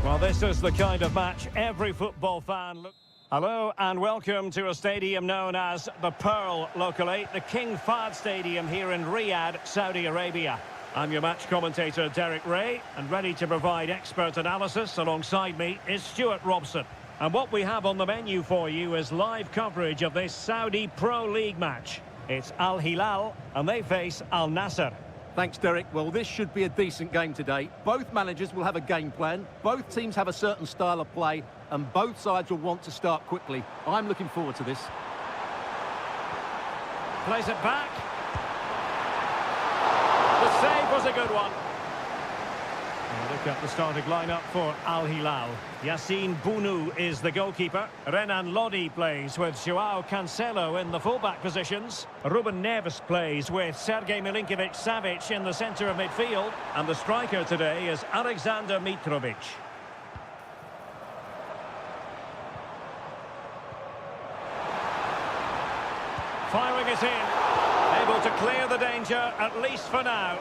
Well, this is the kind of match every football fan Hello and welcome to a stadium known as the Pearl locally, the King Fahd Stadium here in Riyadh, Saudi Arabia. I'm your match commentator Derek Ray, and ready to provide expert analysis alongside me is Stuart Robson. And what we have on the menu for you is live coverage of this Saudi Pro League match. It's Al Hilal and they face Al Nassr. Thanks, Derek. Well, this should be a decent game today. Both managers will have a game plan. Both teams have a certain style of play, and both sides will want to start quickly. I'm looking forward to this. Plays it back. The save was a good one. And look at the starting lineup for Al Hilal. Yassine Bounou is the goalkeeper. Renan Lodi plays with Joao Cancelo in the fullback positions. Ruben Neves plays with Sergej Milinkovic-Savic in the centre of midfield. And the striker today is Alexander Mitrovic. Firing it in. Able to clear the danger, at least for now.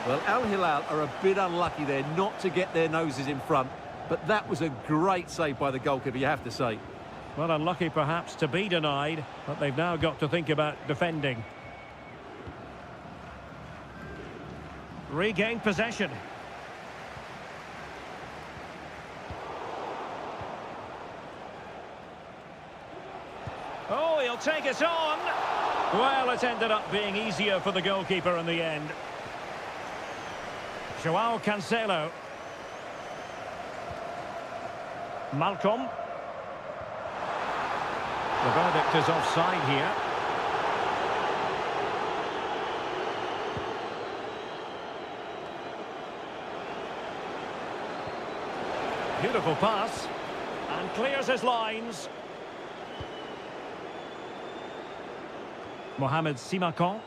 Well, Al Hilal are a bit unlucky there not to get their noses in front, but that was a great save by the goalkeeper, you have to say. Well, unlucky perhaps to be denied, but they've now got to think about defending. Regained possession. Oh, he'll take it on. Well, it ended up being easier for the goalkeeper in the end. Joao Cancelo. Malcolm. The verdict is offside here. Beautiful pass. And clears his lines. Mohamed Simakan.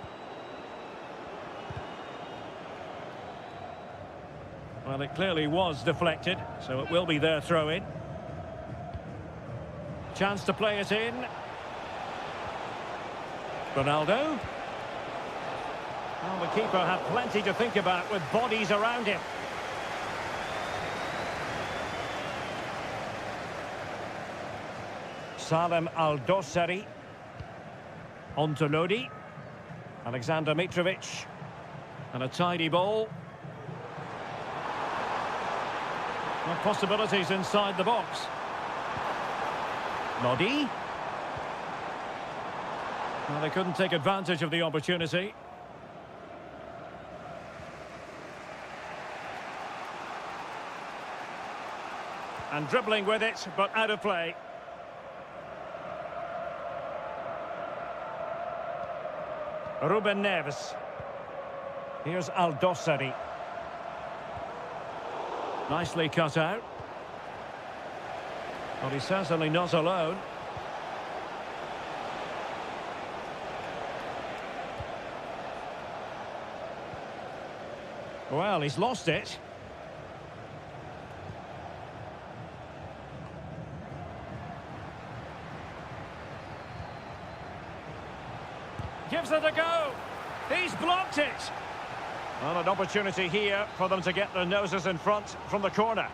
Well, it clearly was deflected, so it will be their throw-in. Chance to play it in. Ronaldo. Well, the keeper had plenty to think about with bodies around him. Salem Al-Dossari. On to Lodi. Alexander Mitrovic. And a tidy ball. Well, possibilities inside the box. Lodi. Well, they couldn't take advantage of the opportunity. And dribbling with it, but out of play. Ruben Neves. Here's Al-Dossari. Nicely cut out. Well, he's certainly not alone. Well, he's lost it. Gives it a go. He's blocked it. Well, an opportunity here for them to get their noses in front from the corner.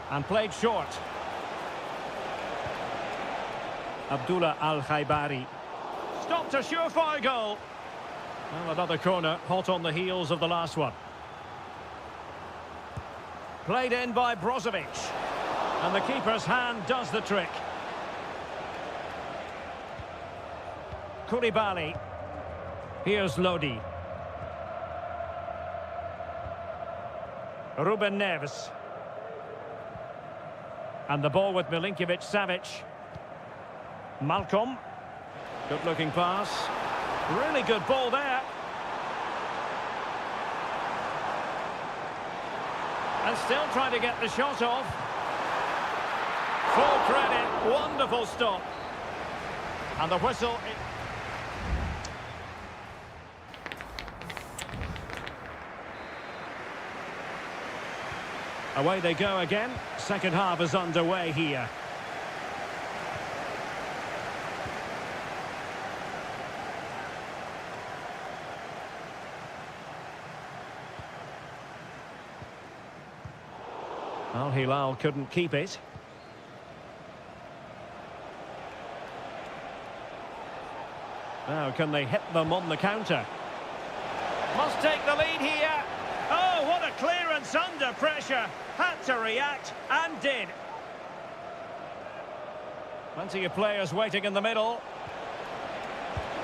And played short. Abdullah Al-Khaibari. Stopped a surefire goal. Well, another corner, hot on the heels of the last one. Played in by Brozovic. And the keeper's hand does the trick. Koulibaly. Here's Lodi. Ruben Neves. And the ball with Milinkovic-Savic. Malcolm. Good-looking pass. Really good ball there. And still trying to get the shot off. Full credit. Wonderful stop. And the whistle... Away they go again. Second half is underway here. Al Hilal couldn't keep it. Now, can they hit them on the counter? Must take the lead here. Oh, what a clearance under pressure. Had to react and did. Plenty of players waiting in the middle.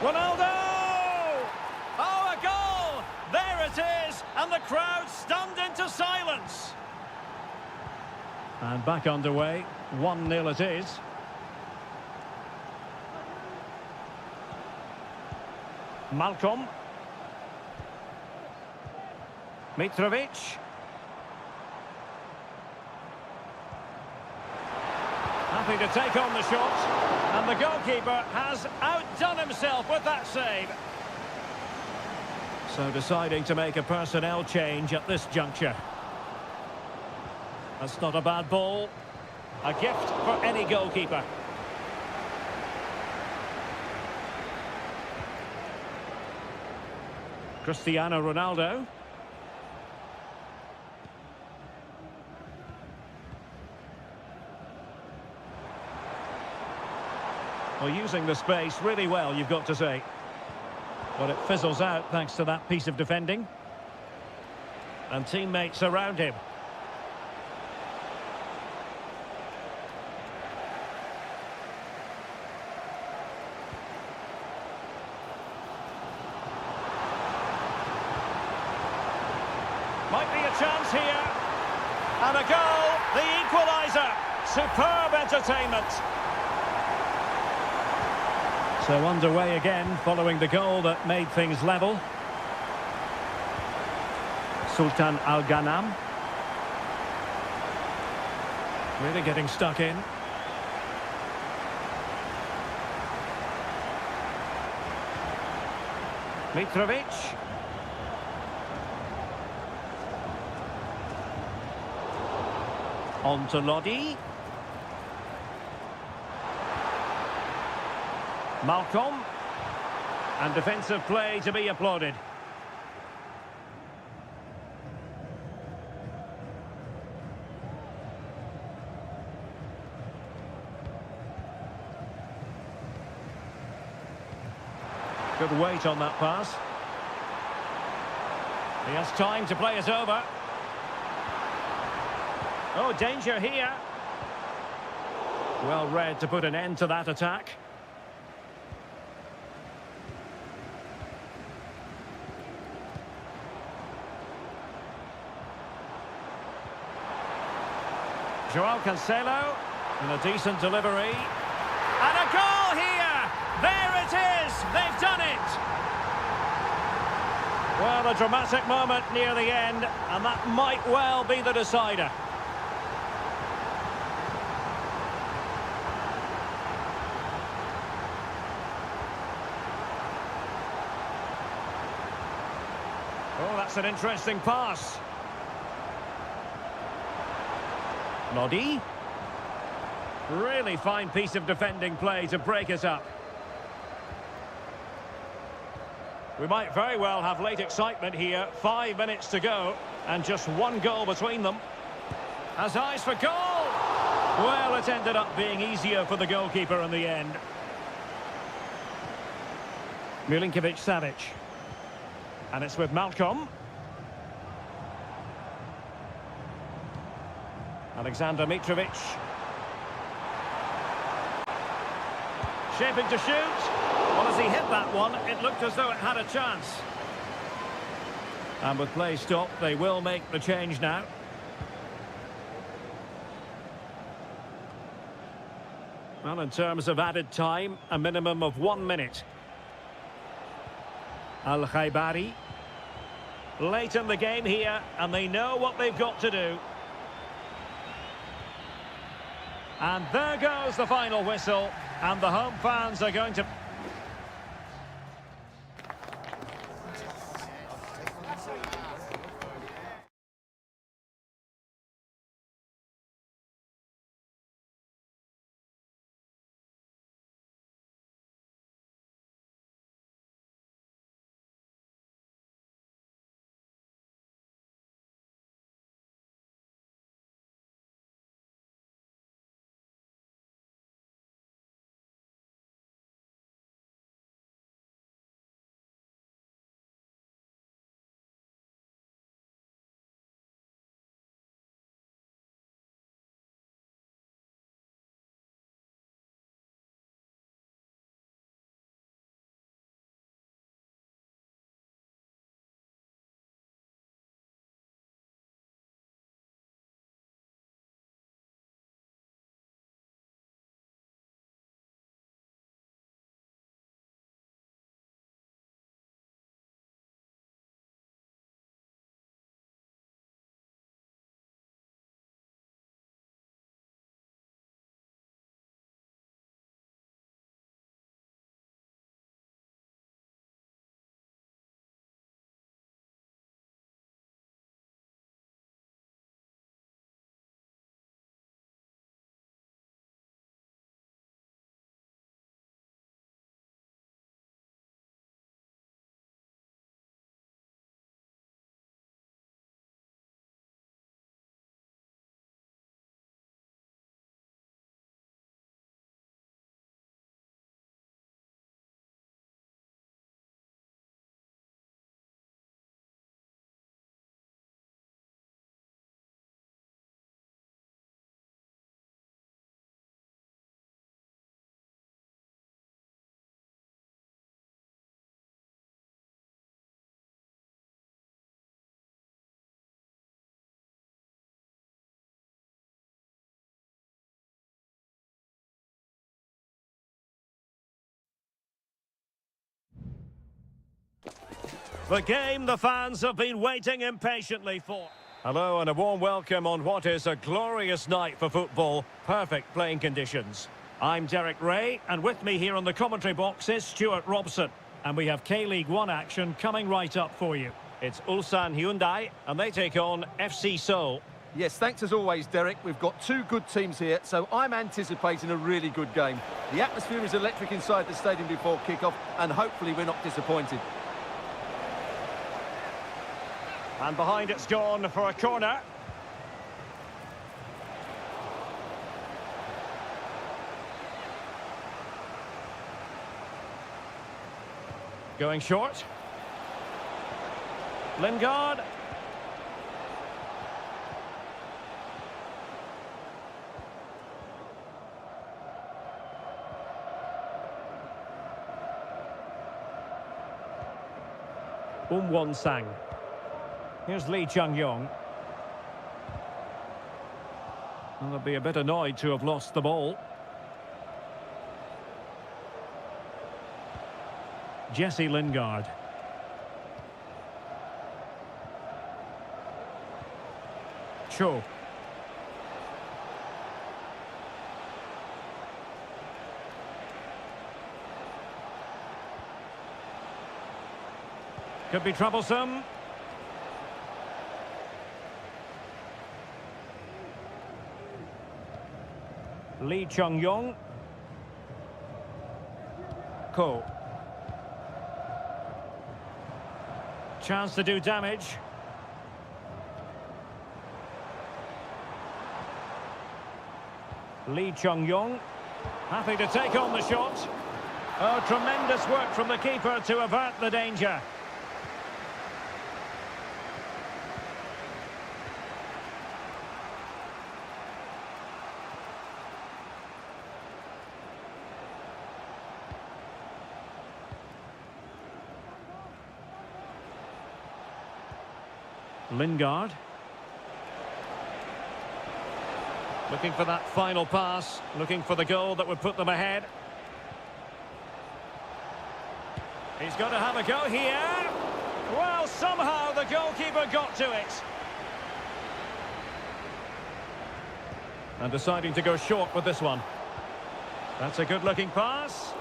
Ronaldo! Oh, a goal! There it is, and the crowd stunned into silence. And back underway, 1-0 it is. Malcolm. Mitrovic. Happy to take on the shot. And the goalkeeper has outdone himself with that save. So deciding to make a personnel change at this juncture. That's not a bad ball. A gift for any goalkeeper. Cristiano Ronaldo. Well, using the space really well, you've got to say. But it fizzles out thanks to that piece of defending. And teammates around him. Might be a chance here. And a goal, the equaliser. Superb entertainment. So underway again, following the goal that made things level. Sultan Al-Ghanam. Really getting stuck in. Mitrovic. On to Lodi. Malcolm. And defensive play to be applauded. Good weight on that pass. He has time to play it over. Oh, danger here. Well read to put an end to that attack. Joao Cancelo, and a decent delivery. And a goal here! There it is! They've done it! Well, a dramatic moment near the end, and that might well be the decider. Oh, that's an interesting pass. Lodi. Really fine piece of defending play to break it up. We might very well have late excitement here. 5 minutes to go, and just one goal between them. Has eyes for goal! Well, it ended up being easier for the goalkeeper in the end. Milinkovic-Savic. And it's with Malcolm. Alexander Mitrovic. Shaping to shoot. Well, as he hit that one, it looked as though it had a chance. And with play stopped, they will make the change now. Well, in terms of added time, a minimum of 1 minute. Al-Khaibari. Late in the game here, and they know what they've got to do. And there goes the final whistle, and the home fans are going to... The game the fans have been waiting impatiently for. Hello and a warm welcome on what is a glorious night for football. Perfect playing conditions. I'm Derek Ray, and with me here on the commentary box is Stuart Robson. And we have K-League 1 action coming right up for you. It's Ulsan Hyundai, and they take on FC Seoul. Yes, thanks as always, Derek. We've got two good teams here, so I'm anticipating a really good game. The atmosphere is electric inside the stadium before kick-off, and hopefully we're not disappointed. And behind it's gone for a corner. Going short. Lingard. Won-sang. Here's Lee Chung-yong. And they'll be a bit annoyed to have lost the ball. Jesse Lingard. Cho. Could be troublesome. Lee Chung-yong. Ko. Chance to do damage. Lee Chung-yong. Happy to take on the shot. Oh, tremendous work from the keeper to avert the danger. Lingard. Looking for that final pass, looking for the goal that would put them ahead. He's got to have a go here. Well, somehow the goalkeeper got to it. And deciding to go short with this one. That's a good-looking pass.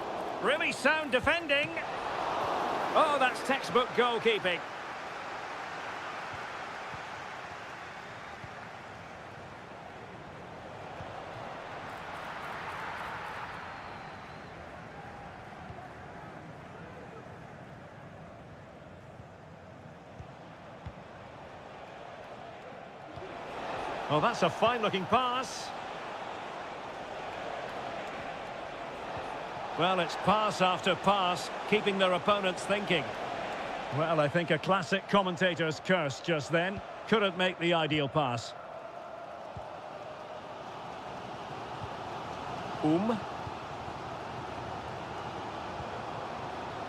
Really sound defending. Oh, that's textbook goalkeeping. Oh, that's a fine-looking pass. Well, it's pass after pass, keeping their opponents thinking. Well, I think a classic commentator's curse just then. Couldn't make the ideal pass.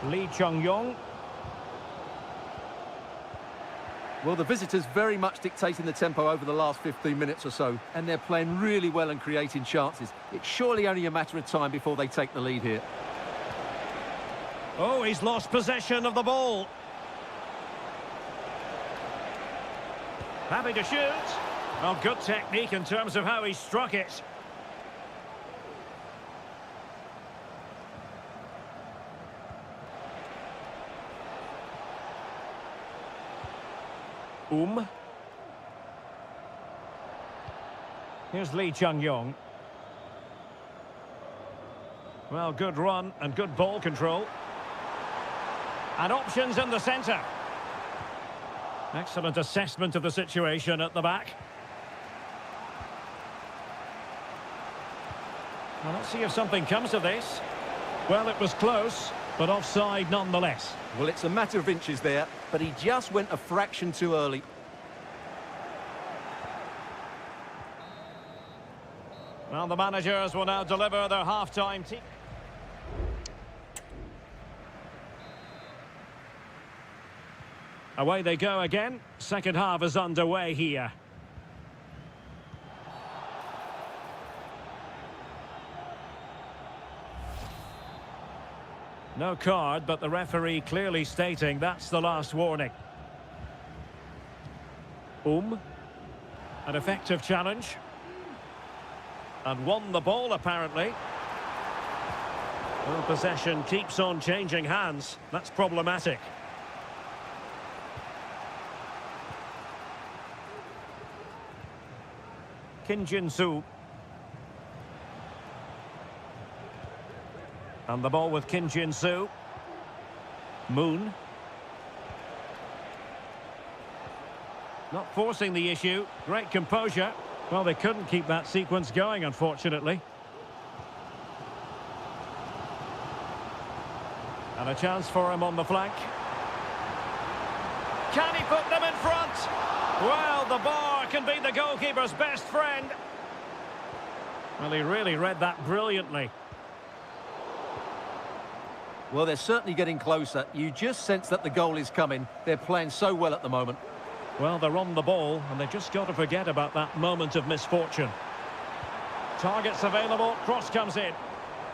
Lee Chung-yong. Well, the visitors very much dictating the tempo over the last 15 minutes or so, and they're playing really well and creating chances. It's surely only a matter of time before they take the lead here. Oh, he's lost possession of the ball. Happy to shoot. Well, good technique in terms of how he struck it. Here's Lee Chung-yong. Well, good run and good ball control. And options in the centre. Excellent assessment of the situation at the back. Well, let's see if something comes of this. Well, it was close, but offside nonetheless. Well, it's a matter of inches there, but he just went a fraction too early. Well, the managers will now deliver their half-time team. Away they go again. Second half is underway here. No card, but the referee clearly stating that's the last warning. An effective challenge. And won the ball, apparently. Well, possession keeps on changing hands. That's problematic. Kim Jin-soo. And the ball with Kim Jin-soo. Moon. Not forcing the issue. Great composure. Well, they couldn't keep that sequence going, unfortunately. And a chance for him on the flank. Can he put them in front? Well, the bar can be the goalkeeper's best friend. Well, he really read that brilliantly. Well, they're certainly getting closer. You just sense that the goal is coming. They're playing so well at the moment. Well, they're on the ball, and they've just got to forget about that moment of misfortune. Targets available, cross comes in.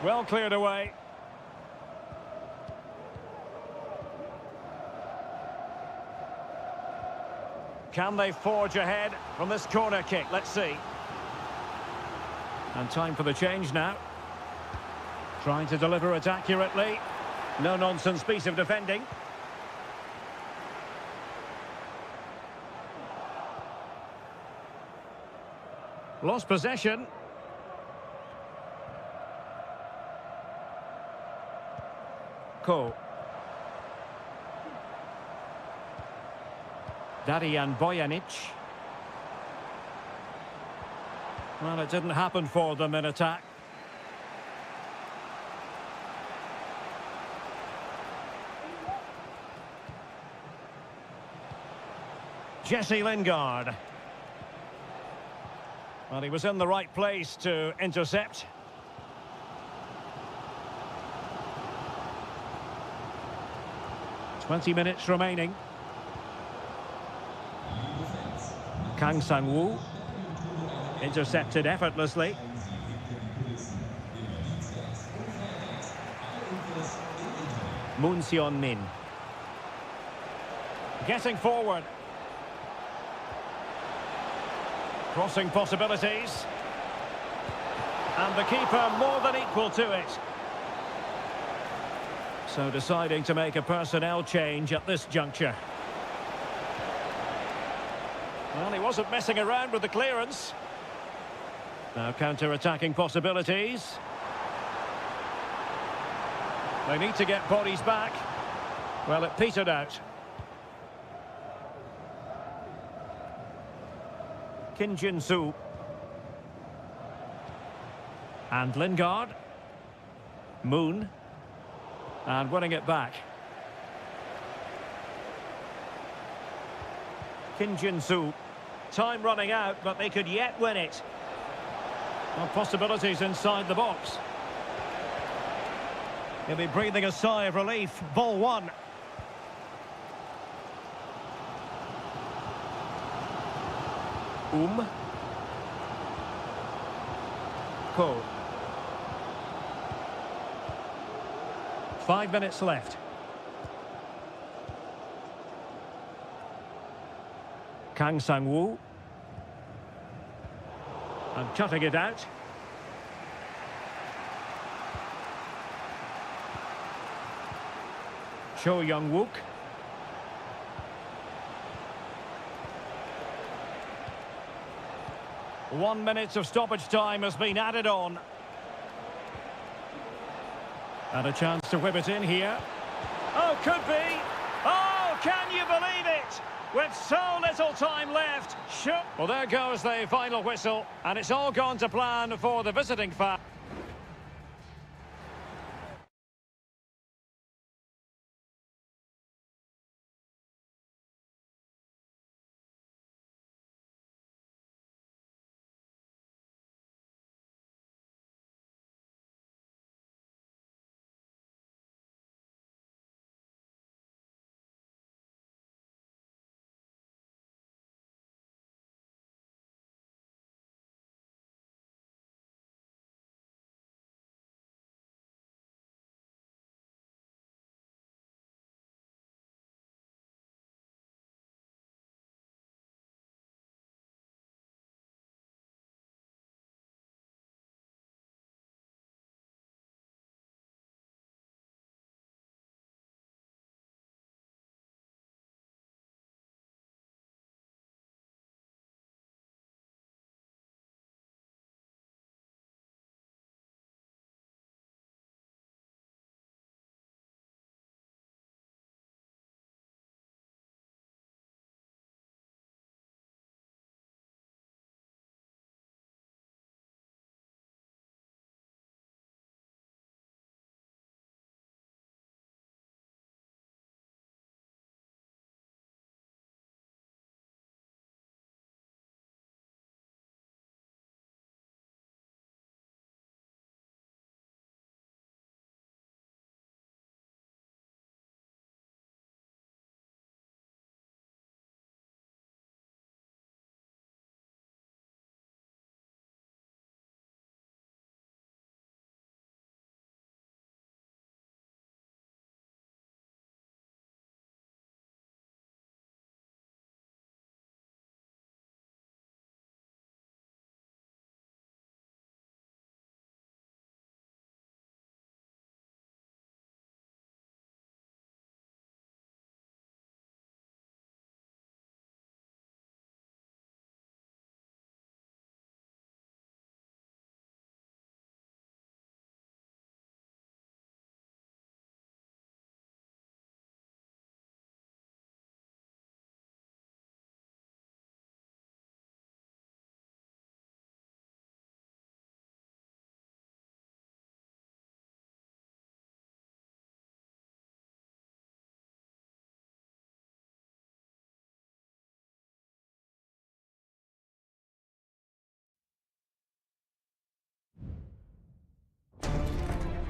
Well cleared away. Can they forge ahead from this corner kick? Let's see. And time for the change now. Trying to deliver it accurately. No-nonsense piece of defending. Lost possession. Ko. Darijan Bojanic. Well, it didn't happen for them in attack. Jesse Lingard. Well, he was in the right place to intercept. "20 minutes remaining. Kang Sang-woo. Intercepted effortlessly. Moon Seon-min. Getting forward. Crossing possibilities. And the keeper more than equal to it. So deciding to make a personnel change at this juncture. Well, he wasn't messing around with the clearance. Now counter-attacking possibilities. They need to get bodies back. Well, it petered out. Kim Jin-soo. And Lingard. Moon. And winning it back. Kim Jin-soo. Time running out, but they could yet win it. Well, possibilities inside the box. He'll be breathing a sigh of relief. Ball one. Ko. 5 minutes left. Kang Sang-woo. And cutting it out. Cho Young-wook. One minute of stoppage time has been added on. And a chance to whip it in here. Oh, could be. Oh, can you believe it? With so little time left. Sure. Well, there goes the final whistle. And it's all gone to plan for the visiting fans.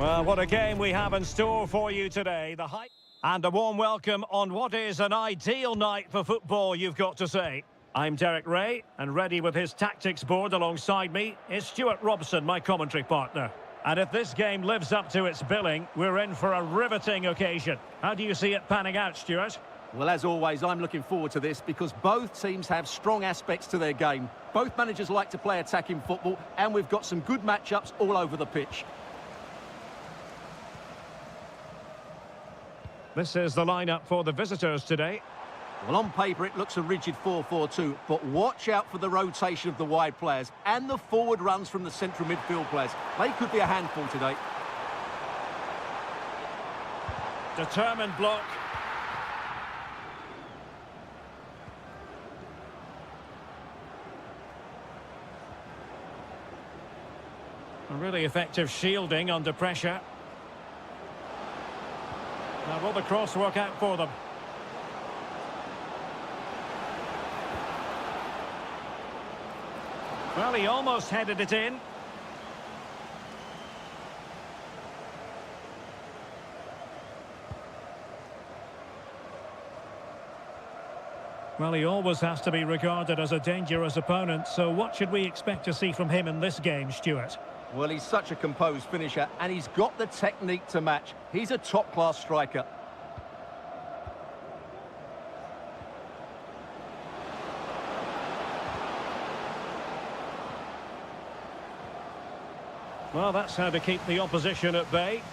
Well, what a game we have in store for you today. The hype and a warm welcome on what is an ideal night for football, you've got to say. I'm Derek Ray, and ready with his tactics board alongside me is Stuart Robson, my commentary partner. And if this game lives up to its billing, we're in for a riveting occasion. How do you see it panning out, Stuart? Well, as always, I'm looking forward to this because both teams have strong aspects to their game. Both managers like to play attacking football, and we've got some good matchups all over the pitch. This is the lineup for the visitors today. Well, on paper, it looks a rigid 4-4-2, but watch out for the rotation of the wide players and the forward runs from the central midfield players. They could be a handful today. Determined block. A really effective shielding under pressure. Now, will the cross work out for them? Well, he almost headed it in. Well, he always has to be regarded as a dangerous opponent, so what should we expect to see from him in this game, Stuart? Well, he's such a composed finisher, and he's got the technique to match. He's a top-class striker. Well, that's how to keep the opposition at bay.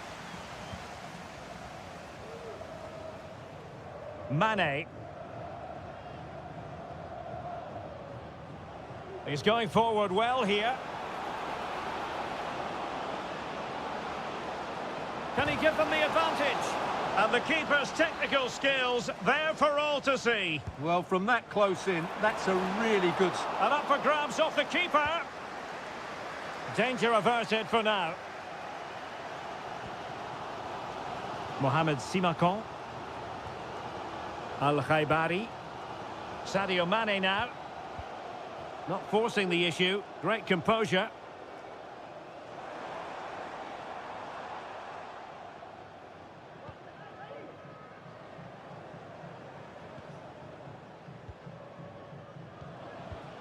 Mane. He's going forward well here. Can he give them the advantage? And the keeper's technical skills there for all to see. Well, from that close in, that's a really good... And up for grabs off the keeper. Danger averted for now. Mohamed Simakon. Al-Khaibari. Sadio Mane now. Not forcing the issue. Great composure.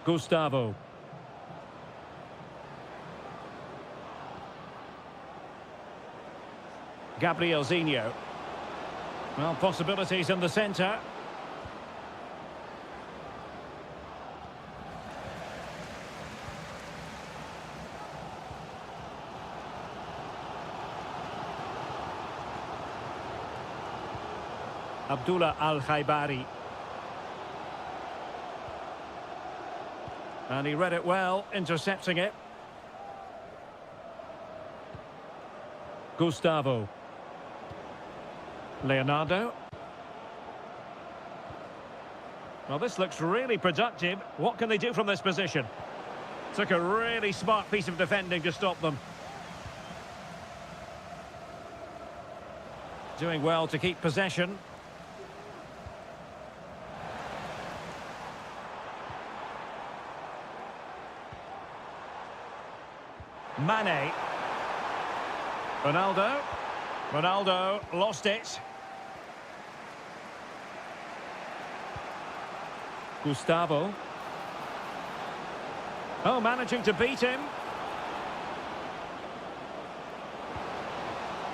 Gustavo. Gabriel Zinho. Well, possibilities in the centre. Abdullah Al-Khaibari. And he read it well, intercepting it. Gustavo. Leonardo. Well, this looks really productive. What can they do from this position? Took a really smart piece of defending to stop them. Doing well to keep possession. Mane. Ronaldo. Ronaldo lost it. Gustavo. Oh, managing to beat him.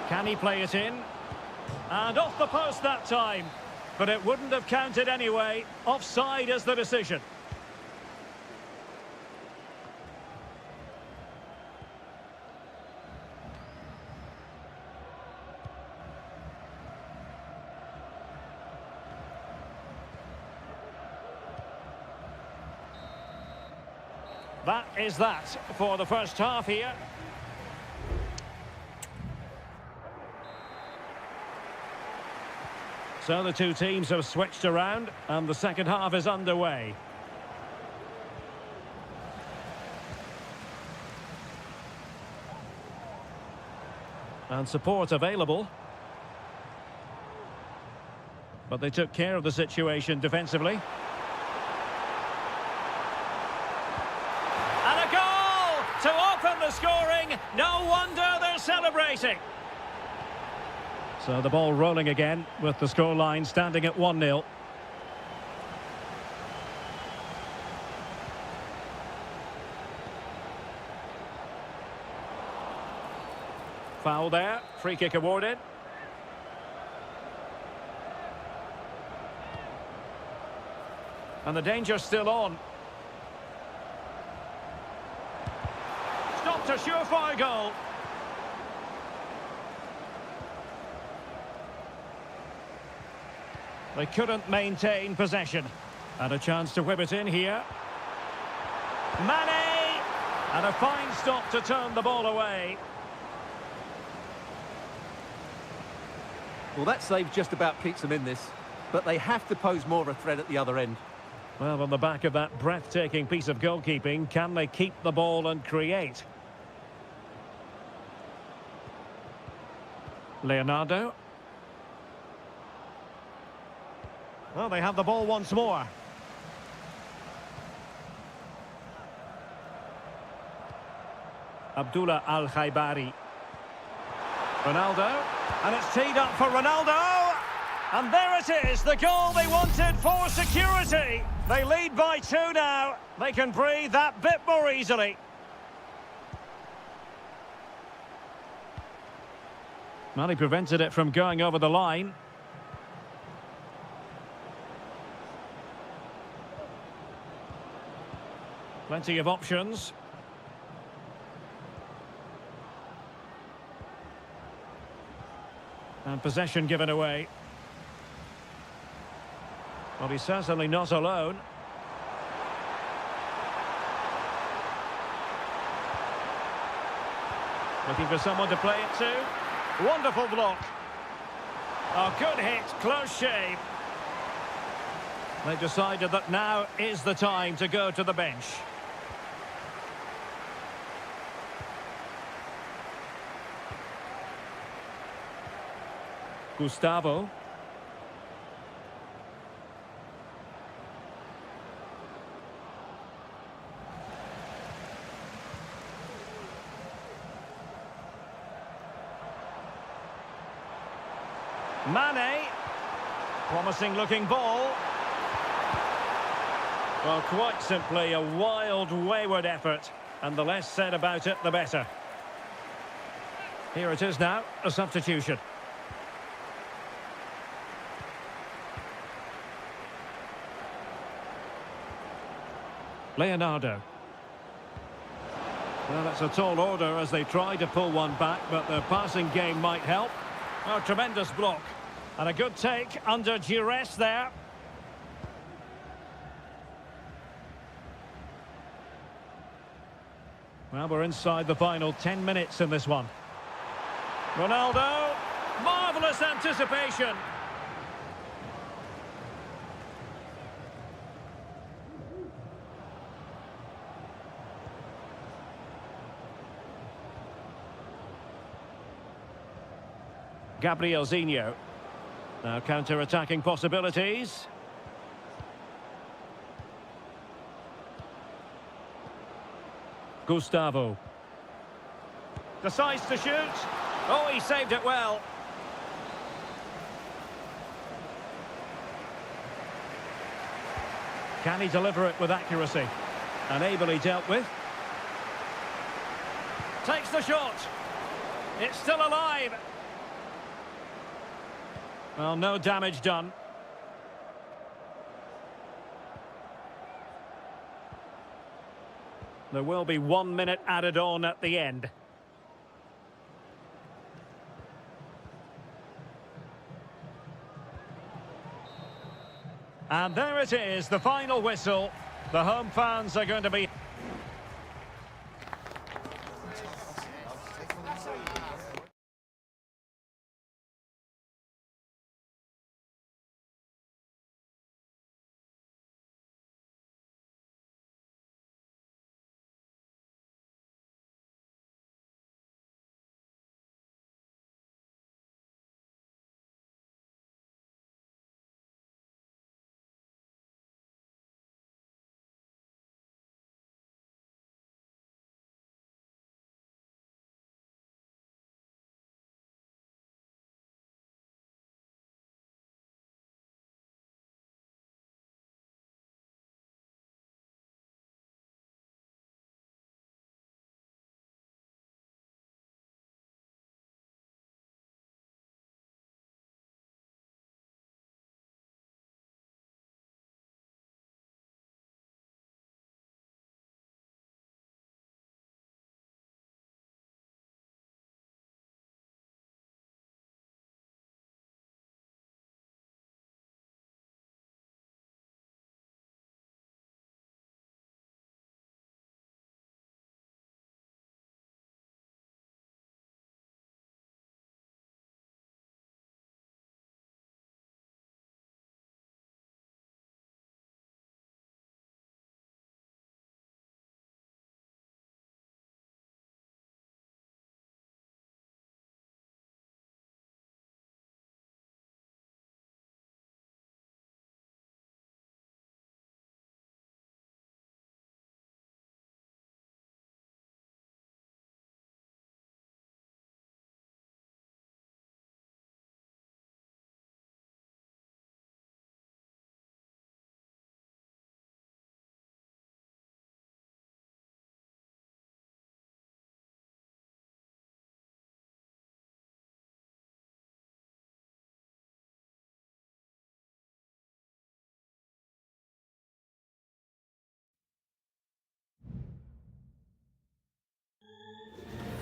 Can he play it in? And off the post that time. But it wouldn't have counted anyway. Offside is the decision. That is that for the first half here. So the two teams have switched around and the second half is underway. And support available. But they took care of the situation defensively. To open the scoring, no wonder they're celebrating. So the ball rolling again with the scoreline standing at 1-0. Foul there, free kick awarded. And the danger's still on. Stopped a surefire goal. They couldn't maintain possession. And a chance to whip it in here. Mane! And a fine stop to turn the ball away. Well, that save just about keeps them in this, but they have to pose more of a threat at the other end. Well, on the back of that breathtaking piece of goalkeeping, can they keep the ball and create? Leonardo. Well, they have the ball once more. Abdullah Al-Khaibari. Ronaldo. And it's teed up for Ronaldo. And there it is, the goal they wanted for security. They lead by 2 now. They can breathe that bit more easily. Well, he prevented it from going over the line. Plenty of options. And possession given away. Well, he's certainly not alone. Looking for someone to play it to. Wonderful block. Oh, good hit, close shave. They've decided that now is the time to go to the bench. Gustavo. Mane. Promising looking ball. Well, quite simply a wild, wayward effort. And the less said about it, the better. Here it is now, a substitution. Leonardo. Well, that's a tall order as they try to pull one back, but their passing game might help. Oh, tremendous block. And a good take under duress there. Well, we're inside the final 10 minutes in this one. Ronaldo. Marvellous anticipation. Gabrielzinho. Now counter-attacking possibilities. Gustavo. Decides to shoot. Oh, he saved it well. Can he deliver it with accuracy? And ably dealt with. Takes the shot. It's still alive. Well, no damage done. There will be 1 minute added on at the end. And there it is, the final whistle. The home fans are going to be...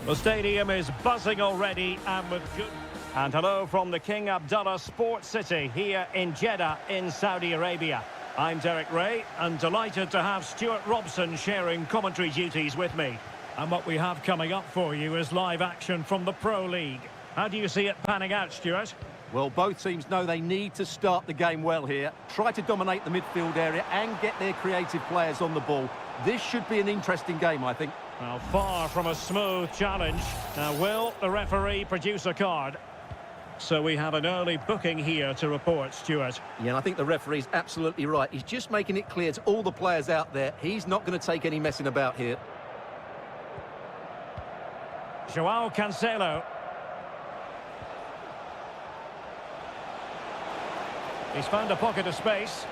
The stadium is buzzing already and with good... And hello from the King Abdullah Sports City here in Jeddah in Saudi Arabia. I'm Derek Ray and delighted to have Stuart Robson sharing commentary duties with me. And what we have coming up for you is live action from the Pro League. How do you see it panning out, Stuart? Well, both teams know they need to start the game well here. Try to dominate the midfield area and get their creative players on the ball. This should be an interesting game, I think. Well, far from a smooth challenge. Now, will the referee produce a card? So we have an early booking here to report, Stuart. Yeah, and I think the referee's absolutely right. He's just making it clear to all the players out there, he's not going to take any messing about here. Joao Cancelo. He's found a pocket of space.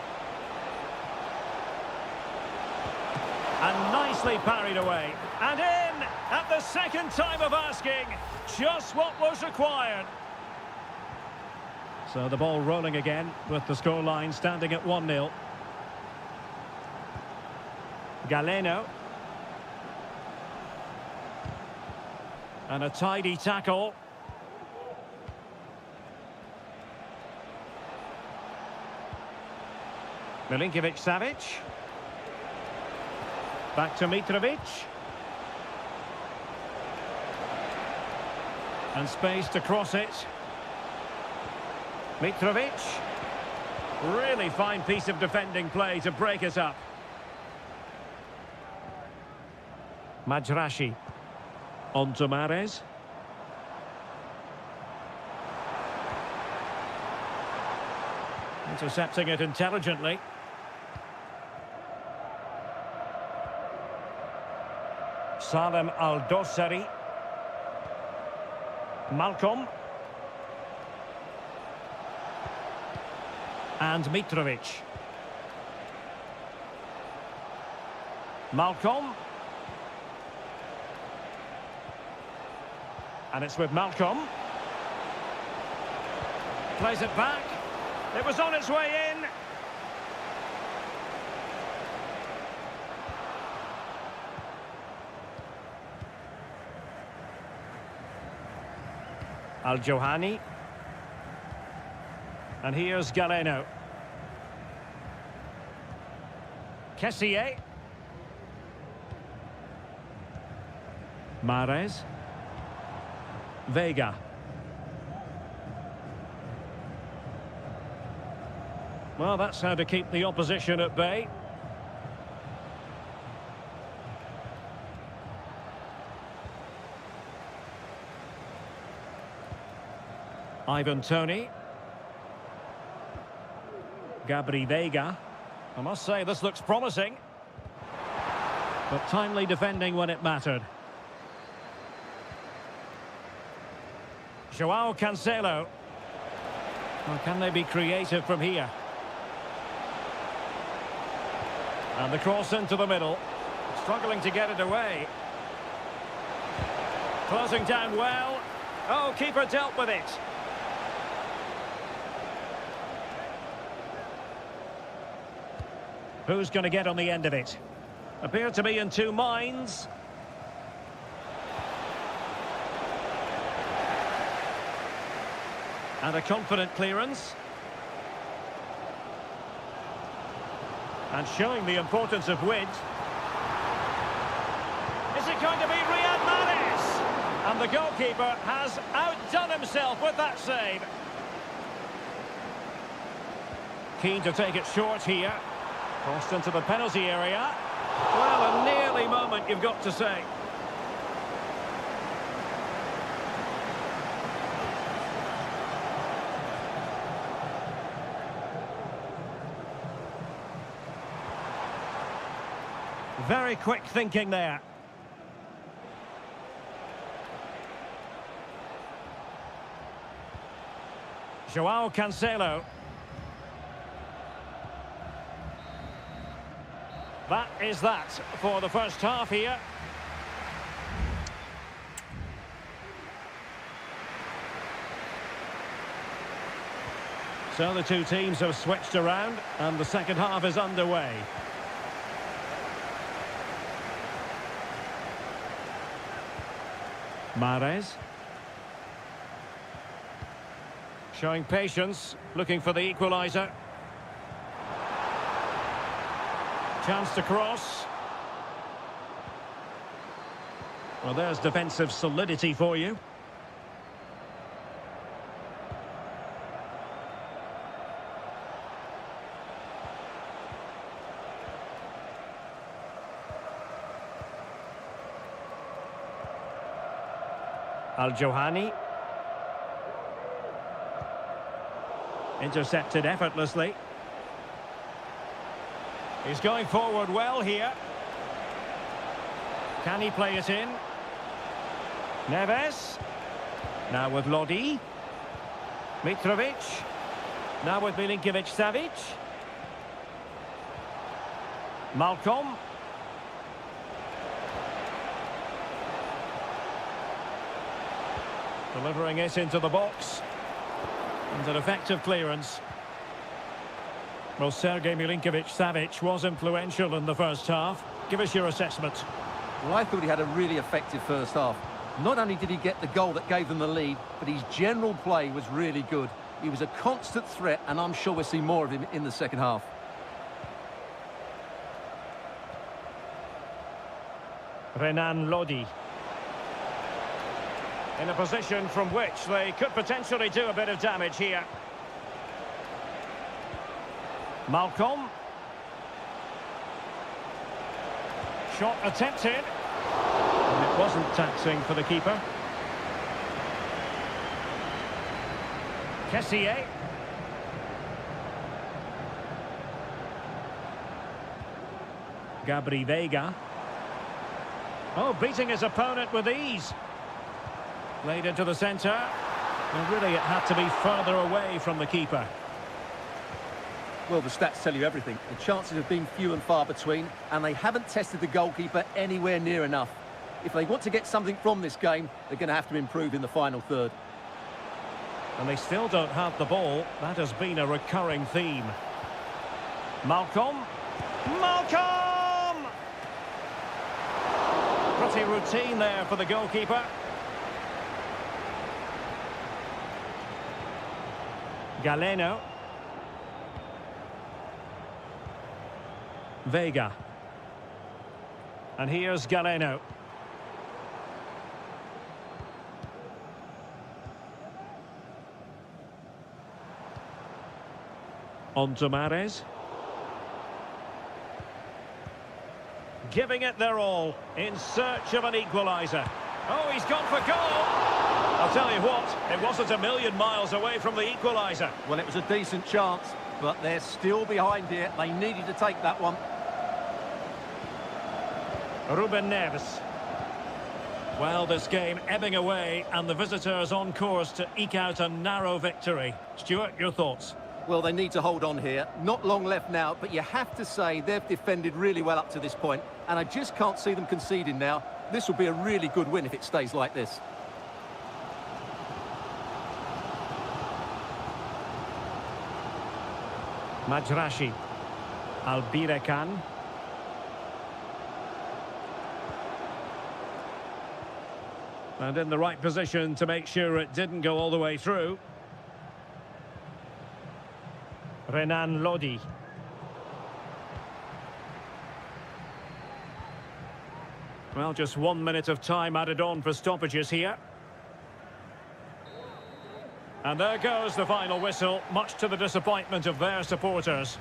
And nicely parried away. And in at the second time of asking. Just what was required. So the ball rolling again with the scoreline standing at 1-0. Galeno. And a tidy tackle. Milinkovic-Savic. Back to Mitrovic. And space to cross it. Mitrovic. Really fine piece of defending play to break it up. Majrashi. On to Mahrez. Intercepting it intelligently. Salem Al-Dossari. Malcolm. And Mitrovic. Malcolm. And it's with Malcolm. Plays it back. It was on its way in. Al-Johani. And here's Galeno. Kessié. Mahrez. Vega. Well, that's how to keep the opposition at bay. Ivan Toney. Gabri Vega. I must say, this looks promising. But timely defending when it mattered. Joao Cancelo. Well, can they be creative from here? And the cross into the middle. Struggling to get it away. Closing down well. Oh, keeper dealt with it. Who's going to get on the end of it? Appear to be in two minds. And a confident clearance. And showing the importance of width. Is it going to be Riyad Mahrez? And the goalkeeper has outdone himself with that save. Keen to take it short here. Crossed into the penalty area. Well, a nearly moment, you've got to say. Very quick thinking there. Joao Cancelo. That is that for the first half here. So the two teams have switched around and the second half is underway. Mahrez. Showing patience, looking for the equaliser. Chance to cross. Well, there's defensive solidity for you. Al-Johani. Intercepted effortlessly. He's going forward well here. Can he play it in? Neves. Now with Lodi. Mitrovic. Now with Milinkovic-Savic. Malcolm. Delivering it into the box. And an effective clearance. Well, Sergei Milinkovic-Savic was influential in the first half. Give us your assessment. Well, I thought he had a really effective first half. Not only did he get the goal that gave them the lead, but his general play was really good. He was a constant threat, and I'm sure we'll see more of him in the second half. Renan Lodi. In a position from which they could potentially do a bit of damage here. Malcolm. Shot attempted. And it wasn't taxing for the keeper. Kessié. Gabri Veiga. Oh, beating his opponent with ease. Laid into the centre. And really it had to be further away from the keeper. Well, the stats tell you everything. The chances have been few and far between, and they haven't tested the goalkeeper anywhere near enough. If they want to get something from this game, they're going to have to improve in the final third. And they still don't have the ball. That has been a recurring theme. Malcolm. Malcolm! Pretty routine there for the goalkeeper. Galeno. Veiga. And here's Galeno. On to Mahrez. Giving it their all in search of an equaliser. Oh, he's gone for goal! I'll tell you what, it wasn't a million miles away from the equaliser. Well, it was a decent chance, but they're still behind here. They needed to take that one. Ruben Neves. Well, this game ebbing away, and the visitors on course to eke out a narrow victory. Stuart, your thoughts? Well, they need to hold on here. Not long left now, but you have to say they've defended really well up to this point, and I just can't see them conceding now. This will be a really good win if it stays like this. Majrashi. Albirekan. And in the right position to make sure it didn't go all the way through. Renan Lodi. Well, just 1 minute of time added on for stoppages here. And there goes the final whistle, much to the disappointment of their supporters.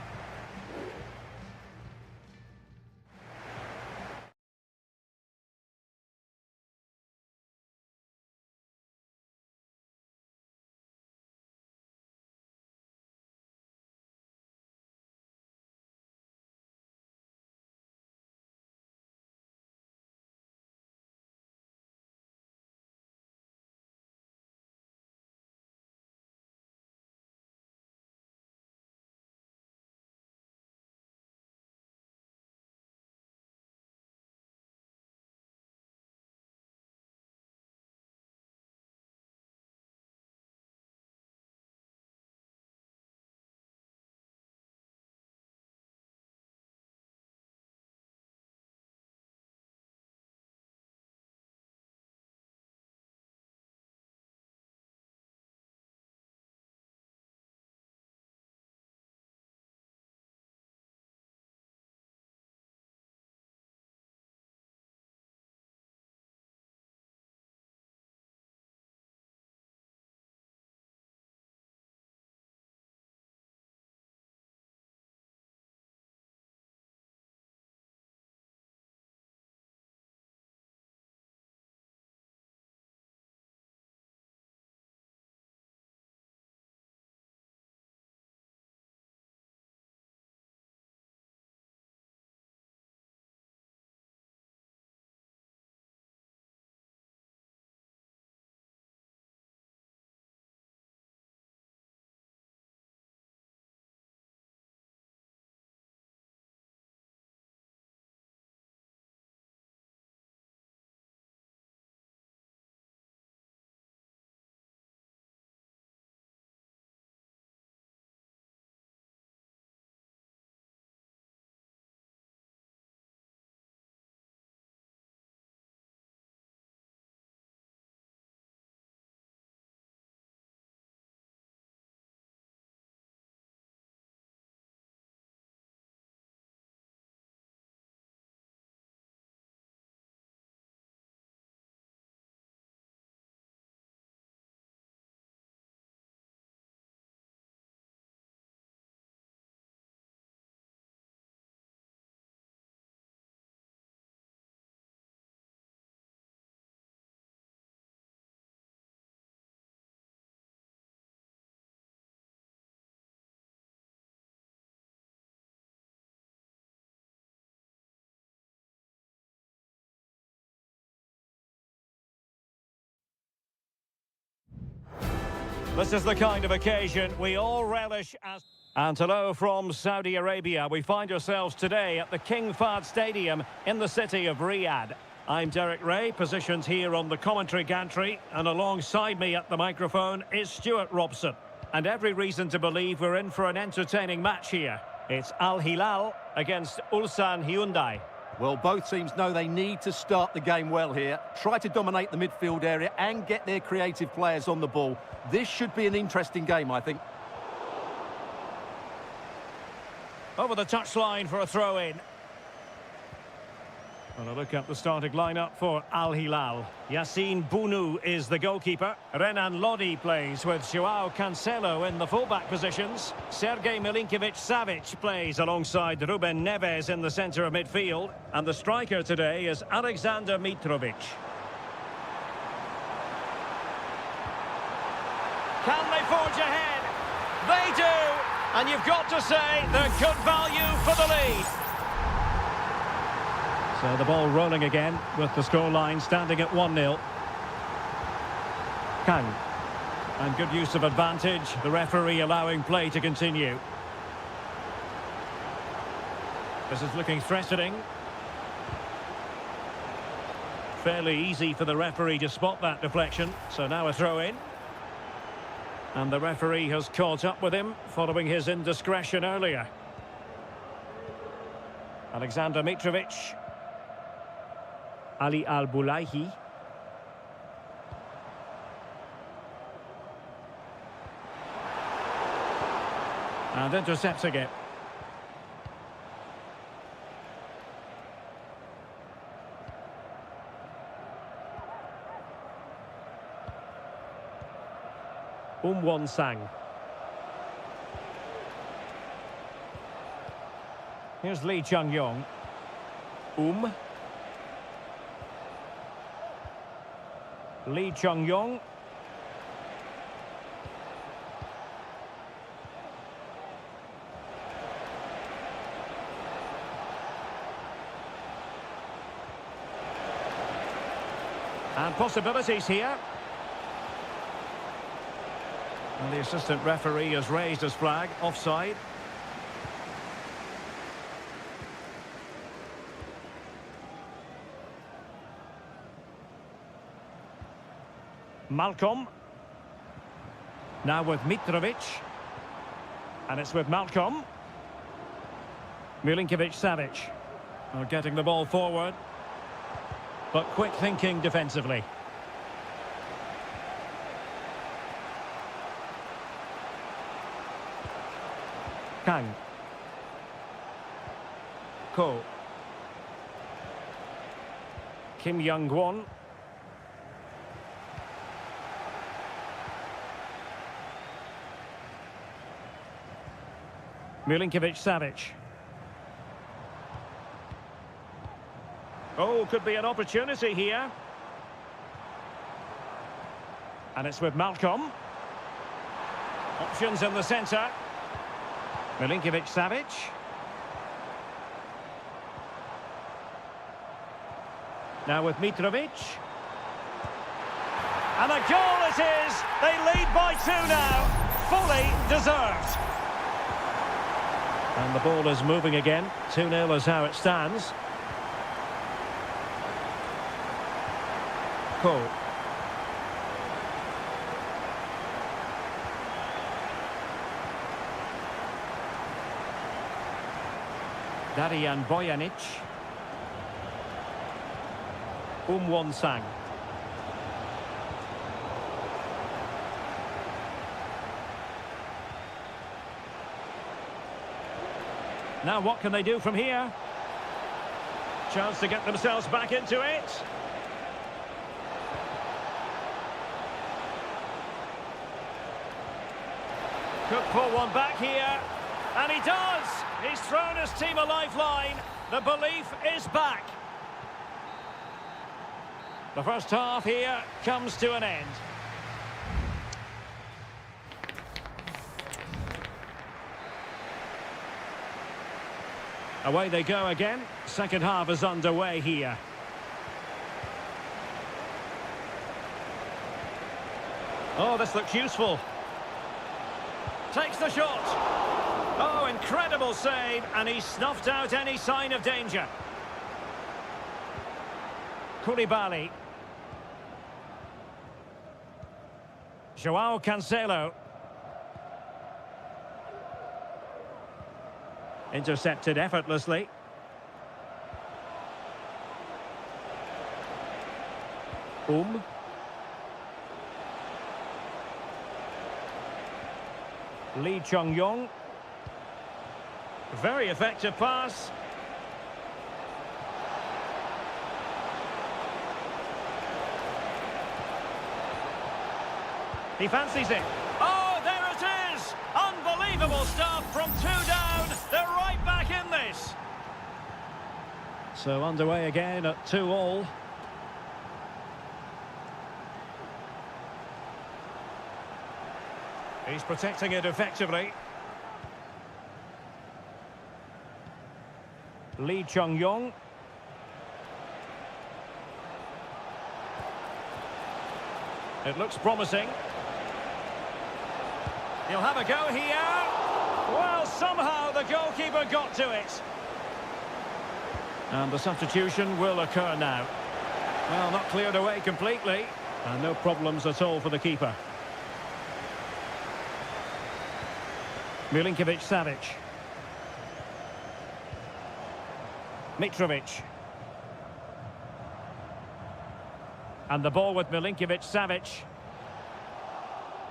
This is the kind of occasion we all relish as... And hello from Saudi Arabia. We find ourselves today at the King Fahd Stadium in the city of Riyadh. I'm Derek Ray, positioned here on the commentary gantry, and alongside me at the microphone is Stuart Robson. And every reason to believe we're in for an entertaining match here. It's Al Hilal against Ulsan Hyundai. Well, both teams know they need to start the game well here. Try to dominate the midfield area and get their creative players on the ball. This should be an interesting game, I think. Over the touchline for a throw-in. And a look at the starting lineup for Al Hilal. Yassine Bounou is the goalkeeper. Renan Lodi plays with Joao Cancelo in the fullback positions. Sergej Milinkovic-Savic plays alongside Ruben Neves in the centre of midfield. And the striker today is Alexander Mitrovic. Can they forge ahead? They do! And you've got to say they're good value for the lead. So the ball rolling again with the scoreline standing at 1-0. Kang. And good use of advantage. The referee allowing play to continue. This is looking threatening. Fairly easy for the referee to spot that deflection. So now a throw in. And the referee has caught up with him following his indiscretion earlier. Alexander Mitrovic. Ali Al-Bulaihi. And intercepting it. Won Sang. Here's Lee Chung-yong. Lee Chung-yong. And possibilities here. And the assistant referee has raised his flag, offside. Malcolm. Now with Mitrovic. And it's with Malcolm. Milinkovic-Savic. Well, getting the ball forward. But quick thinking defensively. Kang. Ko. Kim Young-won. Milinkovic-Savic. Oh, could be an opportunity here. And it's with Malcolm. Options in the centre. Milinkovic-Savic. Now with Mitrovic. And a goal it is! They lead by 2 now. Fully deserved. And the ball is moving again. 2-0 is how it stands. Ko. Darian Bojanic. Won Sang. Now what can they do from here? Chance to get themselves back into it. Could pull one back here. And he does! He's thrown his team a lifeline. The belief is back. The first half here comes to an end. Away they go again. Second half is underway here. Oh, this looks useful. Takes the shot. Oh, incredible save, and he snuffed out any sign of danger. Koulibaly. Joao Cancelo. Intercepted effortlessly. Lee Chung-yong. Very effective pass. He fancies it. Oh, there it is! Unbelievable stuff from 2 down. They're right back in this. So underway again at 2-2. He's protecting it effectively. Lee Chung-yong. It looks promising. He'll have a go here. Well, somehow the goalkeeper got to it. And the substitution will occur now. Well, not cleared away completely. And no problems at all for the keeper. Milinkovic-Savic. Mitrovic. And the ball with Milinkovic-Savic.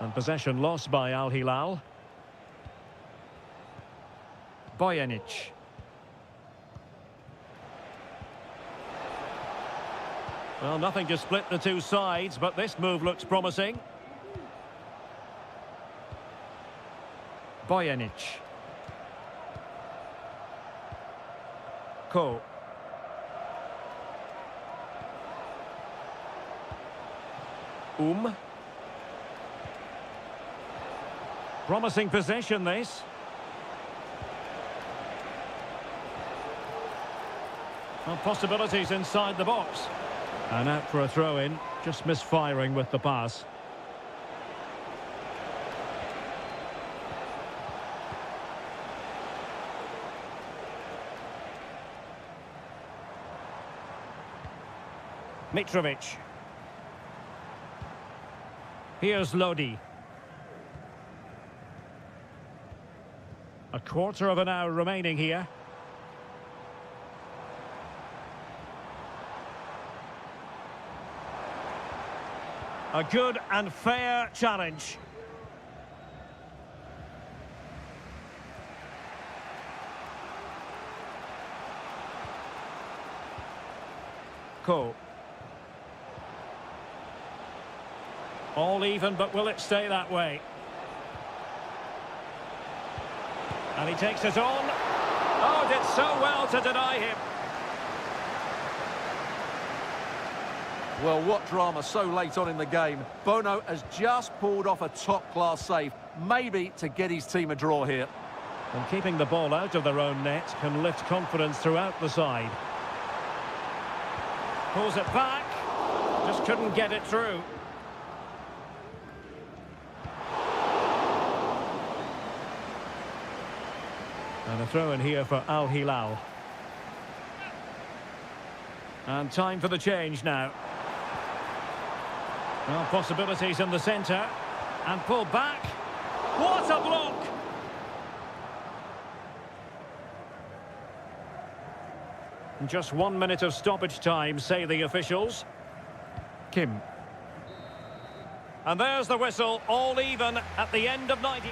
And possession lost by Al Hilal. Bojanic. Well, nothing to split the two sides, but this move looks promising. Bojanic. Ko. Promising possession, this. Well, possibilities inside the box. And out for a throw-in, just misfiring with the pass. Mitrovic. Here's Lodi. A quarter of an hour remaining here. A good and fair challenge. Ko. All even, but will it stay that way? And he takes it on. Oh, did so well to deny him. Well, what drama so late on in the game. Bono has just pulled off a top-class save, maybe to get his team a draw here. And keeping the ball out of their own net can lift confidence throughout the side. Pulls it back. Just couldn't get it through. And a throw in here for Al Hilal. And time for the change now. Well, possibilities in the centre. And pull back. What a block! Just 1 minute of stoppage time, say the officials. Kim. And there's the whistle, all even at the end of 90.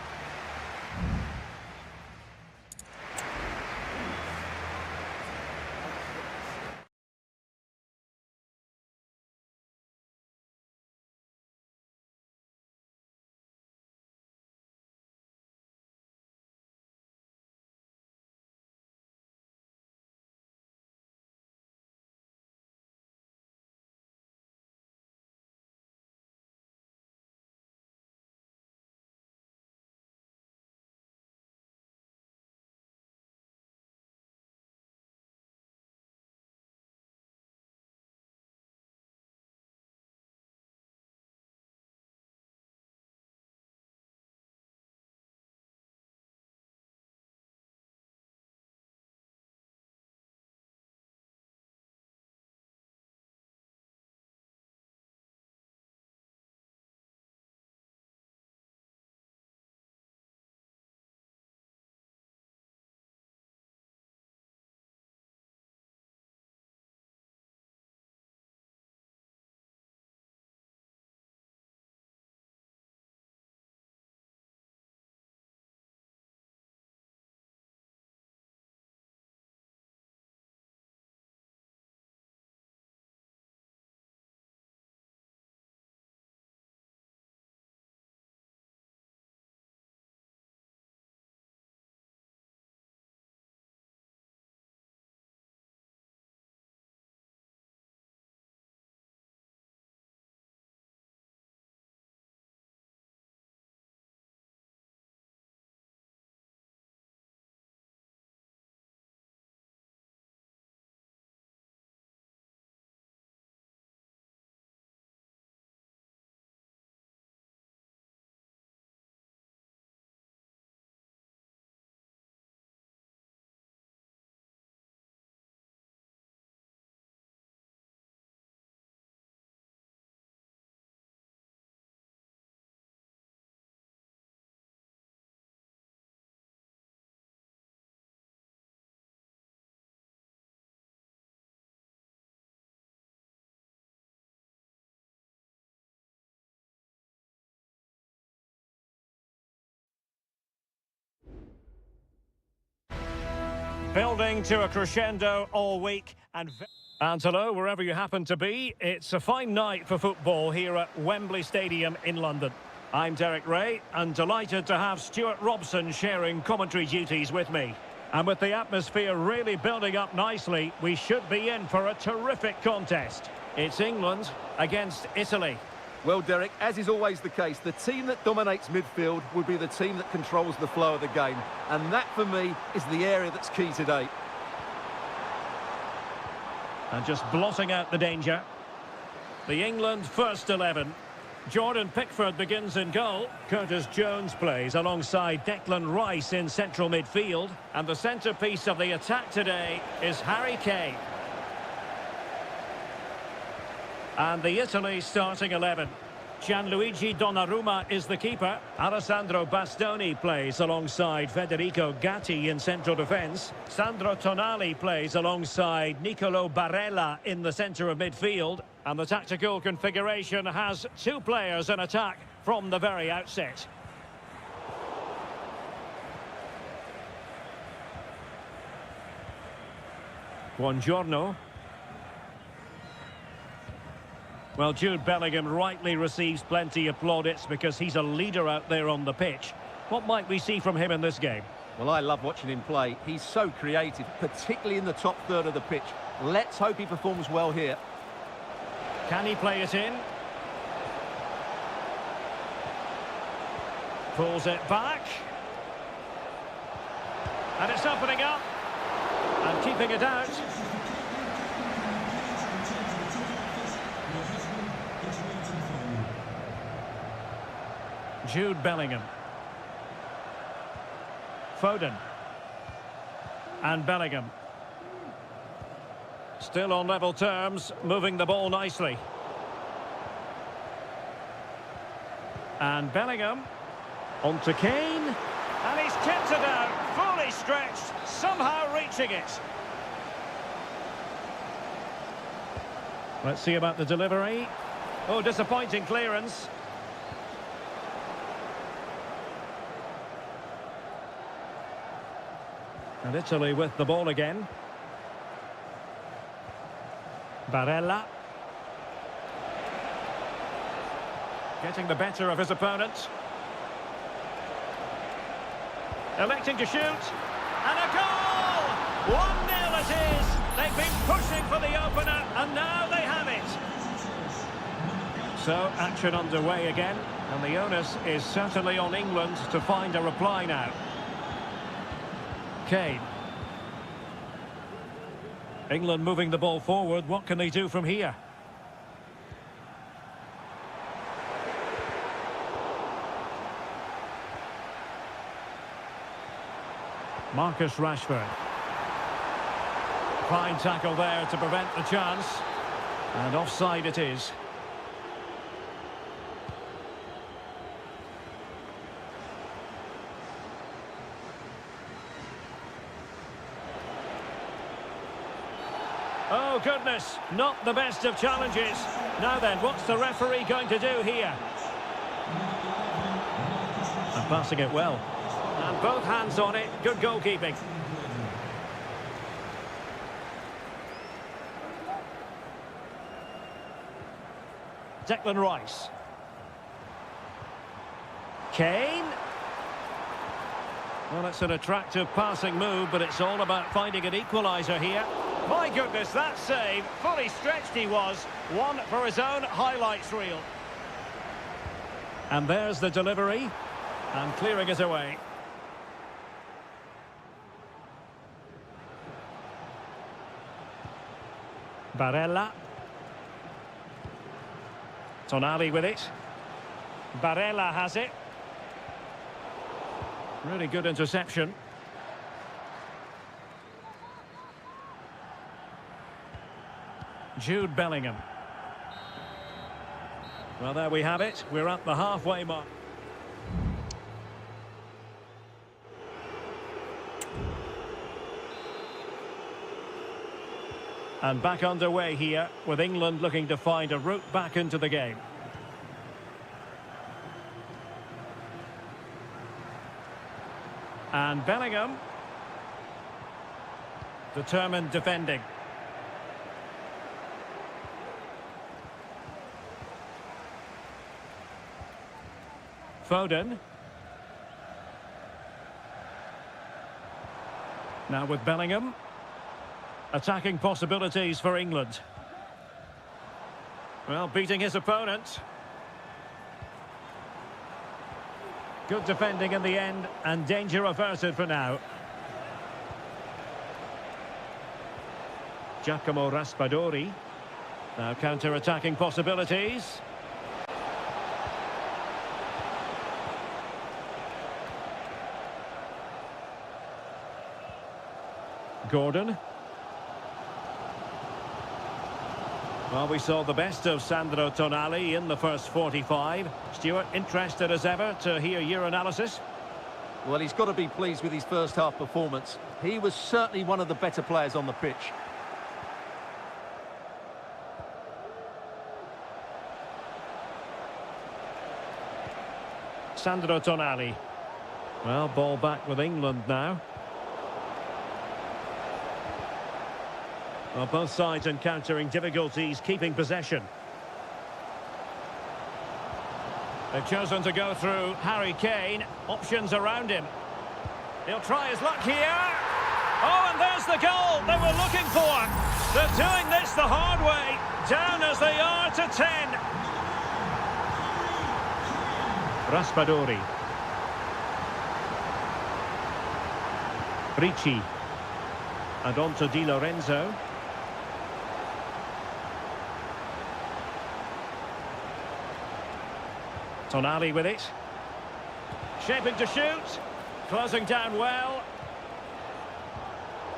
Building to a crescendo all week. And hello, wherever you happen to be, it's a fine night for football here at Wembley Stadium in London. I'm Derek Ray, and delighted to have Stuart Robson sharing commentary duties with me. And with the atmosphere really building up nicely, we should be in for a terrific contest. It's England against Italy. Well, Derek, as is always the case, the team that dominates midfield would be the team that controls the flow of the game. And that, for me, is the area that's key today. And just blotting out the danger. The England first 11. Jordan Pickford begins in goal. Curtis Jones plays alongside Declan Rice in central midfield. And the centrepiece of the attack today is Harry Kane. And the Italy starting 11. Gianluigi Donnarumma is the keeper. Alessandro Bastoni plays alongside Federico Gatti in central defence. Sandro Tonali plays alongside Nicolo Barella in the centre of midfield. And the tactical configuration has two players in attack from the very outset. Buongiorno. Well, Jude Bellingham rightly receives plenty of plaudits because he's a leader out there on the pitch. What might we see from him in this game? Well, I love watching him play. He's so creative, particularly in the top third of the pitch. Let's hope he performs well here. Can he play it in? Pulls it back. And it's opening up. And keeping it out. Jude Bellingham. Foden. And Bellingham. Still on level terms, moving the ball nicely. And Bellingham. On to Kane. And he's kept it out, fully stretched, somehow reaching it. Let's see about the delivery. Oh, disappointing clearance. And Italy with the ball again. Barella. Getting the better of his opponent. Electing to shoot. And a goal! 1-0 it is. They've been pushing for the opener, and now they have it. So, action underway again. And the onus is certainly on England to find a reply now. Kane. England moving the ball forward. What can they do from here? Marcus Rashford. Fine tackle there to prevent the chance. And offside it is. Oh, goodness, not the best of challenges. Now then, what's the referee going to do here? And passing it well. And both hands on it, good goalkeeping. Declan Rice. Kane. Well, it's an attractive passing move, but it's all about finding an equaliser here. My goodness, that save, fully stretched he was. One for his own highlights reel. And there's the delivery. And clearing it away. Barella. Tonali with it. Barella has it. Really good interception. Jude Bellingham. Well, there we have it. We're at the halfway mark. And back underway here, with England looking to find a route back into the game. And Bellingham. Determined defending. Foden. Now with Bellingham. Attacking possibilities for England. Well, beating his opponent. Good defending in the end, and danger averted for now. Giacomo Raspadori. Now counter-attacking possibilities. Gordon. Well, we saw the best of Sandro Tonali in the first 45. Stuart, interested as ever to hear your analysis? Well, he's got to be pleased with his first half performance. He was certainly one of the better players on the pitch. Sandro Tonali. Well, ball back with England now. Well, both sides encountering difficulties keeping possession. They've chosen to go through Harry Kane. Options around him. He'll try his luck here. Oh, and there's the goal they were looking for. They're doing this the hard way. Down as they are to 10. Raspadori. Ricci. And on to Di Lorenzo. Tonali with it. Shaping to shoot. Closing down well.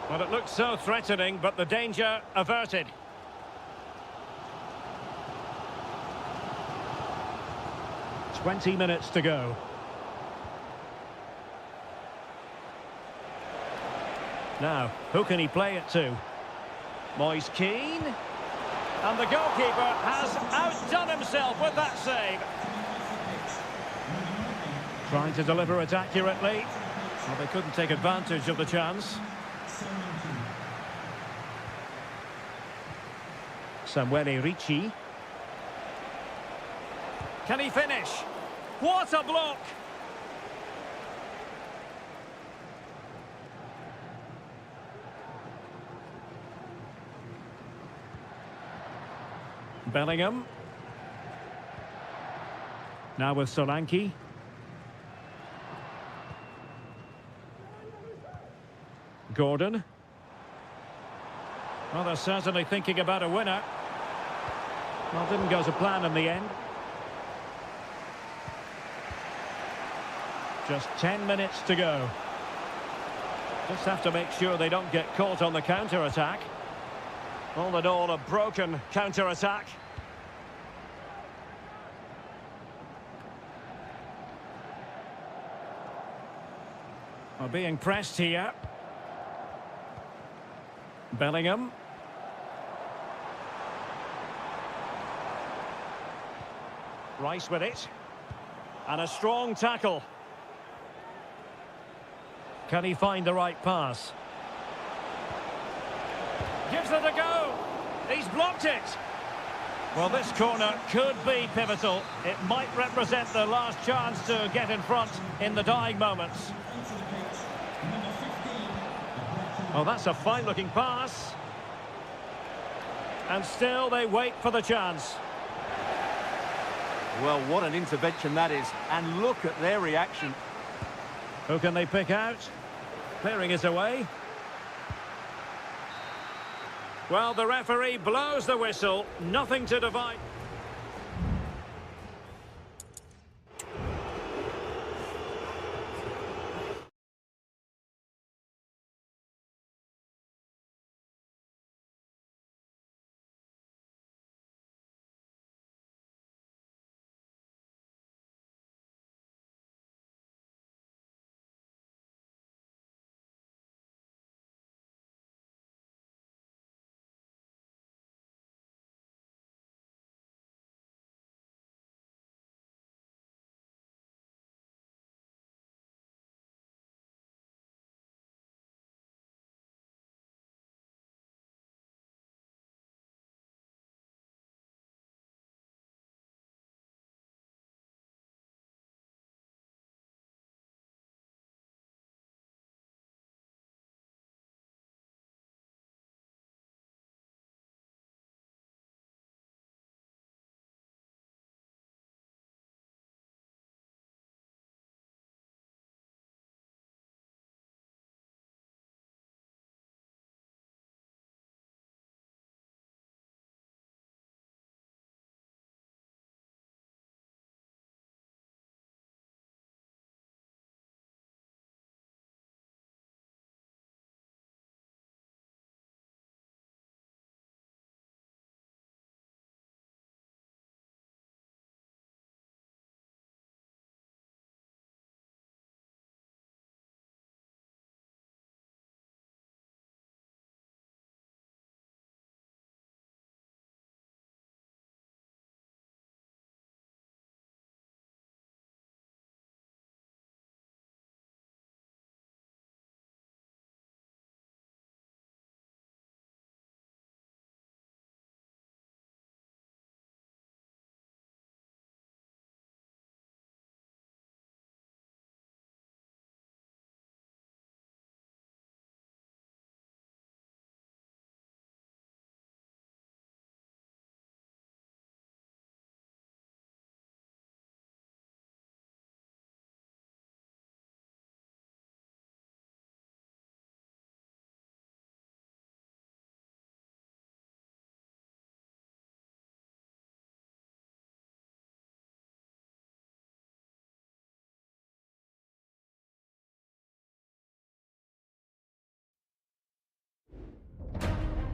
Well, it looks so threatening, but the danger averted. "20 minutes to go. Now, who can he play it to? Moise Keane. And the goalkeeper has outdone himself with that save. Trying to deliver it accurately. Well, they couldn't take advantage of the chance. Samuele Ricci. Can he finish? What a block! Bellingham. Now with Solanke. Gordon. Well, they're certainly thinking about a winner. Well, didn't go to plan in the end. Just 10 minutes to go. Just have to make sure they don't get caught on the counter-attack. All in all, a broken counter-attack. Well, being pressed here. Bellingham. Rice with it. And a strong tackle. Can he find the right pass? Gives it a go. He's blocked it. Well, this corner could be pivotal. It might represent the last chance to get in front in the dying moments. Oh, that's a fine-looking pass. And still they wait for the chance. Well, what an intervention that is. And look at their reaction. Who can they pick out? Clearing it away. Well, the referee blows the whistle. Nothing to divide.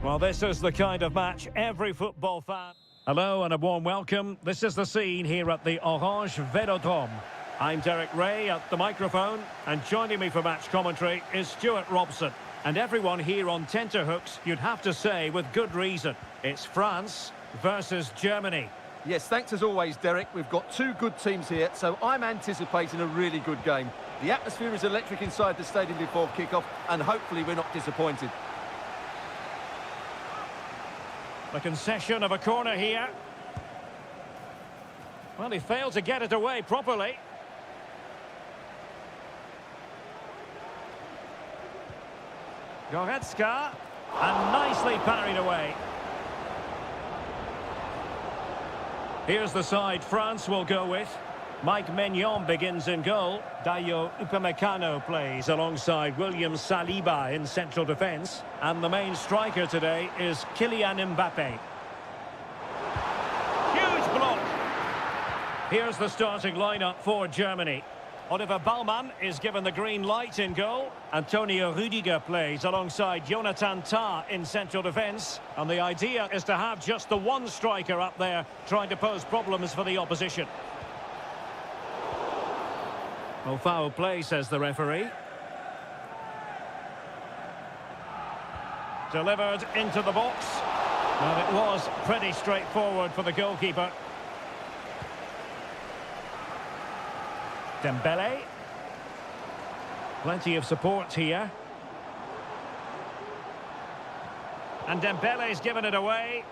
Well, this is the kind of match every football fan... Hello and a warm welcome. This is the scene here at the Orange Velodrome. I'm Derek Ray at the microphone, and joining me for match commentary is Stuart Robson. And everyone here on tenterhooks, you'd have to say with good reason. It's France versus Germany. Yes, thanks as always, Derek. We've got two good teams here, so I'm anticipating a really good game. The atmosphere is electric inside the stadium before kick-off, and hopefully we're not disappointed. The concession of a corner here. Well, he failed to get it away properly. Goretzka, and nicely parried away. Here's the side France will go with. Mike Maignan begins in goal. Dayo Upamecano plays alongside William Saliba in central defence. And the main striker today is Kylian Mbappe. Huge block. Here's the starting lineup for Germany. Oliver Baumann is given the green light in goal. Antonio Rüdiger plays alongside Jonathan Tah in central defence. And the idea is to have just the one striker up there trying to pose problems for the opposition. Well, foul play, says the referee. Delivered into the box. And it was pretty straightforward for the goalkeeper. Dembele. Plenty of support here. And Dembele's given it away.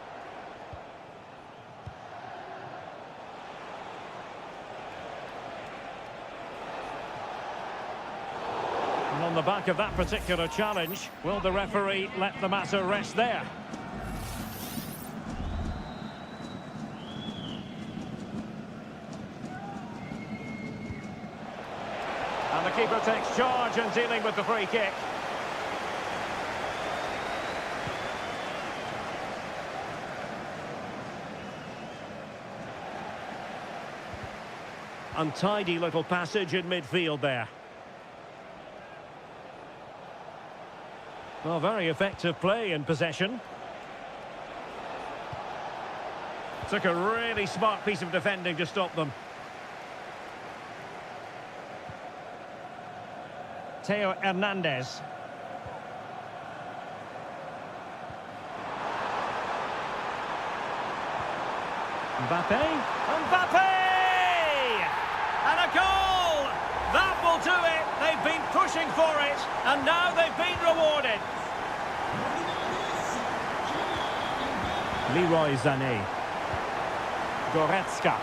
And on the back of that particular challenge, will the referee let the matter rest there? And the keeper takes charge and dealing with the free kick. Untidy little passage in midfield there. Well, very effective play in possession. Took a really smart piece of defending to stop them. Theo Hernandez. Mbappe. Mbappe! And a goal! That will do it. They've been pushing for it, and now they've been rewarded. Leroy Sané. Goretzka.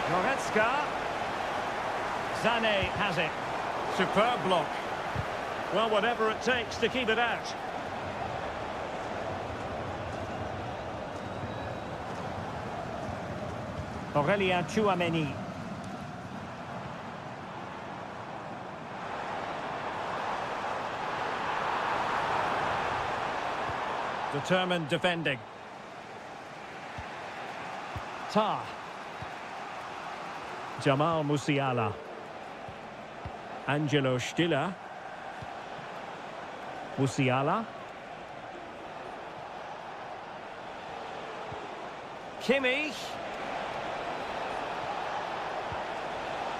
Goretzka. Sané has it. Superb block. Well, whatever it takes to keep it out. Aurélien Tchouameni. Determined defending. Tah. Jamal Musiala. Angelo Stiller. Musiala. Kimmich.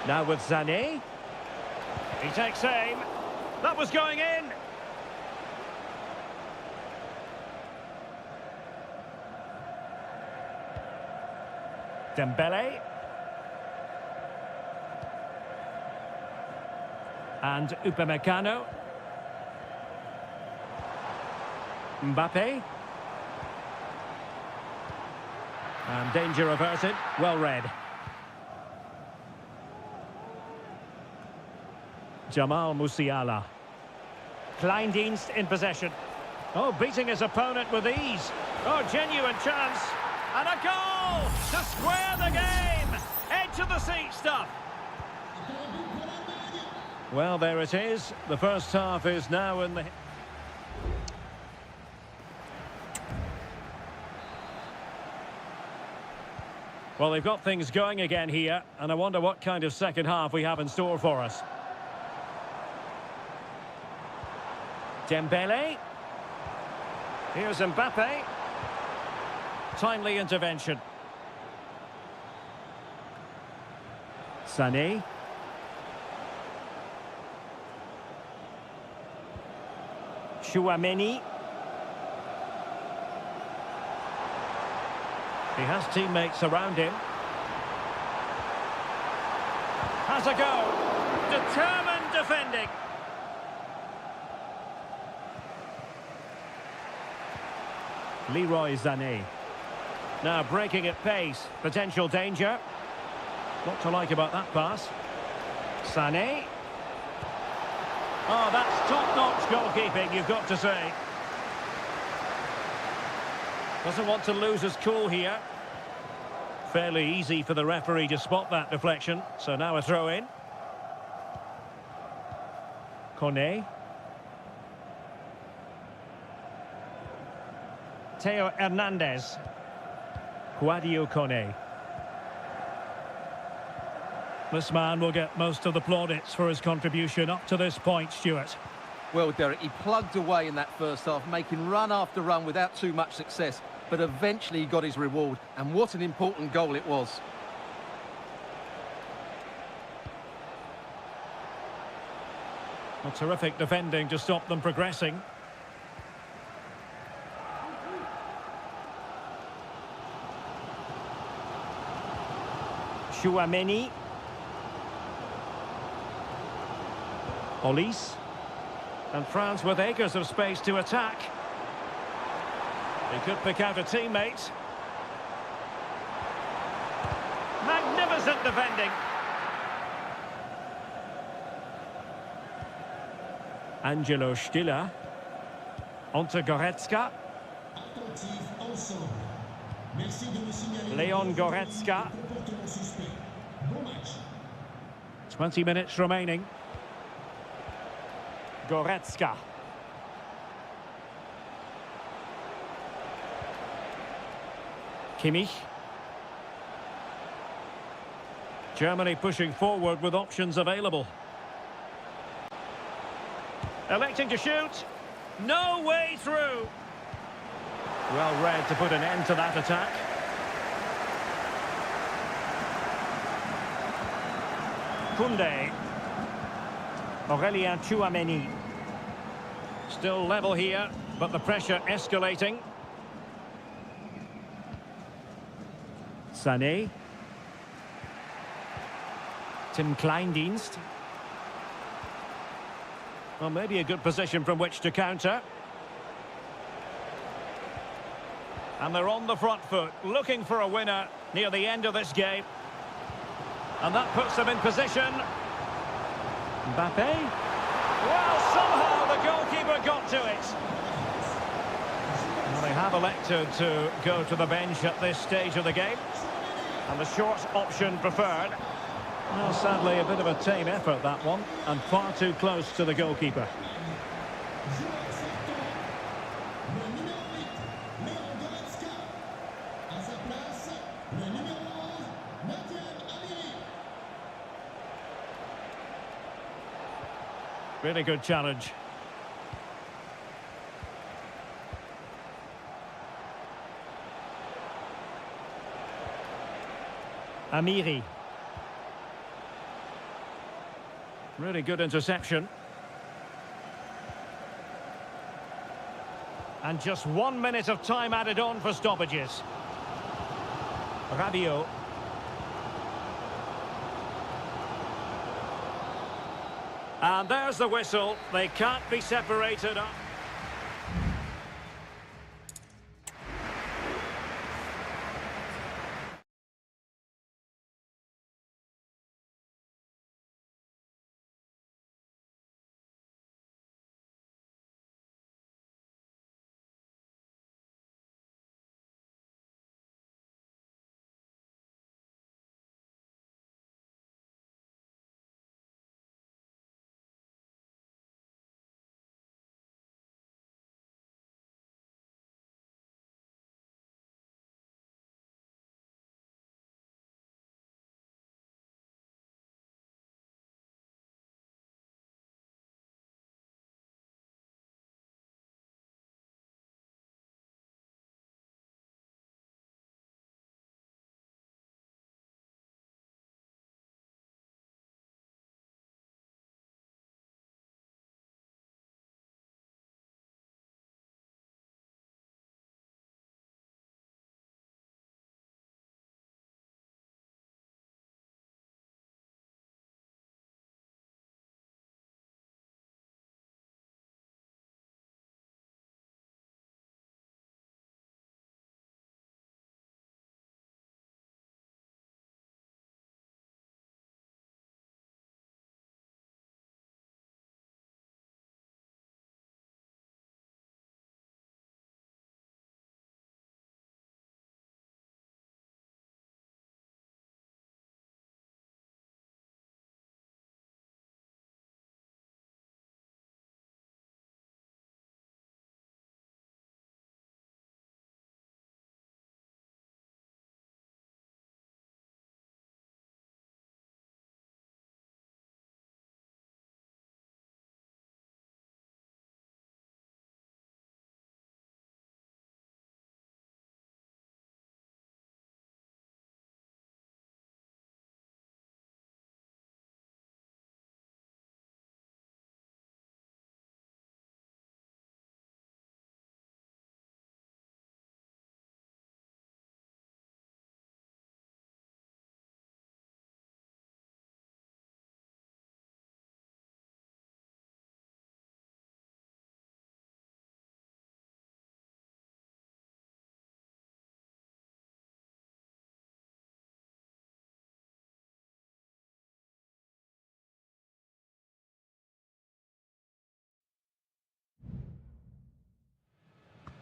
Now with Sané. He takes aim. That was going in. Dembele. And Upamecano. Mbappe. And danger averted. Well read. Jamal Musiala. Kleindienst in possession. Oh, beating his opponent with ease. Oh, genuine chance. And a goal to square the game. Edge of the seat stuff. Well, there it is. The first half is now in the... Well, they've got things going again here, and I wonder what kind of second half we have in store for us. Dembele. Here's Mbappe. Timely intervention. Sané. Chouameni. He has teammates around him. Has a go. Determined defending. Leroy Sané. Now breaking at pace. Potential danger. What to like about that pass? Sané. Oh, that's top-notch goalkeeping, you've got to say. Doesn't want to lose his cool here. Fairly easy for the referee to spot that deflection. So now a throw-in. Kone. Theo Hernandez. Guadio Kone. This man will get most of the plaudits for his contribution up to this point, Stuart. Well, Derek, he plugged away in that first half, making run after run without too much success. But eventually he got his reward, and what an important goal it was. Well, terrific defending to stop them progressing. Chouameni. Olise. And France with acres of space to attack. He could pick out a teammate. Magnificent defending. Angelo Stiller. Onto Goretzka. Leon Goretzka. 20 minutes remaining. Goretzka. Kimmich. Germany pushing forward with options available. Electing to shoot. No way through. Well read to put an end to that attack. Koundé. Aurélien Chouameni. Still level here, but the pressure escalating. Sané. Tim Kleindienst. Well, maybe a good position from which to counter. And they're on the front foot, looking for a winner near the end of this game. And that puts them in position. Mbappe. Well, somehow the goalkeeper got to it. Well, they have elected to go to the bench at this stage of the game. And the short option preferred. Well, sadly, a bit of a tame effort, that one. And far too close to the goalkeeper. Really good challenge. Amiri. Really good interception. And just 1 minute of time added on for stoppages. Rabiot. And there's the whistle. They can't be separated up.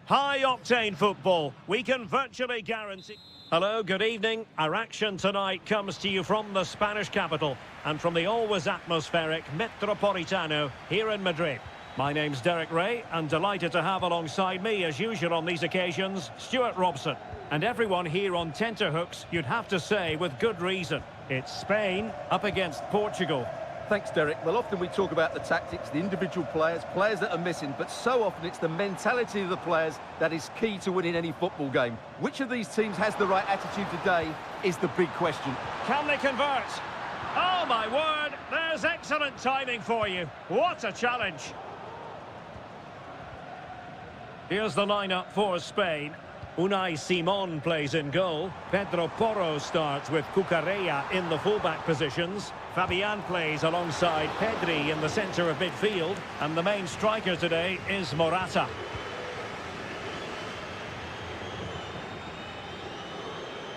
High-octane football. We can virtually guarantee... Hello, good evening. Our action tonight comes to you from the Spanish capital and from the always atmospheric Metropolitano here in Madrid. My name's Derek Ray, and delighted to have alongside me, as usual on these occasions, Stuart Robson. And everyone here on tenterhooks, you'd have to say with good reason. It's Spain up against Portugal. Thanks, Derek. Well, often we talk about the tactics, the individual players that are missing, but so often it's the mentality of the players that is key to winning any football game. Which of these teams has the right attitude today is the big question. Can they convert? Oh, my word! There's excellent timing for you. What a challenge. Here's the lineup for Spain. Unai Simon plays in goal. Pedro Porro starts with Cucurella in the fullback positions. Fabian plays alongside Pedri in the centre of midfield. And the main striker today is Morata.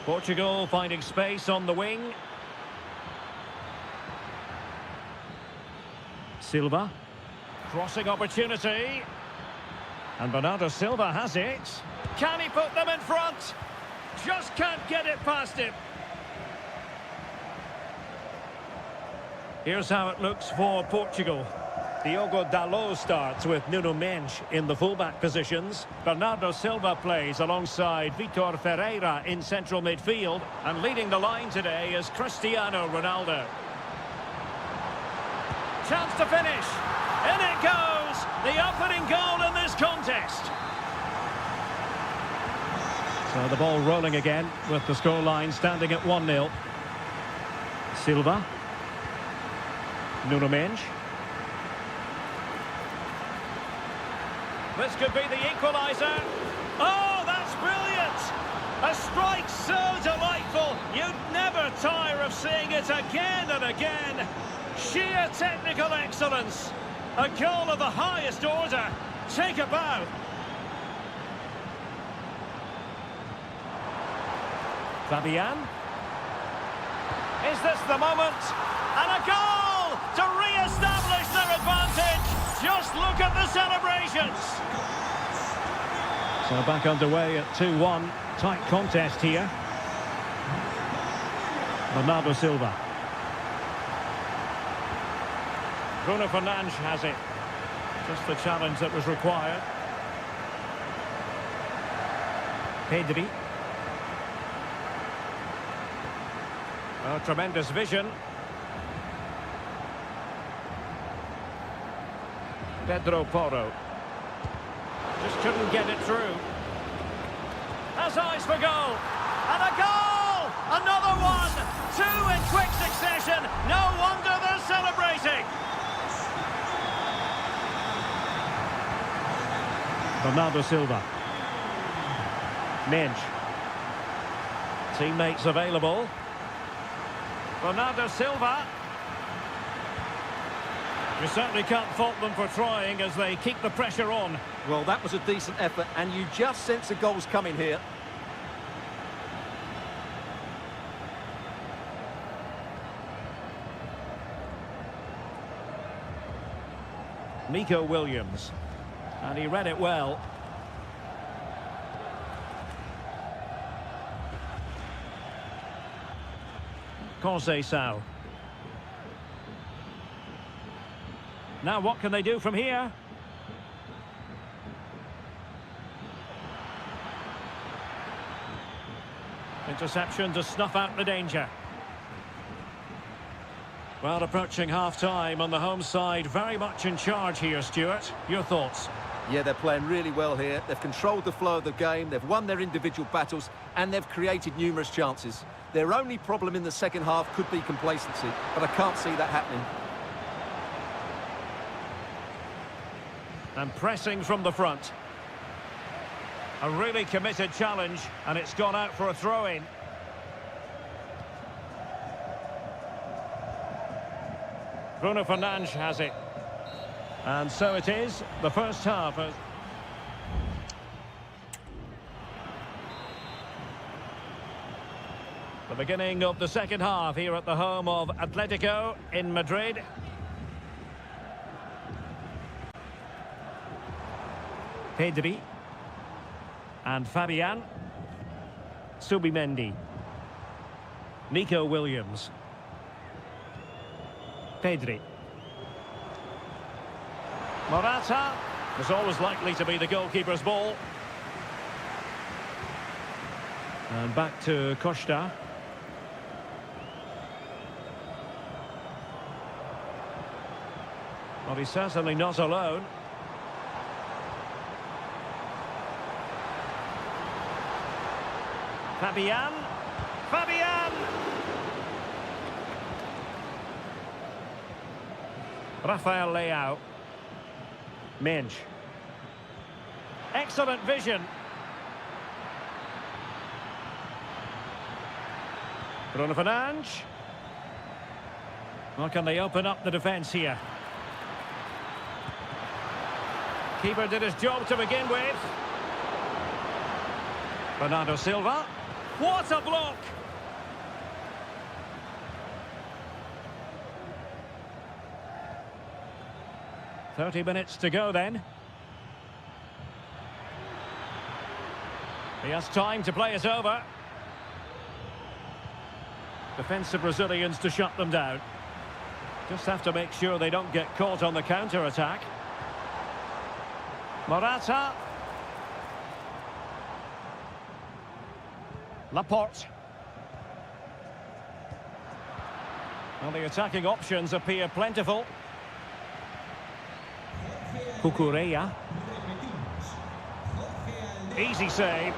Portugal finding space on the wing. Silva. Crossing opportunity. And Bernardo Silva has it. Can he put them in front? Just can't get it past him. Here's how it looks for Portugal. Diogo Dalot starts with Nuno Mendes in the fullback positions. Bernardo Silva plays alongside Vitor Ferreira in central midfield. And leading the line today is Cristiano Ronaldo. Chance to finish. In it goes! The opening goal in this contest. So the ball rolling again with the scoreline standing at 1-0. Silva. Nuno Mendes. This could be the equaliser. Oh, that's brilliant! A strike so delightful, you'd never tire of seeing it again and again. Sheer technical excellence. A goal of the highest order. Take a bow. Fabian. Is this the moment? And a goal to re-establish their advantage. Just look at the celebrations. So back underway at 2-1. Tight contest here. Bernardo Silva. Bruno Fernandes has it. Just the challenge that was required. Pedri. Oh, tremendous vision. Pedro Porro. Just couldn't get it through. Has eyes for goal. And a goal! Another one! Two in quick succession. No wonder they're celebrating. Bernardo Silva. Mendes. Teammates available. Bernardo Silva. You certainly can't fault them for trying as they keep the pressure on. Well, that was a decent effort, and you just sense the goals coming here. Nico Williams. And he read it well. Conceição. Now what can they do from here? Interception to snuff out the danger. Well, approaching half-time on the home side, very much in charge here, Stuart. Your thoughts? Yeah, they're playing really well here. They've controlled the flow of the game, they've won their individual battles, and they've created numerous chances. Their only problem in the second half could be complacency, but I can't see that happening. And pressing from the front. A really committed challenge, and it's gone out for a throw-in. Bruno Fernandes has it. And so it is, the first half. The beginning of the second half here at the home of Atletico in Madrid. Pedri. And Fabian. Subimendi. Nico Williams. Pedri. Morata was always likely to be the goalkeeper's ball. And back to Costa. Well, he's certainly not alone. Fabian. Fabian! Rafael Leao. Minge. Excellent vision. Bruno Fernandes. Well, can they open up the defence here? Keeper did his job to begin with. Bernardo Silva. What a block! "30 minutes to go then. He has time to play it over. Defensive Brazilians to shut them down. Just have to make sure they don't get caught on the counter-attack. Morata. Laporte. Well, the attacking options appear plentiful. Cucurella. Easy save.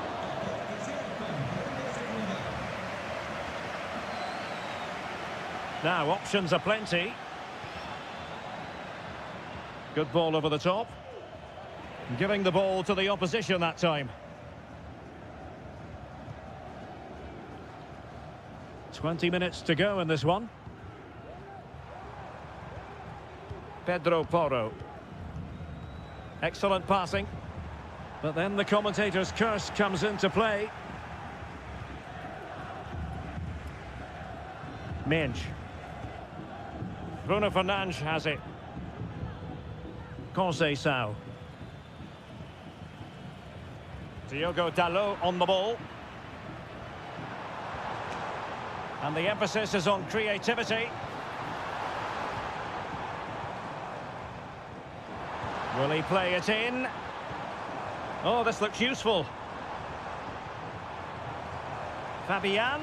Now, options are plenty. Good ball over the top. Giving the ball to the opposition that time. 20 minutes to go in this one. Pedro Porro. Excellent passing. But then the commentator's curse comes into play. Minge. Bruno Fernandes has it. Conceição. Diogo Dalot on the ball. And the emphasis is on creativity. Will he play it in? Oh, this looks useful. Fabian.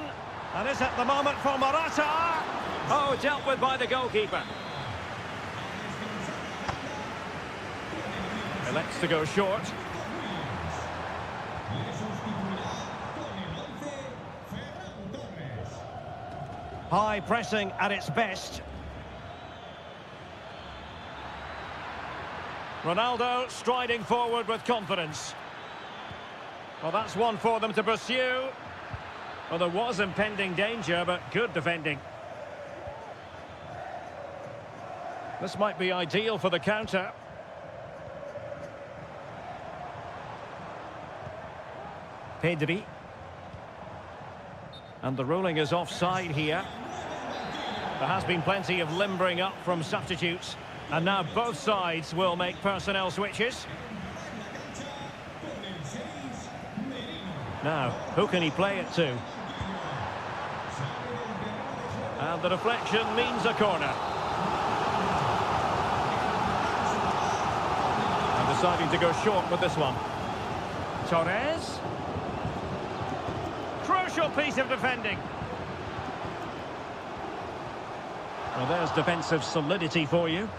And is at the moment for Morata. Oh, dealt with by the goalkeeper. Elects to go short. High pressing at its best. Ronaldo striding forward with confidence. Well, that's one for them to pursue. Well, there was impending danger, but good defending. This might be ideal for the counter. Pedri. And the ruling is offside here. There has been plenty of limbering up from substitutes. And now both sides will make personnel switches. Now, who can he play it to? And the deflection means a corner. And deciding to go short with this one. Torres. Crucial piece of defending. Well, there's defensive solidity for you.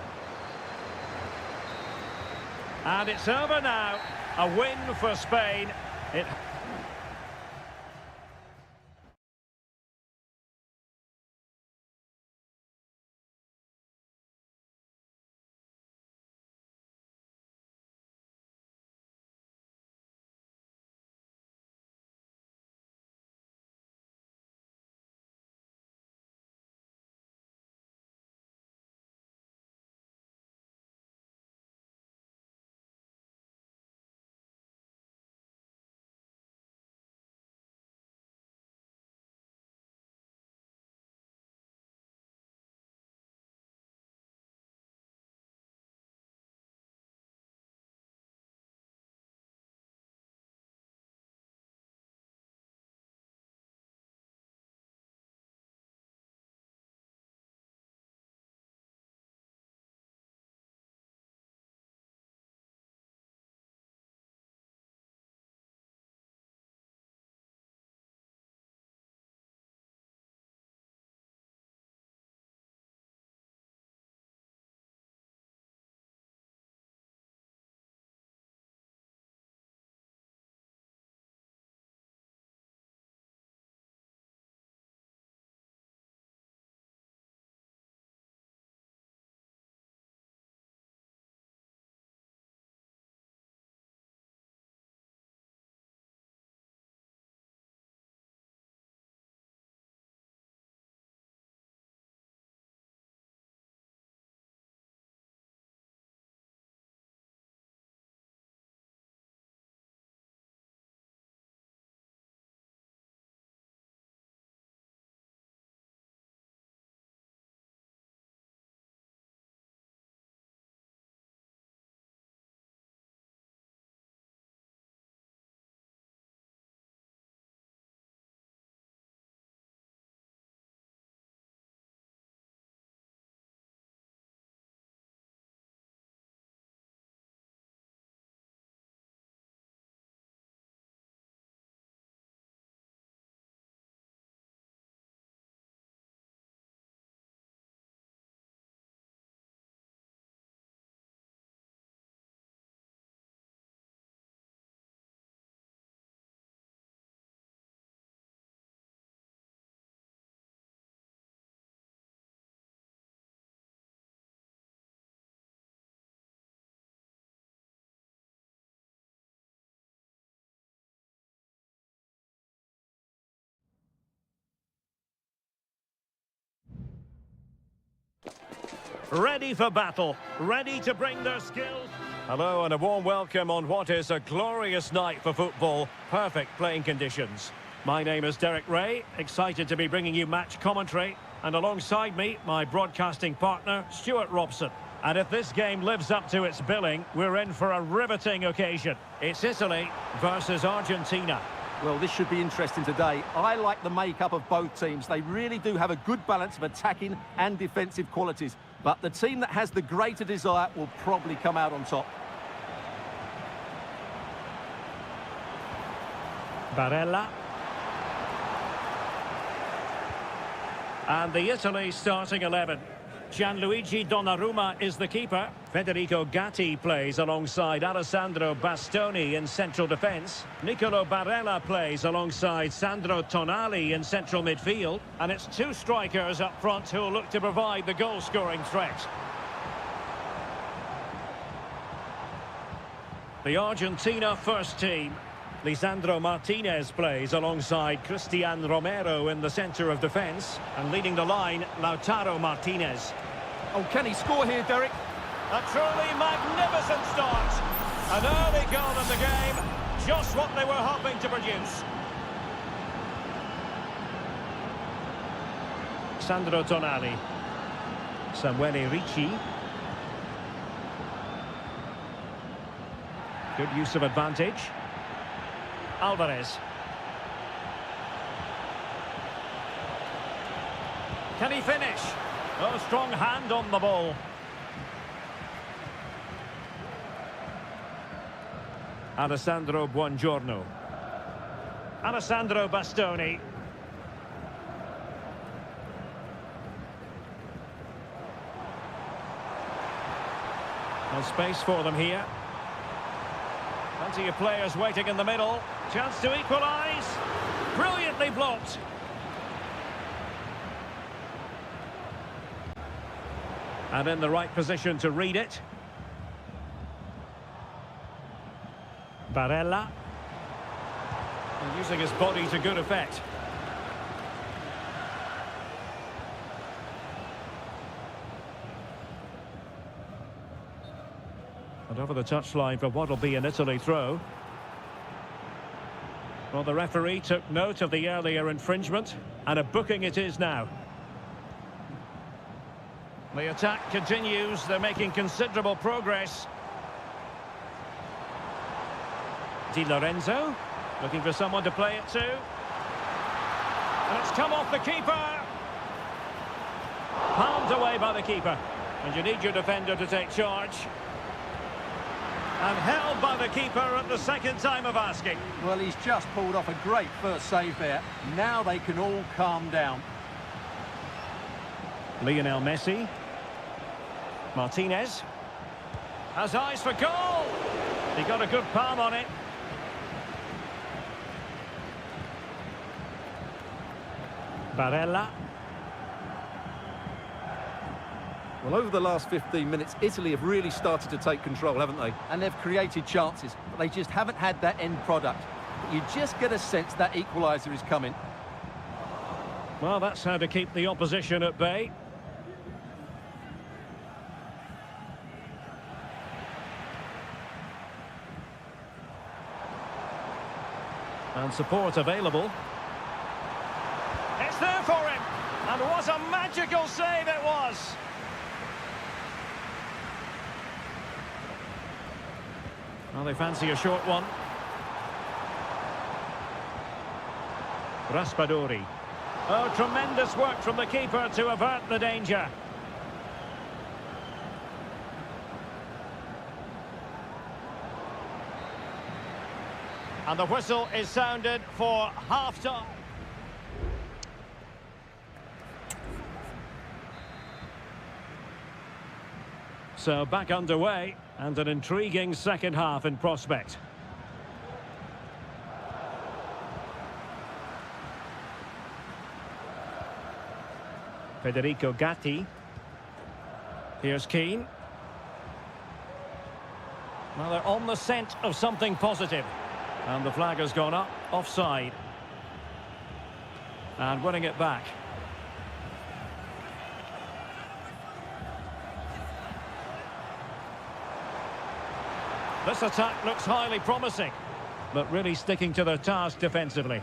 And it's over now. A win for Spain. It ready for battle, ready to bring their skills. Hello and a warm welcome on what is a glorious night for football. Perfect playing conditions. My name is Derek Ray, excited to be bringing you match commentary. And alongside me, my broadcasting partner, Stuart Robson. And if this game lives up to its billing, we're in for a riveting occasion. It's Italy versus Argentina. Well, this should be interesting today. I like the makeup of both teams. They really do have a good balance of attacking and defensive qualities. But the team that has the greater desire will probably come out on top. Barella. And the Italy starting 11. Gianluigi Donnarumma is the keeper. Federico Gatti plays alongside Alessandro Bastoni in central defence. Nicolo Barella plays alongside Sandro Tonali in central midfield. And it's two strikers up front who will look to provide the goal-scoring threat. The Argentina first team. Lisandro Martinez plays alongside Cristian Romero in the centre of defence. And leading the line, Lautaro Martinez. Oh, can he score here, Derek? A truly magnificent start. An early goal in the game. Just what they were hoping to produce. Sandro Tonali. Samuele Ricci. Good use of advantage. Alvarez. Can he finish? Oh, strong hand on the ball. Alessandro Buongiorno. Alessandro Bastoni. No space for them here. Plenty of players waiting in the middle. Chance to equalise. Brilliantly blocked. And in the right position to read it. Barella. And using his body to good effect. And over the touchline for what will be an Italy throw. Well, the referee took note of the earlier infringement, and a booking it is now. The attack continues. They're making considerable progress. Di Lorenzo, looking for someone to play it to. And it's come off the keeper. Palmed away by the keeper. And you need your defender to take charge. And held by the keeper at the second time of asking. Well, he's just pulled off a great first save there. Now they can all calm down. Lionel Messi. Martinez. Has eyes for goal. He got a good palm on it. Barella. Well, over the last 15 minutes, Italy have really started to take control, haven't they? And they've created chances, but they just haven't had that end product. But you just get a sense that equaliser is coming. Well, that's how to keep the opposition at bay. And support available. It's there for him. And what a magical save it was. Well, they fancy a short one. Raspadori. Oh, tremendous work from the keeper to avert the danger. And the whistle is sounded for half-time. So back underway, and an intriguing second half in prospect. Federico Gatti. Here's Keane. Well, they're on the scent of something positive. And the flag has gone up, offside. And winning it back. This attack looks highly promising, but really sticking to their task defensively.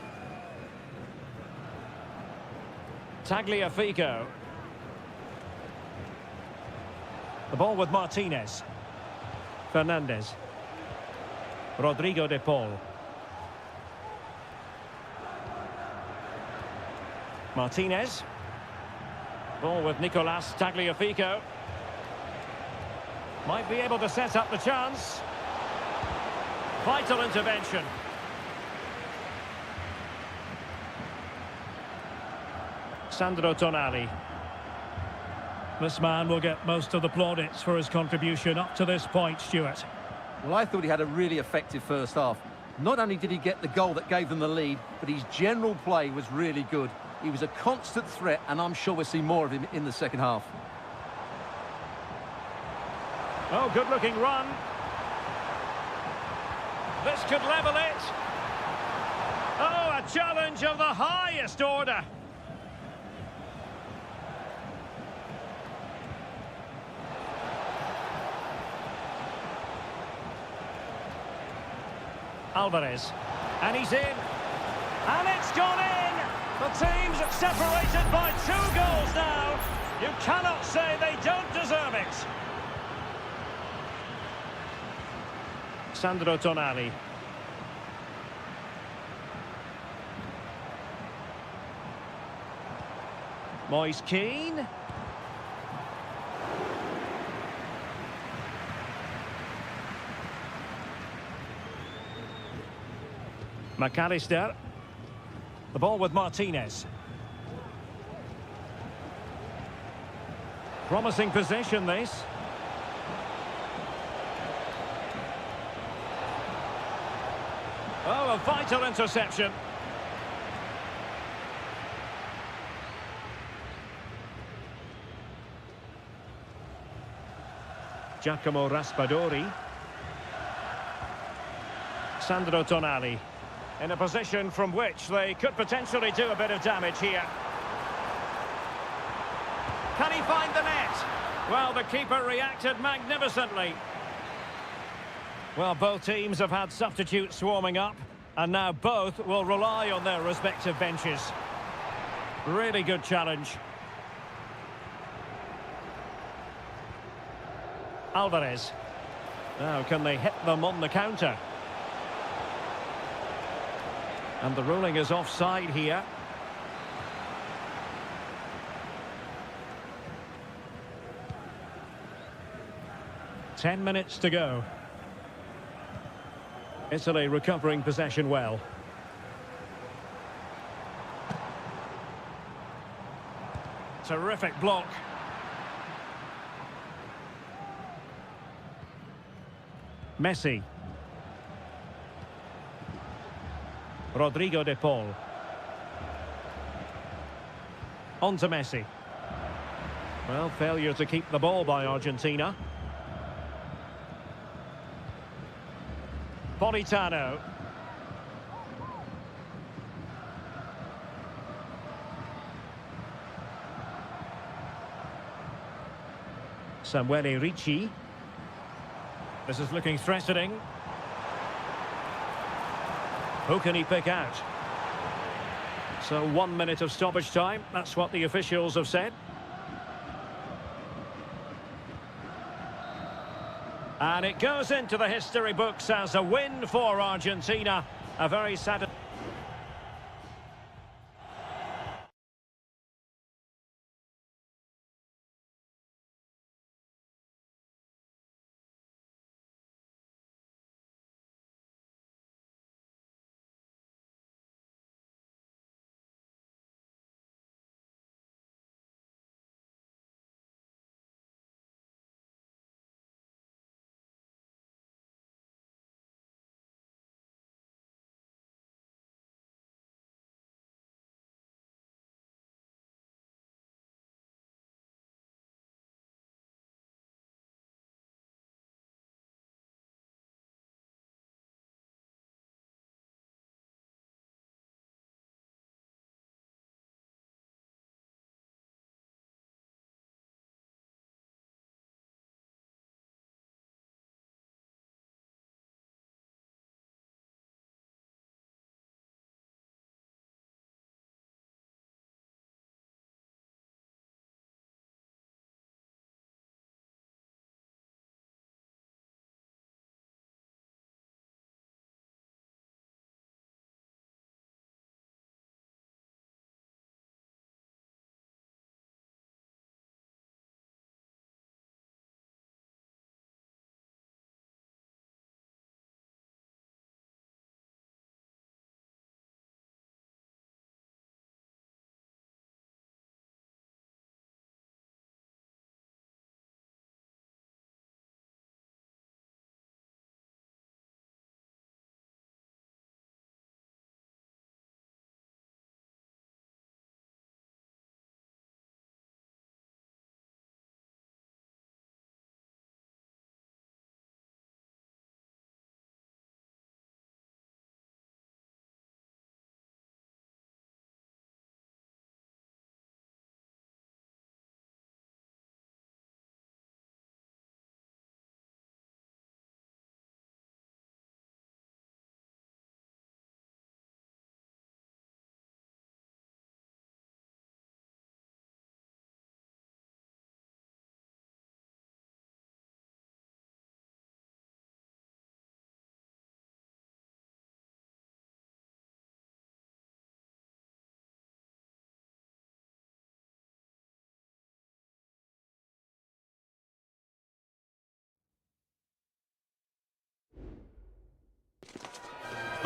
Tagliafico. The ball with Martinez. Fernandez. Rodrigo de Paul. Martinez. Ball with Nicolas Tagliafico. Might be able to set up the chance. Vital intervention. Sandro Tonali. This man will get most of the plaudits for his contribution up to this point, Stuart. Well, I thought he had a really effective first half. Not only did he get the goal that gave them the lead, but his general play was really good. He was a constant threat, and I'm sure we'll see more of him in the second half. Oh, good-looking run. This could level it. Oh, a challenge of the highest order. Alvarez. And he's in. And it's gone in! The team's separated by 2 goals now. You cannot say they don't deserve it. Sandro Tonali. Moise Keane. McAllister. The ball with Martinez. Promising possession, this. Oh, a vital interception. Giacomo Raspadori. Sandro Tonali. In a position from which they could potentially do a bit of damage here. Can he find the net? Well, the keeper reacted magnificently. Well, both teams have had substitutes warming up, and now both will rely on their respective benches. Really good challenge. Alvarez. Now, can they hit them on the counter? And the ruling is offside here. Ten minutes to go. Italy recovering possession well. Terrific block. Messi. Rodrigo de Paul. On to Messi. Well, failure to keep the ball by Argentina. Politano. Samuele Ricci. This is looking threatening. Who can he pick out? So 1 minute of stoppage time. That's what the officials have said. And it goes into the history books as a win for Argentina. A very sad...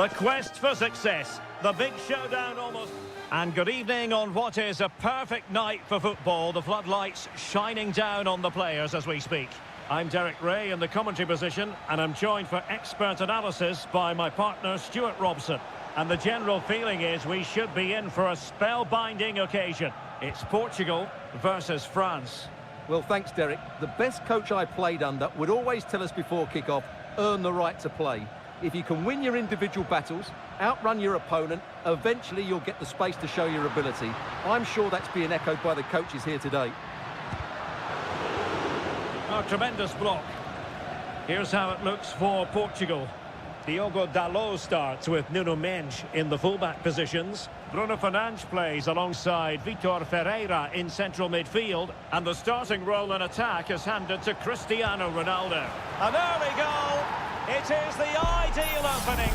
The quest for success. The big showdown almost. And good evening on what is a perfect night for football. The floodlights shining down on the players as we speak. I'm Derek Ray in the commentary position, and I'm joined for expert analysis by my partner Stuart Robson. And the general feeling is we should be in for a spellbinding occasion. It's Portugal versus France. Well, thanks, Derek. The best coach I played under would always tell us before kick-off, earn the right to play. If you can win your individual battles, outrun your opponent, eventually you'll get the space to show your ability. I'm sure that's being echoed by the coaches here today. A tremendous block. Here's how it looks for Portugal. Diogo Dalot starts with Nuno Mendes in the fullback positions. Bruno Fernandes plays alongside Vitor Ferreira in central midfield. And the starting role in attack is handed to Cristiano Ronaldo. An early goal. It is the ideal opening.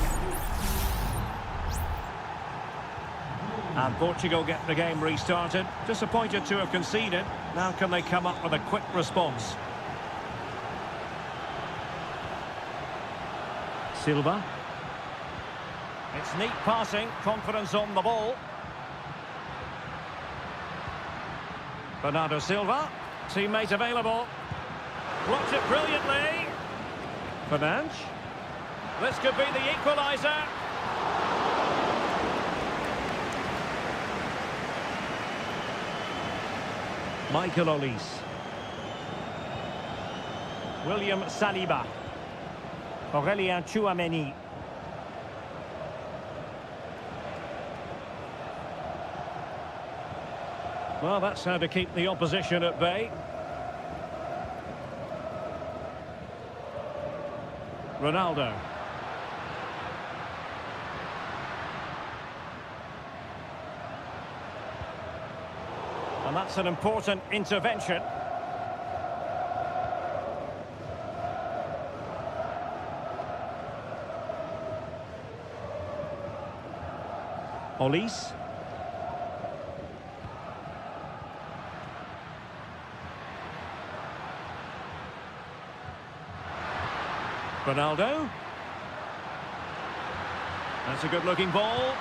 And Portugal get the game restarted. Disappointed to have conceded. Now can they come up with a quick response? Silva. It's neat passing, confidence on the ball. Bernardo Silva, teammate available. Blocked it brilliantly. Fernandes. This could be the equaliser. Michael Olise. William Saliba. Aurélien Tchouameni. Well, that's how to keep the opposition at bay. Ronaldo. And that's an important intervention. Olise. Ronaldo. That's a good-looking ball.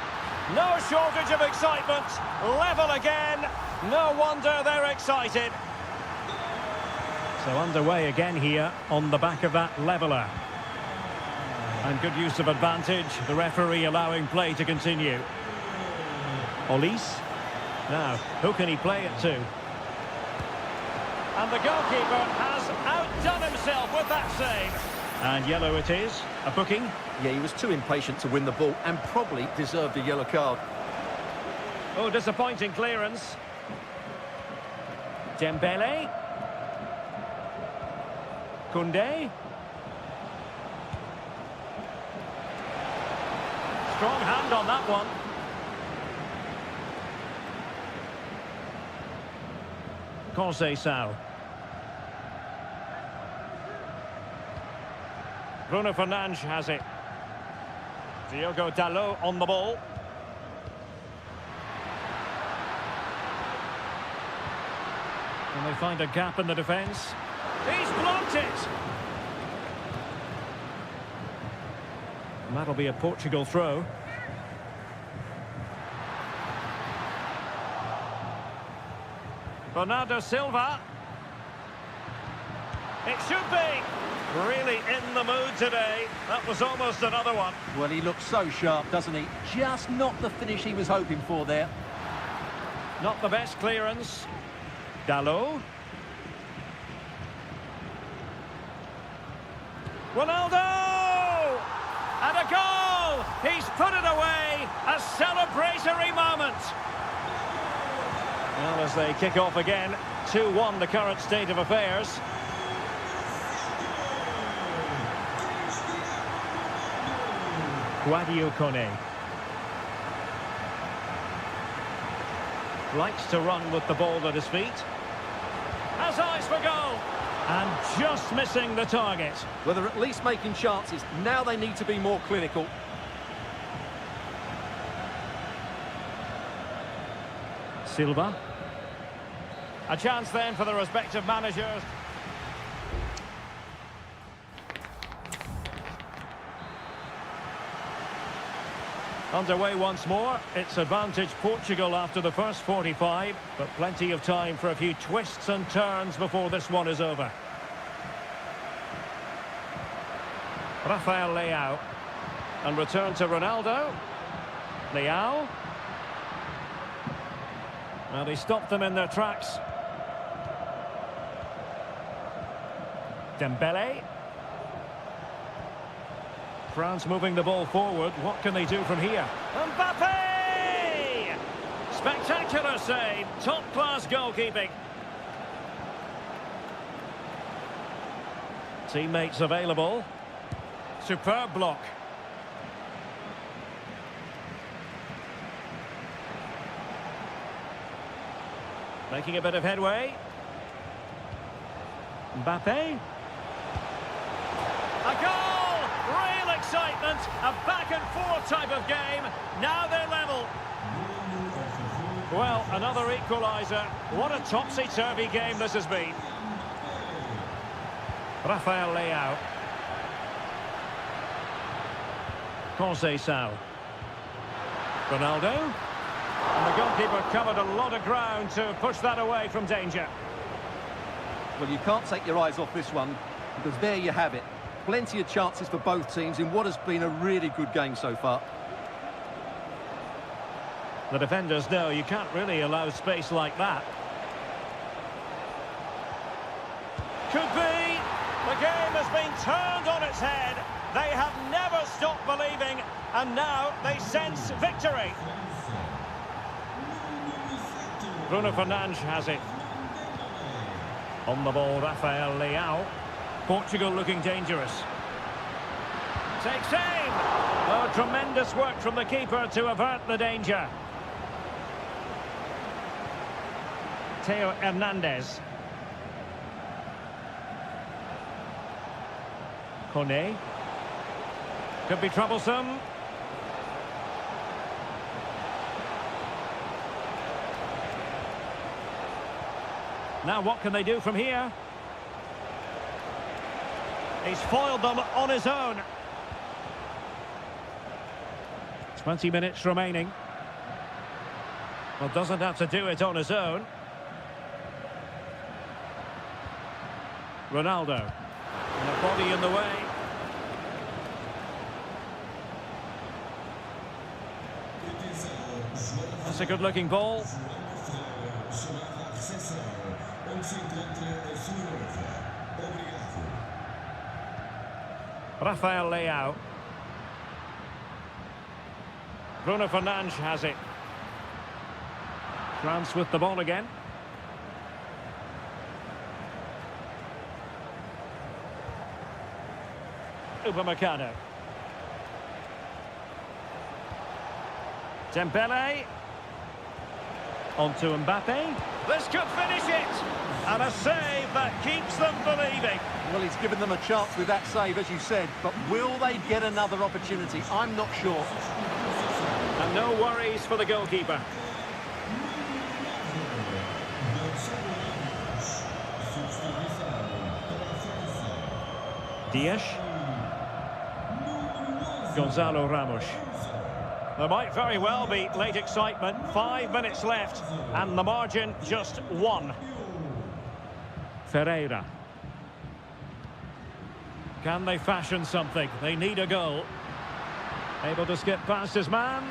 No shortage of excitement. Level again. No wonder they're excited. So underway again here on the back of that leveller. And good use of advantage. The referee allowing play to continue. Olise. Now, who can he play it to? And the goalkeeper has outdone himself with that save. And yellow it is. A booking. Yeah, he was too impatient to win the ball and probably deserved a yellow card. Oh, disappointing clearance. Dembele. Koundé. Strong hand on that one. Conceição. Bruno Fernandes has it. Diogo Dalot on the ball. Can they find a gap in the defence? He's blocked it! And that'll be a Portugal throw. Bernardo Silva. It should be. Really in the mood today. That was almost another one. Well, he looks so sharp, doesn't he? Just not the finish he was hoping for there. Not the best clearance. Dalot. Ronaldo! And a goal! He's put it away. A celebratory moment. Well, as they kick off again, 2-1 the current state of affairs. Guadio Kone. Likes to run with the ball at his feet. Has eyes for goal. And just missing the target. Well, they're at least making chances. Now they need to be more clinical. Silva. A chance then for the respective managers. Underway once more. It's advantage Portugal after the first 45, but plenty of time for a few twists and turns before this one is over. Rafael Leao. And return to Ronaldo. Leao. Well, he stopped them in their tracks. Dembele. France moving the ball forward. What can they do from here? Mbappe! Spectacular save. Top-class goalkeeping. Teammates available. Superb block. Making a bit of headway. Mbappe. A goal! Real excitement. A back-and-forth type of game. Now they're level. Well, another equaliser. What a topsy-turvy game this has been. Rafael Leao. Conceição. Ronaldo. And the goalkeeper covered a lot of ground to push that away from danger. Well, you can't take your eyes off this one, because there you have it. Plenty of chances for both teams in what has been a really good game so far. The defenders know you can't really allow space like that. Could be. The game has been turned on its head. They have never stopped believing, and now they sense victory. Bruno Fernandes has it. On the ball, Rafael Leao. Portugal looking dangerous. Takes aim! Oh, tremendous work from the keeper to avert the danger. Theo Hernandez. Kone. Could be troublesome. Now what can they do from here? He's foiled them on his own. 20 minutes remaining. Well, doesn't have to do it on his own. Ronaldo. And the body in the way. That's a good-looking ball. Rafael Leao. Bruno Fernandes has it. France with the ball again. Upamecano. Dembele. On to Mbappe. This could finish it. And a save that keeps them believing. Well, he's given them a chance with that save, as you said, but will they get another opportunity? I'm not sure. And no worries for the goalkeeper. Dias. Gonzalo Ramos. There might very well be late excitement. 5 minutes left, and the margin just 1. Ferreira. Can they fashion something? They need a goal. Able to skip past his man.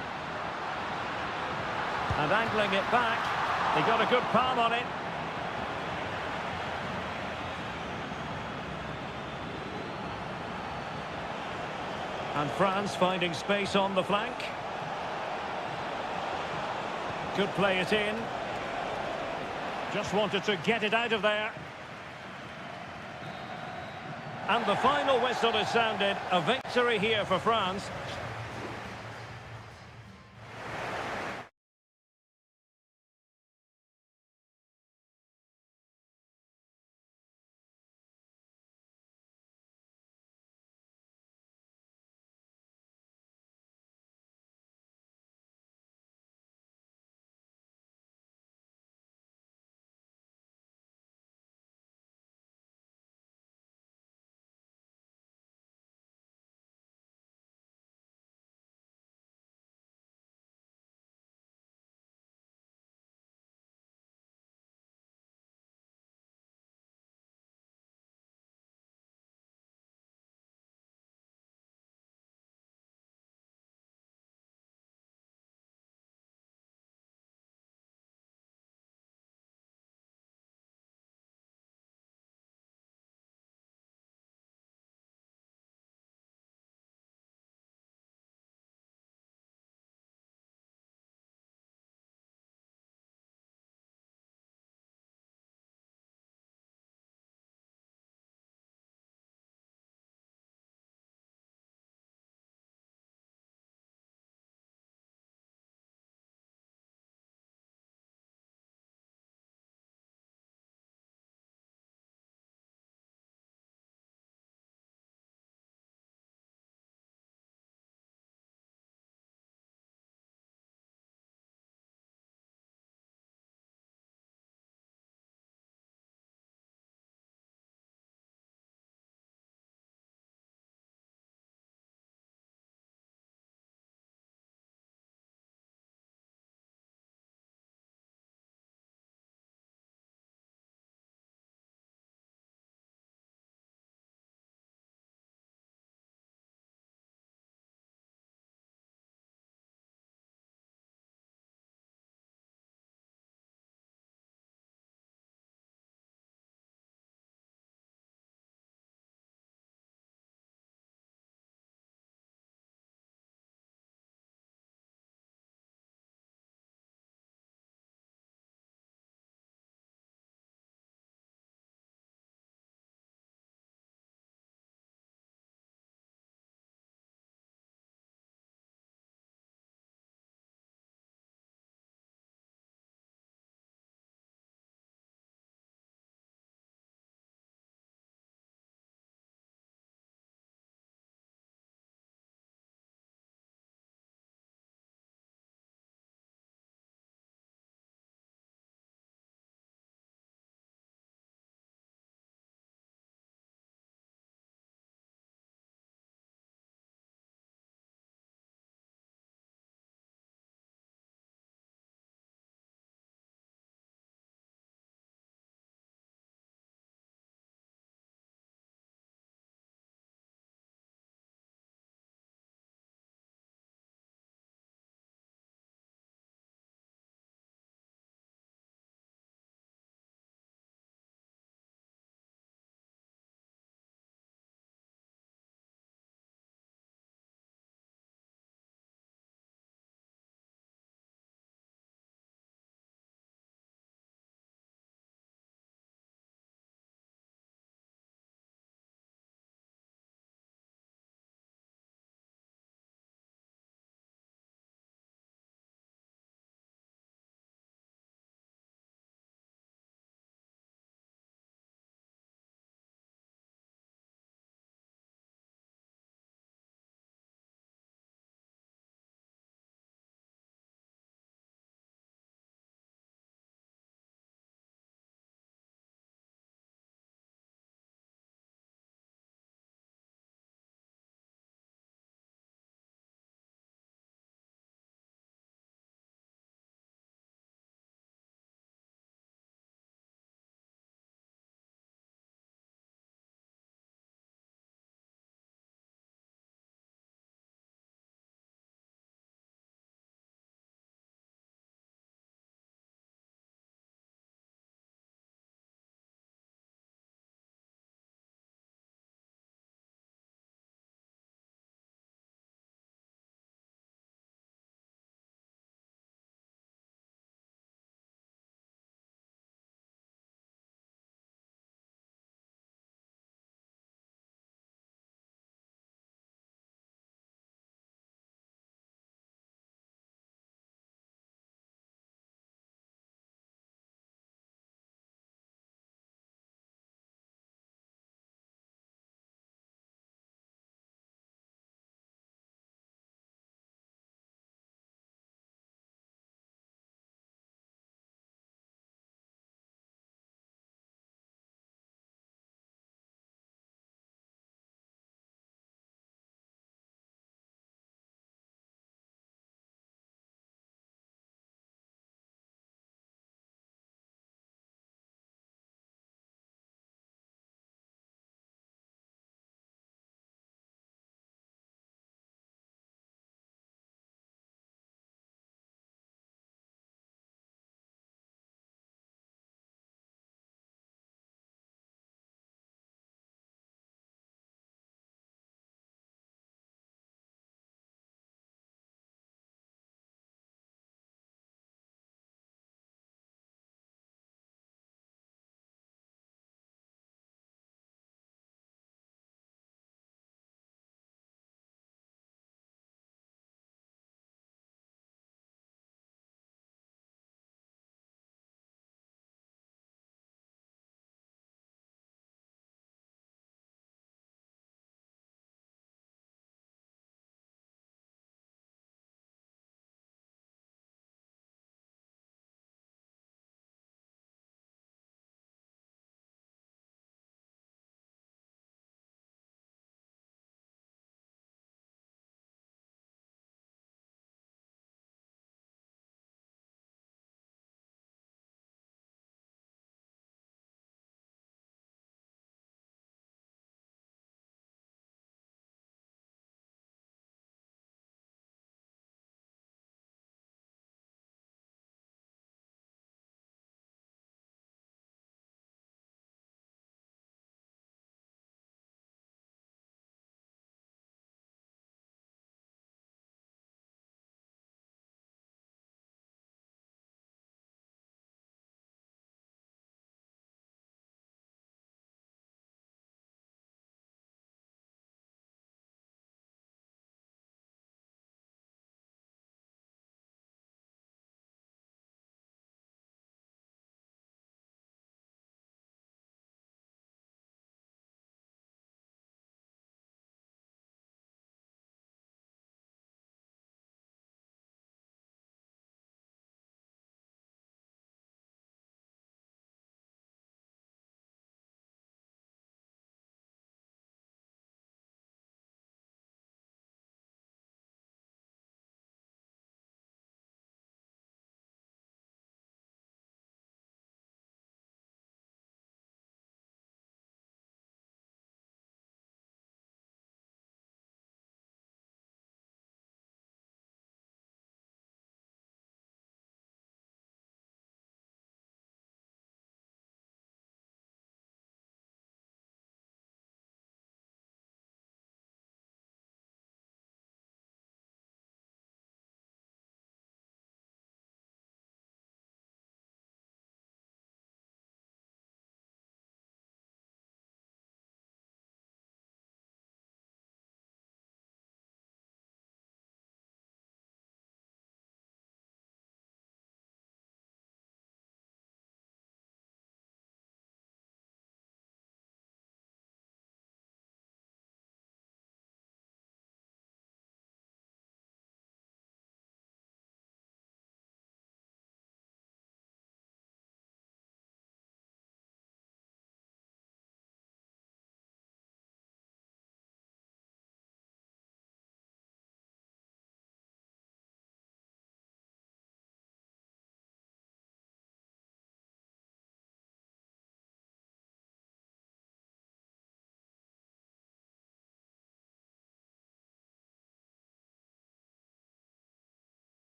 And angling it back. He got a good palm on it. And France finding space on the flank. Could play it in. Just wanted to get it out of there. And the final whistle is sounded. A victory here for France.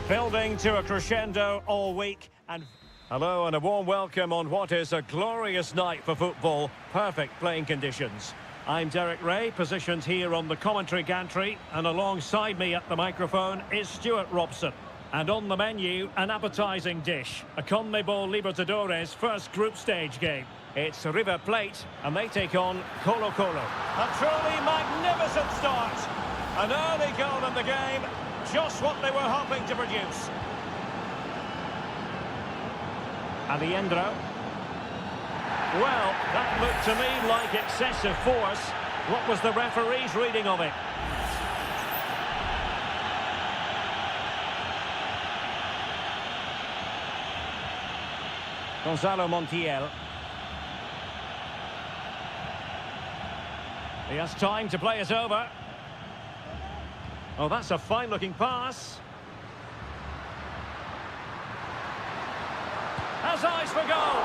Building to a crescendo all week. And hello and a warm welcome on what is a glorious night for football. Perfect playing conditions. I'm Derek Ray, positioned here on the commentary gantry, and alongside me at the microphone is Stuart Robson. And on the menu, an appetising dish, a CONMEBOL Libertadores first group stage game. It's River Plate, and they take on Colo Colo. A truly magnificent start. An early goal in the game, just what they were hoping to produce. Aliendro. Well, that looked to me like excessive force. What was the referee's reading of it? Gonzalo Montiel. He has time to play it over. Oh, that's a fine-looking pass. Has eyes for goal.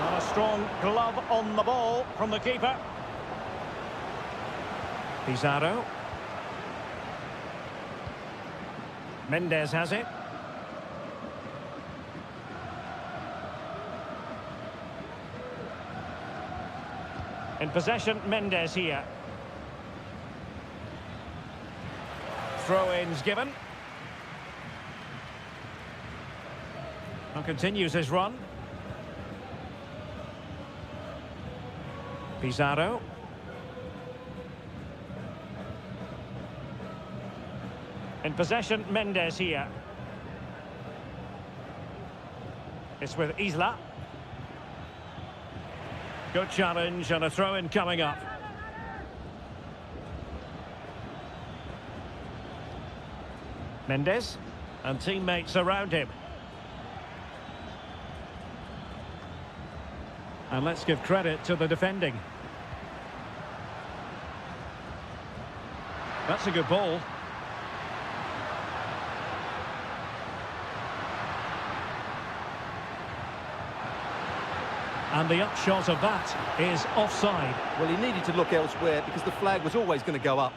And a strong glove on the ball from the keeper. Pizarro. Mendes has it. In possession, Mendes here. Throw-ins given. And continues his run. Pizarro. In possession, Mendes here. It's with Isla. Good challenge and a throw-in coming up. Mendes and teammates around him. And let's give credit to the defending. That's a good ball. And the upshot of that is offside. Well, he needed to look elsewhere because the flag was always going to go up.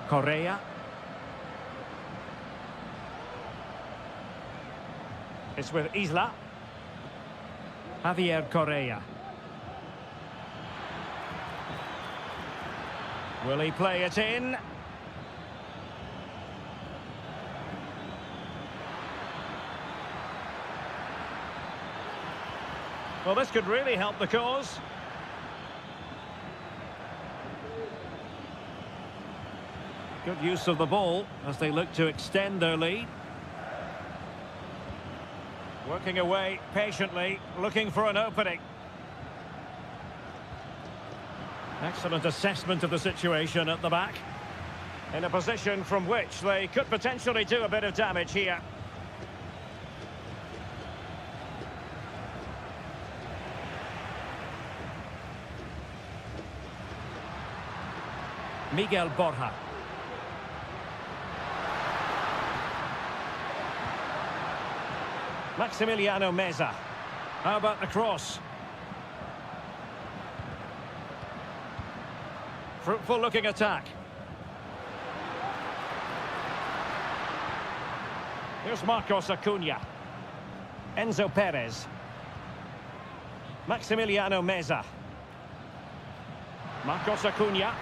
Correa. It's with Isla. Javier Correa. Will he play it in? Well, this could really help the cause. Good use of the ball as they look to extend their lead. Working away patiently, looking for an opening. Excellent assessment of the situation at the back. In a position from which they could potentially do a bit of damage here. Miguel Borja. Maximiliano Meza. How about the cross? Fruitful looking attack. Here's Marcos Acuna. Enzo Perez. Maximiliano Meza. Marcos Acuna.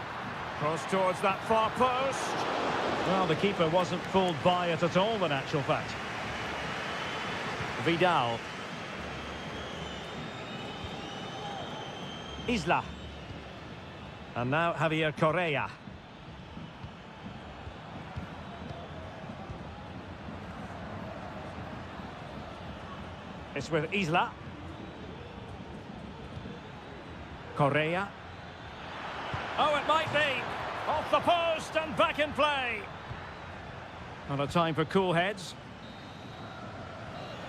Cross towards that far post. Well, the keeper wasn't fooled by it at all, in actual fact. Vidal. Isla. And now Javier Correa. It's with Isla. Correa. Oh, it might be. Off the post and back in play. Not a time for cool heads.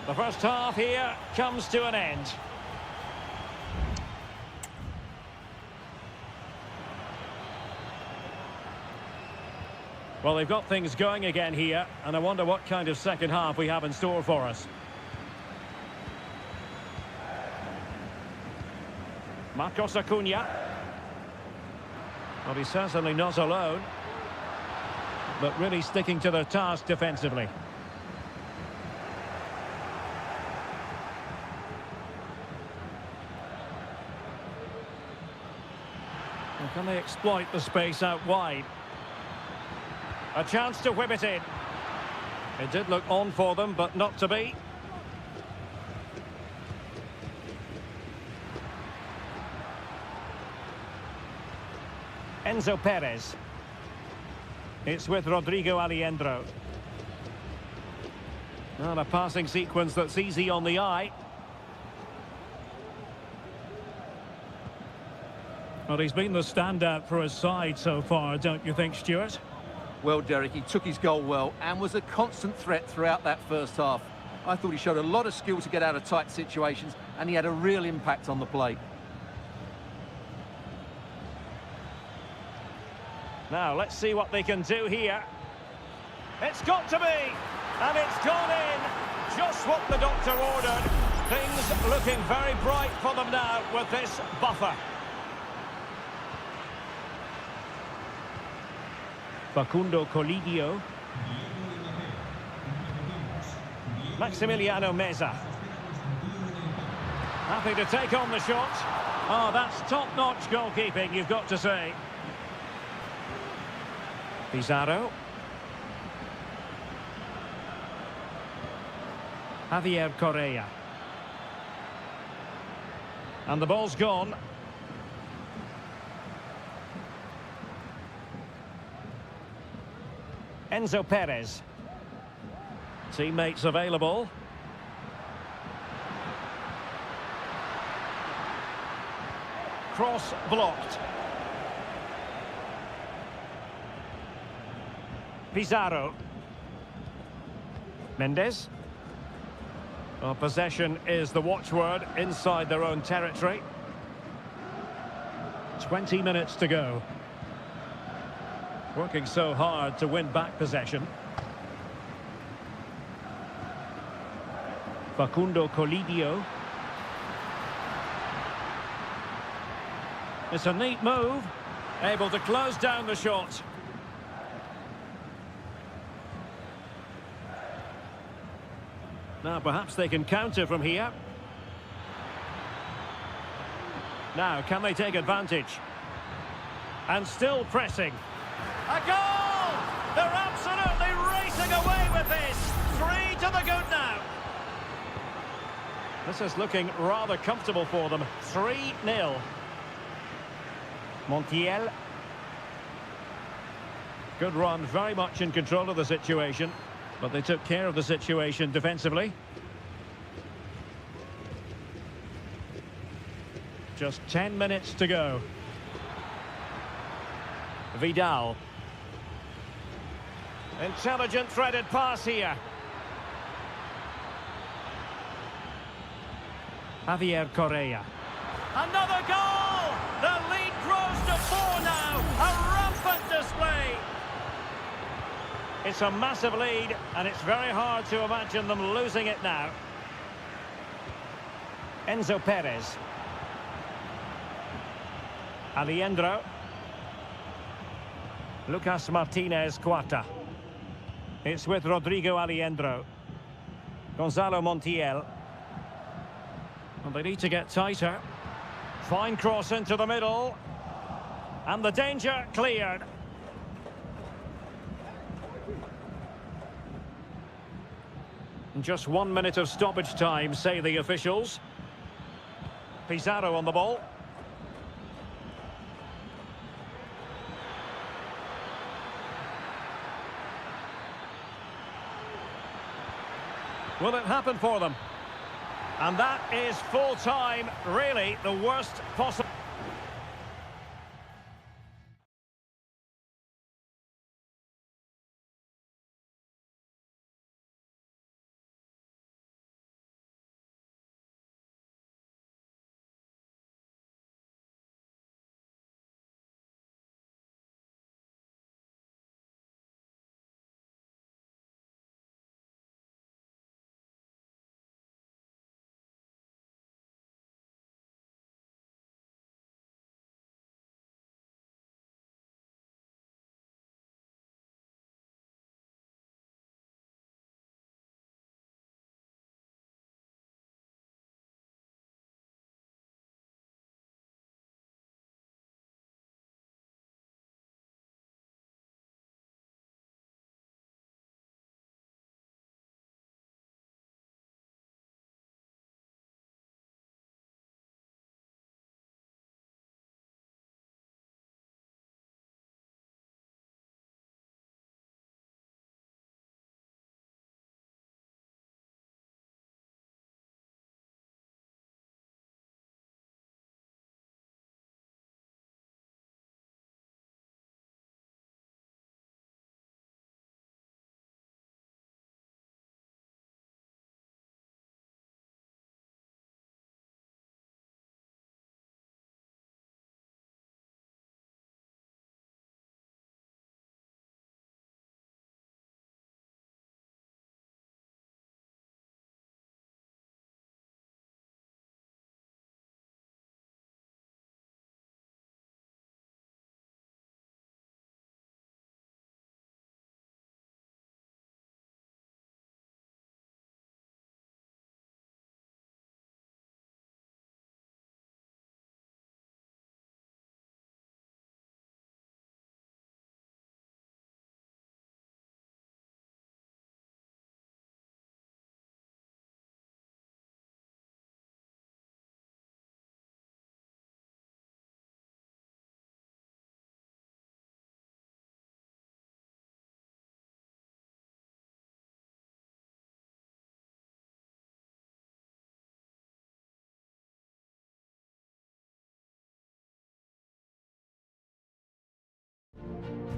The first half here comes to an end. Well, they've got things going again here, and I wonder what kind of second half we have in store for us. Marcos Acuna. Well, he's certainly not alone, but really sticking to their task defensively. Well, can they exploit the space out wide? A chance to whip it in. It did look on for them, but not to be. Enzo Perez. It's with Rodrigo Alejandro. Well, a passing sequence that's easy on the eye. Well, he's been the standout for his side so far, don't you think, Stuart? Well, Derek, he took his goal well and was a constant threat throughout that first half. I thought he showed a lot of skill to get out of tight situations, and he had a real impact on the play. Now, let's see what they can do here. It's got to be! And it's gone in! Just what the doctor ordered. Things looking very bright for them now with this buffer. Facundo Colidio. Maximiliano Meza. Happy to take on the shot. Oh, that's top-notch goalkeeping, you've got to say. Pizarro. Javier Correa. And the ball's gone. Enzo Perez. Teammates available. Cross blocked. Pizarro. Mendes. Well, possession is the watchword inside their own territory. 20 minutes to go. Working so hard to win back possession. Facundo Colidio. It's a neat move. Able to close down the shot. Now perhaps they can counter from here. Now, can they take advantage? And still pressing. A goal! They're absolutely racing away with this. 3 to the good now. This is looking rather comfortable for them. 3-0. Montiel. Good run, very much in control of the situation. But they took care of the situation defensively. Just 10 minutes to go. Vidal. Intelligent threaded pass here. Javier Correa. Another goal! The lead grows to 4 now. A rampant display. It's a massive lead, and it's very hard to imagine them losing it now. Enzo Perez. Alejandro. Lucas Martinez Cuarta. It's with Rodrigo Alejandro. Gonzalo Montiel. Well, they need to get tighter. Fine cross into the middle. And the danger cleared. Just 1 minute of stoppage time, say the officials. Pizarro on the ball. Will it happen for them? And that is full time, really the worst possible.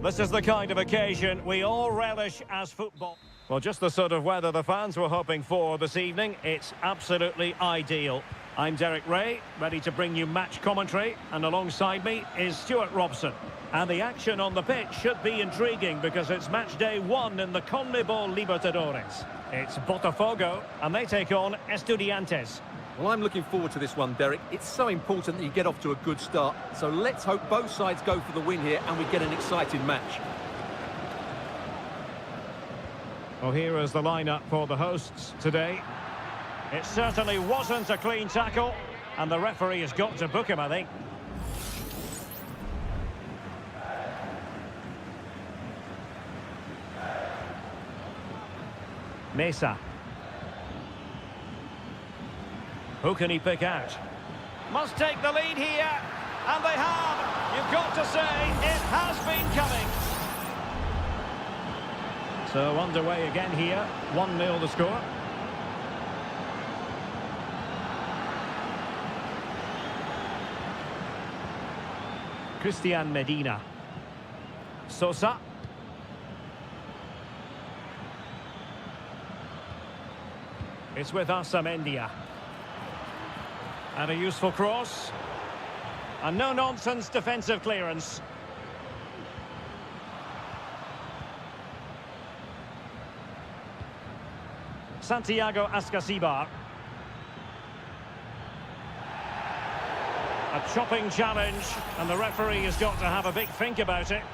This is the kind of occasion we all relish as football. Well, just the sort of weather the fans were hoping for this evening. It's absolutely ideal. I'm Derek Ray, ready to bring you match commentary, and alongside me is Stuart Robson. And the action on the pitch should be intriguing because it's match day 1 in the CONMEBOL Libertadores. It's Botafogo, and they take on Estudiantes. Well, I'm looking forward to this one, Derek. It's so important that you get off to a good start. So let's hope both sides go for the win here and we get an exciting match. Well, here is the lineup for the hosts today. It certainly wasn't a clean tackle, and the referee has got to book him, I think. Mesa. Who can he pick out? Must take the lead here, and they have. You've got to say, it has been coming. So underway again here, 1-0 the score. Christian Medina. Sosa. It's with Asamendia. And a useful cross. And no-nonsense defensive clearance. Santiago Ascasibar. A chopping challenge, and the referee has got to have a big think about it.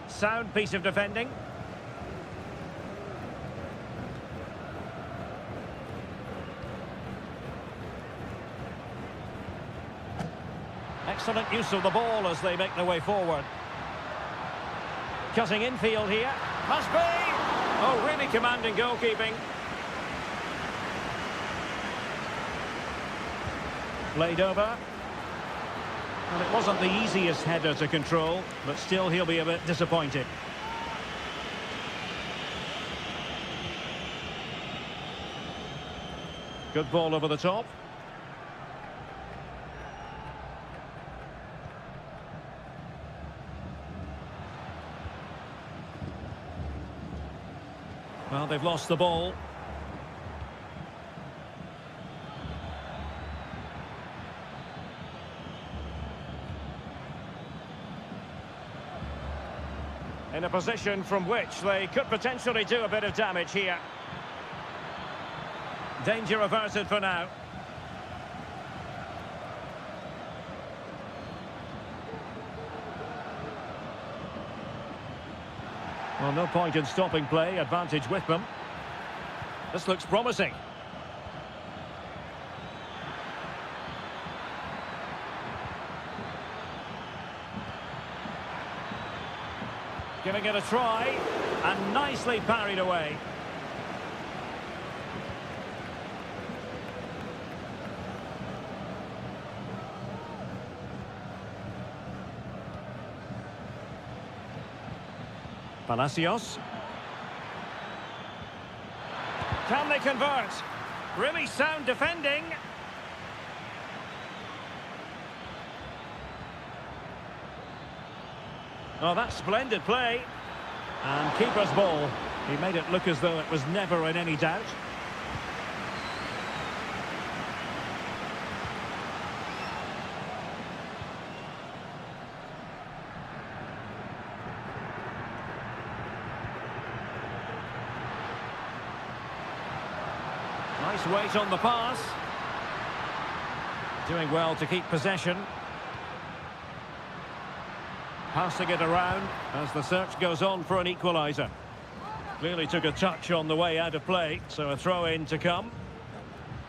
Sound piece of defending. Excellent use of the ball as they make their way forward. Cutting infield here. Must be! Oh, really commanding goalkeeping. Played over. And it wasn't the easiest header to control, but still he'll be a bit disappointed. Good ball over the top. Well, they've lost the ball. In a position from which they could potentially do a bit of damage here. Danger averted for now. Well, no point in stopping play, advantage with them. This looks promising. Giving it a try, and nicely parried away. Palacios. Can they convert? Really sound defending. Oh, that's splendid play. And keeper's ball. He made it look as though it was never in any doubt. Nice weight on the pass. Doing well to keep possession. Passing it around as the search goes on for an equaliser. Clearly took a touch on the way out of play, so a throw-in to come.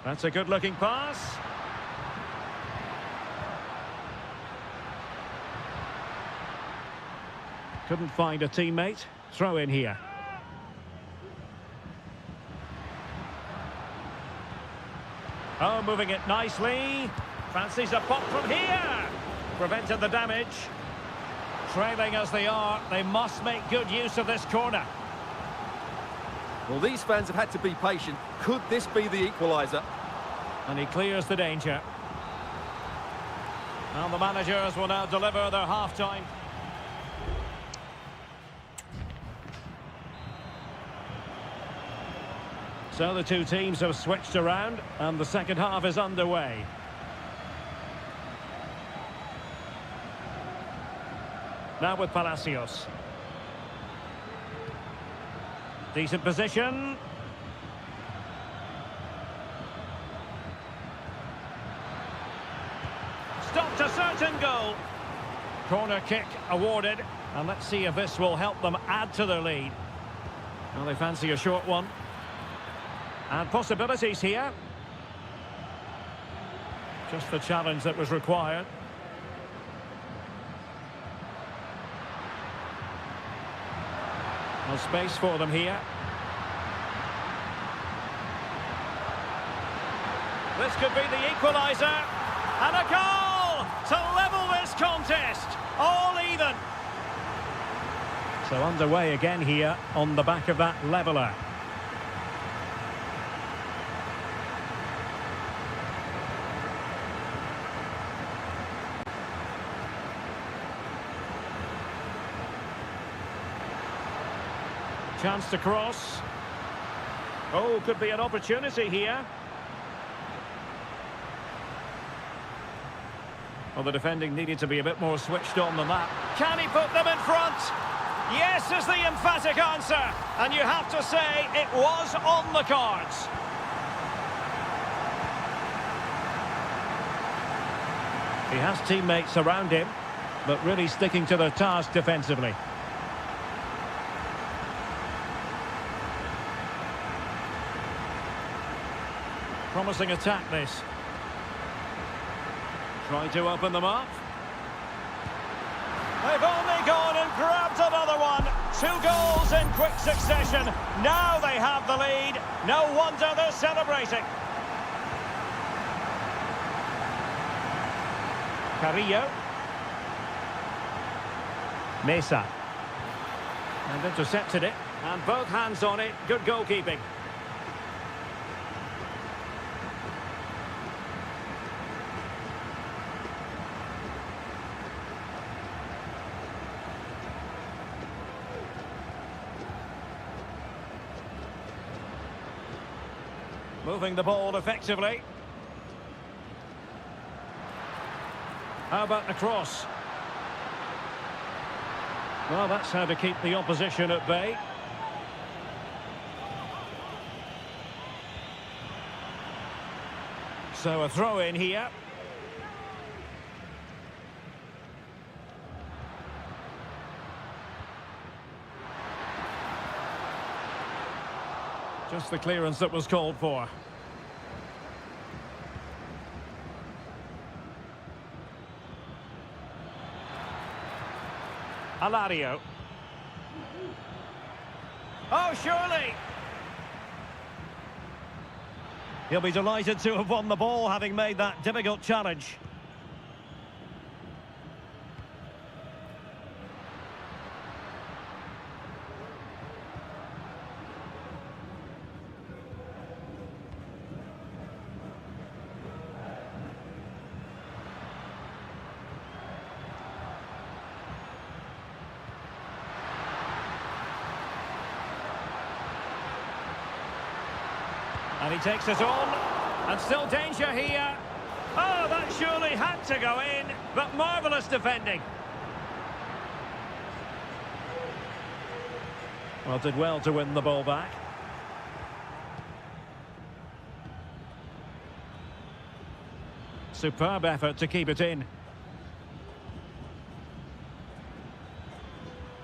That's a good-looking pass. Couldn't find a teammate. Throw-in here. Oh, moving it nicely. Fancies a pop from here. Prevented the damage. Trailing as they are, they must make good use of this corner. Well, these fans have had to be patient. Could this be the equaliser? And he clears the danger. And the managers will now deliver their half-time. So the two teams have switched around and the second half is underway. Now with Palacios. Decent position. Stopped a certain goal. Corner kick awarded. And let's see if this will help them add to their lead. Well, they fancy a short one. And possibilities here. Just the challenge that was required. No space for them here. This could be the equaliser. And a goal to level this contest. All even. So underway again here on the back of that leveller. Chance to cross. Oh, could be an opportunity here. Well, the defending needed to be a bit more switched on than that. Can he put them in front? Yes is the emphatic answer. And you have to say it was on the cards. He has teammates around him, but really sticking to their task defensively. Promising attack, this. Trying to open them up. They've only gone and grabbed another one. 2 goals in quick succession. Now they have the lead. No wonder they're celebrating. Carrillo. Mesa. And intercepted it. And both hands on it. Good goalkeeping. Moving the ball effectively. How about the cross? Well, that's how to keep the opposition at bay. So a throw in here. Just the clearance that was called for. Alario. Oh, surely! He'll be delighted to have won the ball, having made that difficult challenge. And he takes it on, and still danger here. Oh, that surely had to go in, but marvellous defending. Well, did well to win the ball back. Superb effort to keep it in.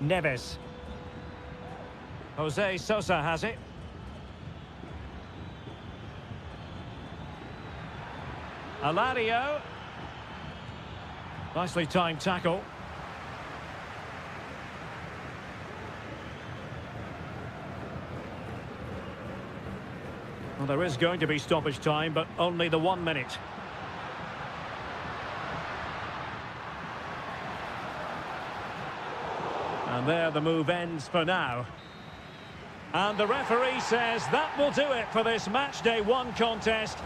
Neves. Jose Sosa has it. Alario. Nicely timed tackle. Well, there is going to be stoppage time, but only the 1 minute. And there the move ends for now. And the referee says that will do it for this match day 1 contest.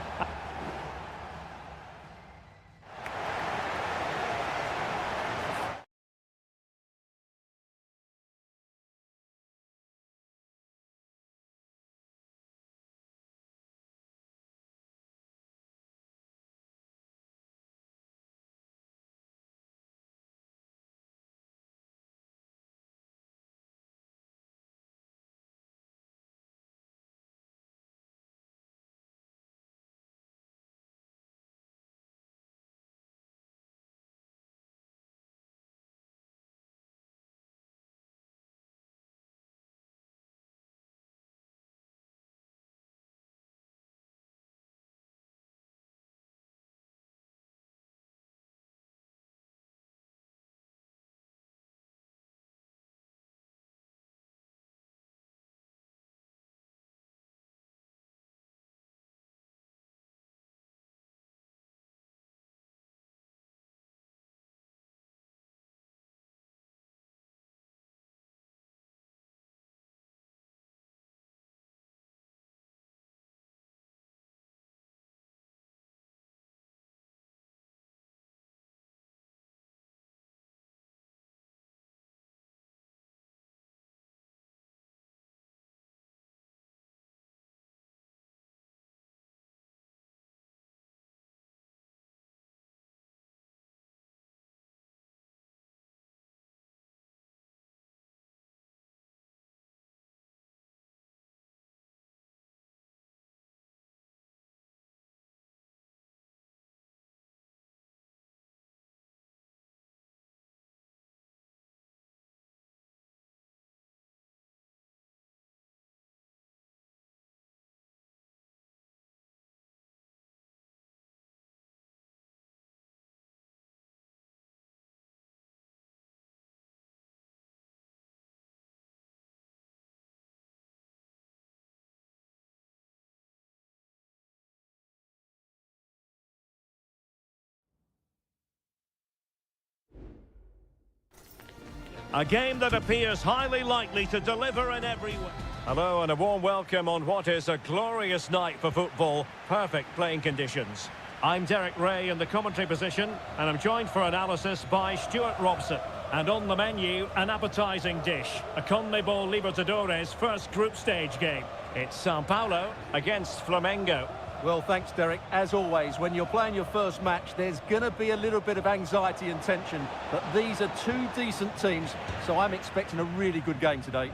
A game that appears highly likely to deliver in every way. Hello and a warm welcome on what is a glorious night for football. Perfect playing conditions. I'm Derek Ray in the commentary position, and I'm joined for analysis by Stuart Robson. And on the menu, an appetising dish, a CONMEBOL Libertadores first group stage game. It's Sao Paulo against Flamengo. Well, thanks, Derek. As always, when you're playing your first match, there's going to be a little bit of anxiety and tension. But these are two decent teams, so I'm expecting a really good game today.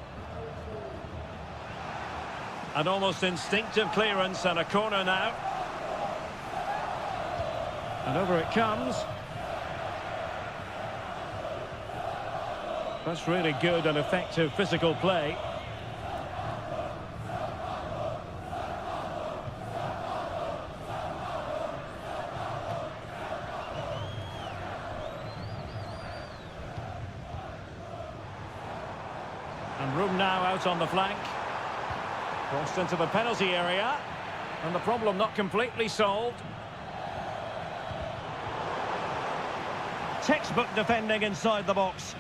An almost instinctive clearance and a corner now. And over it comes. That's really good and effective physical play. And room now out on the flank. Crossed into the penalty area. And the problem not completely solved. Textbook defending inside the box.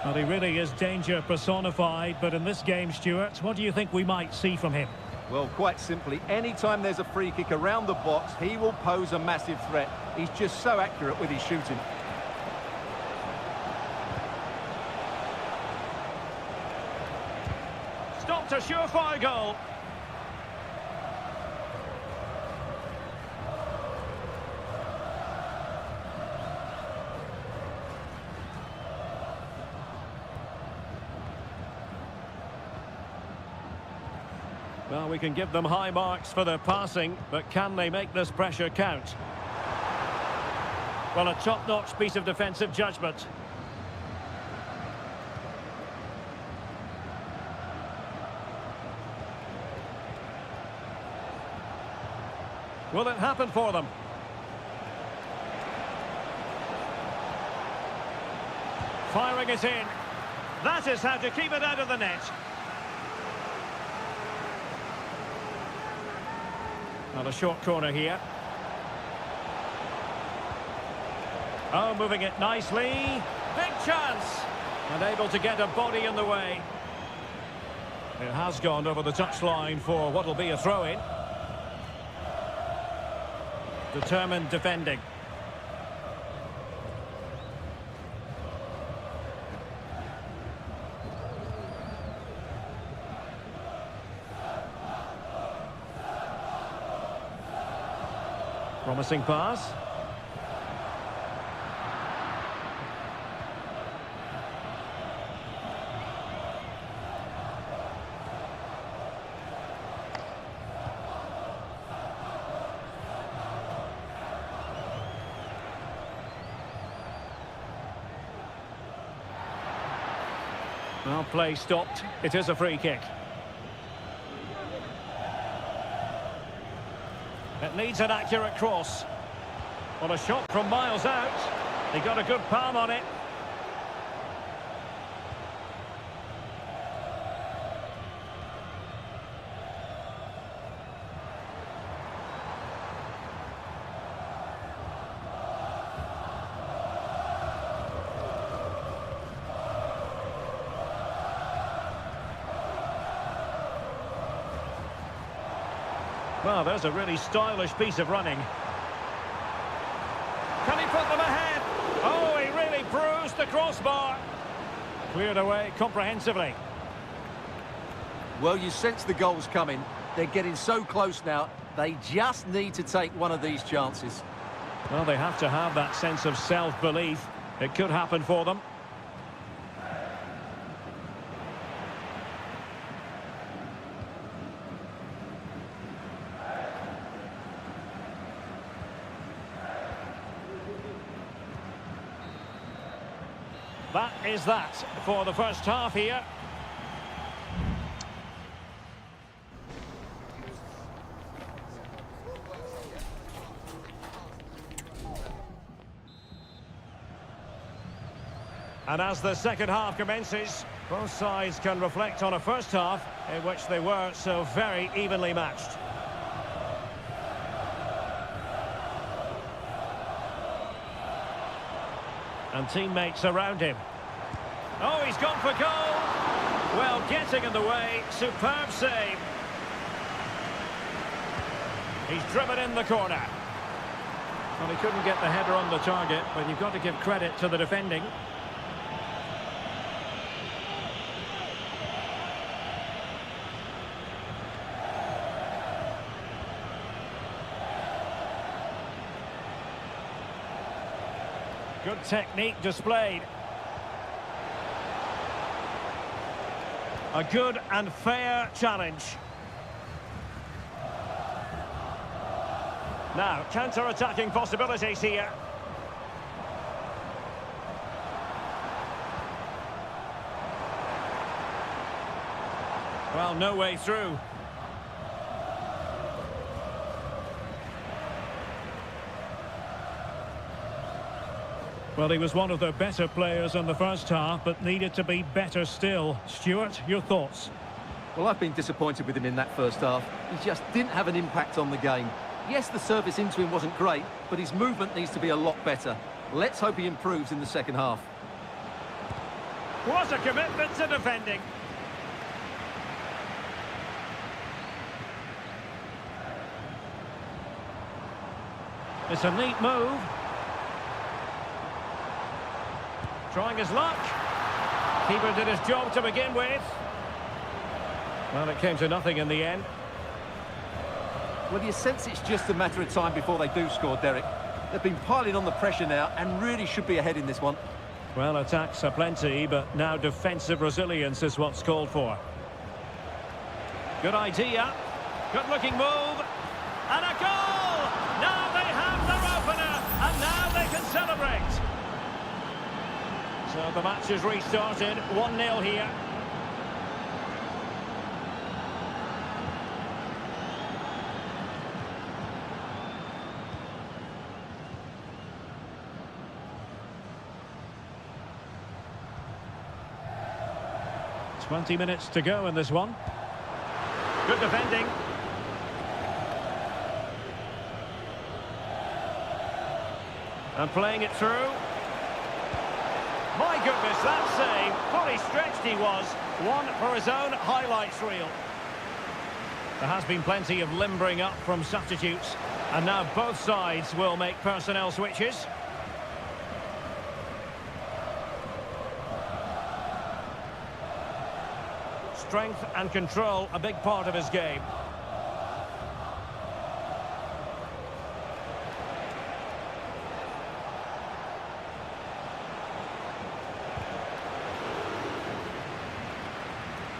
Well, he really is danger personified, but in this game, Stuart, what do you think we might see from him? Well, quite simply, anytime there's a free kick around the box, he will pose a massive threat. He's just so accurate with his shooting. Stopped a surefire goal. Well, we can give them high marks for their passing, but can they make this pressure count? Well, a top-notch piece of defensive judgment. Will it happen for them? Firing it in. That is how to keep it out of the net. Well, a short corner here. Oh, moving it nicely. Big chance. And able to get a body in the way. It has gone over the touchline for what will be a throw-in. Determined defending. Promising pass. Well, play stopped. It is a free kick. It needs an accurate cross. Well, a shot from miles out. He got a good palm on it. Well, there's a really stylish piece of running. Can he put them ahead? Oh, he really bruised the crossbar. Cleared away comprehensively. Well, you sense the goals coming. They're getting so close now. They just need to take one of these chances. Well, they have to have that sense of self-belief. It could happen for them. That is that for the first half here. And as the second half commences, both sides can reflect on a first half in which they were so very evenly matched. And teammates around him. Oh, he's gone for goal. Well, getting in the way. Superb save. He's driven in the corner. Well, he couldn't get the header on the target, but you've got to give credit to the defending. Good technique displayed. A good and fair challenge. Now, counter-attacking possibilities here. Well, no way through. Well, he was one of the better players in the first half, but needed to be better still. Stuart, your thoughts? Well, I've been disappointed with him in that first half. He just didn't have an impact on the game. Yes, the service into him wasn't great, but his movement needs to be a lot better. Let's hope he improves in the second half. What a commitment to defending. It's a neat move. Trying his luck. Keeper did his job to begin with. Well, it came to nothing in the end. Well, you sense it's just a matter of time before they do score, Derek. They've been piling on the pressure now and really should be ahead in this one. Well, attacks are plenty, but now defensive resilience is what's called for. Good idea. Good-looking move. And a goal! Now they have their opener, and now they can celebrate. So the match is restarted, 1-0 here. Twenty minutes to go in this one. Good defending. And playing it through. My goodness, that save. Fully stretched he was. One for his own highlights reel. There has been plenty of limbering up from substitutes. And now both sides will make personnel switches. Strength and control, a big part of his game.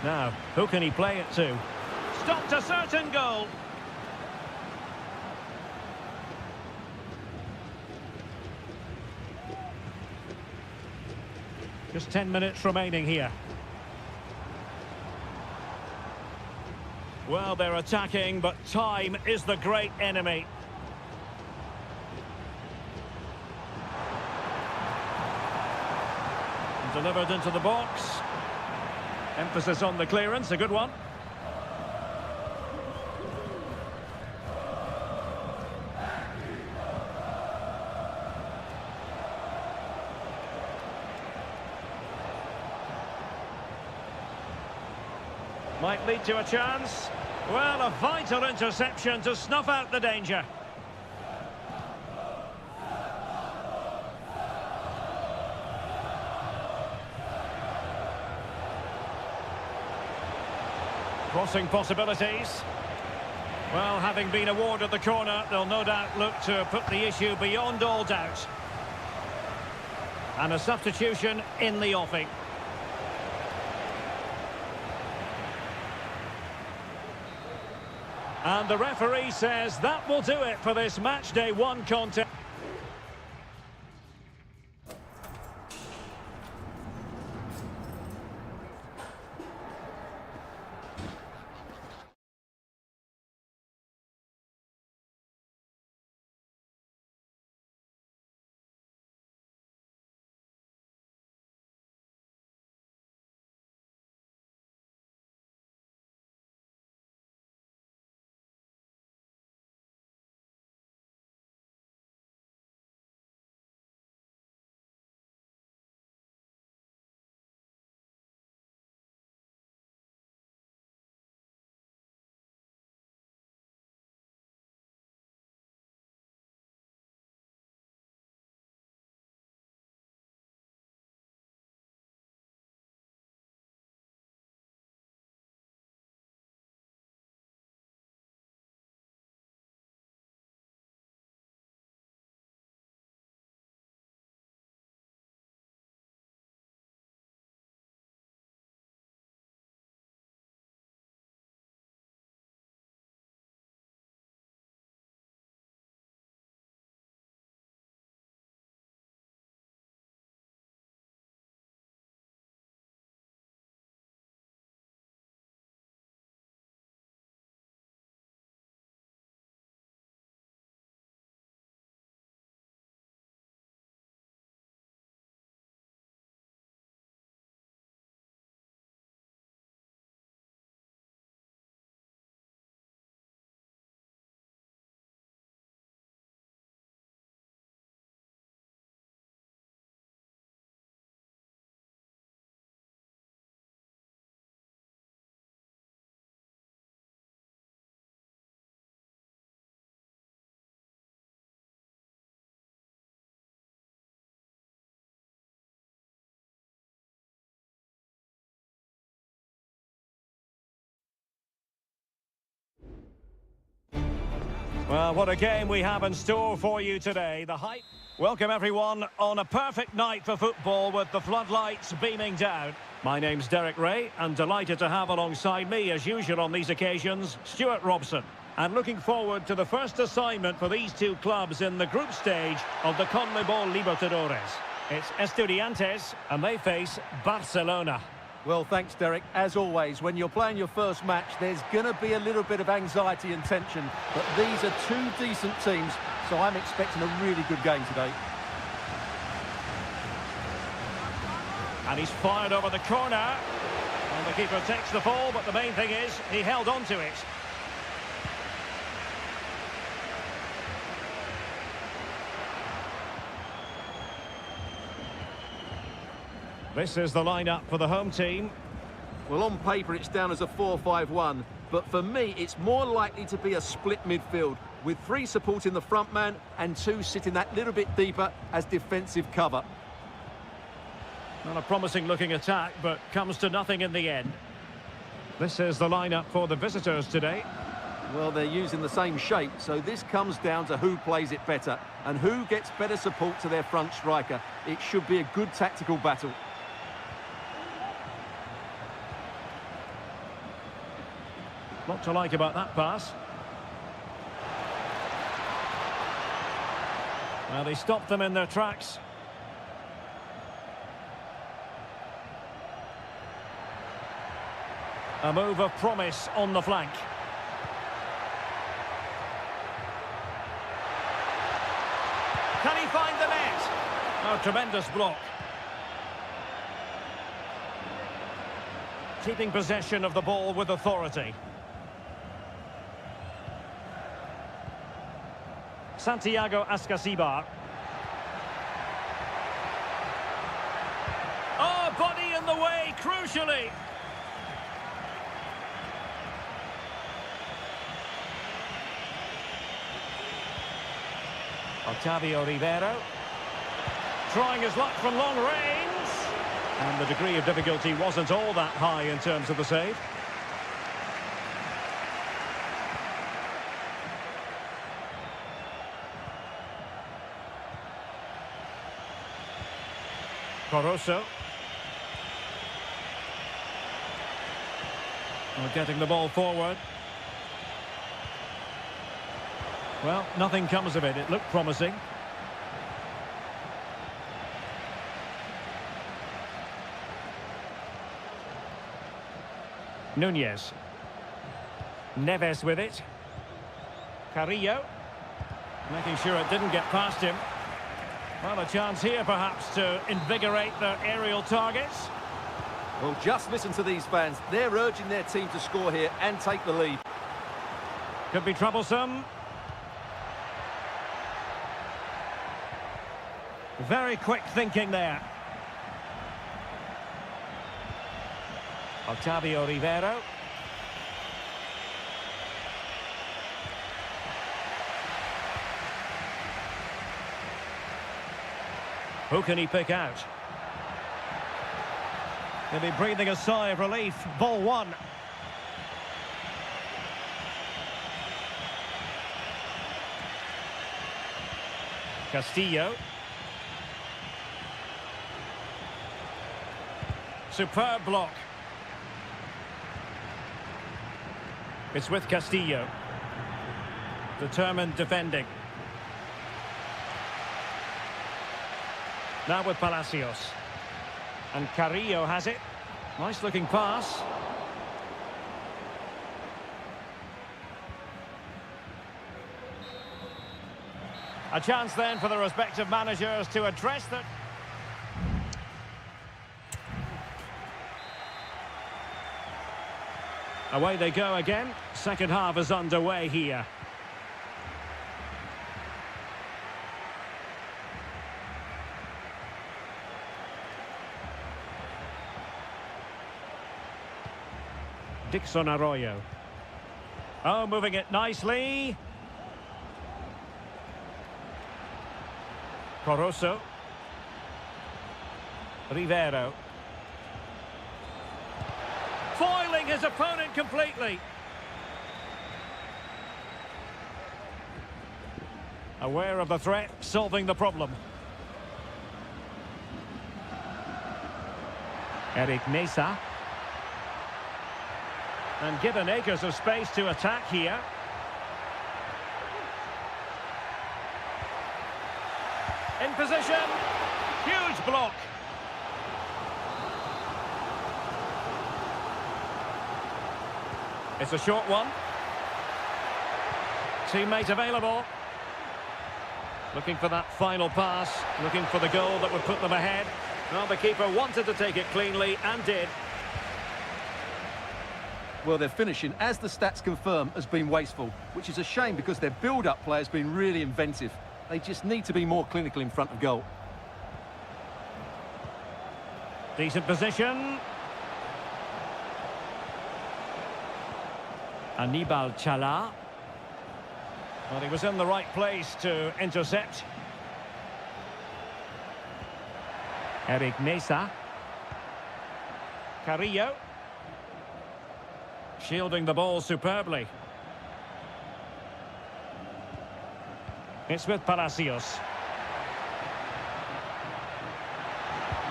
Now, who can he play it to? Stopped a certain goal. Just 10 minutes remaining here. Well, they're attacking, but time is the great enemy. Delivered into the box. Emphasis on the clearance, a good one. Might lead to a chance. Well, a vital interception to snuff out the danger. Crossing possibilities. Well, having been awarded the corner, they'll no doubt look to put the issue beyond all doubt. And a substitution in the offing. And the referee says that will do it for this match day one contest. Well, what a game we have in store for you today. The hype. Welcome everyone on a perfect night for football with the floodlights beaming down. My name's Derek Ray and delighted to have alongside me as usual on these occasions, Stuart Robson. And looking forward to the first assignment for these two clubs in the group stage of the CONMEBOL Libertadores. It's Estudiantes and they face Barcelona. Well, thanks, Derek. As always, when you're playing your first match, there's going to be a little bit of anxiety and tension. But these are two decent teams, so I'm expecting a really good game today. And he's fired over the corner. And the keeper takes the ball, but the main thing is he held on to it. This is the lineup for the home team. Well, on paper, it's down as a 4-5-1. But for me, it's more likely to be a split midfield, with 3 supporting the front man and 2 sitting that little bit deeper as defensive cover. Not a promising-looking attack, but comes to nothing in the end. This is the lineup for the visitors today. Well, they're using the same shape, so this comes down to who plays it better and who gets better support to their front striker. It should be a good tactical battle. Lot to like about that pass. Well, they stopped them in their tracks. A move of promise on the flank. Can he find the net? Oh, tremendous block. Keeping possession of the ball with authority. Santiago Ascasibar. Oh, body in the way, crucially. Otavio Rivero. Trying his luck from long range. And the degree of difficulty wasn't all that high in terms of the save. Caruso. Well, getting the ball forward. Well, nothing comes of it. It looked promising. Nunez. Neves with it. Carrillo. Making sure it didn't get past him. Well, a chance here, perhaps, to invigorate their aerial targets. Well, just listen to these fans. They're urging their team to score here and take the lead. Could be troublesome. Very quick thinking there. Otavio Rivero. Who can he pick out? He'll be breathing a sigh of relief. Ball one. Castillo. Superb block. It's with Castillo. Determined defending. Now with Palacios. And Carrillo has it. Nice looking pass. A chance then for the respective managers to address that. Away they go again. Second half is underway here. Dixon Arroyo. Oh, moving it nicely. Caruso. Rivero. Foiling his opponent completely. Aware of the threat, solving the problem. Eric Mesa. And given acres of space to attack here. In position. Huge block. It's a short one. Teammate available. Looking for that final pass. Looking for the goal that would put them ahead. Well, the keeper wanted to take it cleanly and did. Well, their finishing, as the stats confirm, has been wasteful, which is a shame because their build-up play has been really inventive. They just need to be more clinical in front of goal. Decent position. Anibal Chala. Well, he was in the right place to intercept. Eric Mesa. Carrillo. Shielding the ball superbly. It's with Palacios.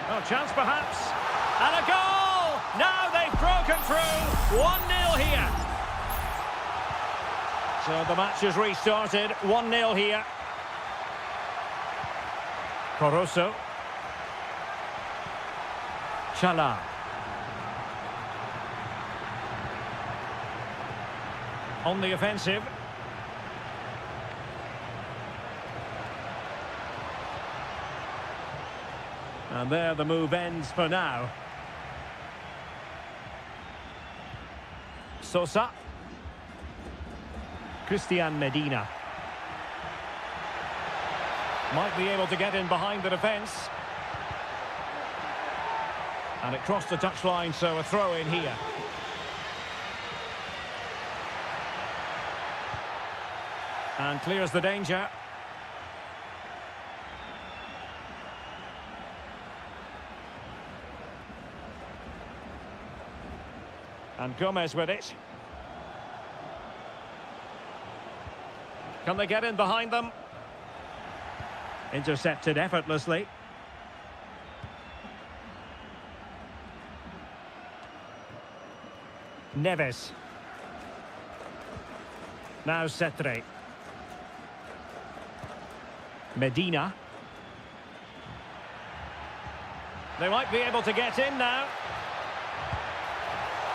Oh, chance perhaps. And a goal! Now they've broken through. 1-0 here. So the match has restarted. 1-0 here. Coroso. Chala. On the offensive. And there the move ends for now. Sosa. Christian Medina. Might be able to get in behind the defence. And it crossed the touchline, so a throw in here. And clears the danger. And Gomez with it. Can they get in behind them? Intercepted effortlessly. Neves. Now Cetre. Medina. They might be able to get in now.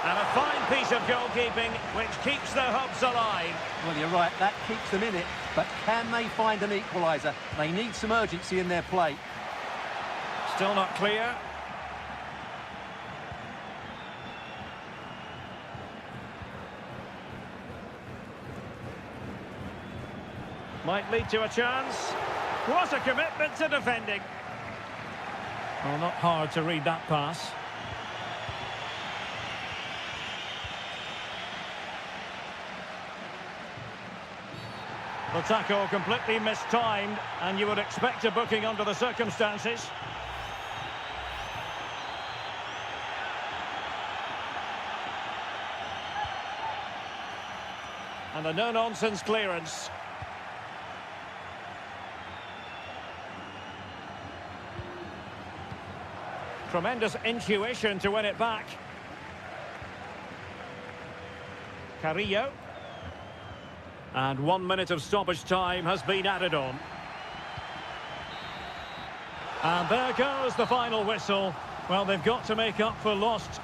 And a fine piece of goalkeeping which keeps their hopes alive. Well, you're right, that keeps them in it. But can they find an equaliser? They need some urgency in their play. Still not clear. Might lead to a chance. What a commitment to defending. Well, not hard to read that pass. The tackle completely mistimed, and you would expect a booking under the circumstances. And a no-nonsense clearance. Tremendous intuition to win it back. Carrillo. And 1 minute of stoppage time has been added on. And there goes the final whistle. Well, they've got to make up for lost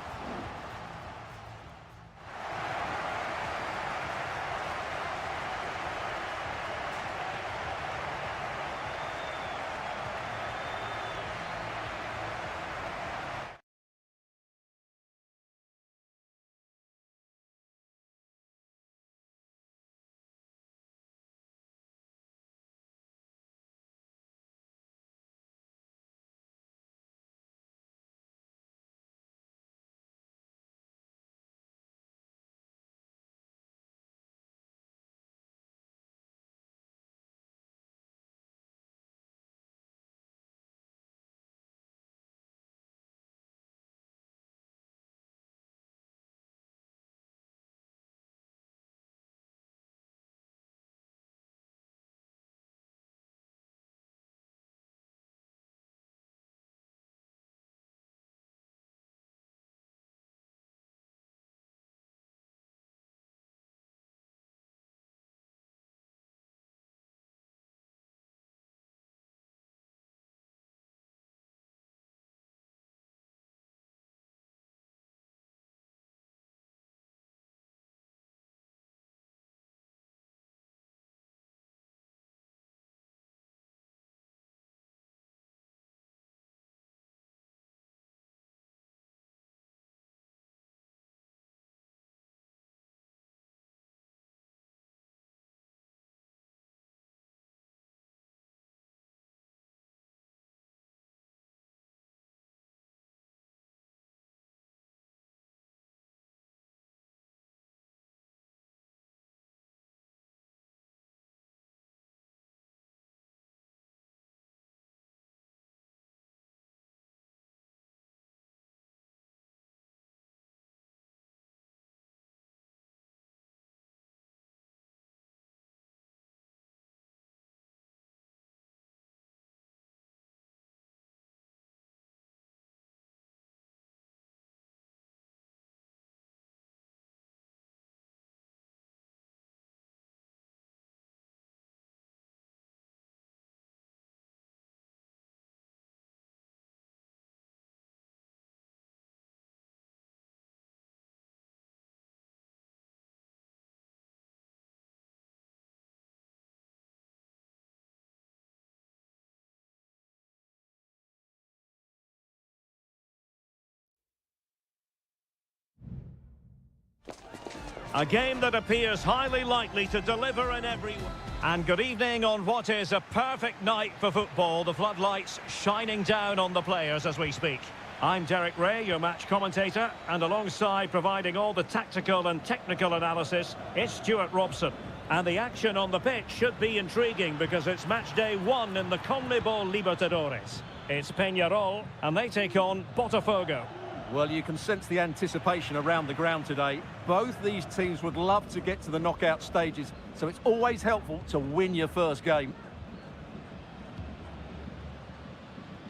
A game that appears highly likely to deliver in every way. And good evening on what is a perfect night for football. The floodlights shining down on the players as we speak. I'm Derek Ray, your match commentator, and alongside providing all the tactical and technical analysis, it's Stuart Robson. And the action on the pitch should be intriguing because it's match day 1 in the CONMEBOL Libertadores. It's Peñarol, and they take on Botafogo. Well, you can sense the anticipation around the ground today. Both these teams would love to get to the knockout stages, so it's always helpful to win your first game.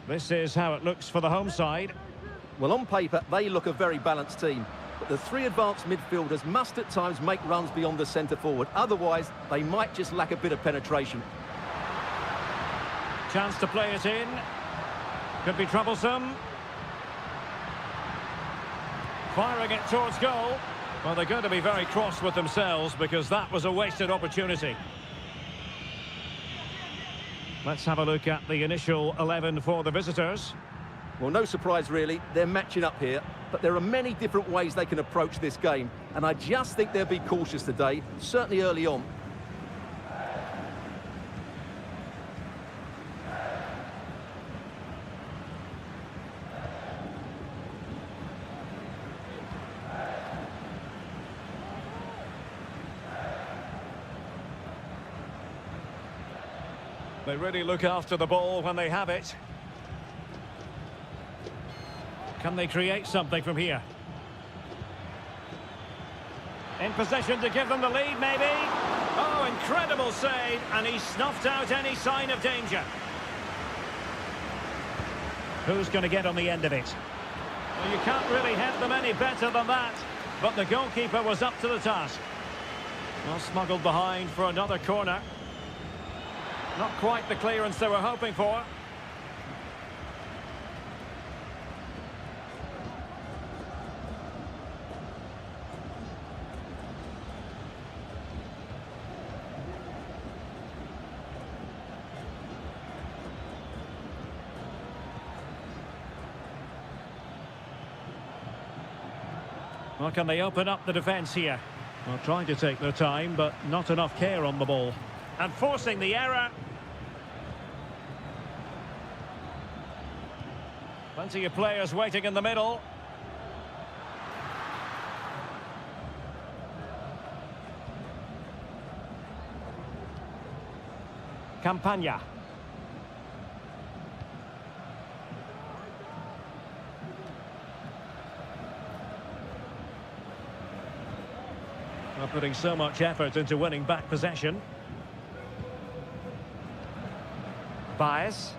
This is how it looks for the home side. Well, on paper, they look a very balanced team. But the three advanced midfielders must at times make runs beyond the centre-forward. Otherwise, they might just lack a bit of penetration. Chance to play it in. Could be troublesome. Firing it towards goal. Well, they're going to be very cross with themselves because that was a wasted opportunity. Let's have a look at the initial 11 for the visitors. Well, no surprise, really. They're matching up here. But there are many different ways they can approach this game. And I just think they'll be cautious today, certainly early on. They really look after the ball when they have it. Can they create something from here? In possession to give them the lead, maybe. Oh, incredible save, and he snuffed out any sign of danger. Who's going to get on the end of it? Well, you can't really hit them any better than that, but the goalkeeper was up to the task. Well, smuggled behind for another corner. Not quite the clearance they were hoping for. Well, can they open up the defence here? Well, trying to take their time, but not enough care on the ball. And forcing the error. Plenty of players waiting in the middle. Campagna. Well, putting so much effort into winning back possession. Baez.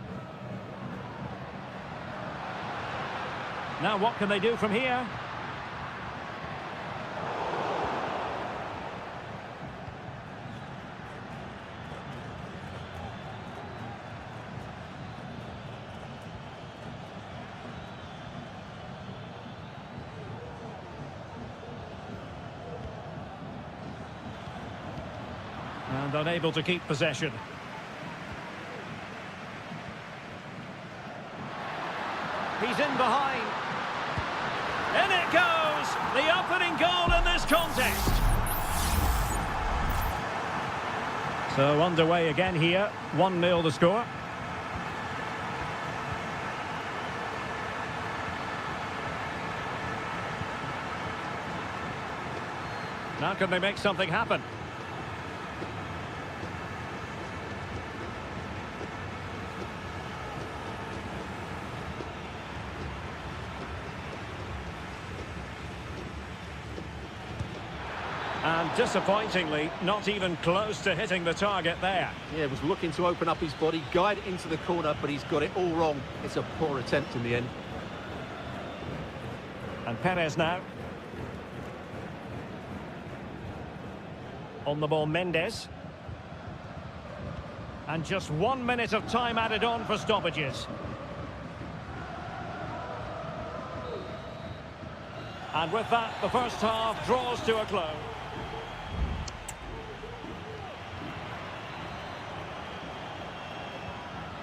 Now what can they do from here? And unable to keep possession. He's in behind. In it goes! The opening goal in this contest. So underway again here. 1-0 the score. Now can they make something happen? And disappointingly, not even close to hitting the target there. Yeah, was looking to open up his body, guide it into the corner, but he's got it all wrong. It's a poor attempt in the end. And Perez now. On the ball, Mendes. And just 1 minute of time added on for stoppages. And with that, the first half draws to a close.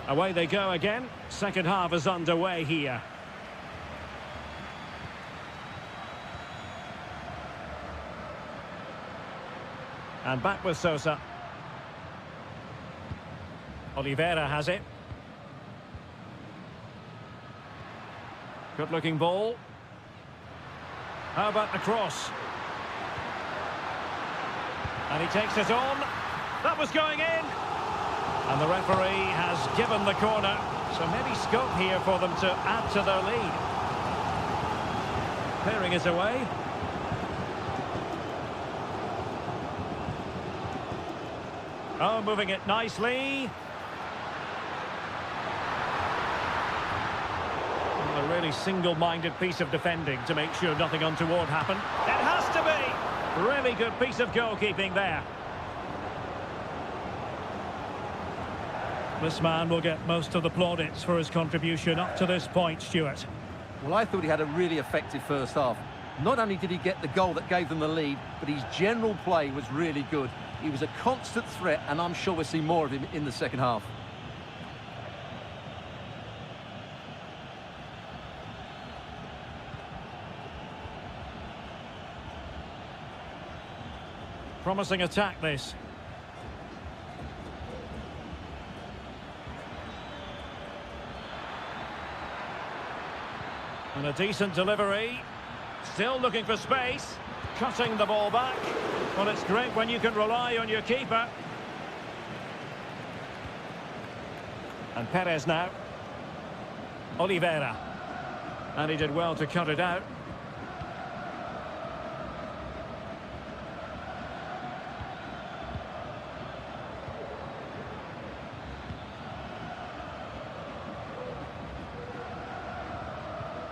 Away they go again. Second half is underway here. And back with Sosa. Oliveira has it. Good looking ball. How about the cross? And he takes it on. That was going in. And the referee has given the corner. So maybe scope here for them to add to their lead. Clearing it away. Oh, moving it nicely. A really single-minded piece of defending to make sure nothing untoward happened. It has to be! Really good piece of goalkeeping there. This man will get most of the plaudits for his contribution up to this point, Stuart. Well, I thought he had a really effective first half. Not only did he get the goal that gave them the lead, but his general play was really good. He was a constant threat, and I'm sure we'll see more of him in the second half. Promising attack, this. And a decent delivery. Still looking for space. Cutting the ball back. Well, it's great when you can rely on your keeper. And Perez now. Oliveira. And he did well to cut it out.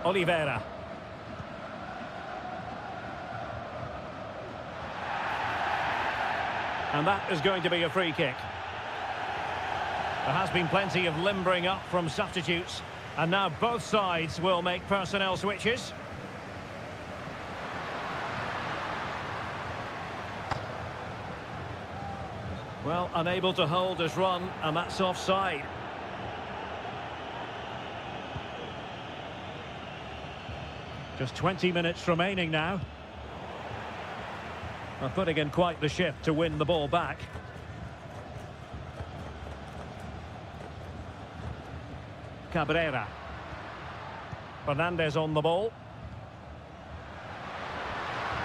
Oliveira. And that is going to be a free kick. There has been plenty of limbering up from substitutes. And now both sides will make personnel switches. Well, unable to hold his run, and that's offside. Just 20 minutes remaining now. Well, putting in quite the shift to win the ball back. Cabrera. Fernandez on the ball.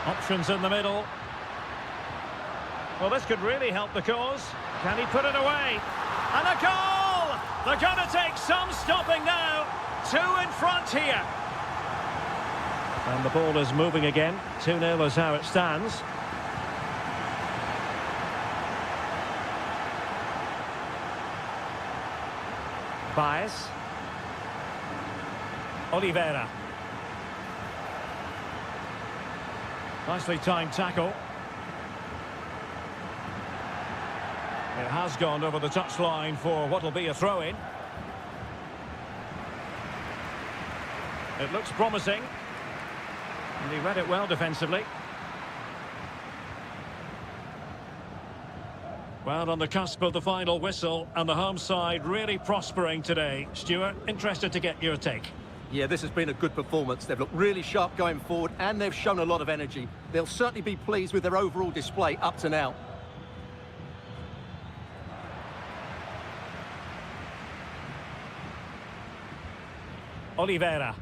Options in the middle. Well, this could really help the cause. Can he put it away? And a goal! They're going to take some stopping now. 2 in front here. And the ball is moving again. 2-0 is how it stands. Baez. Oliveira. Nicely timed tackle. It has gone over the touchline for what will be a throw-in. It looks promising. And he read it well defensively. Well, on the cusp of the final whistle, and the home side really prospering today. Stuart, interested to get your take. Yeah, this has been a good performance. They've looked really sharp going forward, and they've shown a lot of energy. They'll certainly be pleased with their overall display up to now. Oliveira.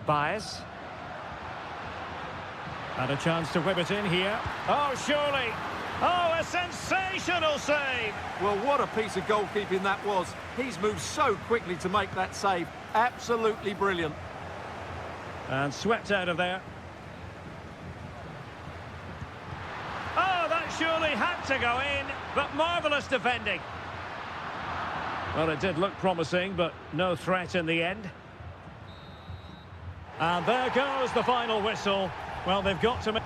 Baez. And a chance to whip it in here. Oh, surely. Oh, a sensational save. Well, what a piece of goalkeeping that was. He's moved so quickly to make that save. Absolutely brilliant. And swept out of there. Oh, that surely had to go in, but marvellous defending. Well, it did look promising, but no threat in the end. And there goes the final whistle. Well, they've got to make...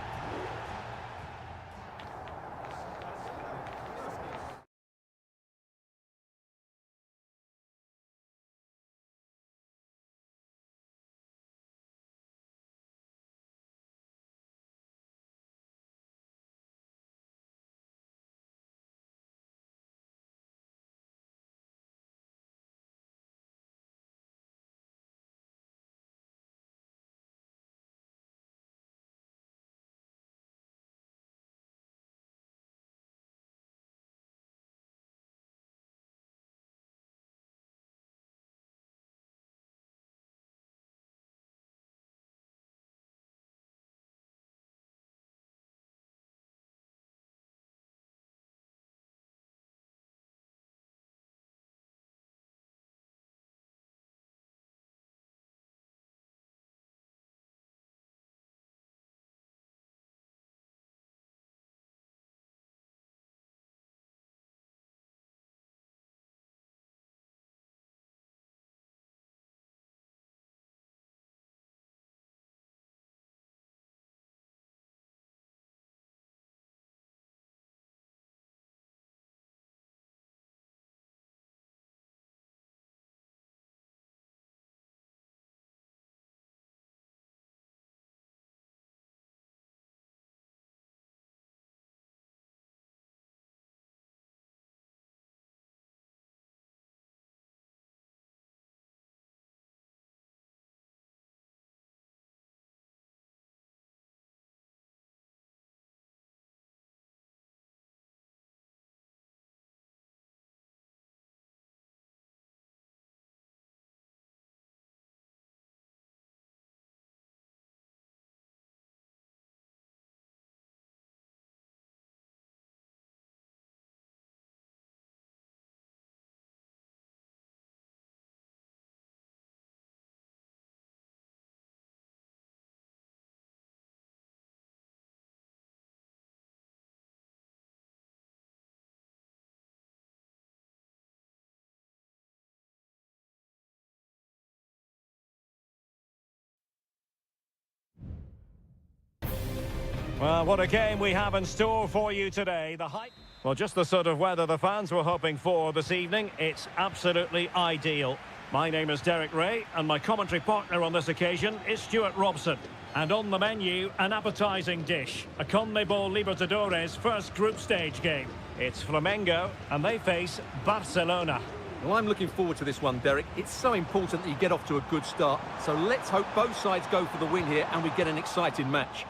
Well, what a game we have in store for you today. The hype. Well, just the sort of weather the fans were hoping for this evening. It's absolutely ideal. My name is Derek Ray, and my commentary partner on this occasion is Stuart Robson. And on the menu, an appetising dish. A CONMEBOL Libertadores first group stage game. It's Flamengo, and they face Barcelona. Well, I'm looking forward to this one, Derek. It's so important that you get off to a good start. So let's hope both sides go for the win here and we get an exciting match.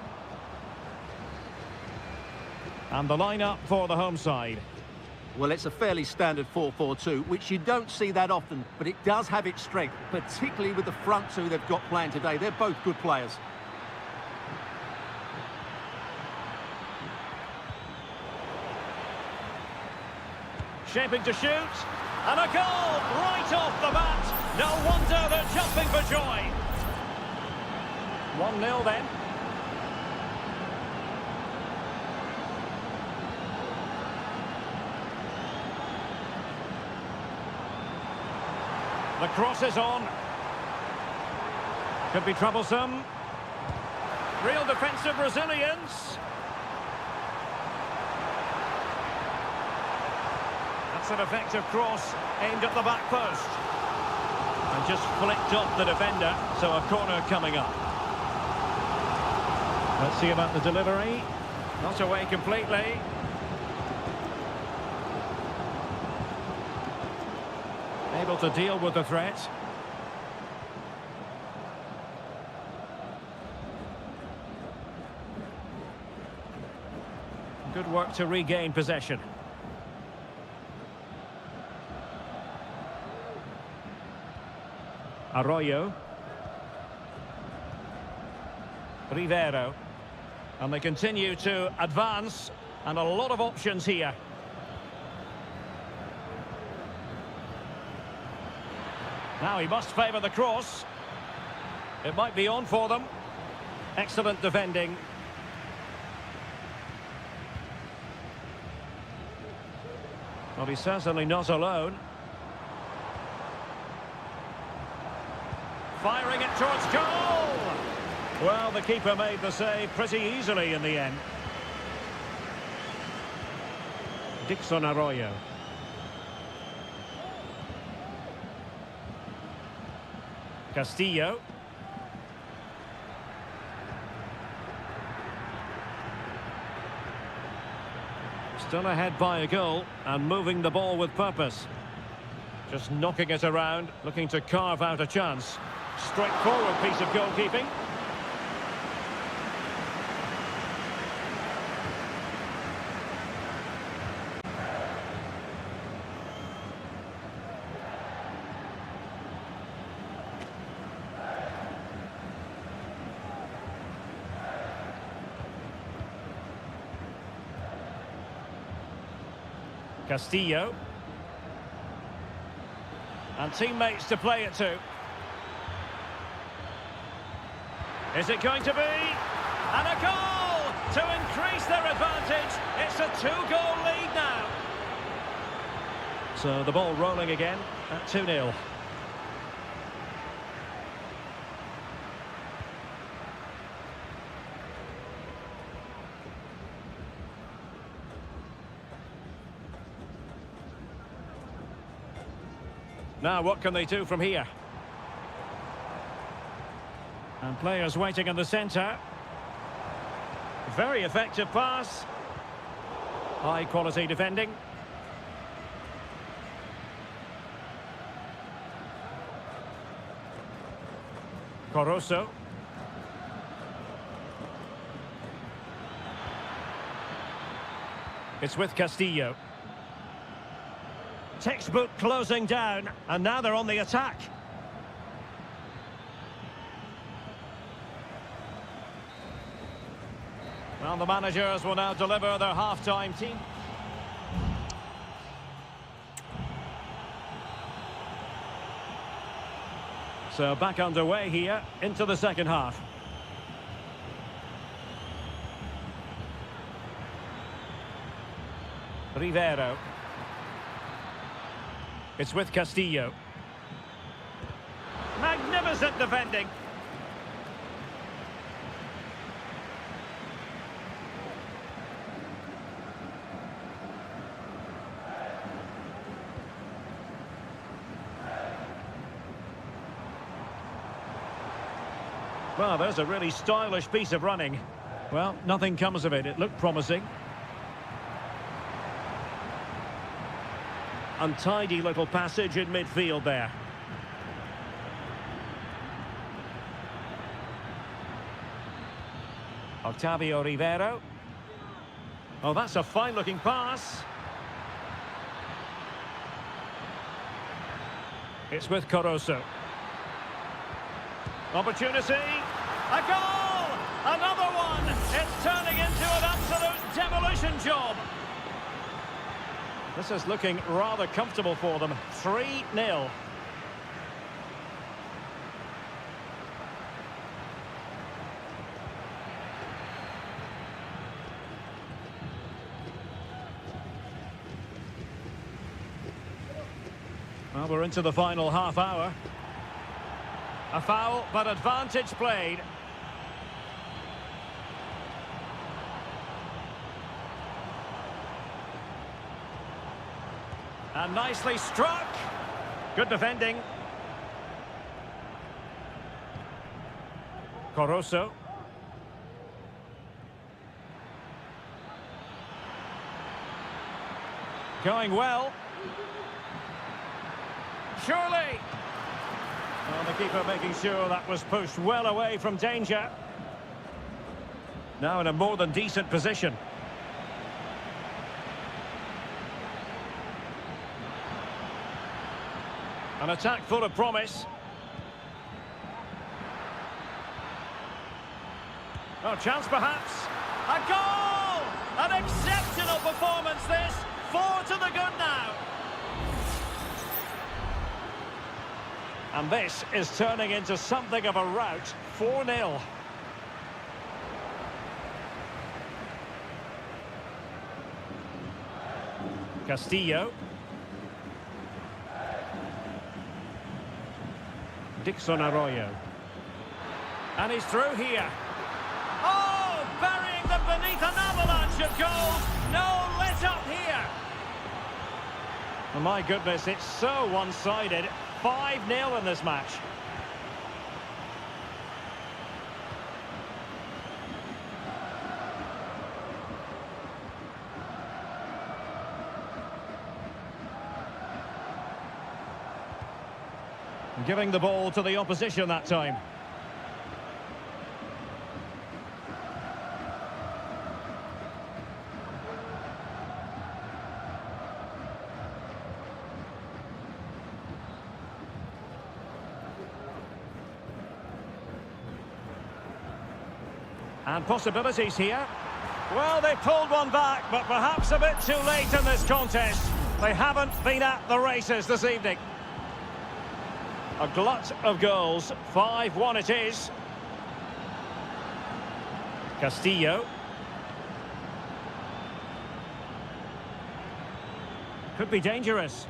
And the lineup for the home side. Well, it's a fairly standard 4-4-2, which you don't see that often, but it does have its strength, particularly with the front two they've got playing today. They're both good players. Shaping to shoot. And a goal right off the bat. No wonder they're jumping for joy. 1-0 then. The cross is on. Could be troublesome. Real defensive resilience. That's an effective cross aimed at the back post. And just flicked off the defender, so a corner coming up. Let's see about the delivery. Not away completely. Able to deal with the threat. Good work to regain possession. Arroyo. Rivero. And they continue to advance, and a lot of options here. Now he must favour the cross. It might be on for them. Excellent defending. Well, he's certainly not alone. Firing it towards goal! Well, the keeper made the save pretty easily in the end. Dixon Arroyo. Castillo. Still ahead by a goal and moving the ball with purpose. Just knocking it around, looking to carve out a chance. Straightforward piece of goalkeeping. Castillo. And teammates to play it to. Is it going to be? And a goal to increase their advantage. It's a two-goal lead now. So the ball rolling again at 2-0. Now, what can they do from here? And players waiting in the centre. Very effective pass. High quality defending. Coroso. It's with Castillo. Textbook closing down, and now they're on the attack. Well, the managers will now deliver their half-time team. So back underway here into the second half. Rivero. It's with Castillo. Magnificent defending. Well, there's a really stylish piece of running. Well, nothing comes of it. It looked promising. Untidy little passage in midfield there. Octavio Rivero. Oh, that's a fine-looking pass. It's with Caruso. Opportunity. A goal! Another one! It's turning into an absolute demolition job. This is looking rather comfortable for them. 3-0. Well, we're into the final half hour. A foul, but advantage played. And nicely struck. Good defending. Caruso. Going well. Surely. Well, the keeper making sure that was pushed well away from danger. Now in a more than decent position. An attack full of promise. Oh, chance perhaps. A goal! An exceptional performance this. 4 to the good now. And this is turning into something of a rout. 4-0. Castillo. Dixon Arroyo. And he's through here. Oh, burying them beneath an avalanche of goals. No let up here. Oh, my goodness, it's so one-sided. 5-0 in this match. Giving the ball to the opposition that time. And possibilities here. Well, they pulled one back, but perhaps a bit too late in this contest. They haven't been at the races this evening. A glut of goals. 5-1 it is. Castillo. Could be dangerous.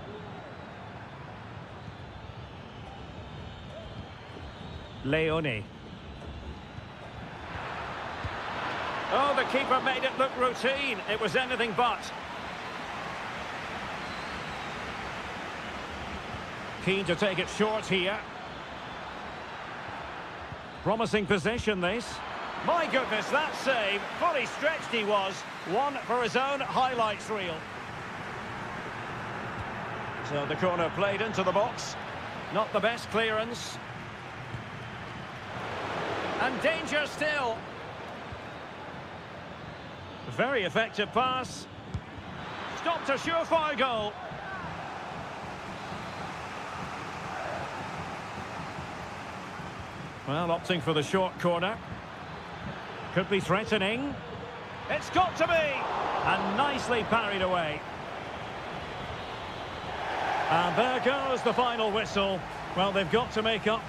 Leone. Oh, the keeper made it look routine. It was anything but. Keen to take it short here. Promising possession, this. My goodness, that save. Fully stretched he was. One for his own highlights reel. So the corner played into the box. Not the best clearance. And danger still. Very effective pass. Stopped a surefire goal. Well, opting for the short corner. Could be threatening. It's got to be! And nicely parried away. And there goes the final whistle. Well, they've got to make up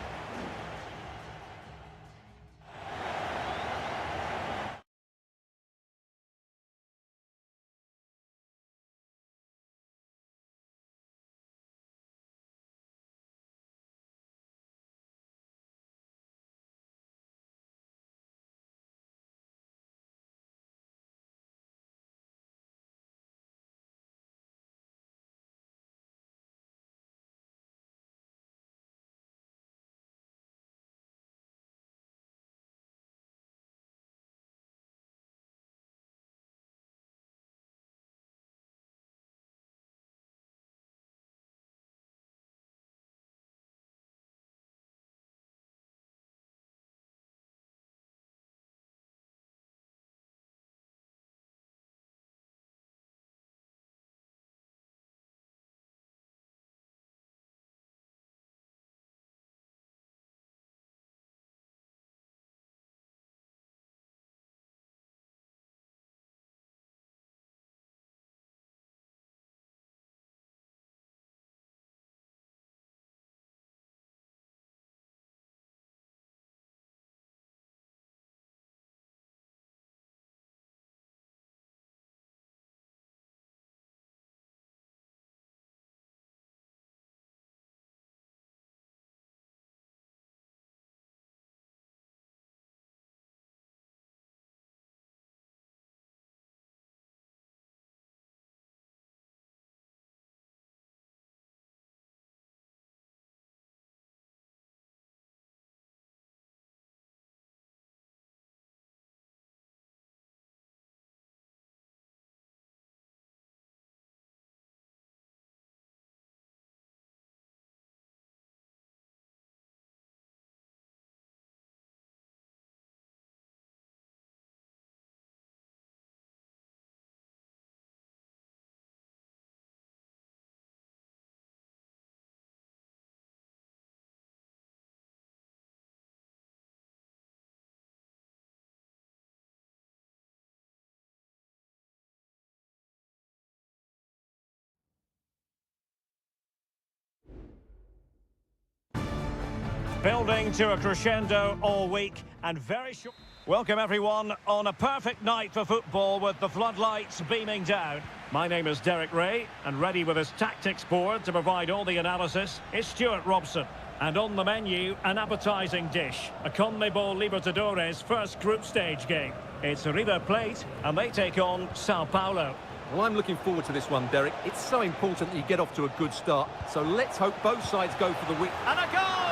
Building to a crescendo all week and very short. Welcome everyone on a perfect night for football with the floodlights beaming down. My name is Derek Ray and ready with his tactics board to provide all the analysis is Stuart Robson. And on the menu, an appetising dish, a CONMEBOL Libertadores first group stage game. It's River Plate and they take on Sao Paulo. Well, I'm looking forward to this one, Derek. It's so important that you get off to a good start. So let's hope both sides go for the win. And a goal!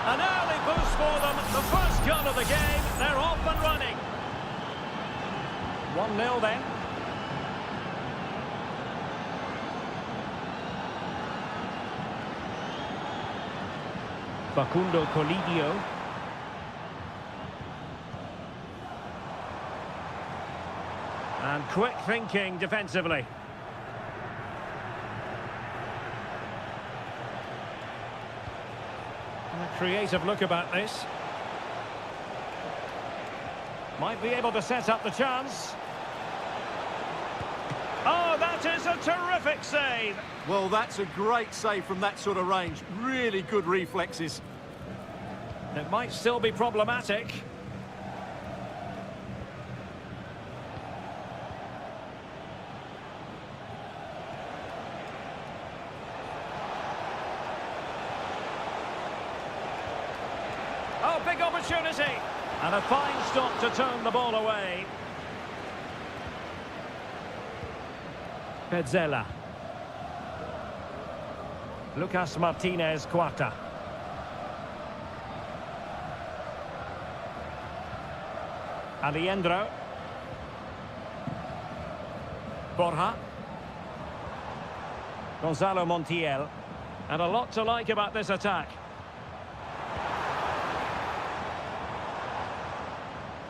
An early boost for them. The first goal of the game. They're off and running. 1-0 then. Facundo Colidio. And quick thinking defensively. A creative look about this. Might be able to set up the chance. Oh, that is a terrific save. Well, that's a great save from that sort of range. Really good reflexes. It might still be problematic. Oh, big opportunity. And a fine stop to turn the ball away. Petzela. Lucas Martinez Quarta. Aliendro. Borja. Gonzalo Montiel. And a lot to like about this attack.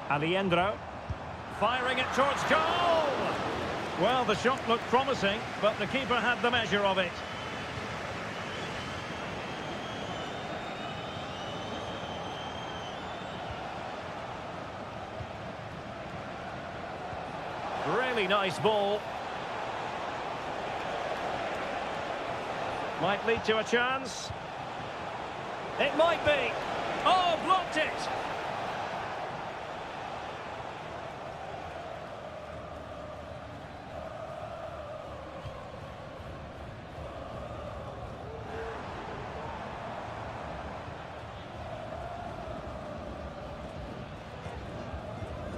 Aliendro. Firing it towards goal! Well, the shot looked promising, but the keeper had the measure of it. Really nice ball. Might lead to a chance. It might be. Oh, blocked it.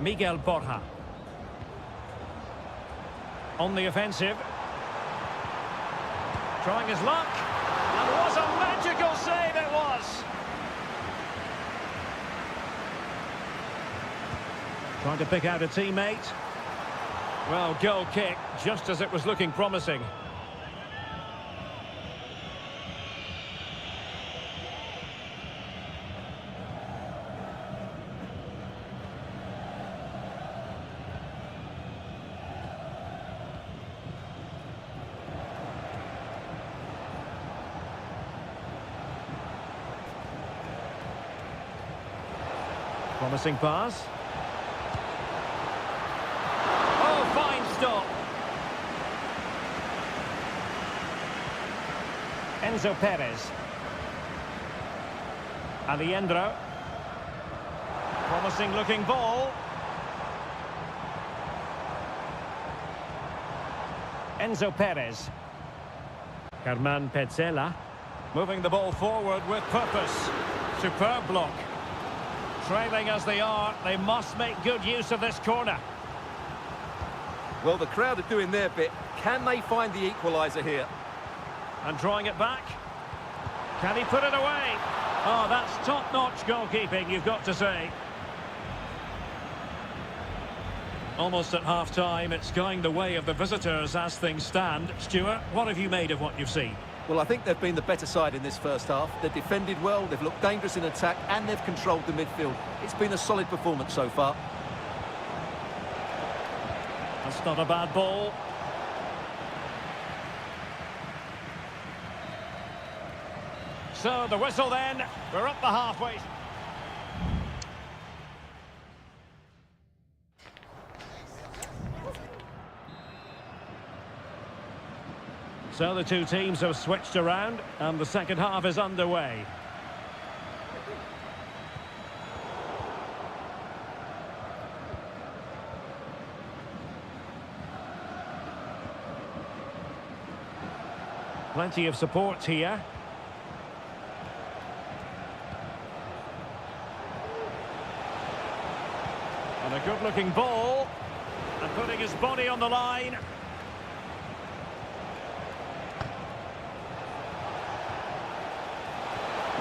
Miguel Borja. On the offensive. Trying his luck. And what a magical save it was! Trying to pick out a teammate. Well, goal kick, just as it was looking promising. Promising pass. Oh, fine stop. Enzo Perez. Aliendro. Promising looking ball. Enzo Perez. Germán Petzela. Moving the ball forward with purpose. Superb block. Trailing as they are, they must make good use of this corner. Well, the crowd are doing their bit. Can they find the equaliser here? And drawing it back. Can he put it away? Oh, that's top-notch goalkeeping, you've got to say. Almost at half-time, it's going the way of the visitors as things stand. Stuart, what have you made of what you've seen? Well, I think they've been the better side in this first half. They've defended well, they've looked dangerous in attack, and they've controlled the midfield. It's been a solid performance so far. That's not a bad ball. So, the whistle then. We're up the halfway. So the two teams have switched around and the second half is underway. Plenty of support here. And a good-looking ball. And putting his body on the line.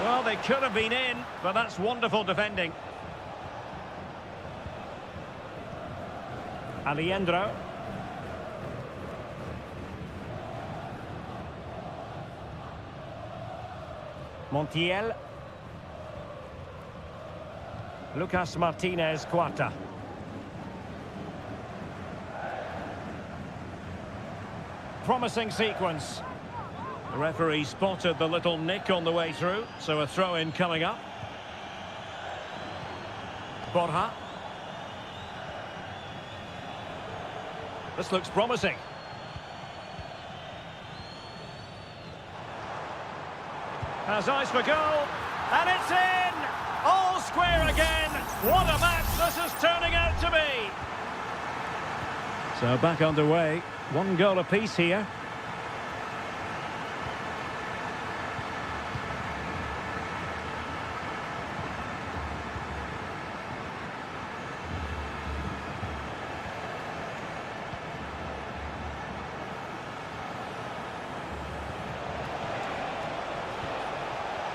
Well, they could have been in, but that's wonderful defending. Alejandro. Montiel. Lucas Martinez Cuarta. Promising sequence. The referee spotted the little nick on the way through, so a throw-in coming up. Borja. This looks promising. Has eyes for goal, and it's in! All square again! What a match this is turning out to be! So back underway, 1 goal apiece here.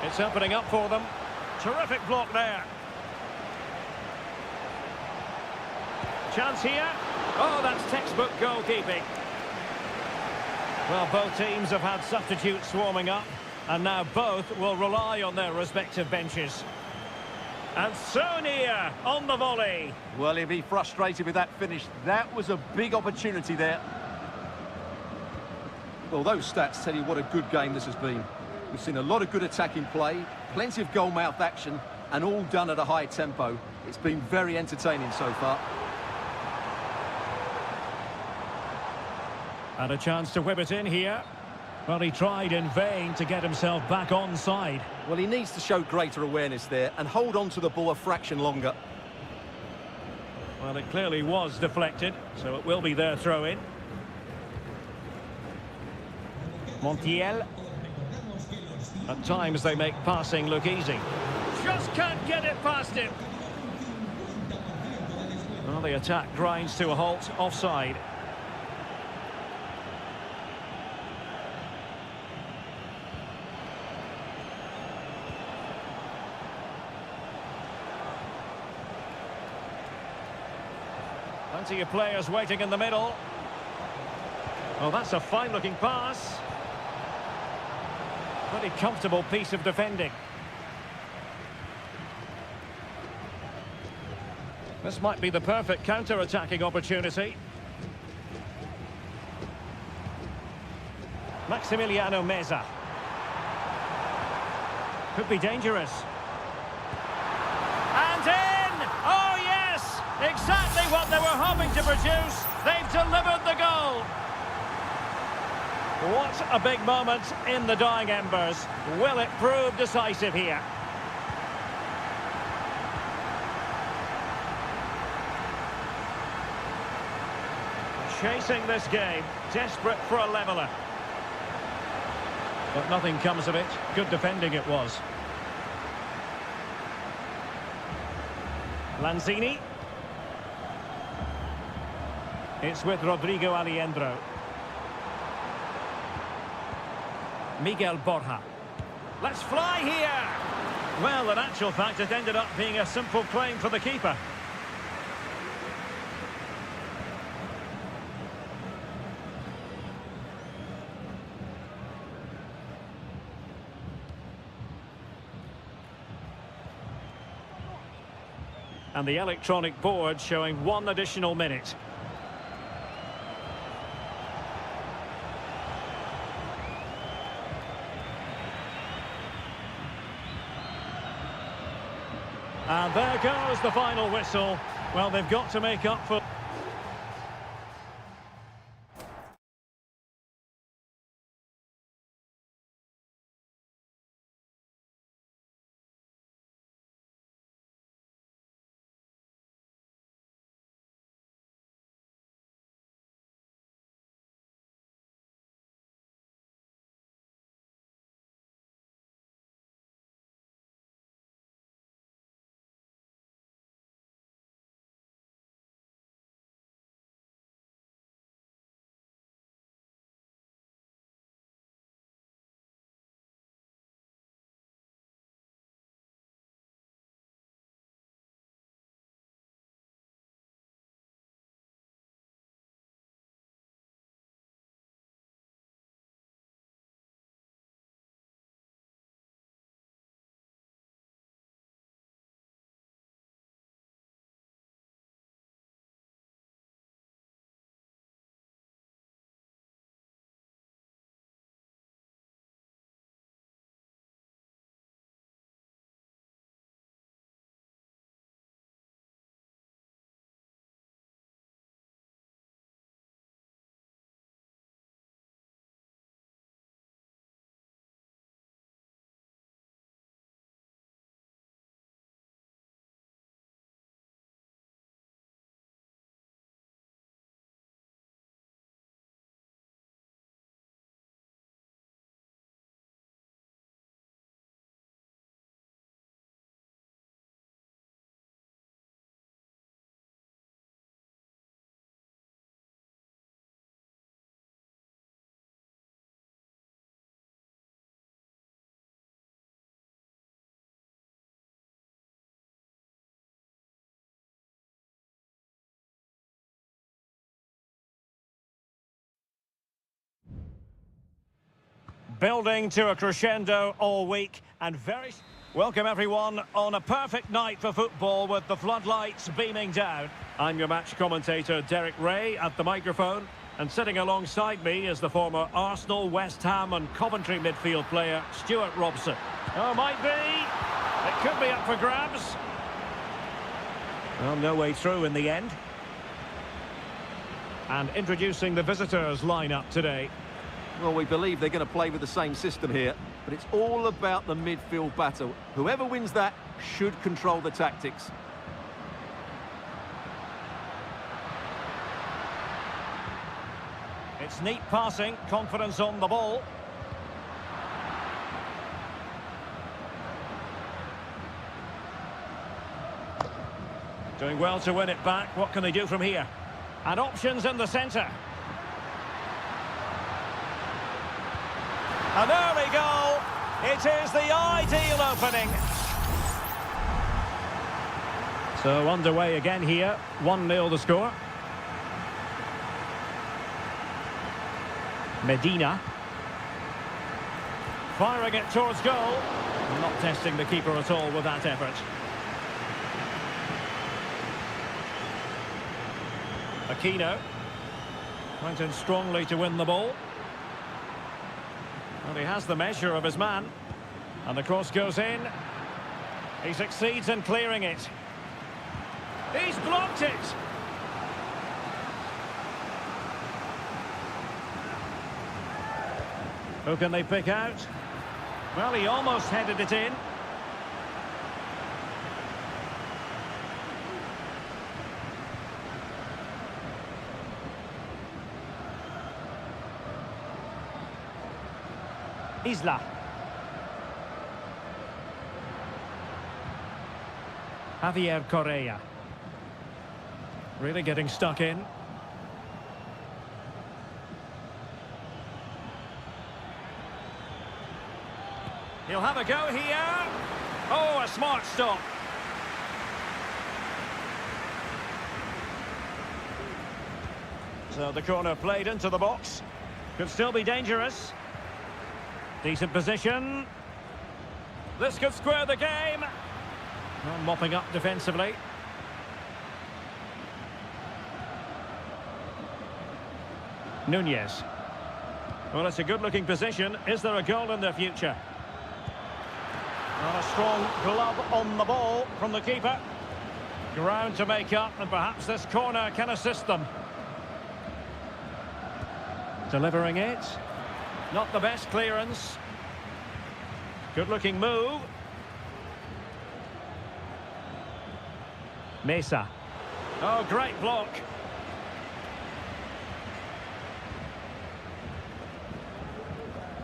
It's opening up for them. Terrific block there. Chance here. Oh, that's textbook goalkeeping. Well, both teams have had substitutes swarming up, and now both will rely on their respective benches. And so near on the volley. Well, he'll be frustrated with that finish. That was a big opportunity there. Well, those stats tell you what a good game this has been. We've seen a lot of good attacking play, plenty of goal-mouth action, and all done at a high tempo. It's been very entertaining so far. And a chance to whip it in here. Well, he tried in vain to get himself back on side. Well, he needs to show greater awareness there and hold on to the ball a fraction longer. Well, it clearly was deflected, so it will be their throw-in. Montiel. At times they make passing look easy. Just can't get it past him. Well, the attack grinds to a halt, offside. Plenty of players waiting in the middle. Well, that's a fine-looking pass. Pretty comfortable piece of defending. This might be the perfect counter-attacking opportunity. Maximiliano Meza. Could be dangerous. And in! Oh, yes! Exactly what they were hoping to produce. They've delivered the goal. What a big moment in the dying embers. Will it prove decisive here? Chasing this game, desperate for a leveller. But nothing comes of it. Good defending it was. Lanzini. It's with Rodrigo Alejandro. Miguel Borja. Let's fly here! Well, in actual fact, it ended up being a simple claim for the keeper. And the electronic board showing 1 additional minute. And there goes the final whistle. Well, they've got to make up for... Building to a crescendo all week and very... Welcome everyone on a perfect night for football with the floodlights beaming down. I'm your match commentator Derek Ray at the microphone, and sitting alongside me is the former Arsenal, West Ham and Coventry midfield player Stuart Robson. Oh, might be. It could be up for grabs. Well, no way through in the end. And introducing the visitors lineup today. Well, we believe they're going to play with the same system here, but it's all about the midfield battle. Whoever wins that should control the tactics. It's neat passing, confidence on the ball. Doing well to win it back. What can they do from here? And options in the centre. And there we go. It is the ideal opening. So underway again here. 1-0 the score. Medina. Firing it towards goal. Not testing the keeper at all with that effort. Aquino. Went in strongly to win the ball. And he has the measure of his man. And the cross goes in. He succeeds in clearing it. He's blocked it. Who can they pick out? Well, he almost headed it in. Isla. Javier Correa. Really getting stuck in. He'll have a go here. Oh, a smart stop. So the corner played into the box. Could still be dangerous. Decent position. This could square the game. Well, mopping up defensively. Nunez. Well, it's a good-looking position. Is there a goal in the future? Well, a strong glove on the ball from the keeper. Ground to make up, and perhaps this corner can assist them. Delivering it. Not the best clearance. Good-looking move. Mesa. Oh, great block.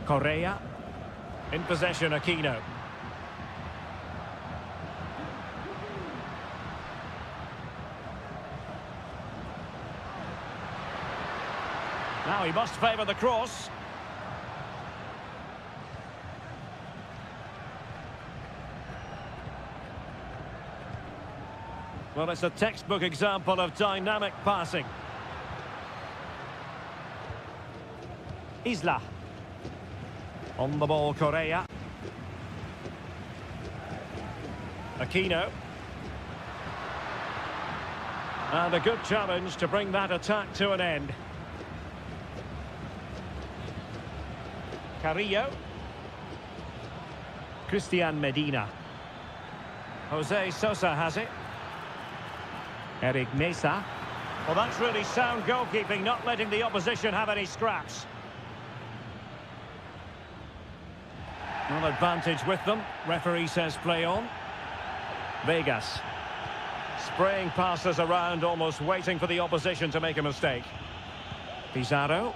Correa. In possession, Aquino. Now he must favour the cross. Well, it's a textbook example of dynamic passing. Isla. On the ball, Correa. Aquino. And a good challenge to bring that attack to an end. Carrillo. Christian Medina. Jose Sosa has it. Eric Mesa. Well, that's really sound goalkeeping, not letting the opposition have any scraps. Well, advantage with them. Referee says play on. Vegas. Spraying passes around, almost waiting for the opposition to make a mistake. Pizarro.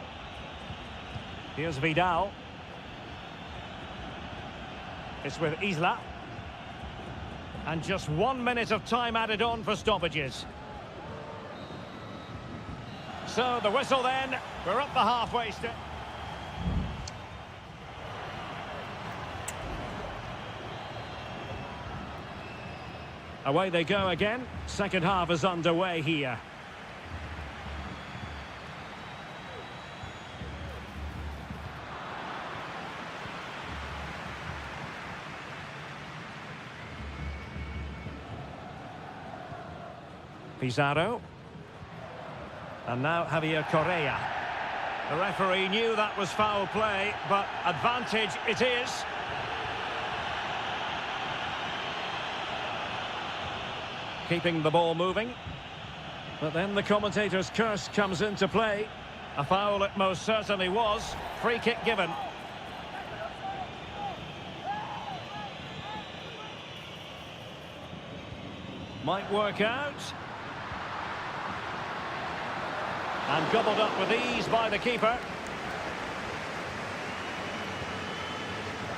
Here's Vidal. It's with Isla. And just 1 minute of time added on for stoppages. So the whistle then. We're up the halfway step. Away they go again. Second half is underway here. Pizarro. And now Javier Correa. The referee knew that was foul play, but advantage it is. Keeping the ball moving. But then the commentator's curse comes into play. A foul it most certainly was. Free kick given. Might work out. And gobbled up with ease by the keeper.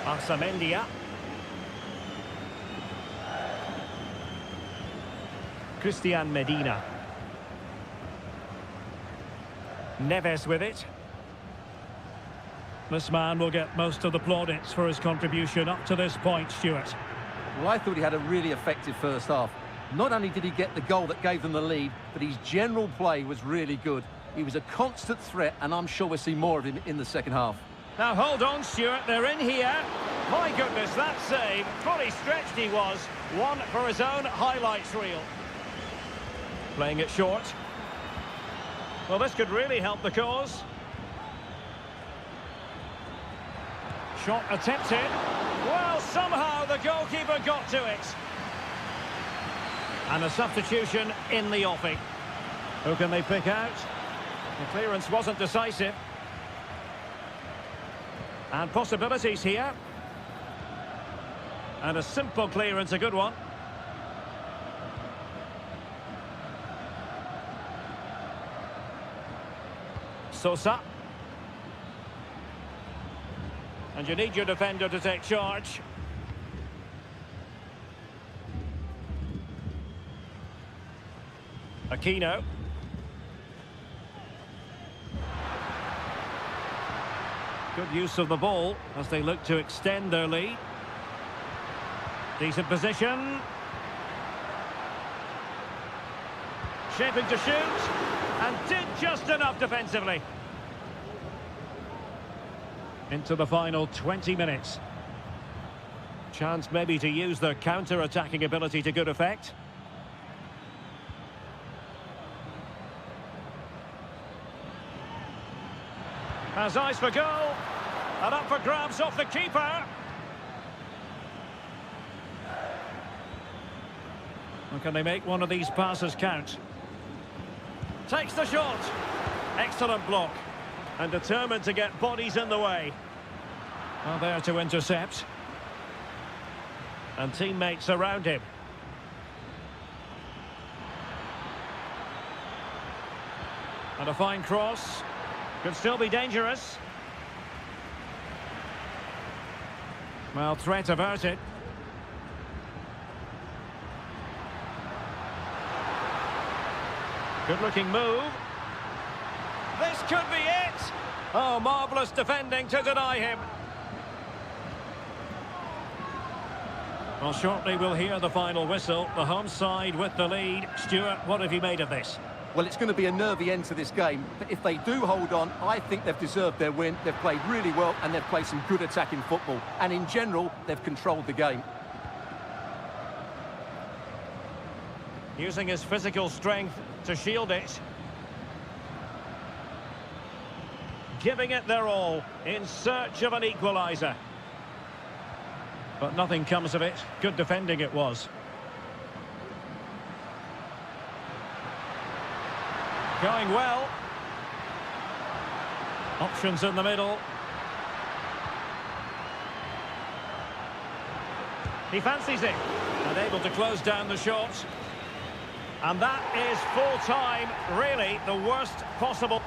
Arsamendia. Christian Medina. Neves with it. This man will get most of the plaudits for his contribution up to this point, Stuart. Well, I thought he had a really effective first half. Not only did he get the goal that gave them the lead, but his general play was really good. He was a constant threat, and I'm sure we'll see more of him in the second half. Now hold on, Stuart, they're in here. My goodness, that save. Fully stretched he was. One for his own highlights reel. Playing it short. Well, this could really help the cause. Shot attempted. Well, somehow the goalkeeper got to it. And a substitution in the offing. Who can they pick out? The clearance wasn't decisive. And possibilities here. And a simple clearance, a good one. Sosa. And you need your defender to take charge. Aquino. Good use of the ball as they look to extend their lead. Decent position. Shaping to shoot. And did just enough defensively. Into the final 20 minutes. Chance maybe to use their counter-attacking ability to good effect. Has eyes for goal. And up for grabs off the keeper. And can they make one of these passes count? Takes the shot. Excellent block. And determined to get bodies in the way. Well, there to intercept. And teammates around him. And a fine cross. Could still be dangerous. Well, threat averted. Good-looking move. This could be it! Oh, marvellous defending to deny him. Well, shortly we'll hear the final whistle. The home side with the lead. Stuart, what have you made of this? Well, it's going to be a nervy end to this game, but if they do hold on, I think they've deserved their win. They've played really well, and they've played some good attacking football. And in general, they've controlled the game. Using his physical strength to shield it. Giving it their all in search of an equaliser. But nothing comes of it. Good defending it was. Going well. Options in the middle. He fancies it. And able to close down the shot. And that is full time. Really the worst possible.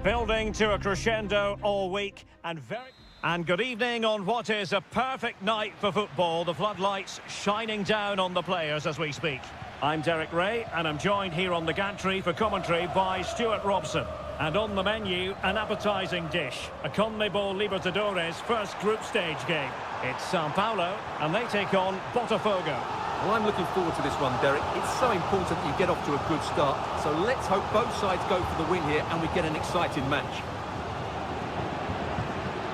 Building to a crescendo all week and good evening on what is a perfect night for football. The floodlights shining down on the players as we speak. I'm Derek Ray and I'm joined here on the gantry for commentary by Stuart Robson. And on the menu, an appetising dish, a CONMEBOL Libertadores first group stage game. It's Sao Paulo and they take on Botafogo. Well, I'm looking forward to this one, Derek. It's so important that you get off to a good start. So let's hope both sides go for the win here and we get an exciting match.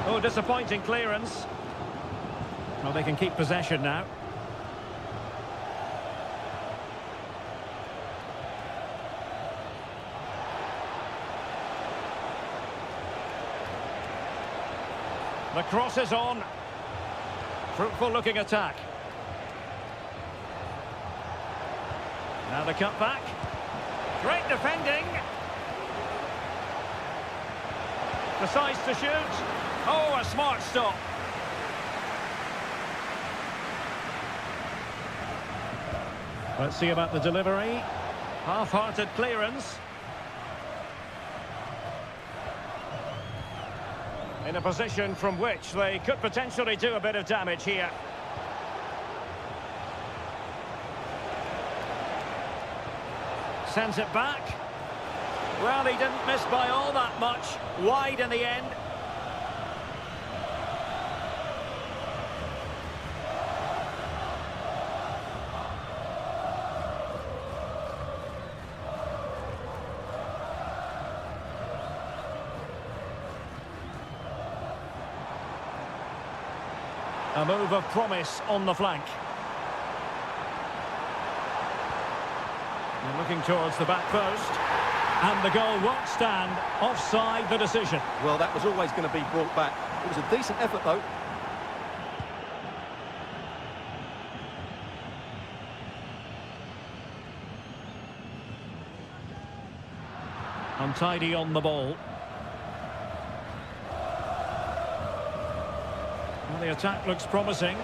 Oh, disappointing clearance. Well, they can keep possession now. The cross is on. Fruitful looking attack. Now the cut back. Great defending. Decides to shoot. Oh, a smart stop. Let's see about the delivery. Half-hearted clearance. In a position from which they could potentially do a bit of damage here. Sends it back. Well, he didn't miss by all that much. Wide in the end. A move of promise on the flank. And looking towards the back post. And the goal won't stand. Offside the decision. Well, that was always going to be brought back. It was a decent effort, though. Untidy on the ball. Well, the attack looks promising.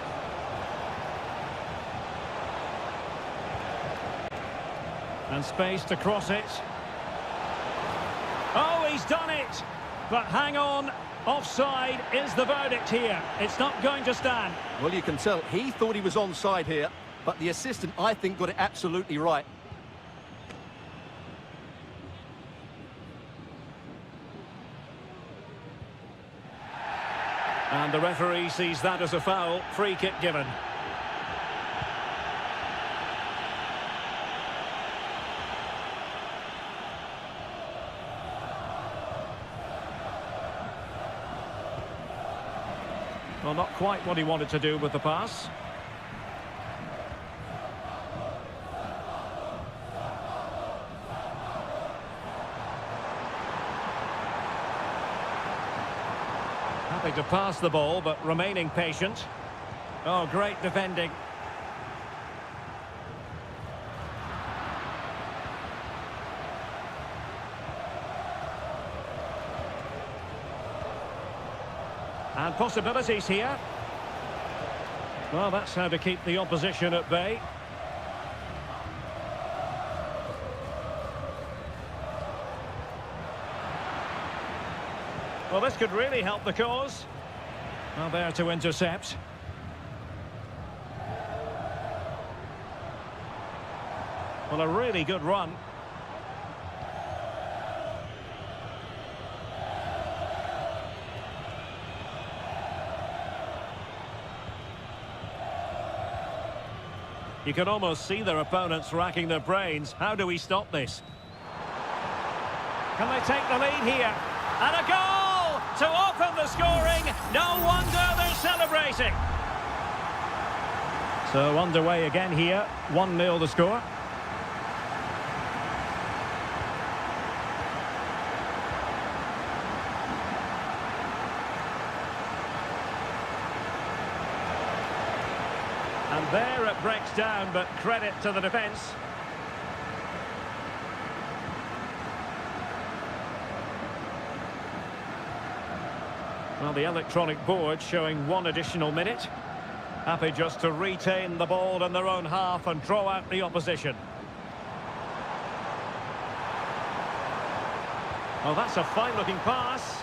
And space to cross it. Oh, he's done it! But hang on, offside is the verdict here. It's not going to stand. Well, you can tell he thought he was onside here, but the assistant, I think, got it absolutely right. And the referee sees that as a foul. Free kick given. Well, not quite what he wanted to do with the pass. Happy to pass the ball, but remaining patient. Oh, great defending. And possibilities here. Well, that's how to keep the opposition at bay. Well, this could really help the cause. Well, there to intercept. Well, a really good run. You can almost see their opponents racking their brains. How do we stop this? Can they take the lead here? And a goal to open the scoring. No wonder they're celebrating. So underway again here. 1-0 the score. And there it breaks down, but credit to the defence. Well, the electronic board showing 1 additional minute. Happy just to retain the ball in their own half and draw out the opposition. Oh, that's a fine-looking pass.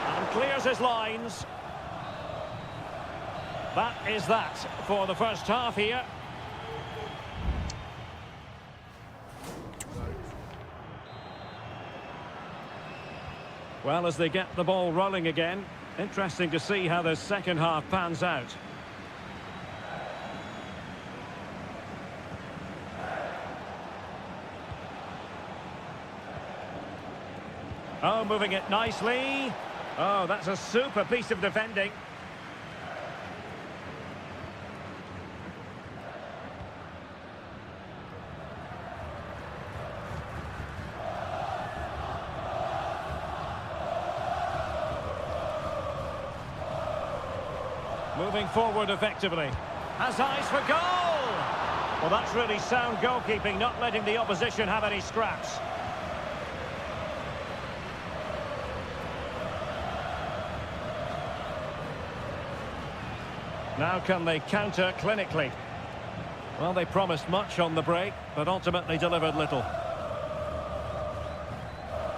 And clears his lines. That is that for the first half here. Well, as they get the ball rolling again, interesting to see how the second half pans out. Oh, moving it nicely. Oh, that's a super piece of defending. Moving forward effectively. Has eyes for goal! Well, that's really sound goalkeeping, not letting the opposition have any scraps. Now can they counter clinically? Well, they promised much on the break, but ultimately delivered little.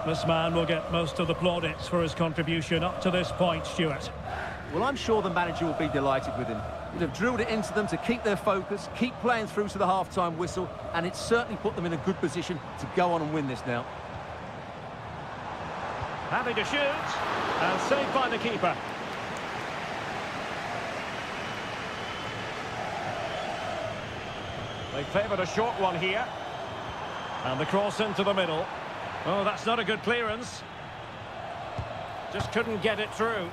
This man will get most of the plaudits for his contribution up to this point, Stuart. Well, I'm sure the manager will be delighted with him. He'd have drilled it into them to keep their focus, keep playing through to the half-time whistle, and it's certainly put them in a good position to go on and win this now. Happy to shoot, and saved by the keeper. They favoured a short one here. And the cross into the middle. Oh, that's not a good clearance. Just couldn't get it through.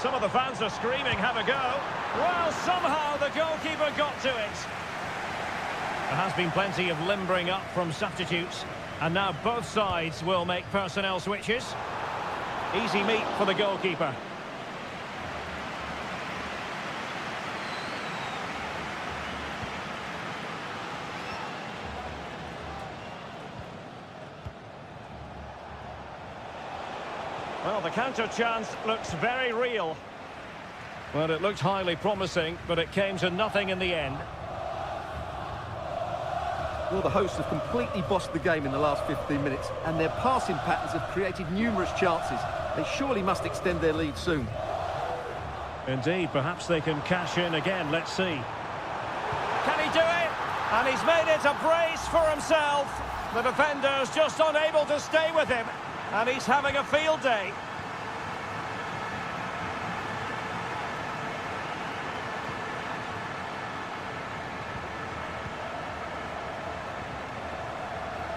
Some of the fans are screaming, have a go. Well, somehow the goalkeeper got to it. There has been plenty of limbering up from substitutes. And now both sides will make personnel switches. Easy meat for the goalkeeper. Well, the counter chance looks very real. Well, it looked highly promising, but it came to nothing in the end. Well, the hosts have completely bossed the game in the last 15 minutes, and their passing patterns have created numerous chances. They surely must extend their lead soon. Indeed, perhaps they can cash in again. Let's see. Can he do it? And he's made it a brace for himself. The defender's just unable to stay with him. And he's having a field day.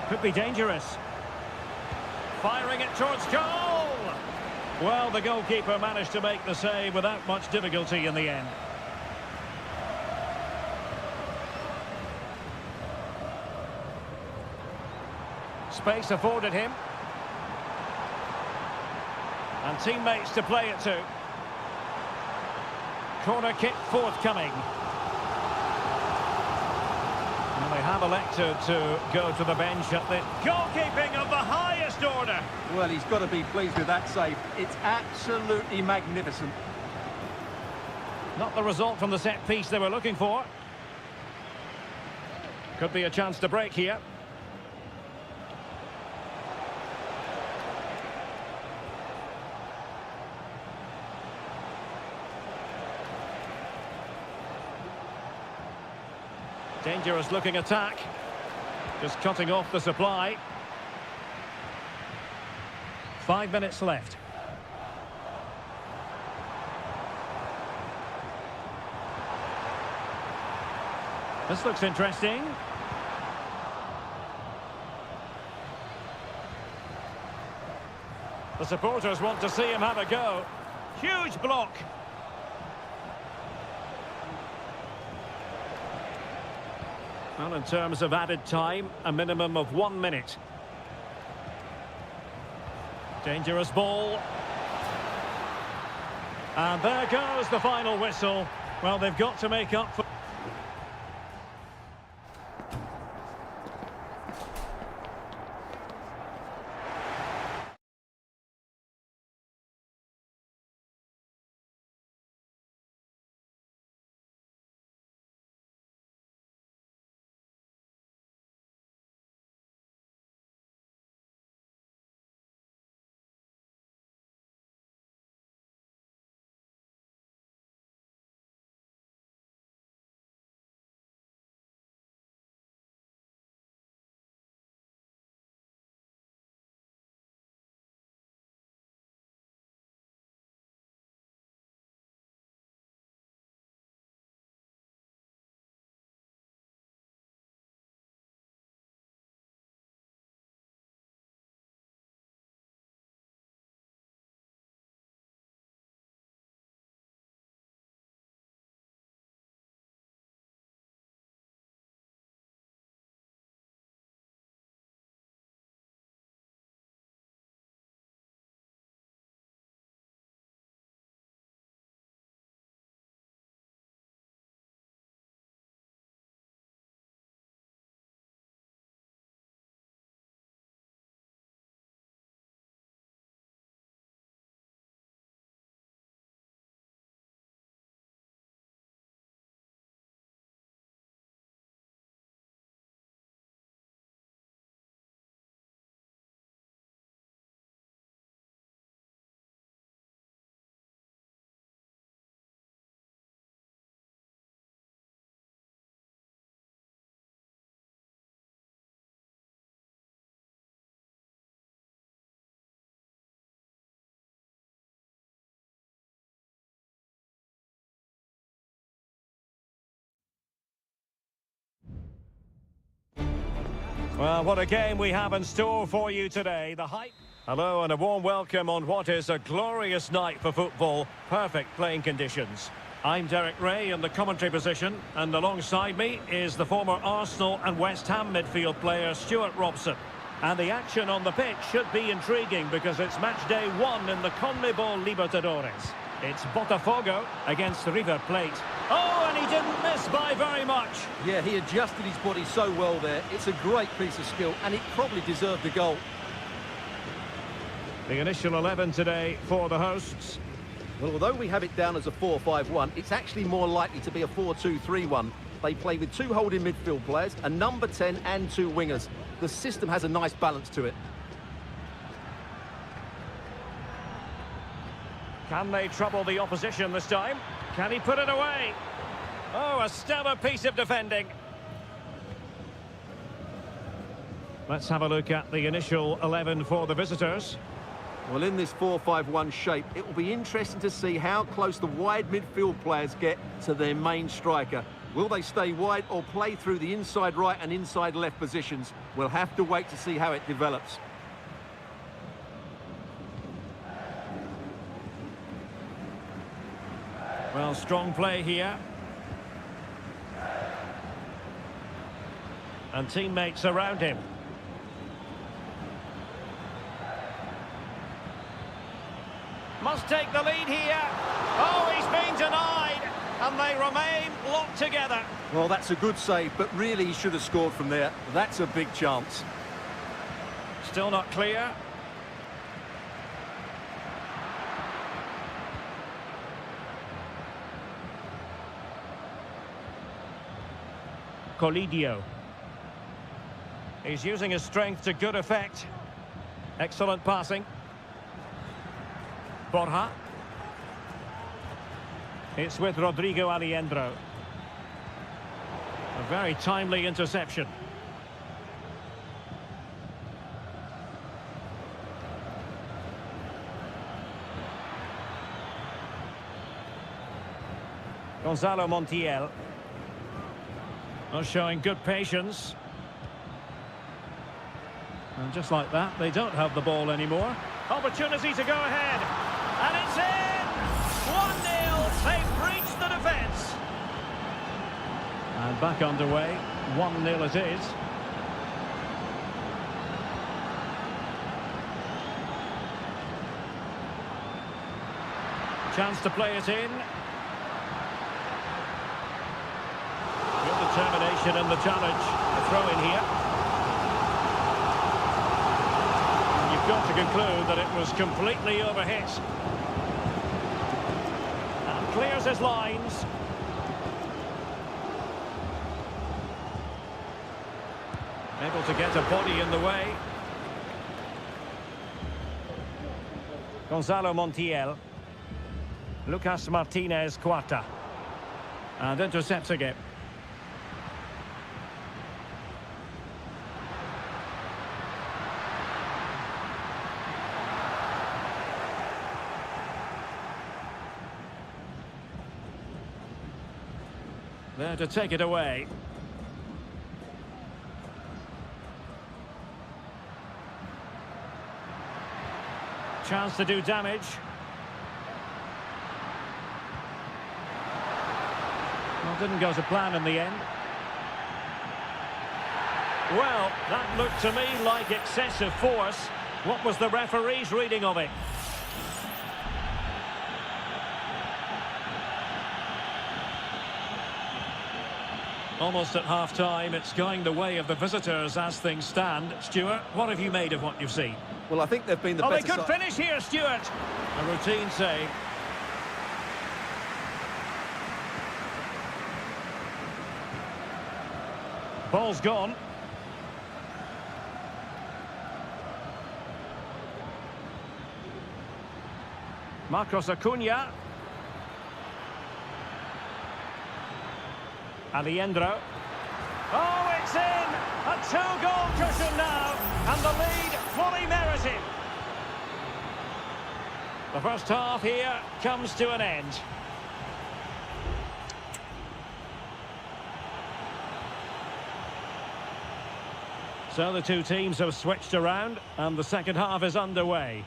Could be dangerous. Firing it towards goal. Well, the goalkeeper managed to make the save without much difficulty in the end. Space afforded him. And teammates to play it to. Corner kick forthcoming. And they have elected to go to the bench at the goalkeeping of the highest order. Well, he's got to be pleased with that save. It's absolutely magnificent. Not the result from the set piece they were looking for. Could be a chance to break here. Dangerous looking attack. Just cutting off the supply. 5 minutes left. This looks interesting. The supporters want to see him have a go. Huge block. Well, in terms of added time, a minimum of 1 minute. Dangerous ball. And there goes the final whistle. Well, they've got to make up for... Well, what a game we have in store for you today. The hype. Hello and a warm welcome on what is a glorious night for football. Perfect playing conditions. I'm Derek Ray in the commentary position, and alongside me is the former Arsenal and West Ham midfield player Stuart Robson. And the action on the pitch should be intriguing because it's match day 1 in the CONMEBOL Libertadores. It's Botafogo against River Plate. Oh, and he didn't miss by very much. Yeah, he adjusted his body so well there. It's a great piece of skill, and it probably deserved the goal. The initial 11 today for the hosts. Well, although we have it down as a 4-5-1, it's actually more likely to be a 4-2-3-1. They play with 2 holding midfield players, a number 10 and 2 wingers. The system has a nice balance to it. Can they trouble the opposition this time? Can he put it away? Oh, a stellar piece of defending. Let's have a look at the initial 11 for the visitors. Well, in this 4-5-1 shape, it will be interesting to see how close the wide midfield players get to their main striker. Will they stay wide or play through the inside right and inside left positions? We'll have to wait to see how it develops. Well, strong play here. And teammates around him. Must take the lead here. Oh, he's been denied. And they remain locked together. Well, that's a good save, but really he should have scored from there. That's a big chance. Still not clear. Colidio. He's using his strength to good effect. Excellent passing. Borja. It's with Rodrigo Alejandro. A very timely interception. Gonzalo Montiel. Showing good patience. And just like that, they don't have the ball anymore. Opportunity to go ahead. And it's in! 1-0. They've breached the defence. And back underway. 1-0 it is. Chance to play it in. Good determination in the challenge. A throw in here. You've got to conclude that it was completely overhit. And clears his lines. Able to get a body in the way. Gonzalo Montiel. Lucas Martinez Cuarta. And intercepts again. There to take it away. Chance to do damage. Well, didn't go to plan in the end. Well, that looked to me like excessive force. What was the referee's reading of it? Almost at half-time, it's going the way of the visitors as things stand. Stuart, what have you made of what you've seen? Well, I think they've been the better better side. Oh, they could finish here, Stuart. A routine save. Ball's gone. Marcos Acuna. Alejandro. Oh, it's in! A 2-goal cushion now, and the lead fully merited. The first half here comes to an end. So the two teams have switched around and the second half is underway.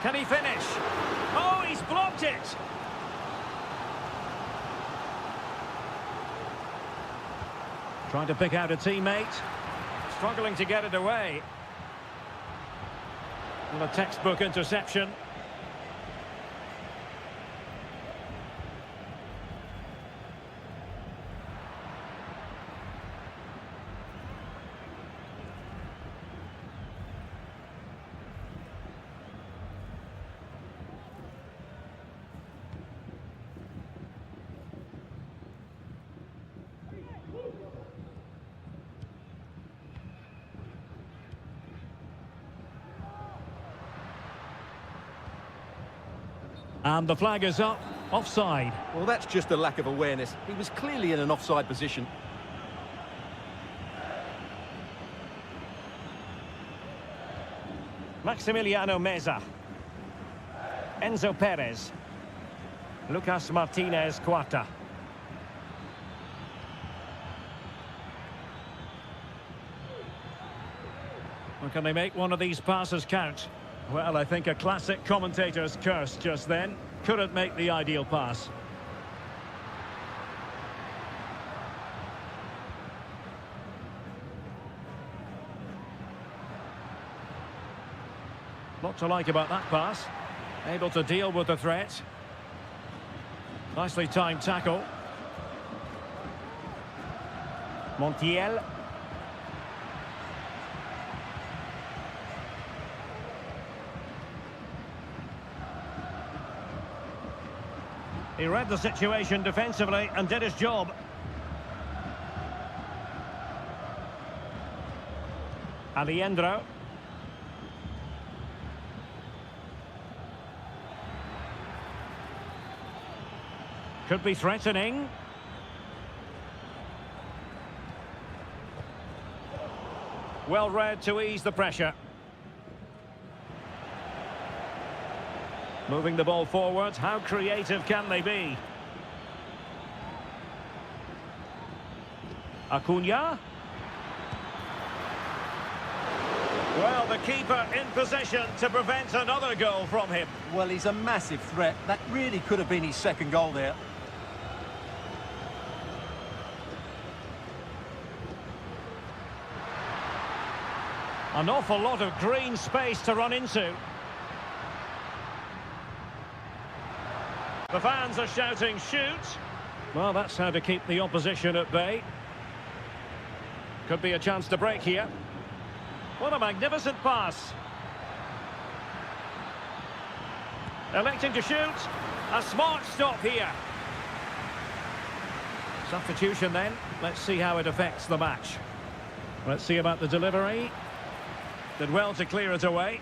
Can he finish? Oh, he's blocked it! Trying to pick out a teammate. Struggling to get it away. And a textbook interception. And the flag is up, offside. Well, that's just a lack of awareness. He was clearly in an offside position. Maximiliano Meza. Enzo Perez. Lucas Martinez Cuarta. Well, can they make one of these passes count? Well, I think a classic commentator's curse just then. Couldn't make the ideal pass. Lot to like about that pass. Able to deal with the threat. Nicely timed tackle. Montiel. He read the situation defensively and did his job. Alejandro. Could be threatening. Well read to ease the pressure. Moving the ball forward, how creative can they be? Acuna. Well, the keeper in possession to prevent another goal from him. Well, he's a massive threat. That really could have been his second goal there. An awful lot of green space to run into. The fans are shouting, shoot! Well, that's how to keep the opposition at bay. Could be a chance to break here. What a magnificent pass. Electing to shoot. A smart stop here. Substitution then. Let's see how it affects the match. Let's see about the delivery. Did well to clear it away.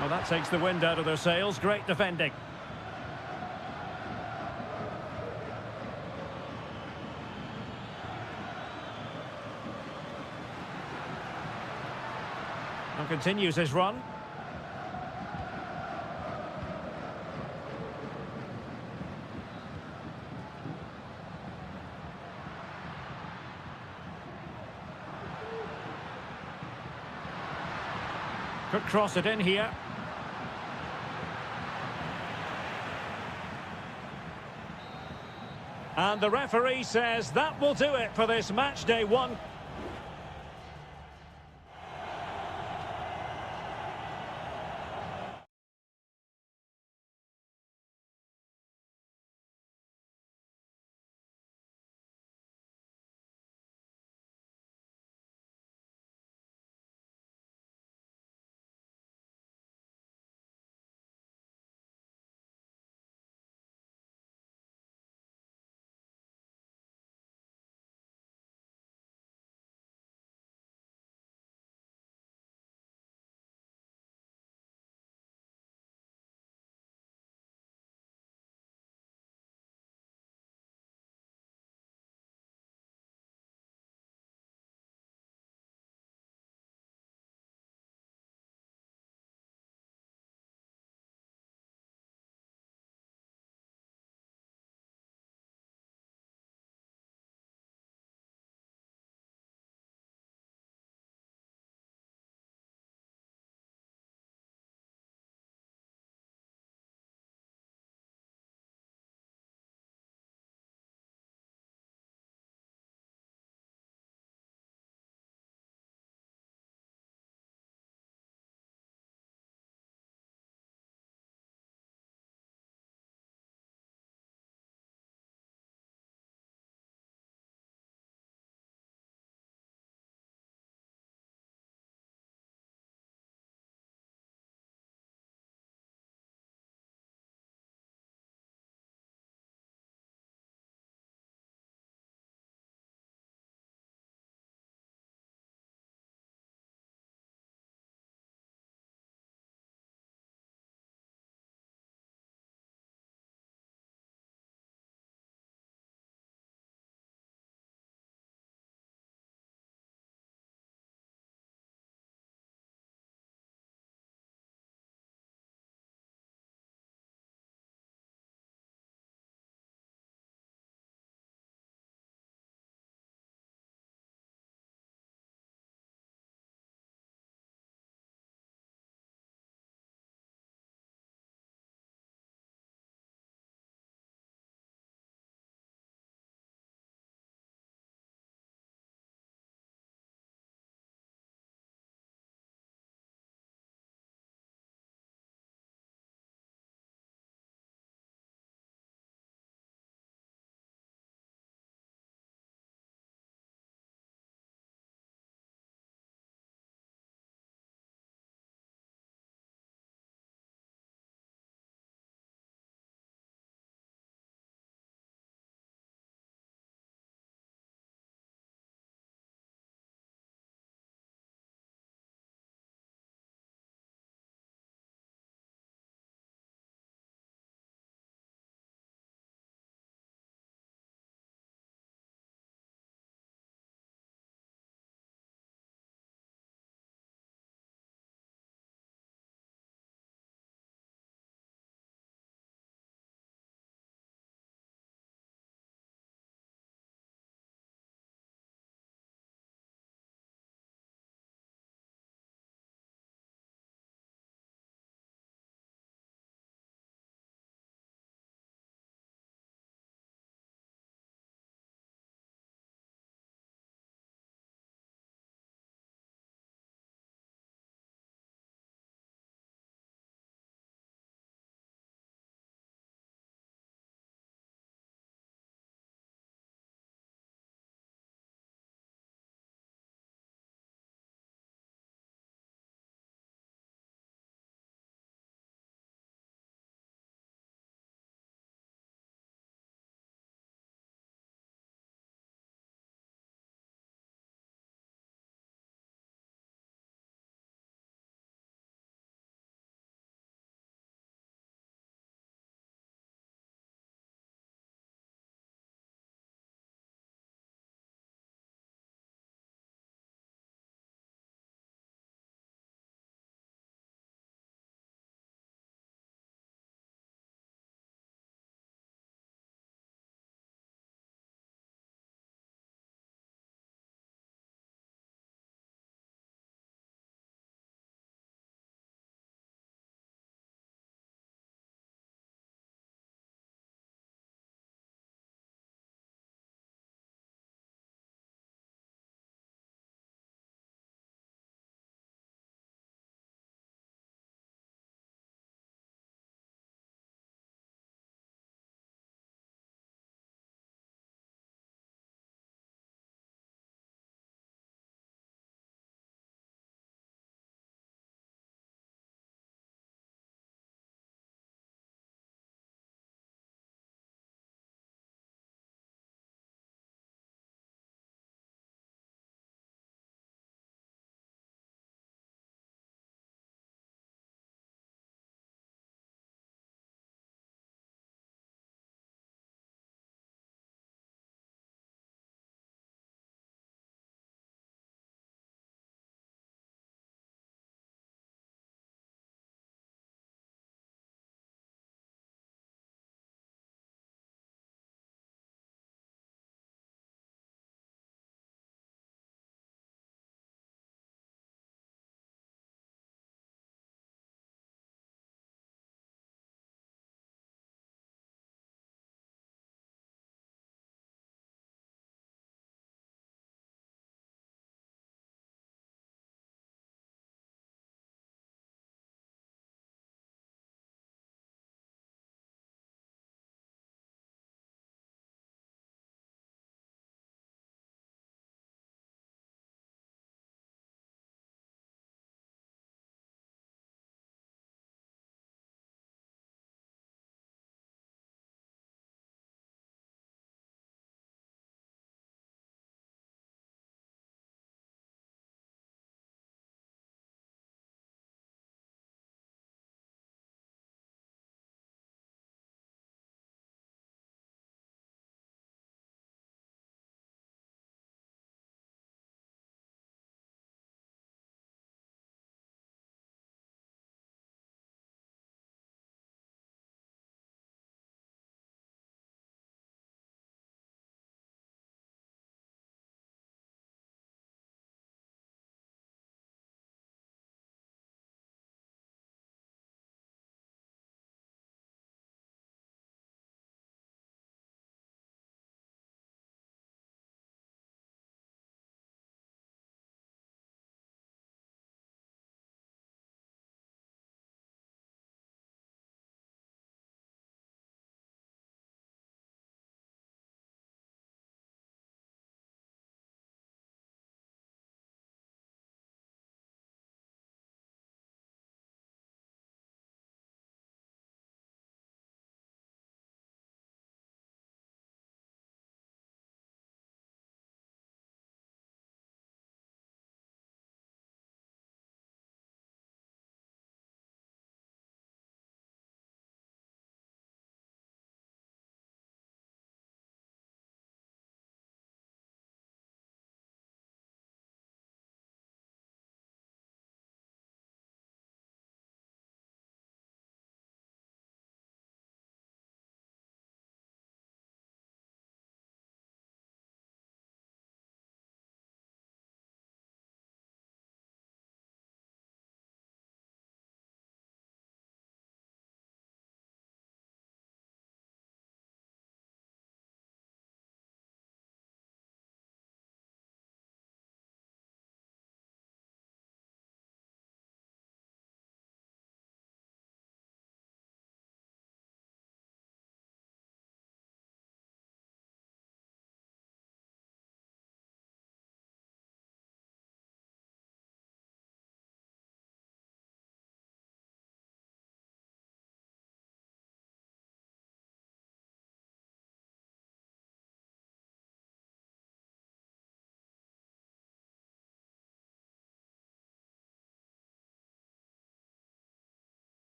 Well, that takes the wind out of their sails. Great defending. And continues his run. Could cross it in here. And the referee says that will do it for this match day one.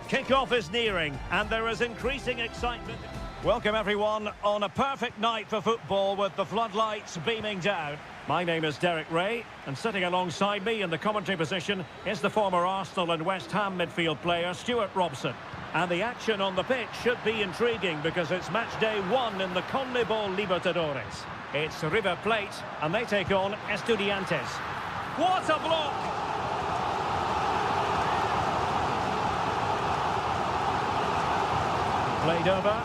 Kick-off is nearing, and there is increasing excitement. Welcome everyone on a perfect night for football with the floodlights beaming down. My name is Derek Ray, and sitting alongside me in the commentary position is the former Arsenal and West Ham midfield player Stuart Robson. And the action on the pitch should be intriguing because it's match day 1 in the CONMEBOL Libertadores. It's River Plate, and they take on Estudiantes. What a block! Played over.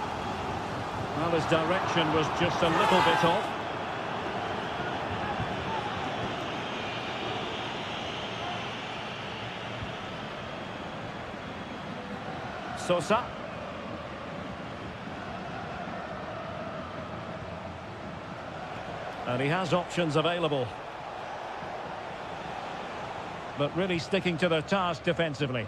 Well, his direction was just a little bit off. Sosa. And he has options available. But really sticking to their task defensively.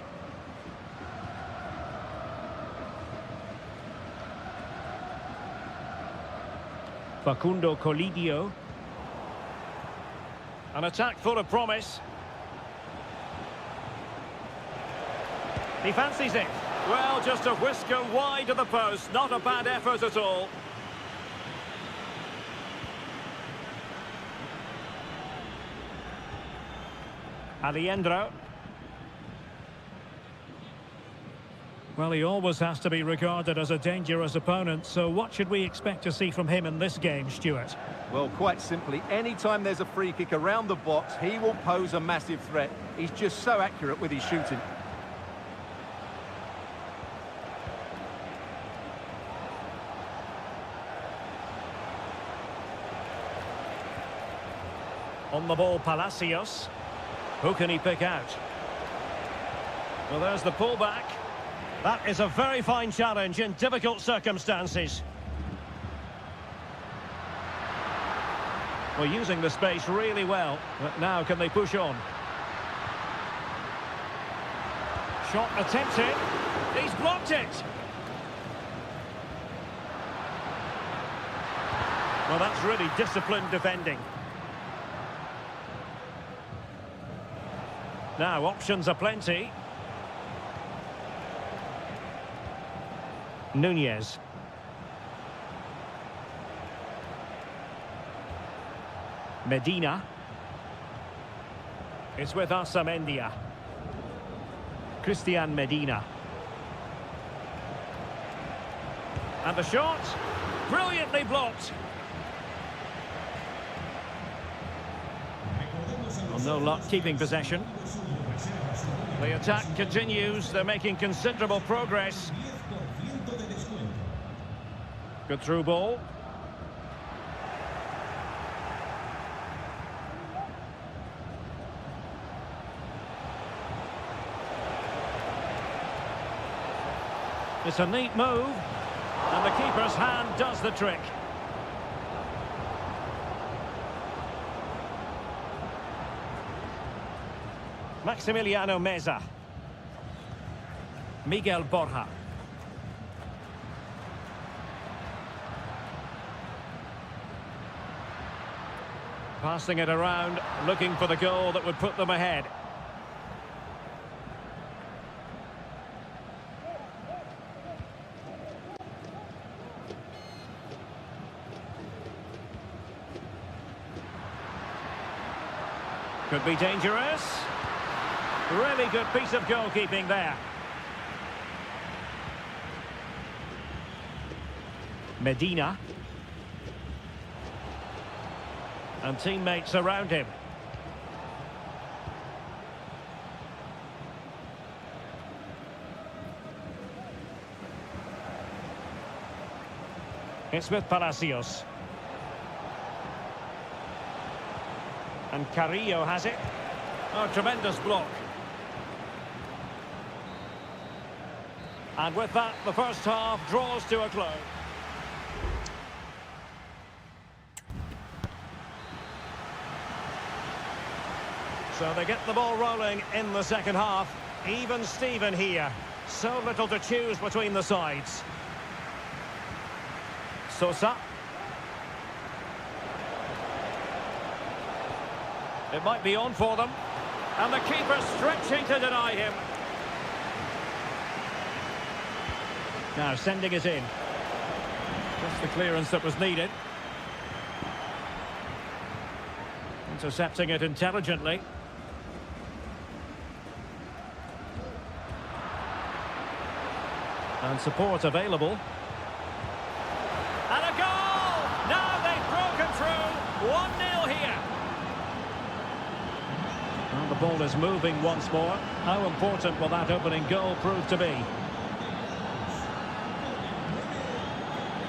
Facundo Colidio. An attack full of promise. He fancies it. Well, just a whisker wide of the post. Not a bad effort at all. Aliendro. Well, he always has to be regarded as a dangerous opponent, so what should we expect to see from him in this game, Stuart? Well, quite simply, anytime there's a free kick around the box, he will pose a massive threat. He's just so accurate with his shooting. On the ball, Palacios. Who can he pick out? Well, there's the pullback. That is a very fine challenge in difficult circumstances. Well, using the space really well, but now can they push on? Shot attempted. He's blocked it. Well, that's really disciplined defending. Now, options are plenty. Nunez. Medina. It's with Amendia. Christian Medina. And the shot. Brilliantly blocked. Well, no luck keeping possession. The attack continues. They're making considerable progress. Good through ball. It's a neat move, and the keeper's hand does the trick. Maximiliano Meza. Miguel Borja. Passing it around, looking for the goal that would put them ahead. Could be dangerous. Really good piece of goalkeeping there. Medina. And teammates around him. It's with Palacios. And Carrillo has it. Oh, tremendous block. And with that, the first half draws to a close. So they get the ball rolling in the second half. Even Steven here. So little to choose between the sides. Sosa. It might be on for them. And the keeper stretching to deny him. Now sending it in. Just the clearance that was needed. Intercepting it intelligently. And support available. And a goal! Now they've broken through. 1-0 here. Well, the ball is moving once more. How important will that opening goal prove to be?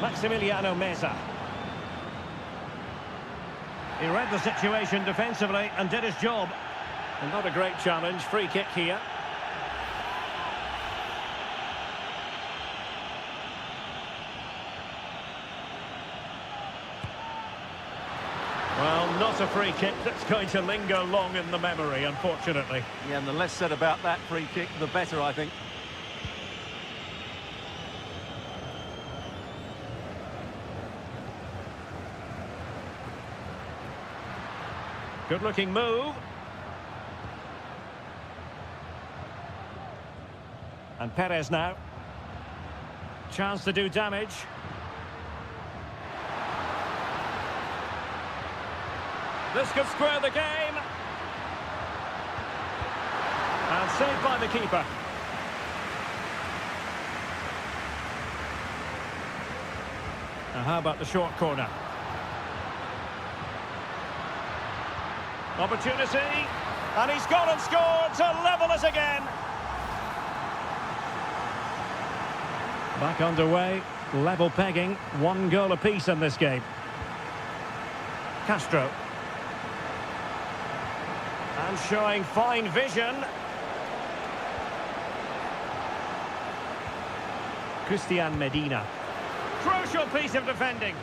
Maximiliano Meza. He read the situation defensively and did his job. Another great challenge. Free kick here. Well, not a free kick that's going to linger long in the memory, unfortunately. Yeah, and the less said about that free kick, the better, I think. Good-looking move. And Perez now. Chance to do damage. This could square the game. And saved by the keeper. Now how about the short corner? Opportunity. And he's gone and scored to level us again. Back underway. Level pegging. 1 goal apiece in this game. Castro. And showing fine vision. Christian Medina. Crucial piece of defending.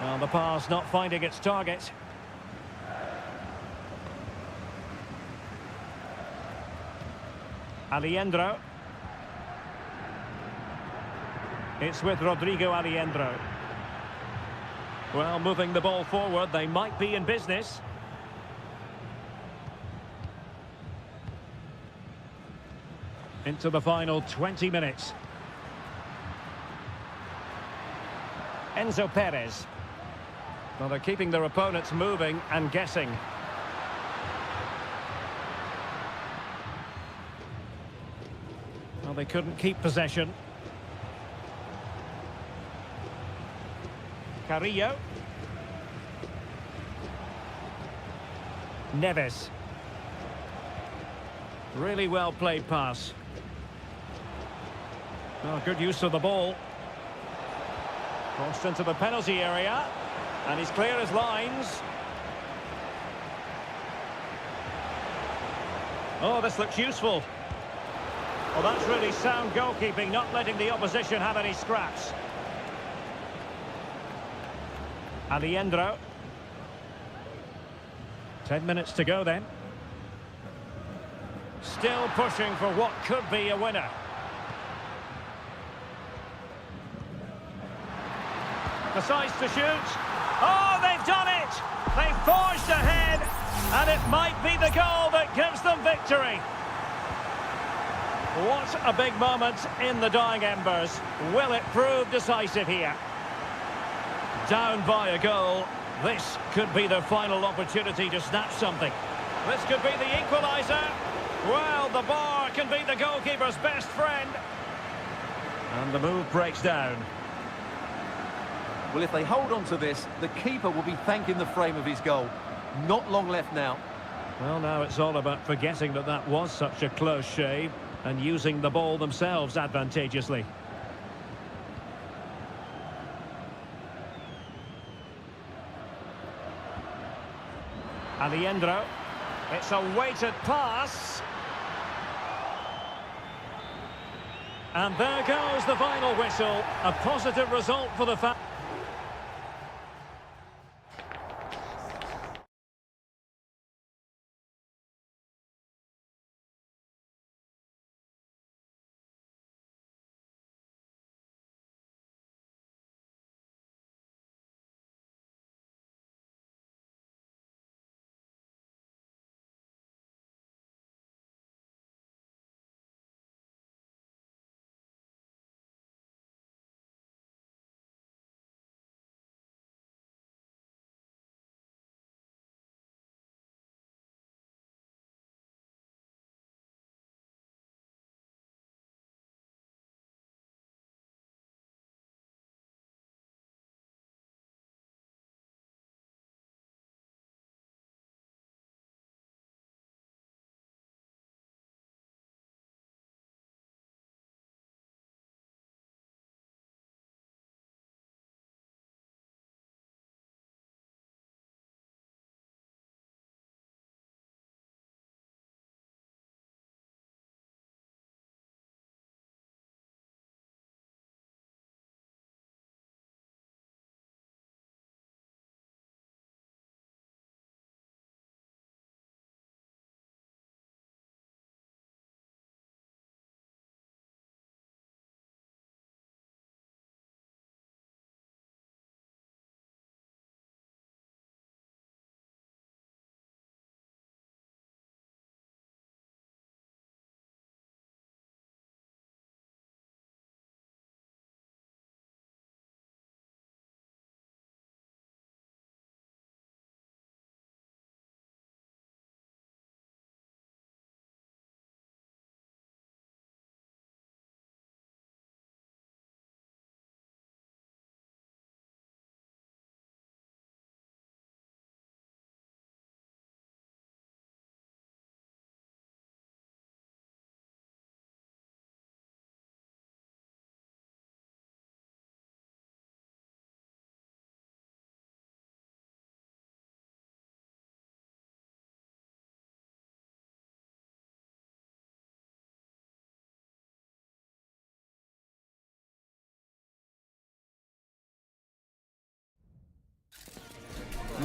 Well, the pass not finding its target. Aliendro. It's with Rodrigo Aliendro. Well, moving the ball forward, they might be in business. Into the final 20 minutes. Enzo Perez. Well, they're keeping their opponents moving and guessing. Well, they couldn't keep possession. Carrillo. Neves. Really well played pass. Oh, good use of the ball. Crossed into the penalty area. And he's clear as lines. Oh, this looks useful. Well, that's really sound goalkeeping, not letting the opposition have any scraps. Aliendro. 10 minutes to go then. Still pushing for what could be a winner. Decides to shoot. Oh, they've done it! They've forged ahead, and it might be the goal that gives them victory. What a big moment in the dying embers. Will it prove decisive here? Down by a goal. This could be the final opportunity to snatch something. This could be the equaliser. Well, the bar can be the goalkeeper's best friend. And the move breaks down. Well, if they hold on to this, the keeper will be thanking the frame of his goal. Not long left now. Well, now it's all about forgetting that that was such a close shave and using the ball themselves advantageously. Aliendro. It's a weighted pass. And there goes the final whistle. A positive result for the fans.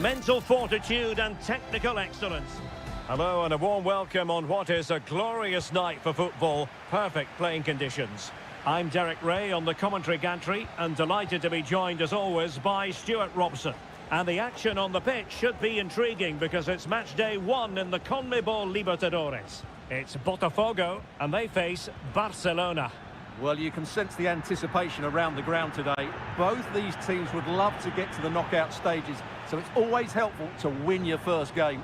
mental fortitude and technical excellence. Hello and a warm welcome on what is a glorious night for football. Perfect playing conditions. I'm Derek Ray on the commentary gantry and delighted to be joined as always by Stuart Robson. And the action on the pitch should be intriguing because it's match day 1 in the CONMEBOL Libertadores. It's Botafogo and they face Barcelona. Well, you can sense the anticipation around the ground today. Both these teams would love to get to the knockout stages, so it's always helpful to win your first game.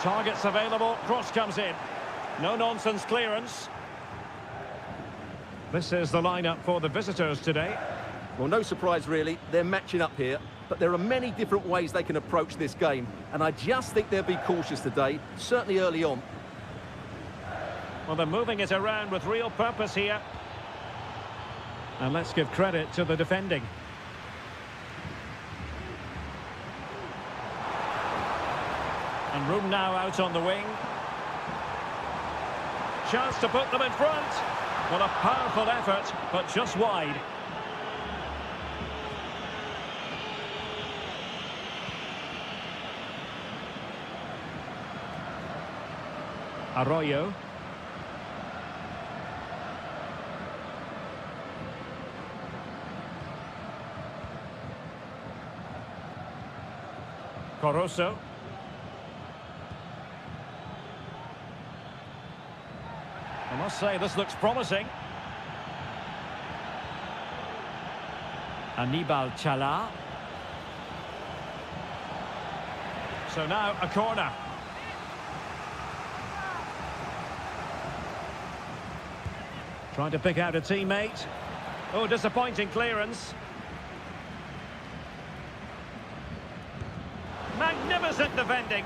Targets available, cross comes in. No-nonsense clearance. This is the lineup for the visitors today. Well, no surprise really, they're matching up here, but there are many different ways they can approach this game, and I just think they'll be cautious today, certainly early on. Well, they're moving it around with real purpose here. And let's give credit to the defending. And room now out on the wing. Chance to put them in front. Well, a powerful effort, but just wide. Arroyo. Coroso. I must say, this looks promising. Aníbal Chala. So now a corner. Trying to pick out a teammate. Oh, disappointing clearance. Magnificent defending.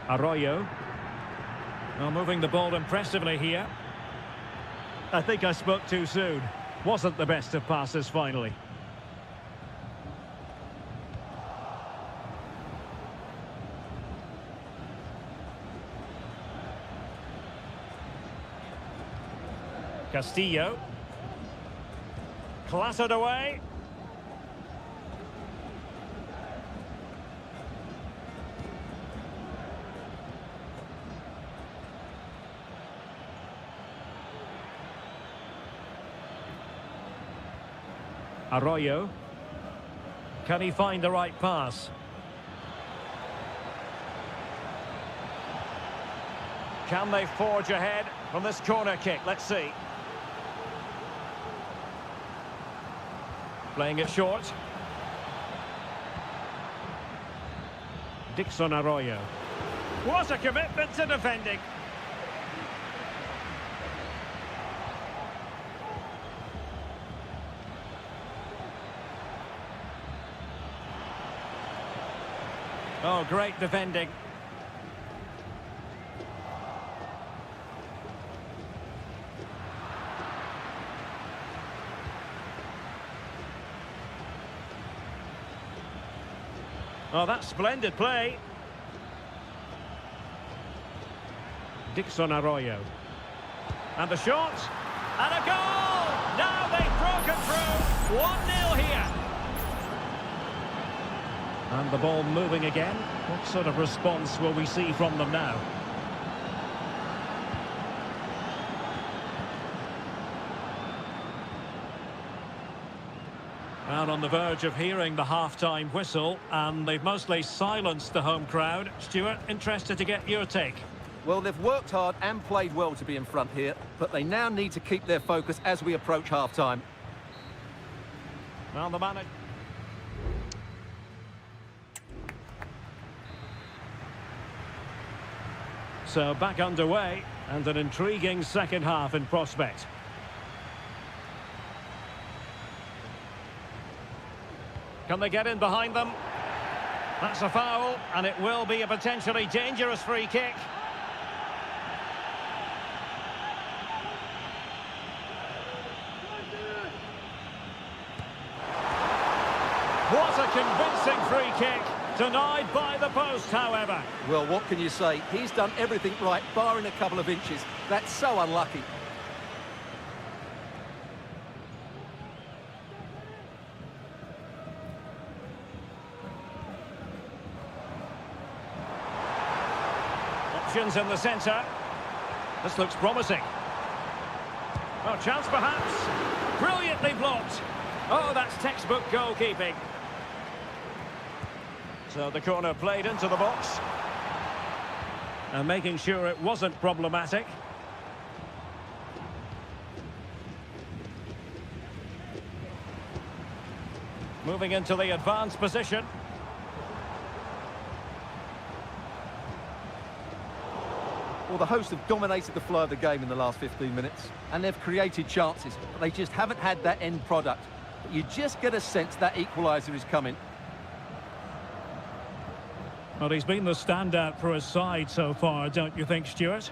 Arroyo. Well, moving the ball impressively here. I think I spoke too soon. Wasn't the best of passes finally. Castillo. Clattered away. Arroyo. Can he find the right pass? Can they forge ahead from this corner kick? Let's see. Playing it short. Dixon Arroyo. What a commitment to defending. Oh, great defending. Oh, that's splendid play. Dixon Arroyo. And the shot. And a goal! Now they've broken through. 1-0 here. And the ball moving again. What sort of response will we see from them now? Out on the verge of hearing the half-time whistle, and they've mostly silenced the home crowd. Stuart, interested to get your take. Well, they've worked hard and played well to be in front here, but they now need to keep their focus as we approach half-time. Well, the manager... So back underway, and an intriguing second half in prospect. Can they get in behind them? That's a foul, and it will be a potentially dangerous free kick. What a convincing free kick. Denied by the post, however. Well, what can you say? He's done everything right, barring a couple of inches. That's so unlucky. Options in the centre. This looks promising. Oh, chance perhaps. Brilliantly blocked. Oh, that's textbook goalkeeping. So the corner played into the box. And making sure it wasn't problematic. Moving into the advanced position. Well, the hosts have dominated the flow of the game in the last 15 minutes, and they've created chances, but they just haven't had that end product. But you just get a sense that equaliser is coming. Well, he's been the standout for his side so far, don't you think, Stuart?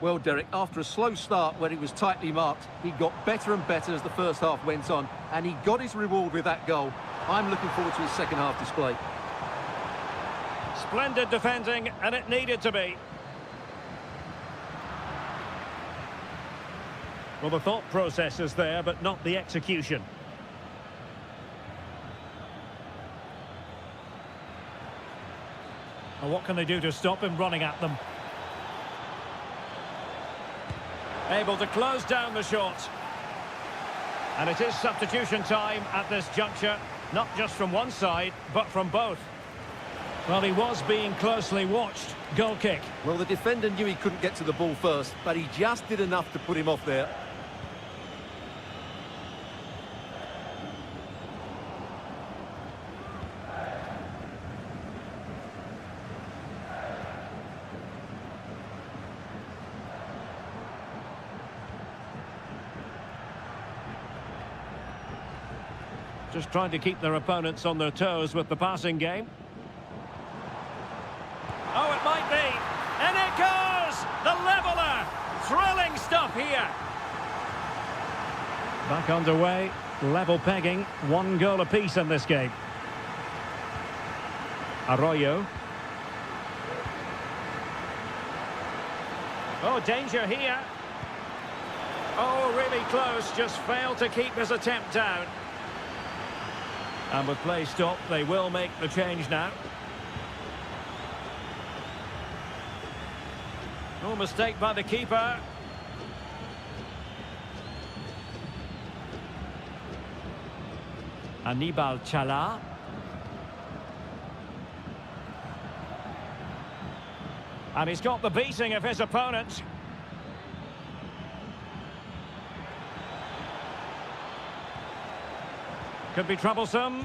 Well, Derek, after a slow start where he was tightly marked, he got better and better as the first half went on, and he got his reward with that goal. I'm looking forward to his second half display. Splendid defending, and it needed to be. Well, the thought process is there, but not the execution. Well, what can they do to stop him running at them? Able to close down the shot. And it is substitution time at this juncture, not just from one side, but from both. Well, he was being closely watched. Goal kick. Well, the defender knew he couldn't get to the ball first, but he just did enough to put him off there. Just trying to keep their opponents on their toes with the passing game. Oh, it might be. And it goes! The leveller! Thrilling stuff here. Back underway. Level pegging. 1 goal apiece in this game. Arroyo. Oh, danger here. Oh, really close. Just failed to keep his attempt down. And with play stopped, they will make the change now. No mistake by the keeper. Anibal Chala. And he's got the beating of his opponent. Could be troublesome.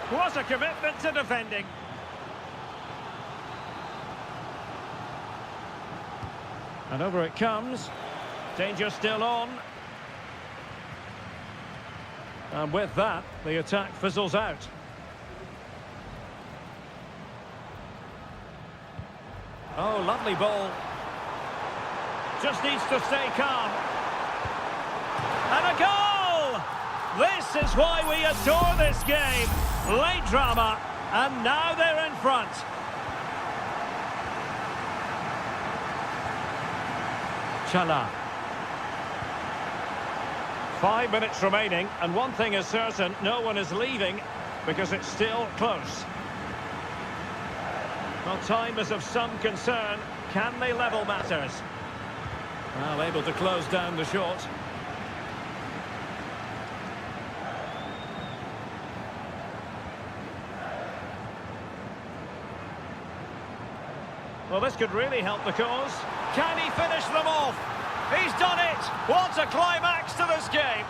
What a commitment to defending. And over it comes. Danger still on. And with that, the attack fizzles out. Oh, lovely ball. Just needs to stay calm. And a goal! This is why we adore this game. Late drama, and now they're in front. Chala. 5 minutes remaining, and one thing is certain, no one is leaving because it's still close. Well, time is of some concern. Can they level matters? Well, able to close down the shot. Well, this could really help the cause. Can he finish them off? He's done it! What a climax to this game!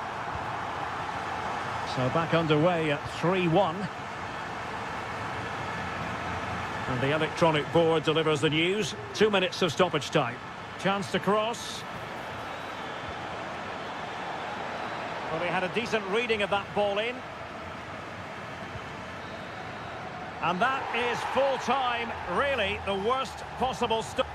So back underway at 3-1. And the electronic board delivers the news. 2 minutes of stoppage time. Chance to cross. Well, he had a decent reading of that ball in. And that is full time, really the worst possible start.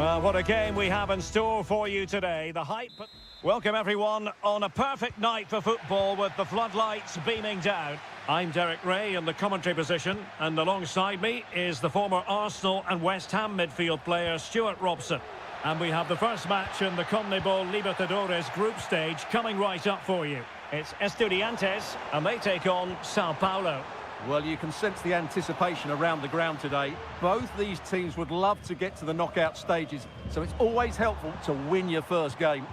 Well, what a game we have in store for you today. The hype... Welcome, everyone, on a perfect night for football with the floodlights beaming down. I'm Derek Ray in the commentary position, and alongside me is the former Arsenal and West Ham midfield player Stuart Robson. And we have the first match in the CONMEBOL Libertadores group stage coming right up for you. It's Estudiantes, and they take on Sao Paulo. Well, you can sense the anticipation around the ground today. Both these teams would love to get to the knockout stages, so it's always helpful to win your first game.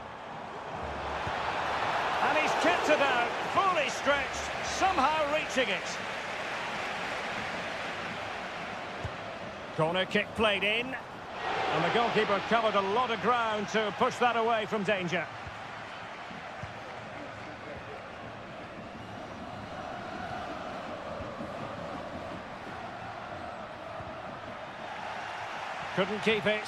And he's kept it out, fully stretched, somehow reaching it. Corner kick played in. And the goalkeeper covered a lot of ground to push that away from danger. Couldn't keep it.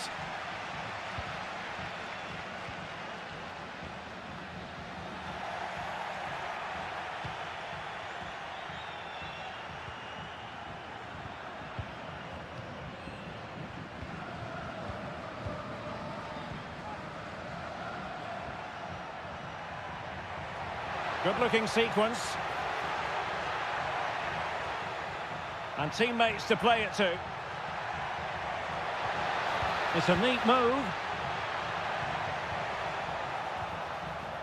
Good-looking sequence. And teammates to play it to. It's a neat move.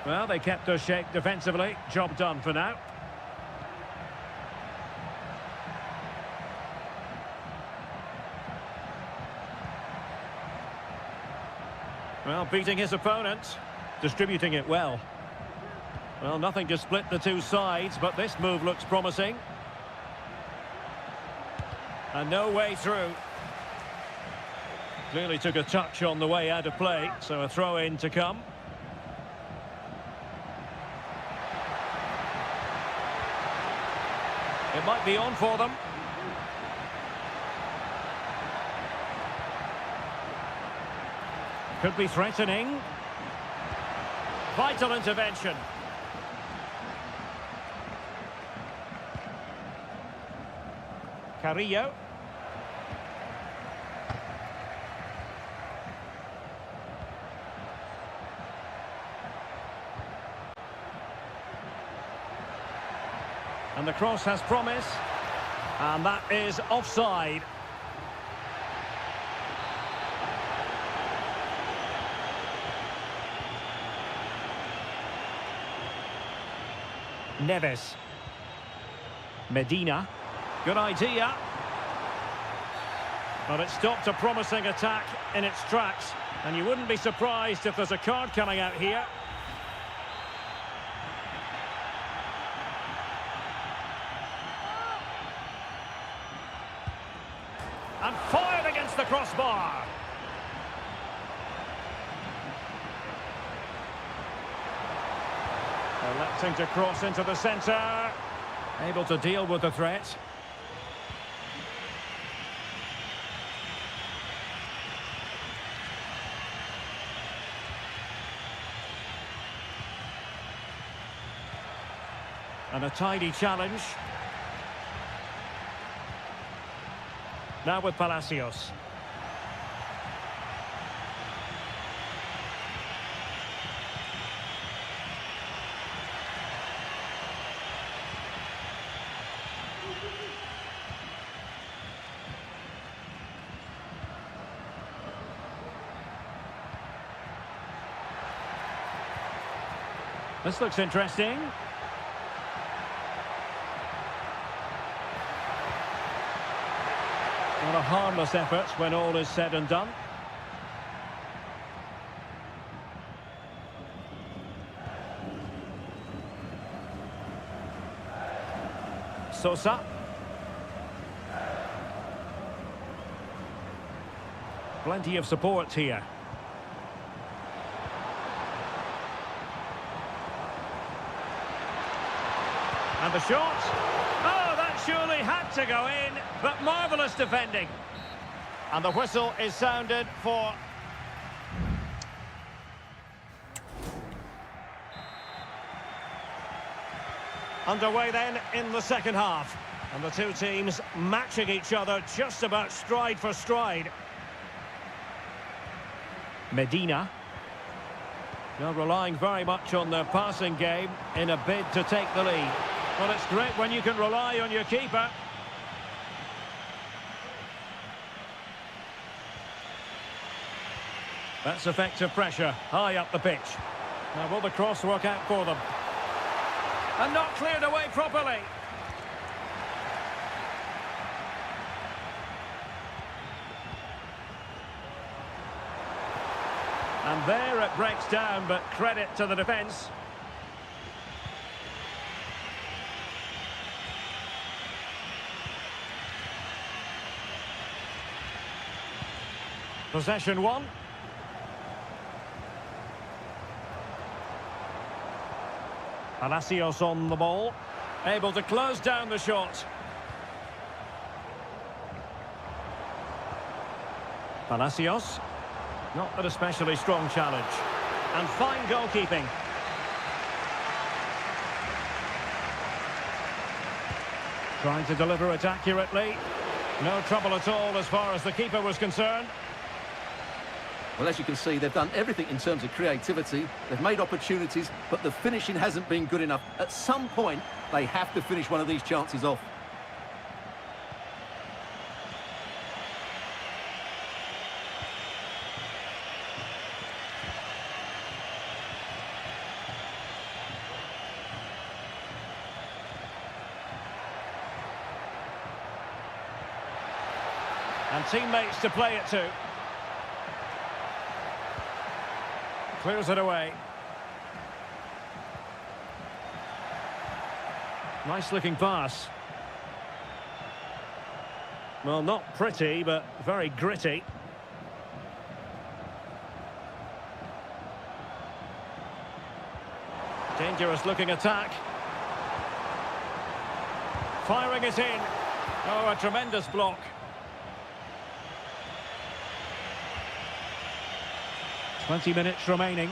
Well, they kept their shape defensively. Job done for now. Well, beating his opponent. Distributing it well. Well, nothing to split the two sides, but this move looks promising. And no way through. Clearly took a touch on the way out of play, so a throw-in to come. It might be on for them. Could be threatening. Vital intervention. Carrillo. And the cross has promise. And that is offside. Neves. Medina. Good idea. But it stopped a promising attack in its tracks. And you wouldn't be surprised if there's a card coming out here. And fired against the crossbar. Electing to cross into the centre. Able to deal with the threat. And a tidy challenge. Now with Palacios. This looks interesting. Not a harmless effort when all is said and done. Sosa. Plenty of support here. And the shot. Oh, that surely had to go in, but marvellous defending. And the whistle is sounded for... Underway then in the second half. And the two teams matching each other just about stride for stride. Medina. They're relying very much on their passing game in a bid to take the lead. Well, it's great when you can rely on your keeper. That's effective pressure, high up the pitch. Now, will the cross work out for them? And not cleared away properly. And there it breaks down, but credit to the defence. Possession one. Palacios on the ball, able to close down the shot. Palacios, not an especially strong challenge. And fine goalkeeping. Trying to deliver it accurately. No trouble at all as far as the keeper was concerned. Well, as you can see, they've done everything in terms of creativity. They've made opportunities, but the finishing hasn't been good enough. At some point, they have to finish one of these chances off. And teammates to play it to. Clears it away. Nice looking pass. Well, not pretty, but very gritty. Dangerous looking attack. Firing it in. Oh, a tremendous block. Twenty minutes remaining.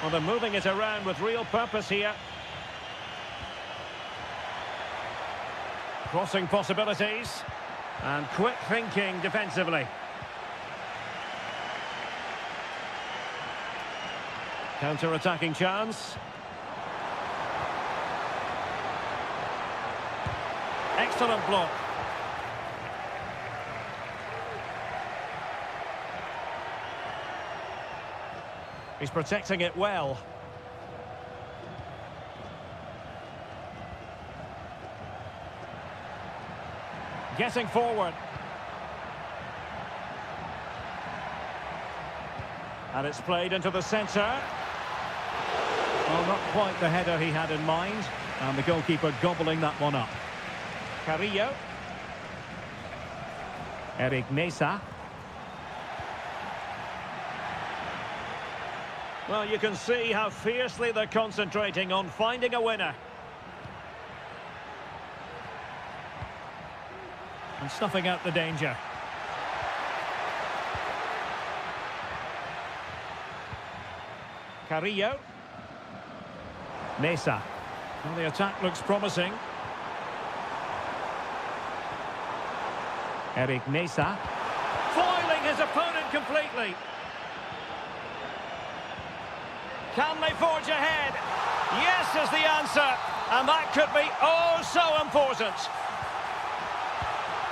Well, they're moving it around with real purpose here. Crossing possibilities. And quick thinking defensively. Counter-attacking chance. Excellent block. He's protecting it well. Getting forward. And it's played into the centre. Well, not quite the header he had in mind. And the goalkeeper gobbling that one up. Carrillo. Eric Mesa. Well, you can see how fiercely they're concentrating on finding a winner. And snuffing out the danger. Carrillo. Mesa. Well, the attack looks promising. Eric Mesa. Foiling his opponent completely. Can they forge ahead? Yes is the answer. And that could be oh so important.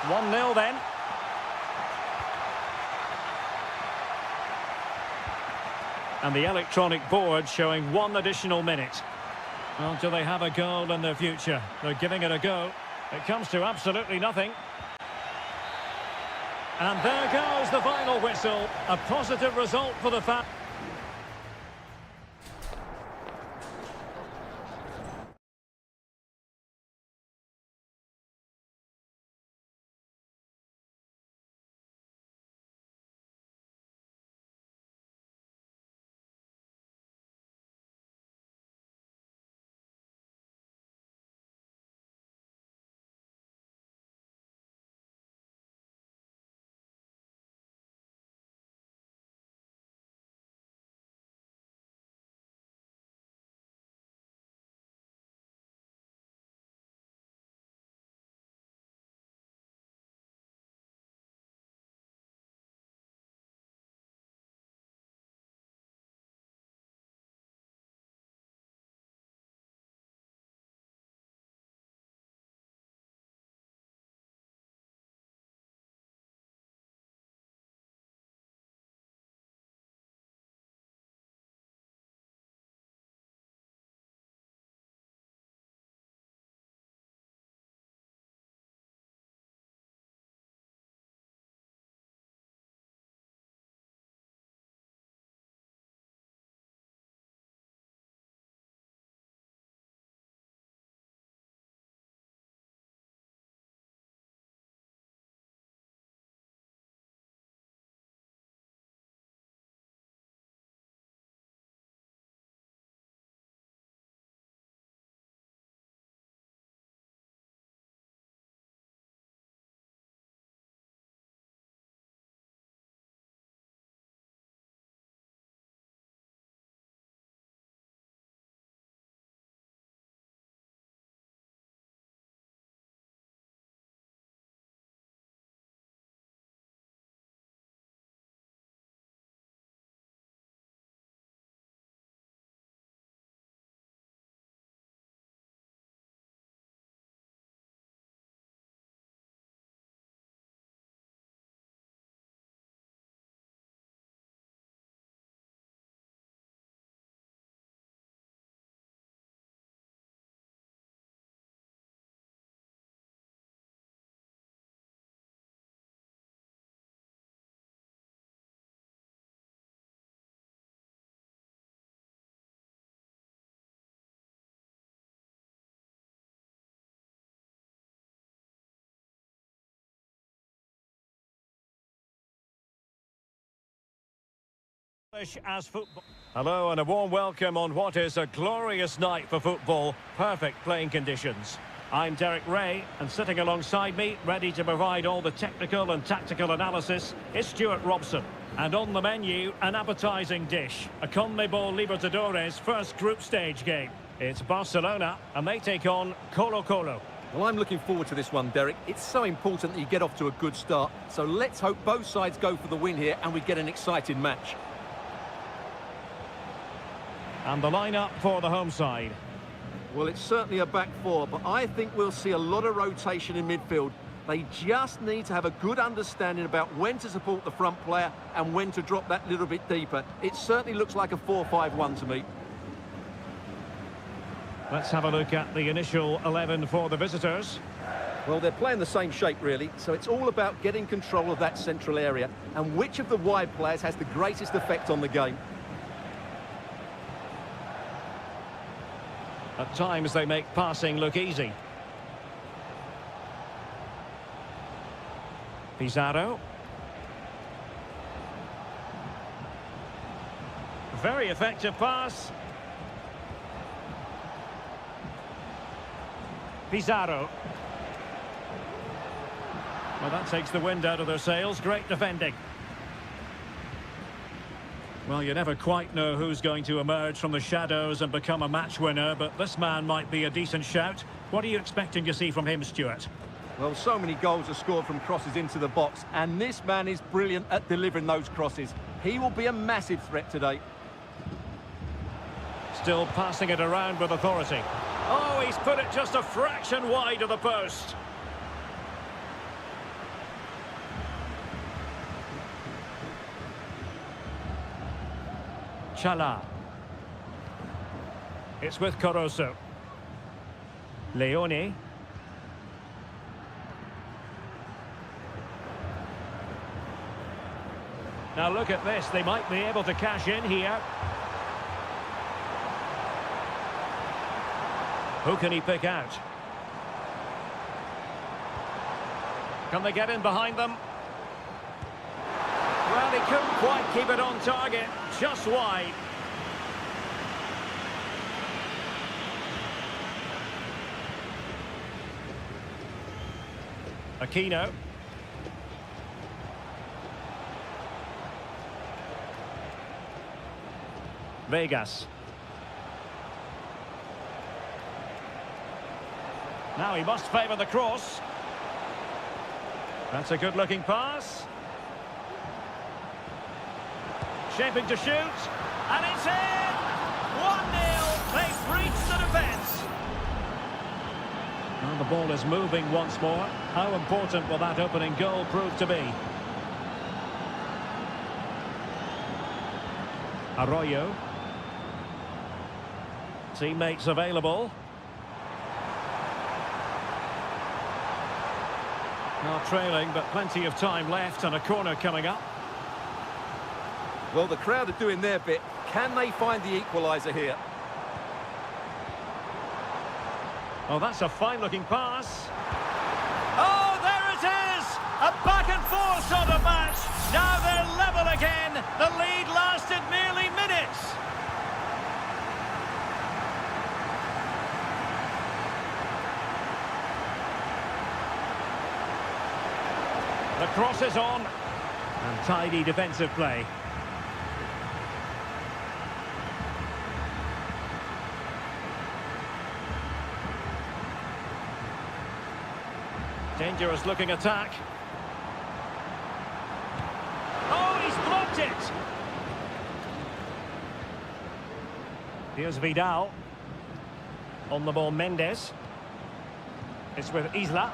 1-0 then. And the electronic board showing 1 additional minute. Well, do they have a goal in their future? They're giving it a go. It comes to absolutely nothing. And there goes the final whistle. A positive result for the fans. As football. Hello and a warm welcome on what is a glorious night for football. Perfect playing conditions. I'm Derek Ray, and sitting alongside me, ready to provide all the technical and tactical analysis, is Stuart Robson. And on the menu, an appetising dish, a CONMEBOL Libertadores first group stage game. It's Barcelona, and they take on Colo-Colo. Well, I'm looking forward to this one, Derek. It's so important that you get off to a good start. So let's hope both sides go for the win here and we get an exciting match. And the lineup for the home side. Well, it's certainly a back four, but I think we'll see a lot of rotation in midfield. They just need to have a good understanding about when to support the front player and when to drop that little bit deeper. It certainly looks like a 4-5-1 to me. Let's have a look at the initial 11 for the visitors. Well, they're playing the same shape, really, so it's all about getting control of that central area and which of the wide players has the greatest effect on the game. At times they make passing look easy. Pizarro. Very effective pass. Pizarro. Well, that takes the wind out of their sails. Great defending. Well, you never quite know who's going to emerge from the shadows and become a match winner, but this man might be a decent shout. What are you expecting to see from him, Stuart? Well, so many goals are scored from crosses into the box, and this man is brilliant at delivering those crosses. He will be a massive threat today. Still passing it around with authority. Oh, he's put it just a fraction wide of the post. Chala. It's with Caruso. Leone. Now look at this, they might be able to cash in here. Who can he pick out? Can they get in behind them? Well, he couldn't quite keep it on target, just wide. Aquino. Vegas. Now he must favour the cross. That's a good-looking pass. Shaping to shoot, and it's in! 1-0, they've breached the defence. And the ball is moving once more. How important will that opening goal prove to be? Arroyo. Teammates available. Not trailing, but plenty of time left and a corner coming up. Well, the crowd are doing their bit. Can they find the equaliser here? Oh, that's a fine-looking pass. Oh, there it is! A back-and-forth sort of match. Now they're level again. The lead lasted merely minutes. The cross is on. And tidy defensive play. Dangerous looking attack. Oh, he's blocked it! Here's Vidal. On the ball, Mendes. It's with Isla.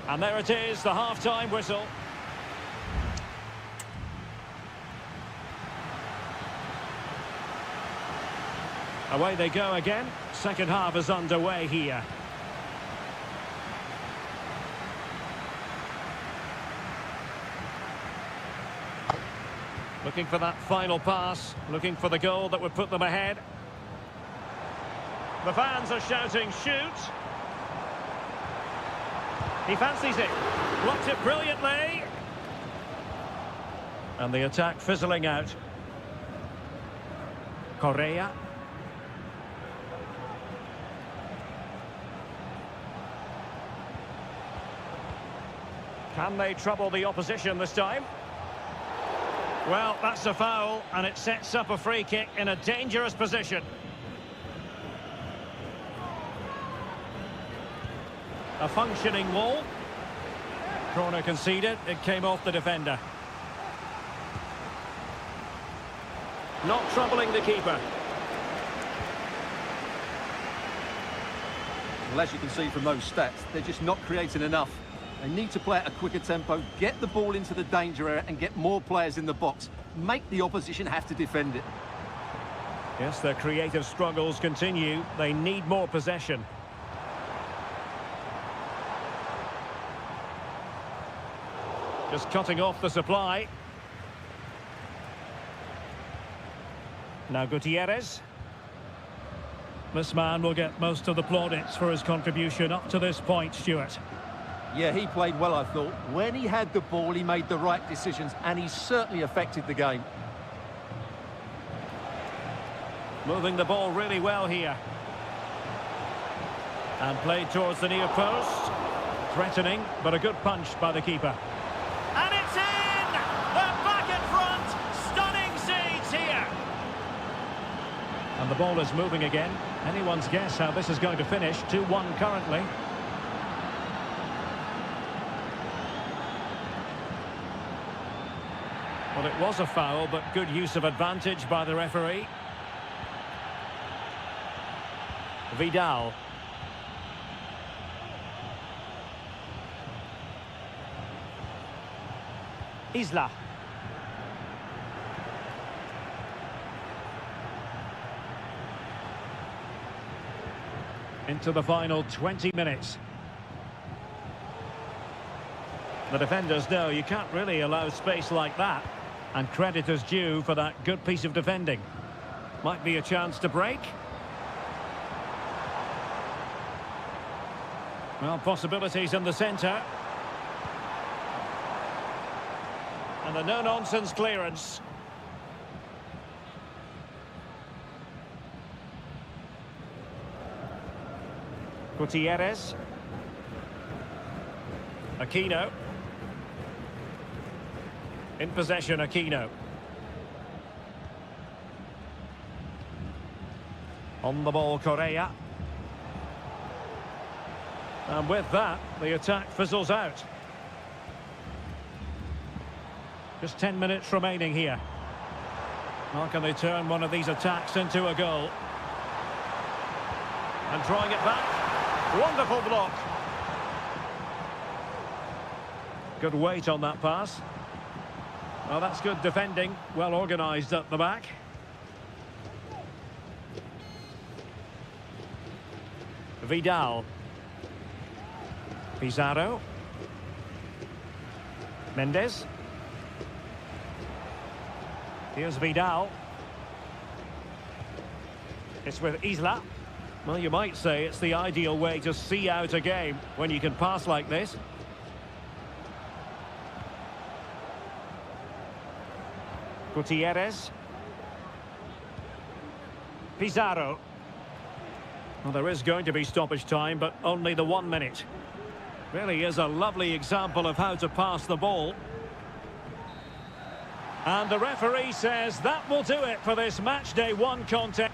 And there it is, the half-time whistle. Away they go again. Second half is underway here. Looking for that final pass, looking for the goal that would put them ahead. The fans are shouting, shoot. He fancies it. Blocked it brilliantly. And the attack fizzling out. Correa. Can they trouble the opposition this time? Well, that's a foul, and it sets up a free kick in a dangerous position. A functioning wall. Corner conceded, it came off the defender. Not troubling the keeper. Well, as you can see from those stats, they're just not creating enough. They need to play at a quicker tempo, get the ball into the danger area and get more players in the box. Make the opposition have to defend it. Yes, their creative struggles continue. They need more possession. Just cutting off the supply. Now Gutierrez. This man will get most of the plaudits for his contribution up to this point, Stuart. Yeah, he played well, I thought. When he had the ball, he made the right decisions, and he certainly affected the game. Moving the ball really well here. And played towards the near post. Threatening, but a good punch by the keeper. And it's in! They're back in front! Stunning scenes here! And the ball is moving again. Anyone's guess how this is going to finish. 2-1 currently. Well, it was a foul, but good use of advantage by the referee. Vidal. Isla. Into the final 20 minutes. The defenders know you can't really allow space like that. And credit is due for that good piece of defending. Might be a chance to break. Well, possibilities in the centre. And a no-nonsense clearance. Gutierrez. Aquino. In possession, Aquino. On the ball, Correa. And with that, the attack fizzles out. Just 10 minutes remaining here. How can they turn one of these attacks into a goal? And drawing it back. Wonderful block. Good weight on that pass. Well, that's good defending. Well organised at the back. Vidal. Pizarro. Mendes. Here's Vidal. It's with Isla. Well, you might say it's the ideal way to see out a game when you can pass like this. Gutierrez. Pizarro. Well, there is going to be stoppage time, but only the 1 minute. Really is a lovely example of how to pass the ball. And the referee says that will do it for this match day 1 contest.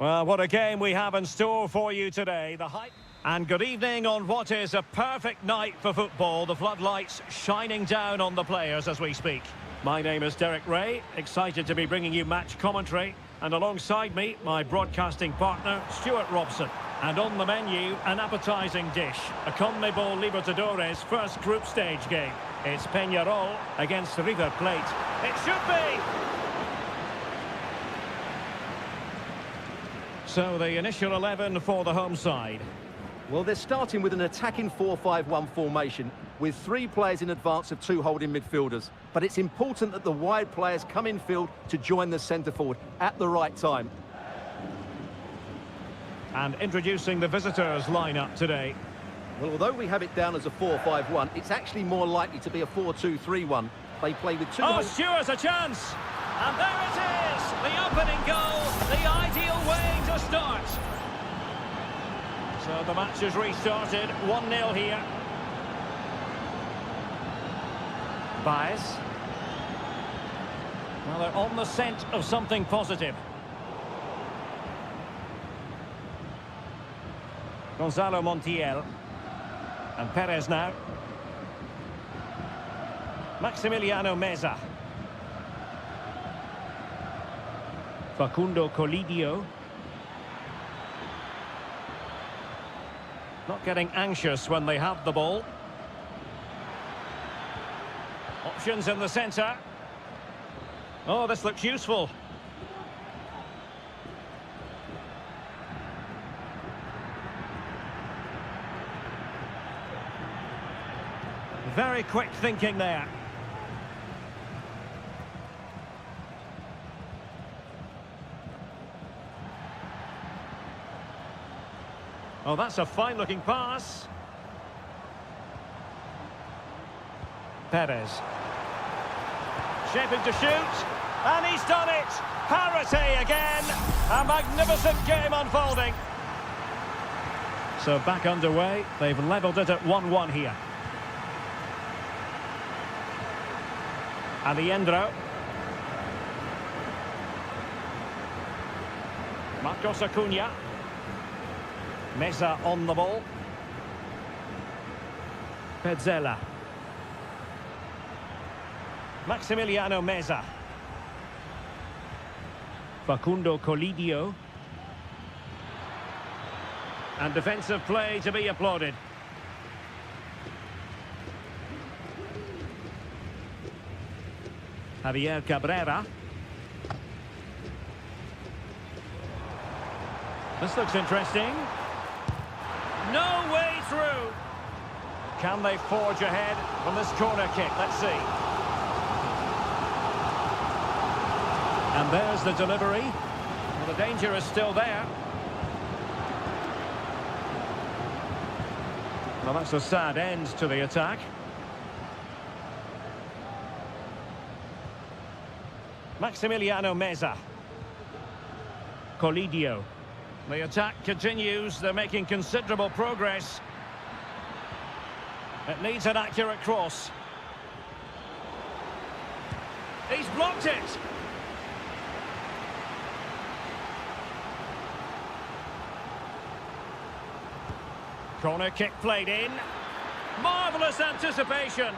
Well, what a game we have in store for you today. The hype. And good evening on what is a perfect night for football. The floodlights shining down on the players as we speak. My name is Derek Ray, excited to be bringing you match commentary. And alongside me, my broadcasting partner, Stuart Robson. And on the menu, an appetising dish. A CONMEBOL Libertadores first group stage game. It's Peñarol against River Plate. It should be! So the initial 11 for the home side. Well, they're starting with an attacking 4-5-1 formation with 3 players in advance of 2 holding midfielders. But it's important that the wide players come in field to join the centre forward at the right time. And introducing the visitors' lineup today. Well, although we have it down as a 4-5-1, it's actually more likely to be a 4-2-3-1. They play with 2... Oh, Stuart's a chance! And there it is! The opening goal, the ideal way to start. So the match is restarted, 1-0 here. Baez. Well, they're on the scent of something positive. Gonzalo Montiel. And Perez now. Maximiliano Meza. Facundo Colidio. Not getting anxious when they have the ball. Options in the centre. Oh, this looks useful. Very quick thinking there. Oh, that's a fine-looking pass. Perez. Shaping to shoot. And he's done it! Parity again! A magnificent game unfolding. So back underway. They've levelled it at 1-1 here. Aliendro. Marcos Acuna. Meza on the ball. Petzela. Maximiliano Meza. Facundo Colidio. And defensive play to be applauded. Javier Cabrera. This looks interesting. No way through. Can they forge ahead from this corner kick? Let's see. And there's the delivery. Well, the danger is still there. Well, that's a sad end to the attack. Maximiliano Meza. Colidio. The attack continues. They're making considerable progress. It needs an accurate cross. He's blocked it. Corner kick played in. Marvellous anticipation.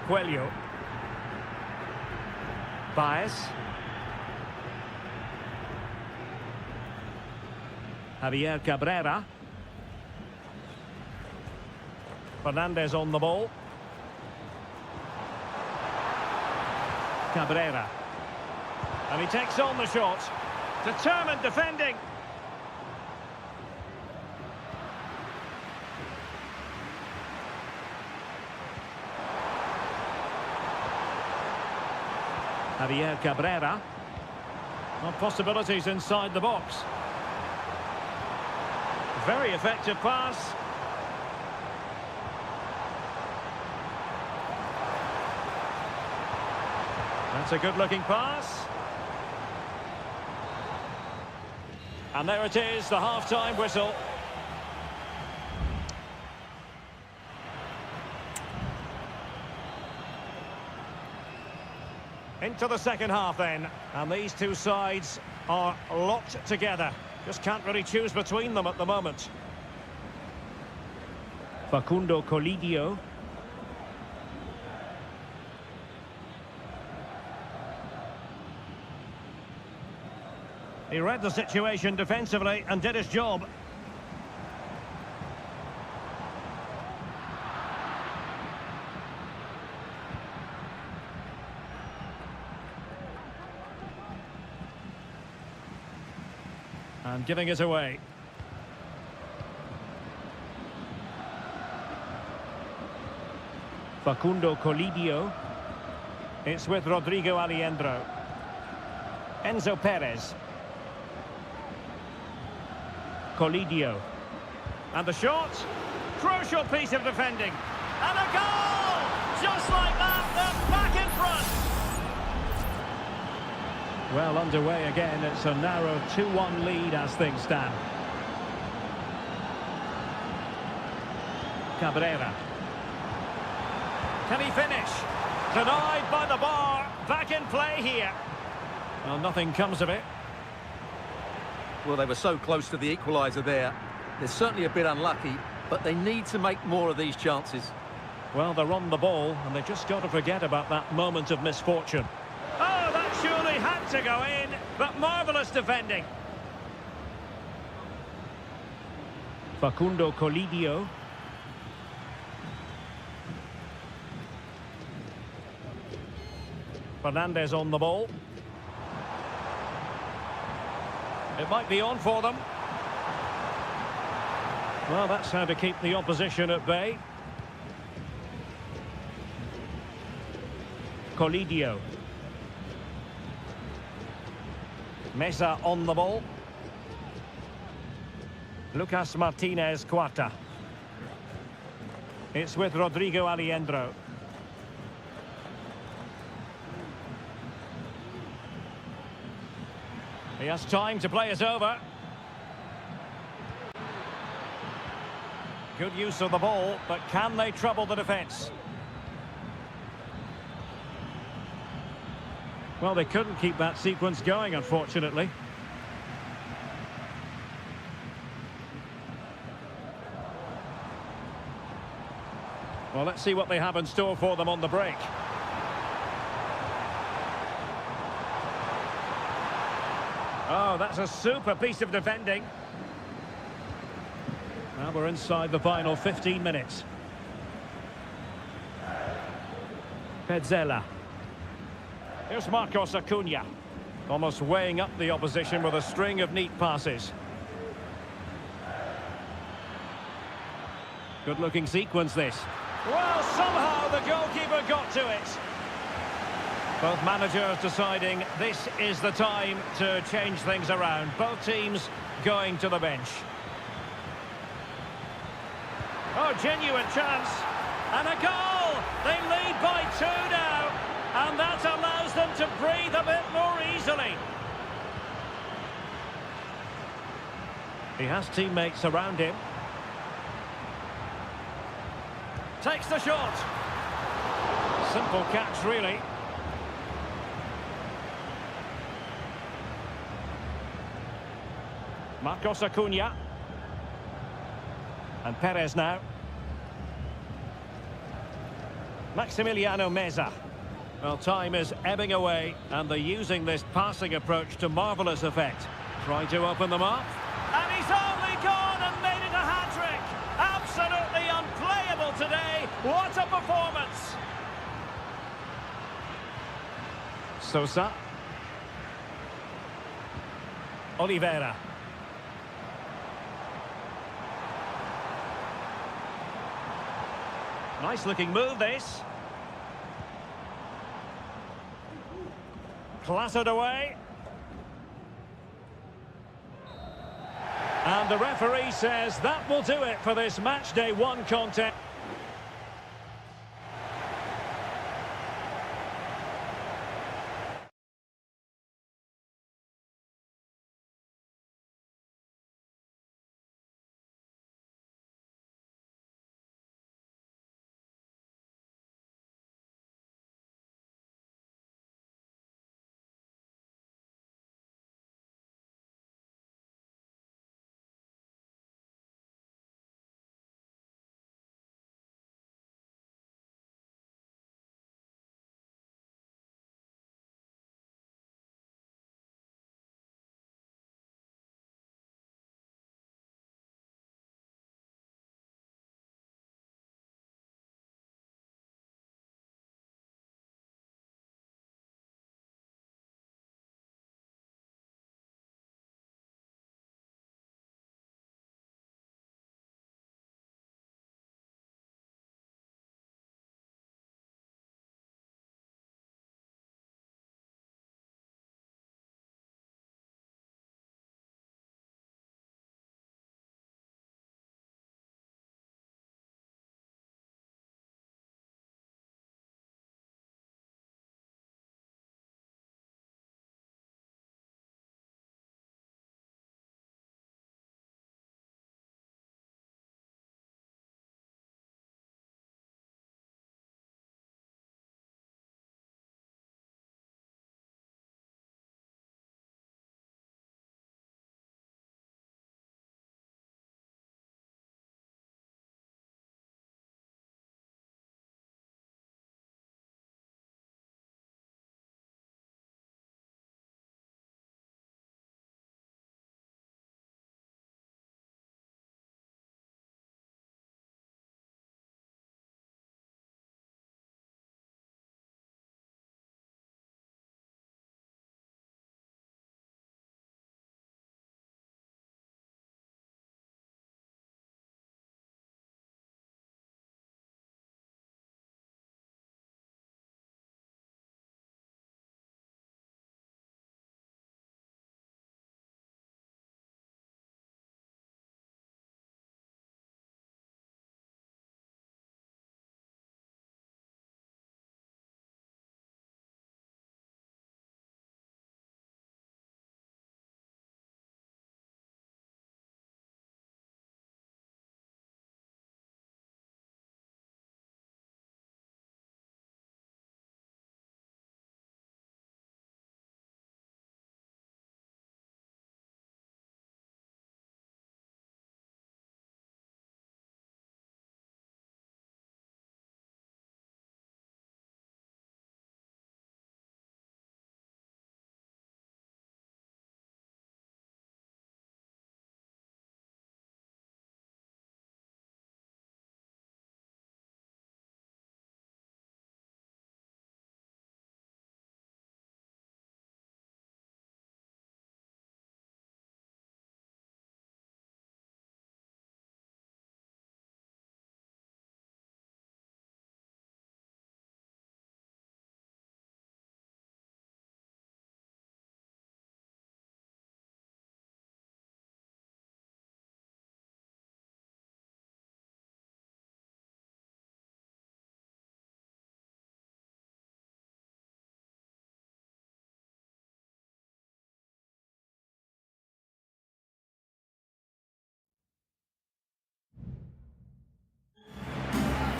Coelho. Baez. Javier Cabrera. Fernandez on the ball. Cabrera. And he takes on the shot. Determined defending. Javier Cabrera. Well, possibilities inside the box. Very effective pass. That's a good-looking pass. And there it is, the half-time whistle. Into the second half then. And these two sides are locked together. Just can't really choose between them at the moment. Facundo Colidio. He read the situation defensively and did his job. And giving it away. Facundo Colidio. It's with Rodrigo Aliendro. Enzo Perez. Colidio. And the shot. Crucial piece of defending. And a goal! Just like that, they're back in front. Well underway again. It's a narrow 2-1 lead as things stand. Cabrera. Can he finish? Denied by the bar. Back in play here. Well, nothing comes of it. Well, they were so close to the equaliser there. They're certainly a bit unlucky, but they need to make more of these chances. Well, they're on the ball, and they've just got to forget about that moment of misfortune. Oh, that surely had to go in, but marvellous defending. Facundo Colidio. Fernandez on the ball. It might be on for them. Well, that's how to keep the opposition at bay. Colidio. Mesa on the ball. Lucas Martinez Cuarta. It's with Rodrigo Aliendro. He has time to play it over. Good use of the ball, but can they trouble the defence? Well, they couldn't keep that sequence going, unfortunately. Well, let's see what they have in store for them on the break. Oh, that's a super piece of defending. Now we're inside the final 15 minutes. Petzela. Here's Marcos Acuna. Almost weighing up the opposition with a string of neat passes. Good-looking sequence, this. Well, somehow the goalkeeper got to it. Both managers deciding this is the time to change things around. Both teams going to the bench. Oh, genuine chance. And a goal! They lead by 2 now. And that allows them to breathe a bit more easily. He has teammates around him. Takes the shot. Simple catch, really. Marcos Acuna. And Perez now. Maximiliano Meza. Well, time is ebbing away, and they're using this passing approach to marvellous effect. Trying to open them up. And he's only gone and made it a hat-trick. Absolutely unplayable today. What a performance. Sosa. Oliveira. Nice-looking move, this. Clattered away. And the referee says that will do it for this match day 1 contest.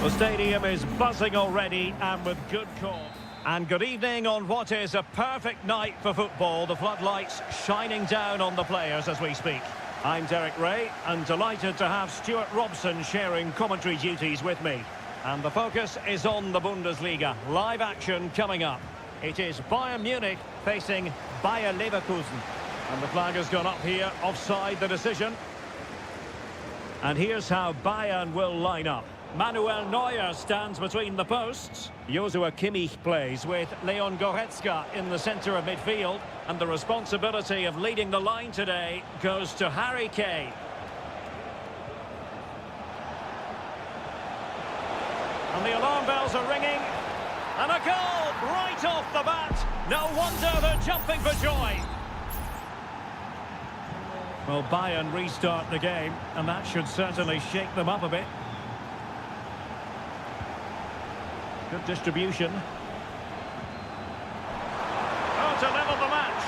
The stadium is buzzing already and with good cause. And good evening on what is a perfect night for football. The floodlights shining down on the players as we speak. I'm Derek Ray and delighted to have Stuart Robson sharing commentary duties with me. And the focus is on the Bundesliga. Live action coming up. It is Bayern Munich facing Bayer Leverkusen. And the flag has gone up here, offside the decision. And here's how Bayern will line up. Manuel Neuer stands between the posts. Joshua Kimmich plays with Leon Goretzka in the centre of midfield. And the responsibility of leading the line today goes to Harry Kane. And the alarm bells are ringing. And a goal right off the bat. No wonder they're jumping for joy. Well, Bayern restart the game, and that should certainly shake them up a bit. Good distribution. Oh, to level the match.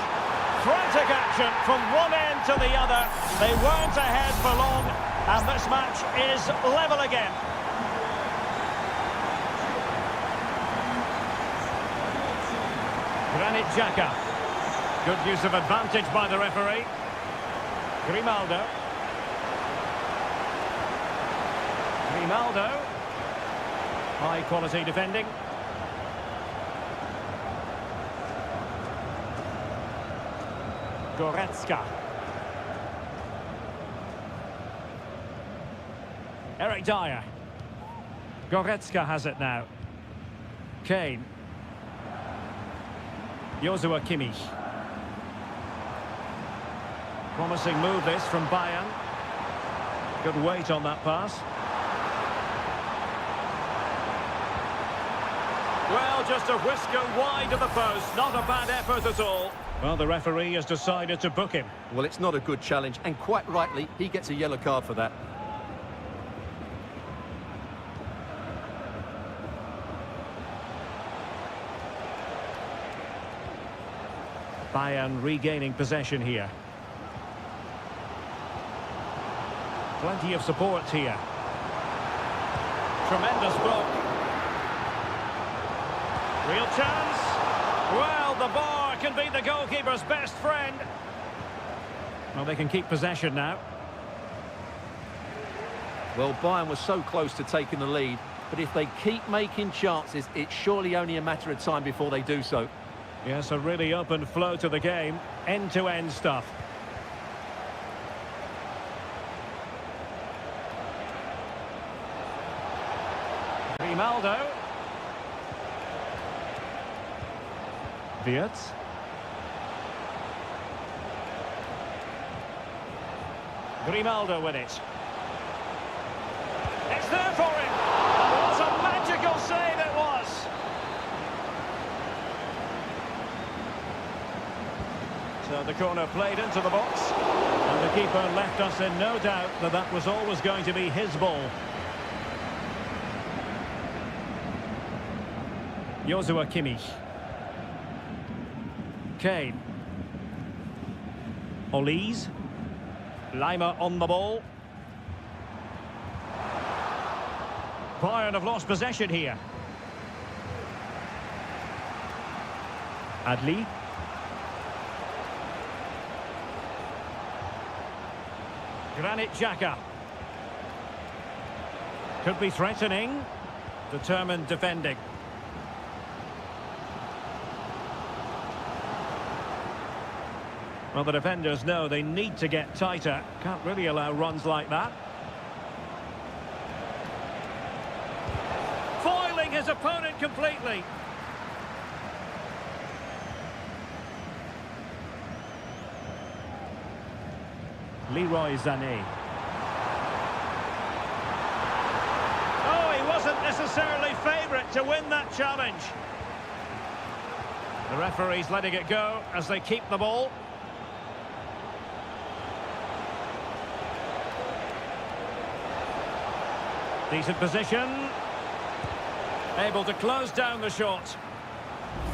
Frantic action from one end to the other. They weren't ahead for long, and this match is level again. Granit Xhaka. Good use of advantage by the referee. Grimaldo. High quality defending. Goretzka. Eric Dyer. Goretzka has it now. Kane. Joshua Kimmich. Promising move this from Bayern. Good weight on that pass. Well, just a whisker wide of the post. Not a bad effort at all. Well, the referee has decided to book him. Well, it's not a good challenge, and quite rightly, he gets a yellow card for that. Bayern regaining possession here. Plenty of support here. Tremendous block. Real chance. Well, the bar can be the goalkeeper's best friend. Well, they can keep possession now. Well, Bayern was so close to taking the lead, but if they keep making chances, it's surely only a matter of time before they do so. Yes, a really open flow to the game. End-to-end stuff. Grimaldo. Wirtz. Grimaldo with it. It's there for him. What a magical save it was. So the corner played into the box. And the keeper left us in no doubt that that was always going to be his ball. Joshua Kimmich. Kane. Olise. Lima on the ball. Bayern have lost possession here. Adli. Granit Xhaka. Could be threatening. Determined defending. Well, the defenders know they need to get tighter. Can't really allow runs like that. Foiling his opponent completely. Leroy Sané. Oh, he wasn't necessarily favourite to win that challenge. The referee's letting it go as they keep the ball. Decent position. Able to close down the shot.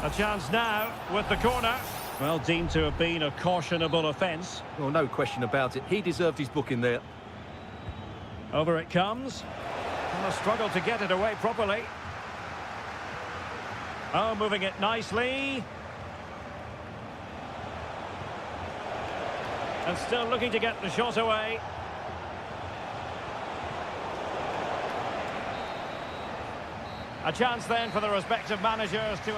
A chance now with the corner. Well, deemed to have been a cautionable offence. Well, no question about it. He deserved his booking there. Over it comes. And a struggle to get it away properly. Oh, moving it nicely. And still looking to get the shot away. A chance then for the respective managers to...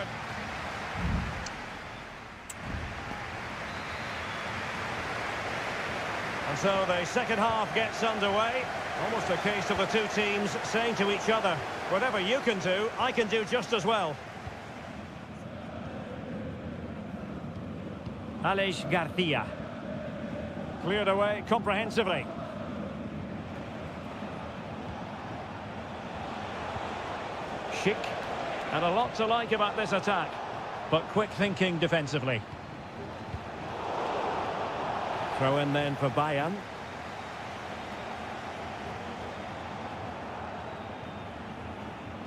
And so the second half gets underway. Almost a case of the two teams saying to each other, whatever you can do, I can do just as well. Aleix Garcia. Cleared away comprehensively. Schick. And a lot to like about this attack. But quick thinking defensively. Throw in then for Bayern.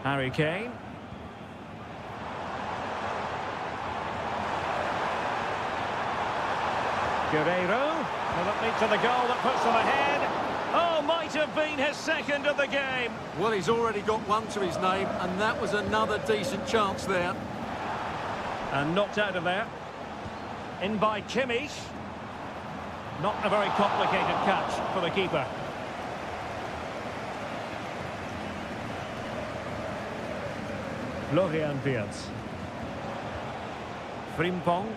Harry Kane. Guerreiro. Will it lead to the goal that puts them ahead? Oh, might have been his second of the game. Well, he's already got one to his name, and that was another decent chance there. And knocked out of there. In by Kimmich. Not a very complicated catch for the keeper. Florian Wirtz. Frimpong.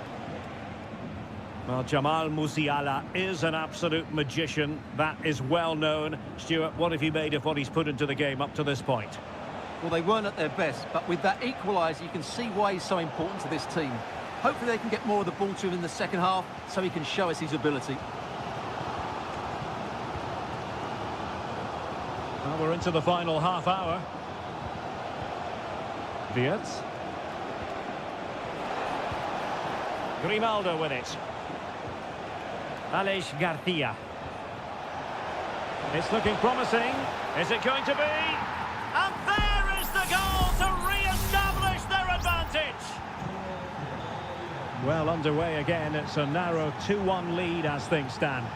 Well, Jamal Musiala is an absolute magician. That is well known. Stuart, what have you made of what he's put into the game up to this point? Well, they weren't at their best, but with that equaliser, you can see why he's so important to this team. Hopefully they can get more of the ball to him in the second half so he can show us his ability. Well, we're into the final half hour. Wirtz. Grimaldo with it. Aleix Garcia. It's looking promising. Is it going to be? And there is the goal to re-establish their advantage. Well underway again. It's a narrow 2-1 lead as things stand.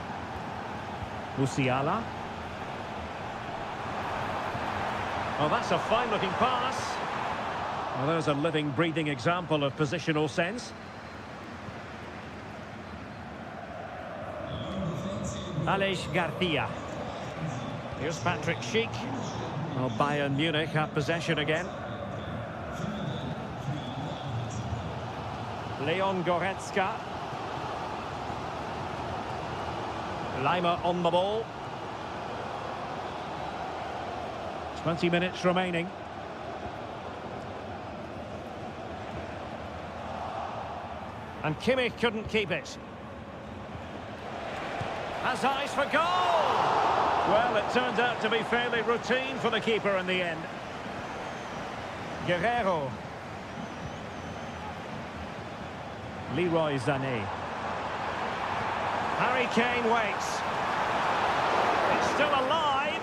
Musiala. Well, that's a fine-looking pass. Well, there's a living, breathing example of positional sense. Aleix Garcia. Here's Patrick Schick. Well, Bayern Munich have possession again. Leon Goretzka. Lima on the ball. 20 minutes remaining. And Kimmich couldn't keep it. Has eyes for goal! Well, it turned out to be fairly routine for the keeper in the end. Guerreiro. Leroy Sané. Harry Kane waits. It's still alive.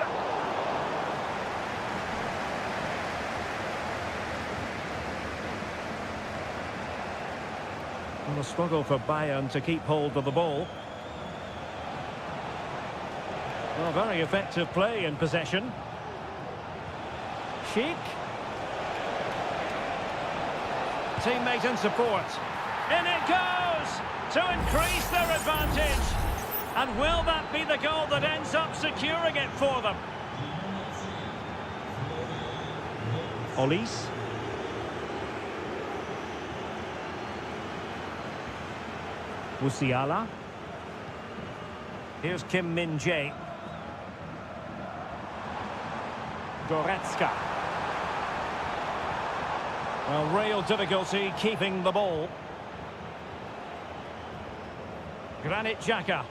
Well, a struggle for Bayern to keep hold of the ball. Well, very effective play in possession. Schick. Teammate and support. In it goes! To increase their advantage. And will that be the goal that ends up securing it for them? Olise. Musiala. Here's Kim Min-jae. Goretzka. Well, real difficulty keeping the ball. Granit Xhaka.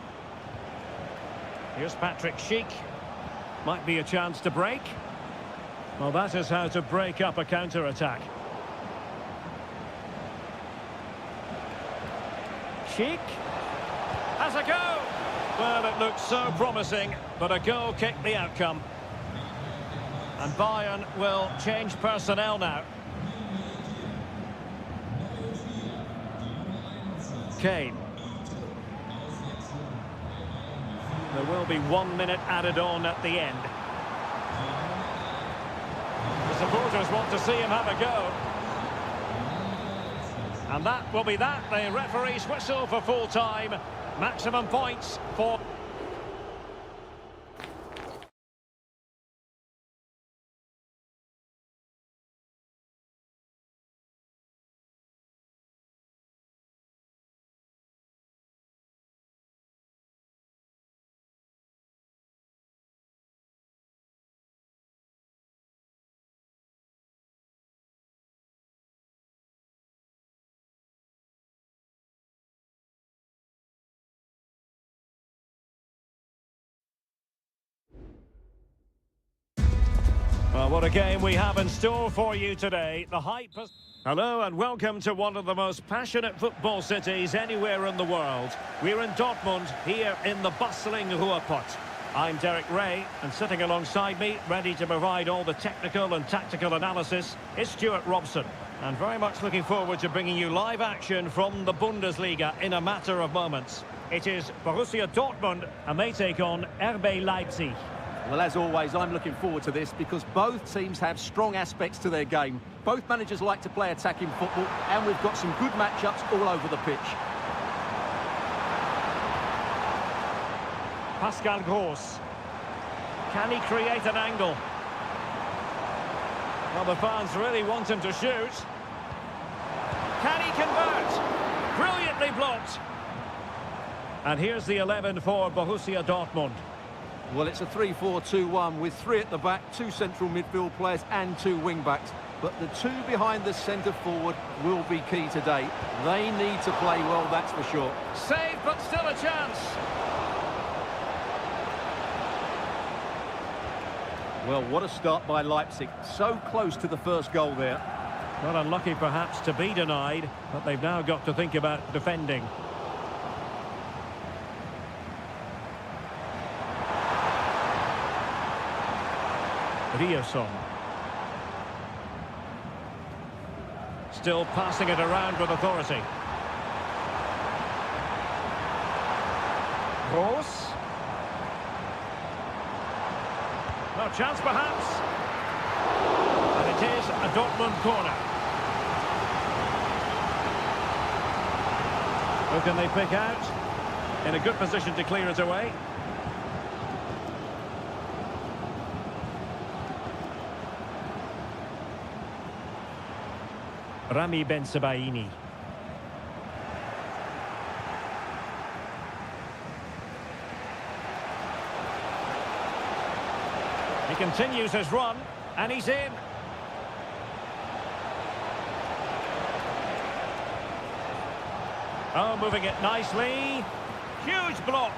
Here's Patrick Schick. Might be a chance to break. Well, that is how to break up a counter-attack. Schick has a go. Well, it looked so promising, but a goal kicked the outcome. And Bayern will change personnel now. Kane. There will be 1 minute added on at the end. The supporters want to see him have a go. And that will be that. The referee's whistle for full time. Maximum points for... Well, what a game we have in store for you today. The hype has... Hello and welcome to one of the most passionate football cities anywhere in the world. We're in Dortmund, here in the bustling Ruhrpott. I'm Derek Ray, and sitting alongside me, ready to provide all the technical and tactical analysis, is Stuart Robson. And very much looking forward to bringing you live action from the Bundesliga in a matter of moments. It is Borussia Dortmund, and they take on RB Leipzig. Well, as always, I'm looking forward to this because both teams have strong aspects to their game. Both managers like to play attacking football, and we've got some good matchups all over the pitch. Pascal Gross. Can he create an angle? Well, the fans really want him to shoot. Can he convert? Brilliantly blocked. And here's the 11 for Borussia Dortmund. Well, it's a 3-4-2-1 with three at the back, two central midfield players and two wing-backs. But the two behind the centre-forward will be key today. They need to play well, that's for sure. Save, but still a chance. Well, what a start by Leipzig. So close to the first goal there. Well, unlucky perhaps to be denied, but they've now got to think about defending. Rierson. Still passing it around with authority. Gross. No chance perhaps. And it is a Dortmund corner. Who can they pick out? In a good position to clear it away. Rami Ben-Sebaini. He continues his run, and he's in. Oh, moving it nicely. Huge block.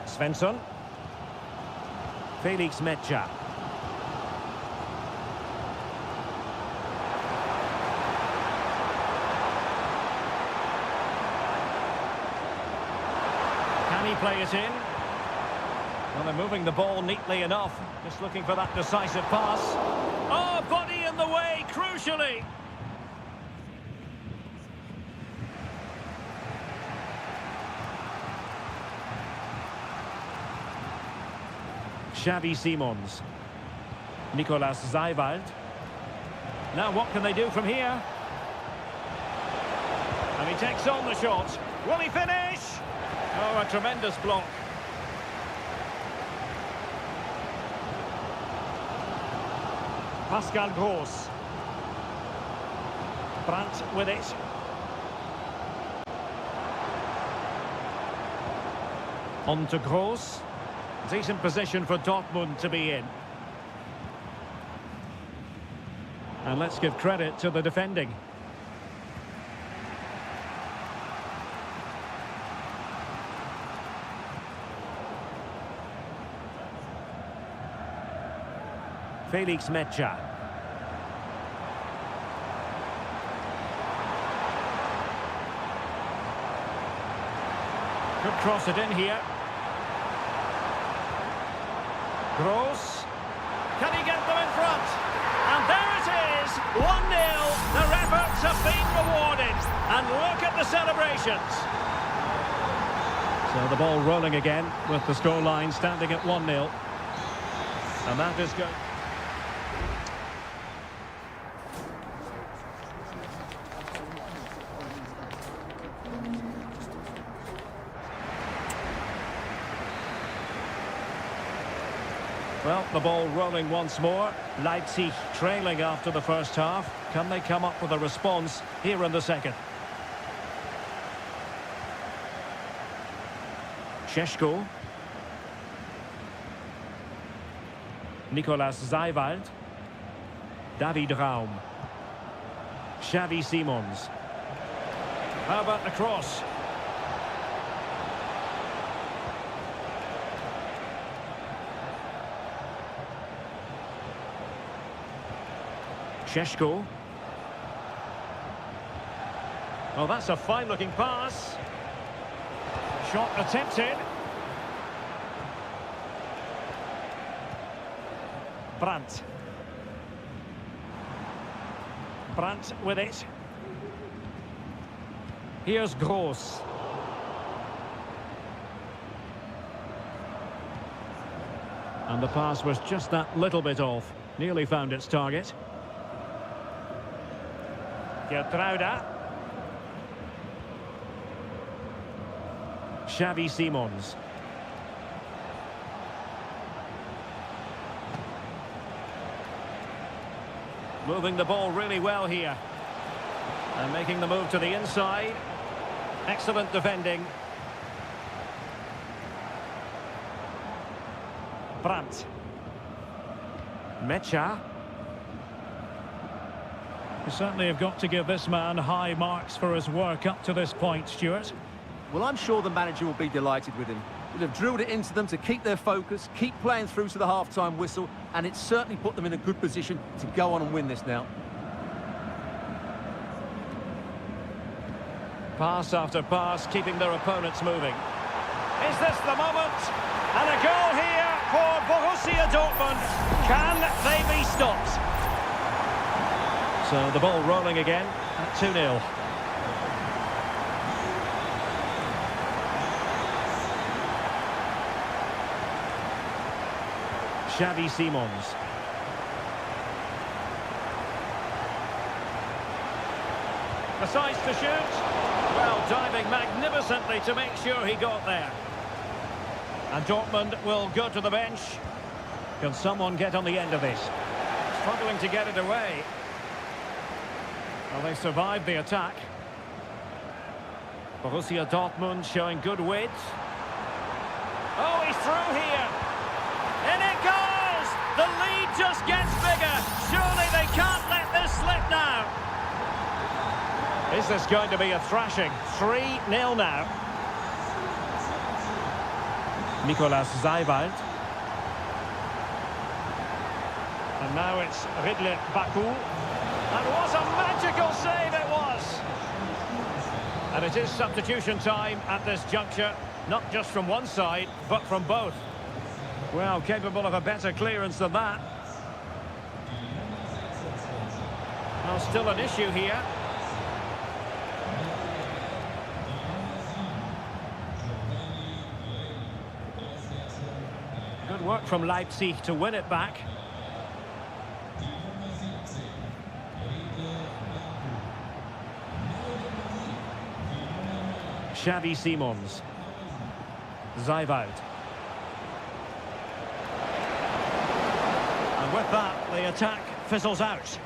Svensson. Felix Metscher. Can he play it in? Well, they're moving the ball neatly enough. Just looking for that decisive pass. Oh, body in the way, crucially. Xavi Simons. Nicolas Zeiwald. Now what can they do from here? And he takes on the shot. Will he finish? Oh, a tremendous block. Pascal Gross. Brandt with it. On to Gross. Decent position for Dortmund to be in. And let's give credit to the defending. Felix Metscher. Could cross it in here. Gross. Can he get them in front? And there it is, 1-0. Their efforts have been rewarded. And look at the celebrations. So the ball rolling again with the scoreline standing at 1-0. And that is good. Well, the ball rolling once more. Leipzig trailing after the first half. Can they come up with a response here in the second? Šeško. Nicolas Zeiwald. David Raum. Xavi Simons. How about the cross? Šeško. Well, that's a fine-looking pass. Shot attempted. Brandt. Brandt with it. Here's Gross. And the pass was just that little bit off. Nearly found its target. Gertruida. Xavi Simons. Moving the ball really well here. And making the move to the inside. Excellent defending. Brandt. Mecha. You certainly have got to give this man high marks for his work up to this point, Stuart. Well, I'm sure the manager will be delighted with him. He'll have drilled it into them to keep their focus, keep playing through to the half-time whistle, and it's certainly put them in a good position to go on and win this now. Pass after pass, keeping their opponents moving. Is this the moment? And a goal here for Borussia Dortmund. Can they be stopped? So the ball rolling again at 2-0. Xavi Simons. Decides to shoot. Well, diving magnificently to make sure he got there. And Dortmund will go to the bench. Can someone get on the end of this? Struggling to get it away. Well, they survived the attack. Borussia Dortmund showing good width. Oh, he's through here. In it goes! The lead just gets bigger. Surely they can't let this slip now. Is this going to be a thrashing? 3-0 now. Nicolas Zeiwald. And now it's Ridley Baku. And what a magical save it was! And it is substitution time at this juncture, not just from one side, but from both. Well, capable of a better clearance than that. Well, still an issue here. Good work from Leipzig to win it back. Xavi Simons. Zeiwald. And with that, the attack fizzles out.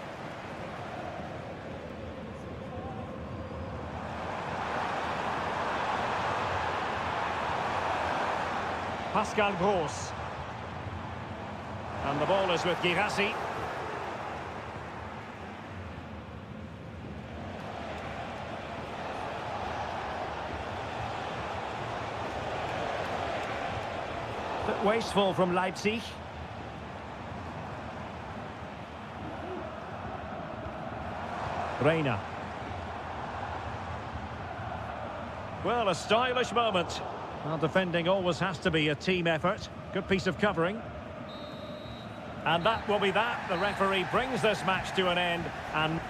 Pascal Gross. And the ball is with Girassi. Bit wasteful from Leipzig. Reina. Well, a stylish moment. Well, defending always has to be a team effort. Good piece of covering. And that will be that. The referee brings this match to an end. And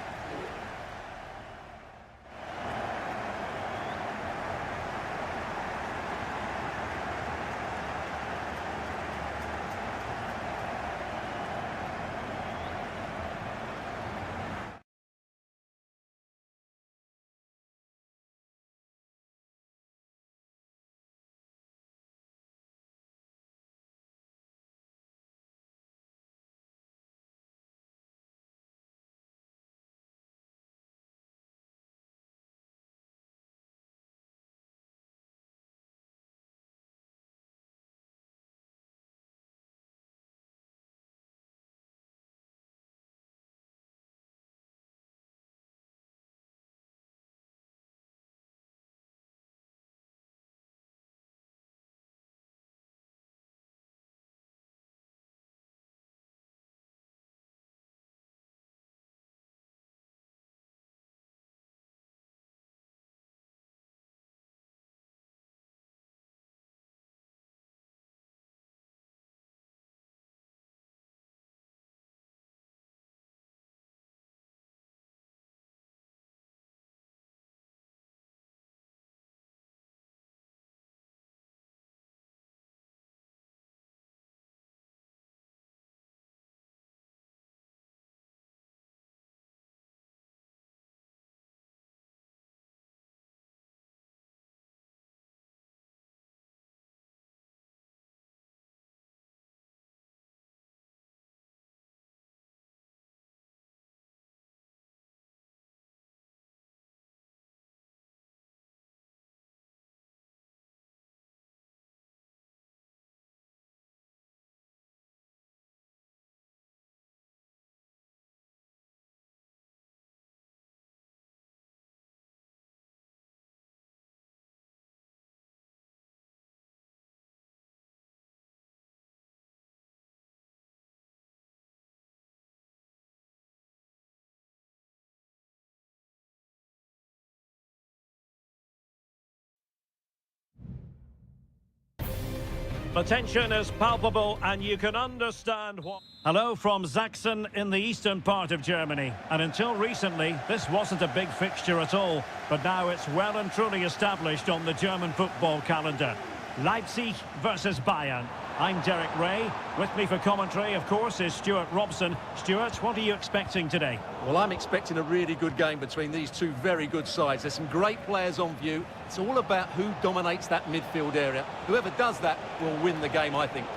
The tension is palpable and you can understand what... Hello from Sachsen in the eastern part of Germany. And until recently, this wasn't a big fixture at all. But now it's well and truly established on the German football calendar. Leipzig versus Bayern. I'm Derek Ray. With me for commentary, of course, is Stuart Robson. Stuart, what are you expecting today? Well, I'm expecting a really good game between these two very good sides. There's some great players on view. It's all about who dominates that midfield area. Whoever does that will win the game, I think.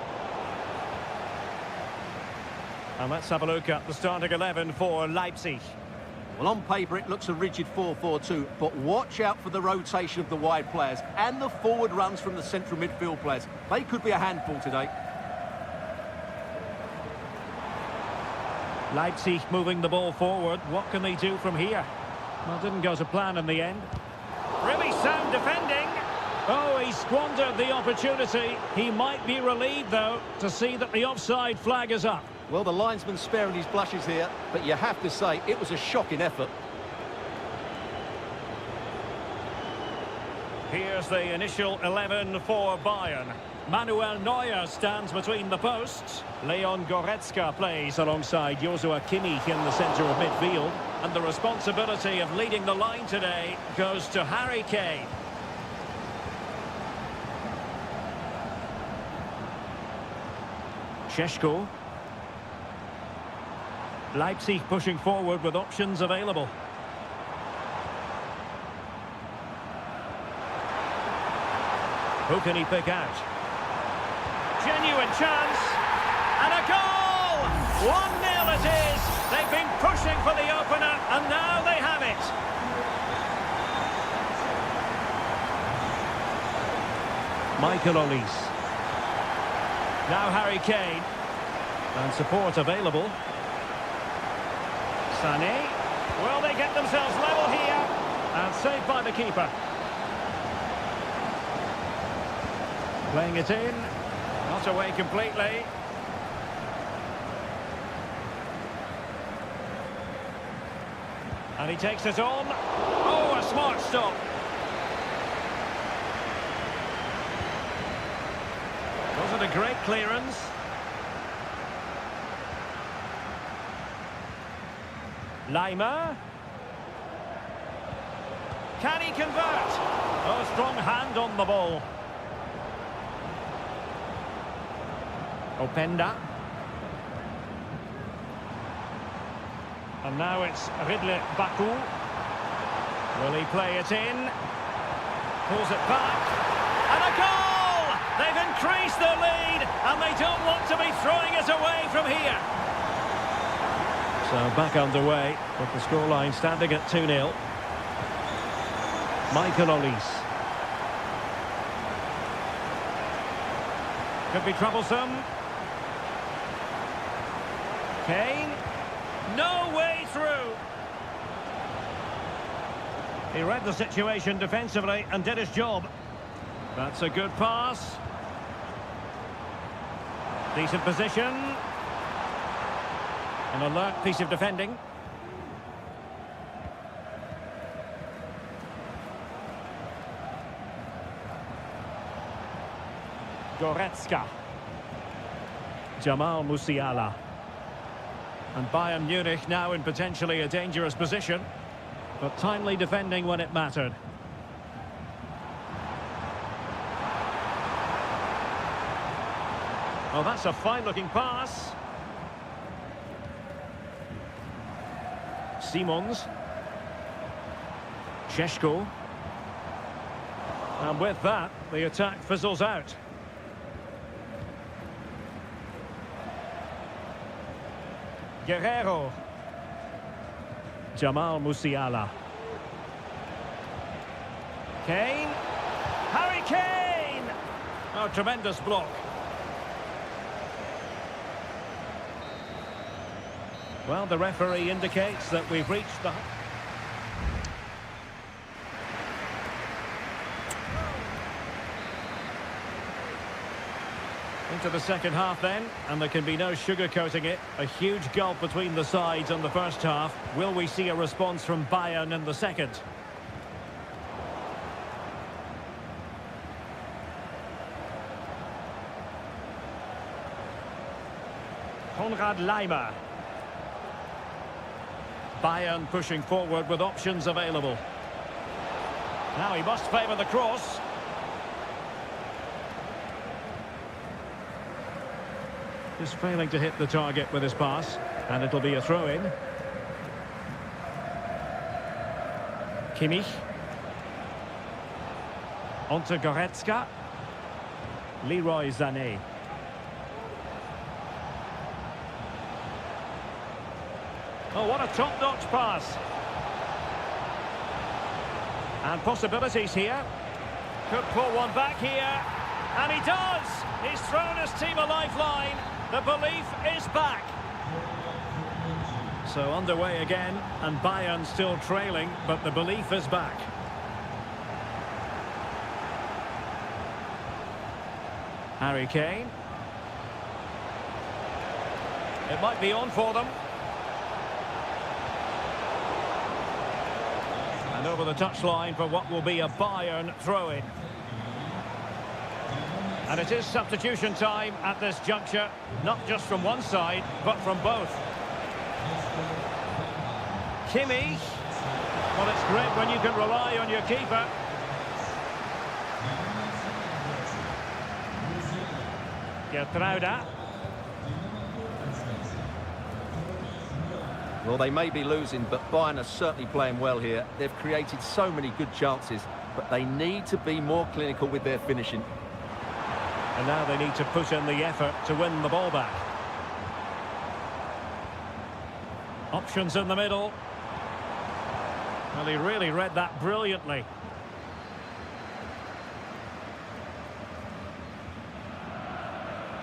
And let's have a look at the starting 11 for Leipzig. Well, on paper, it looks a rigid 4-4-2, but watch out for the rotation of the wide players and the forward runs from the central midfield players. They could be a handful today. Leipzig moving the ball forward. What can they do from here? Well, didn't go to plan in the end. Really sound defending. Oh, he squandered the opportunity. He might be relieved, though, to see that the offside flag is up. Well, the linesman's sparing his blushes here, but you have to say it was a shocking effort. Here's the initial 11 for Bayern. Manuel Neuer stands between the posts. Leon Goretzka plays alongside Joshua Kimmich in the centre of midfield. And the responsibility of leading the line today goes to Harry Kane. Šeško. Leipzig pushing forward with options available. Who can he pick out? Genuine chance. And a goal! 1-0 it is. They've been pushing for the opener, and now they have it. Michael Olise. Now Harry Kane. And support available. Sané. Will they get themselves level here? And saved by the keeper. Playing it in. Not away completely. And he takes it on. Oh, a smart stop. Wasn't a great clearance. Lima. Can he convert? Oh, strong hand on the ball. Openda. And now it's Ridley Baku. Will he play it in? Pulls it back. And a goal! They've increased their lead, and they don't want to be throwing it away from here. So back underway, with the scoreline standing at 2-0. Michael Olise. Could be troublesome. Kane. No way through. He read the situation defensively and did his job. That's a good pass. Decent position. An alert piece of defending. Goretzka. Jamal Musiala. And Bayern Munich now in potentially a dangerous position, but timely defending when it mattered. Oh, that's a fine-looking pass. Simons. Šeško. And with that, the attack fizzles out. Guerrero. Jamal Musiala. Kane. Harry Kane! Oh, tremendous block. Well, the referee indicates that we've reached the... Into the second half then, and there can be no sugarcoating it. A huge gulf between the sides in the first half. Will we see a response from Bayern in the second? Konrad Laimer. Bayern pushing forward with options available. Now he must favour the cross. Just failing to hit the target with his pass, and it'll be a throw-in. Kimmich. Onto Goretzka. Leroy Sané. Oh, what a top-notch pass. And possibilities here. Could pull one back here. And he does! He's thrown his team a lifeline. The belief is back. So underway again, and Bayern still trailing, but the belief is back. Harry Kane. It might be on for them. And over the touchline for what will be a Bayern throw-in. And it is substitution time at this juncture, not just from one side, but from both. Kimmich. Well, it's great when you can rely on your keeper. Gertruida. Well, they may be losing, but Bayern are certainly playing well here. They've created so many good chances, but they need to be more clinical with their finishing. And now they need to put in the effort to win the ball back. Options in the middle. Well, he really read that brilliantly.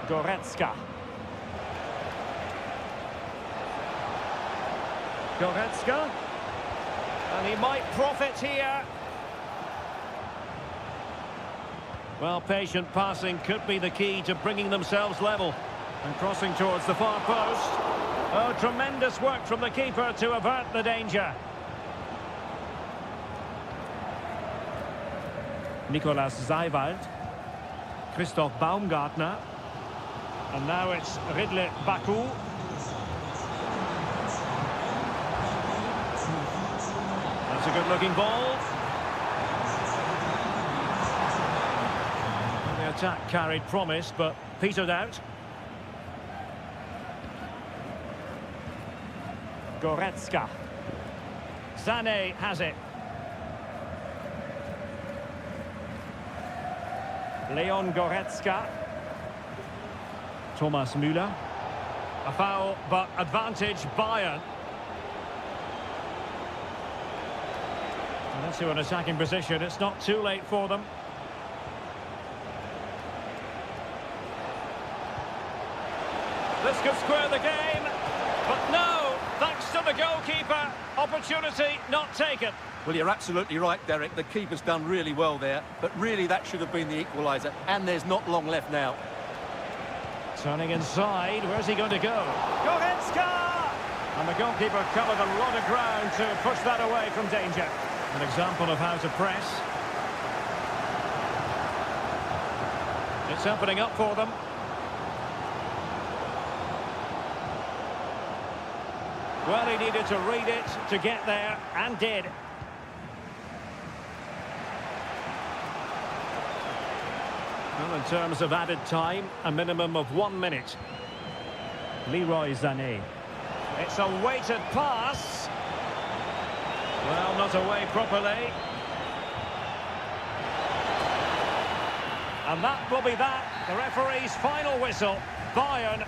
Goretzka. Goretzka. And he might profit here. Well, patient passing could be the key to bringing themselves level. And crossing towards the far post. Oh, tremendous work from the keeper to avert the danger. Nicolas Seiwald. Christoph Baumgartner. And now it's Ridley Baku. That's a good-looking ball. The attack carried promise, but petered out. Goretzka. Sané has it. Leon Goretzka. Thomas Müller. A foul, but advantage Bayern. And into an attacking position. It's not too late for them. This could square the game, but no, thanks to the goalkeeper. Opportunity not taken. Well, you're absolutely right, Derek. The keeper's done really well there, but really that should have been the equaliser, and there's not long left now. Turning inside, where's he going to go? Goretzka! And the goalkeeper covered a lot of ground to push that away from danger. An example of how to press. It's opening up for them. Well, he needed to read it to get there, and did. Well, in terms of added time, a minimum of 1 minute. Leroy Sané. It's a weighted pass. Well, not away properly. And that will be that. The referee's final whistle. Bayern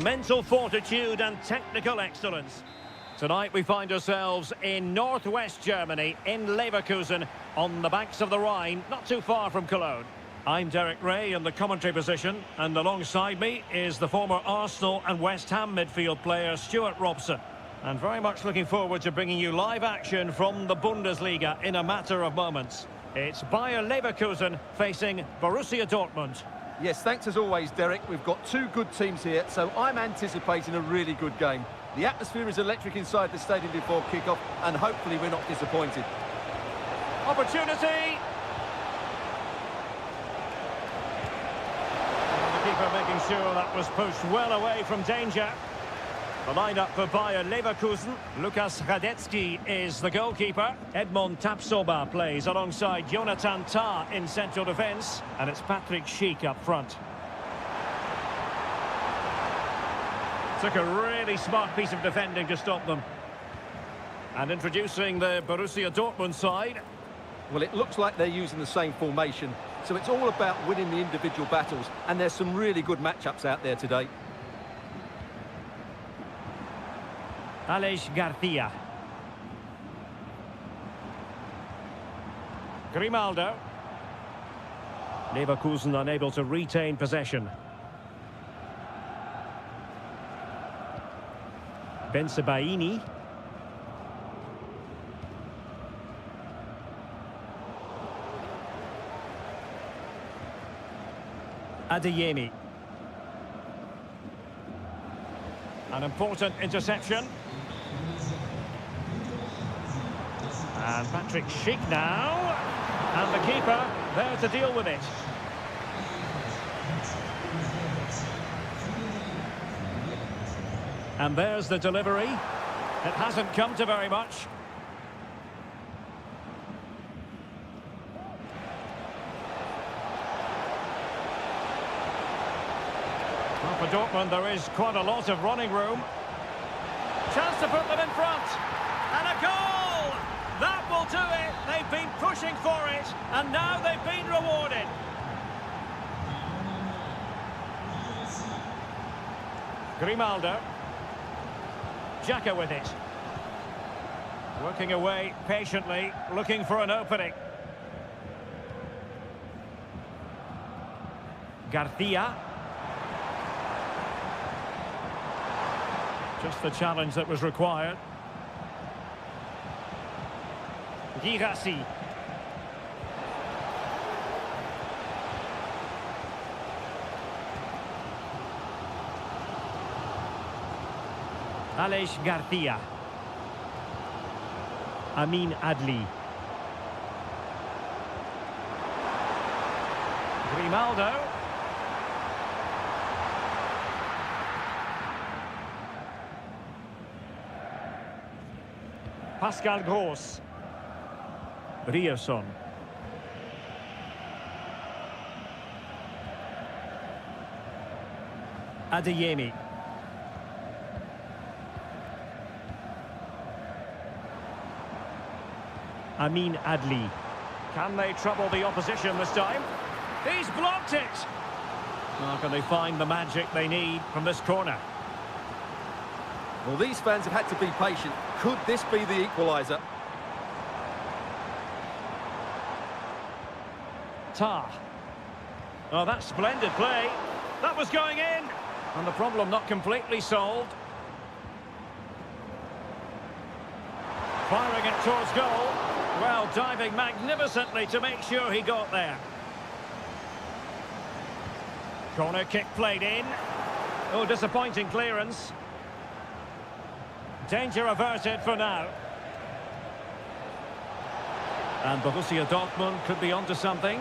mental fortitude and technical excellence. Tonight we find ourselves in northwest Germany, in Leverkusen, on the banks of the Rhine, not too far from Cologne. I'm Derek Ray in the commentary position, and alongside me is the former Arsenal and West Ham midfield player Stuart Robson. And very much looking forward to bringing you live action from the Bundesliga in a matter of moments. It's Bayer Leverkusen facing Borussia Dortmund. Yes, thanks as always, Derek. We've got two good teams here, so I'm anticipating a really good game. The atmosphere is electric inside the stadium before kick-off, and hopefully we're not disappointed. Opportunity! And the keeper making sure that was pushed well away from danger. The lineup for Bayer Leverkusen. Lukas Hradecky is the goalkeeper. Edmond Tapsoba plays alongside Jonathan Tah in central defence. And it's Patrick Schick up front. Took a really smart piece of defending to stop them. And introducing the Borussia Dortmund side. Well, it looks like they're using the same formation, so it's all about winning the individual battles, and there's some really good matchups out there today. Aleix Garcia. Grimaldo. Leverkusen unable to retain possession. Bensebaini. Adeyemi. An important interception. And Patrick Schick now. And the keeper there to deal with it. And there's the delivery. It hasn't come to very much. Well, for Dortmund, there is quite a lot of running room. Chance to put them in front. And a goal! That will do it. They've been pushing for it, and now they've been rewarded. Grimaldo. Xhaka with it. Working away patiently, looking for an opening. Garcia. Just the challenge that was required. Girassi. Aleix Garcia. Amin Adli. Grimaldo. Pascal Gross. Rierson. Adeyemi. Amin Adli. Can they trouble the opposition this time? He's blocked it! Now can they find the magic they need from this corner? Well, these fans have had to be patient. Could this be the equaliser? Tah. Oh, that's splendid play. That was going in. And the problem not completely solved. Firing it towards goal. Well, diving magnificently to make sure he got there. Corner kick played in. Oh, disappointing clearance. Danger averted for now. And Borussia Dortmund could be onto something.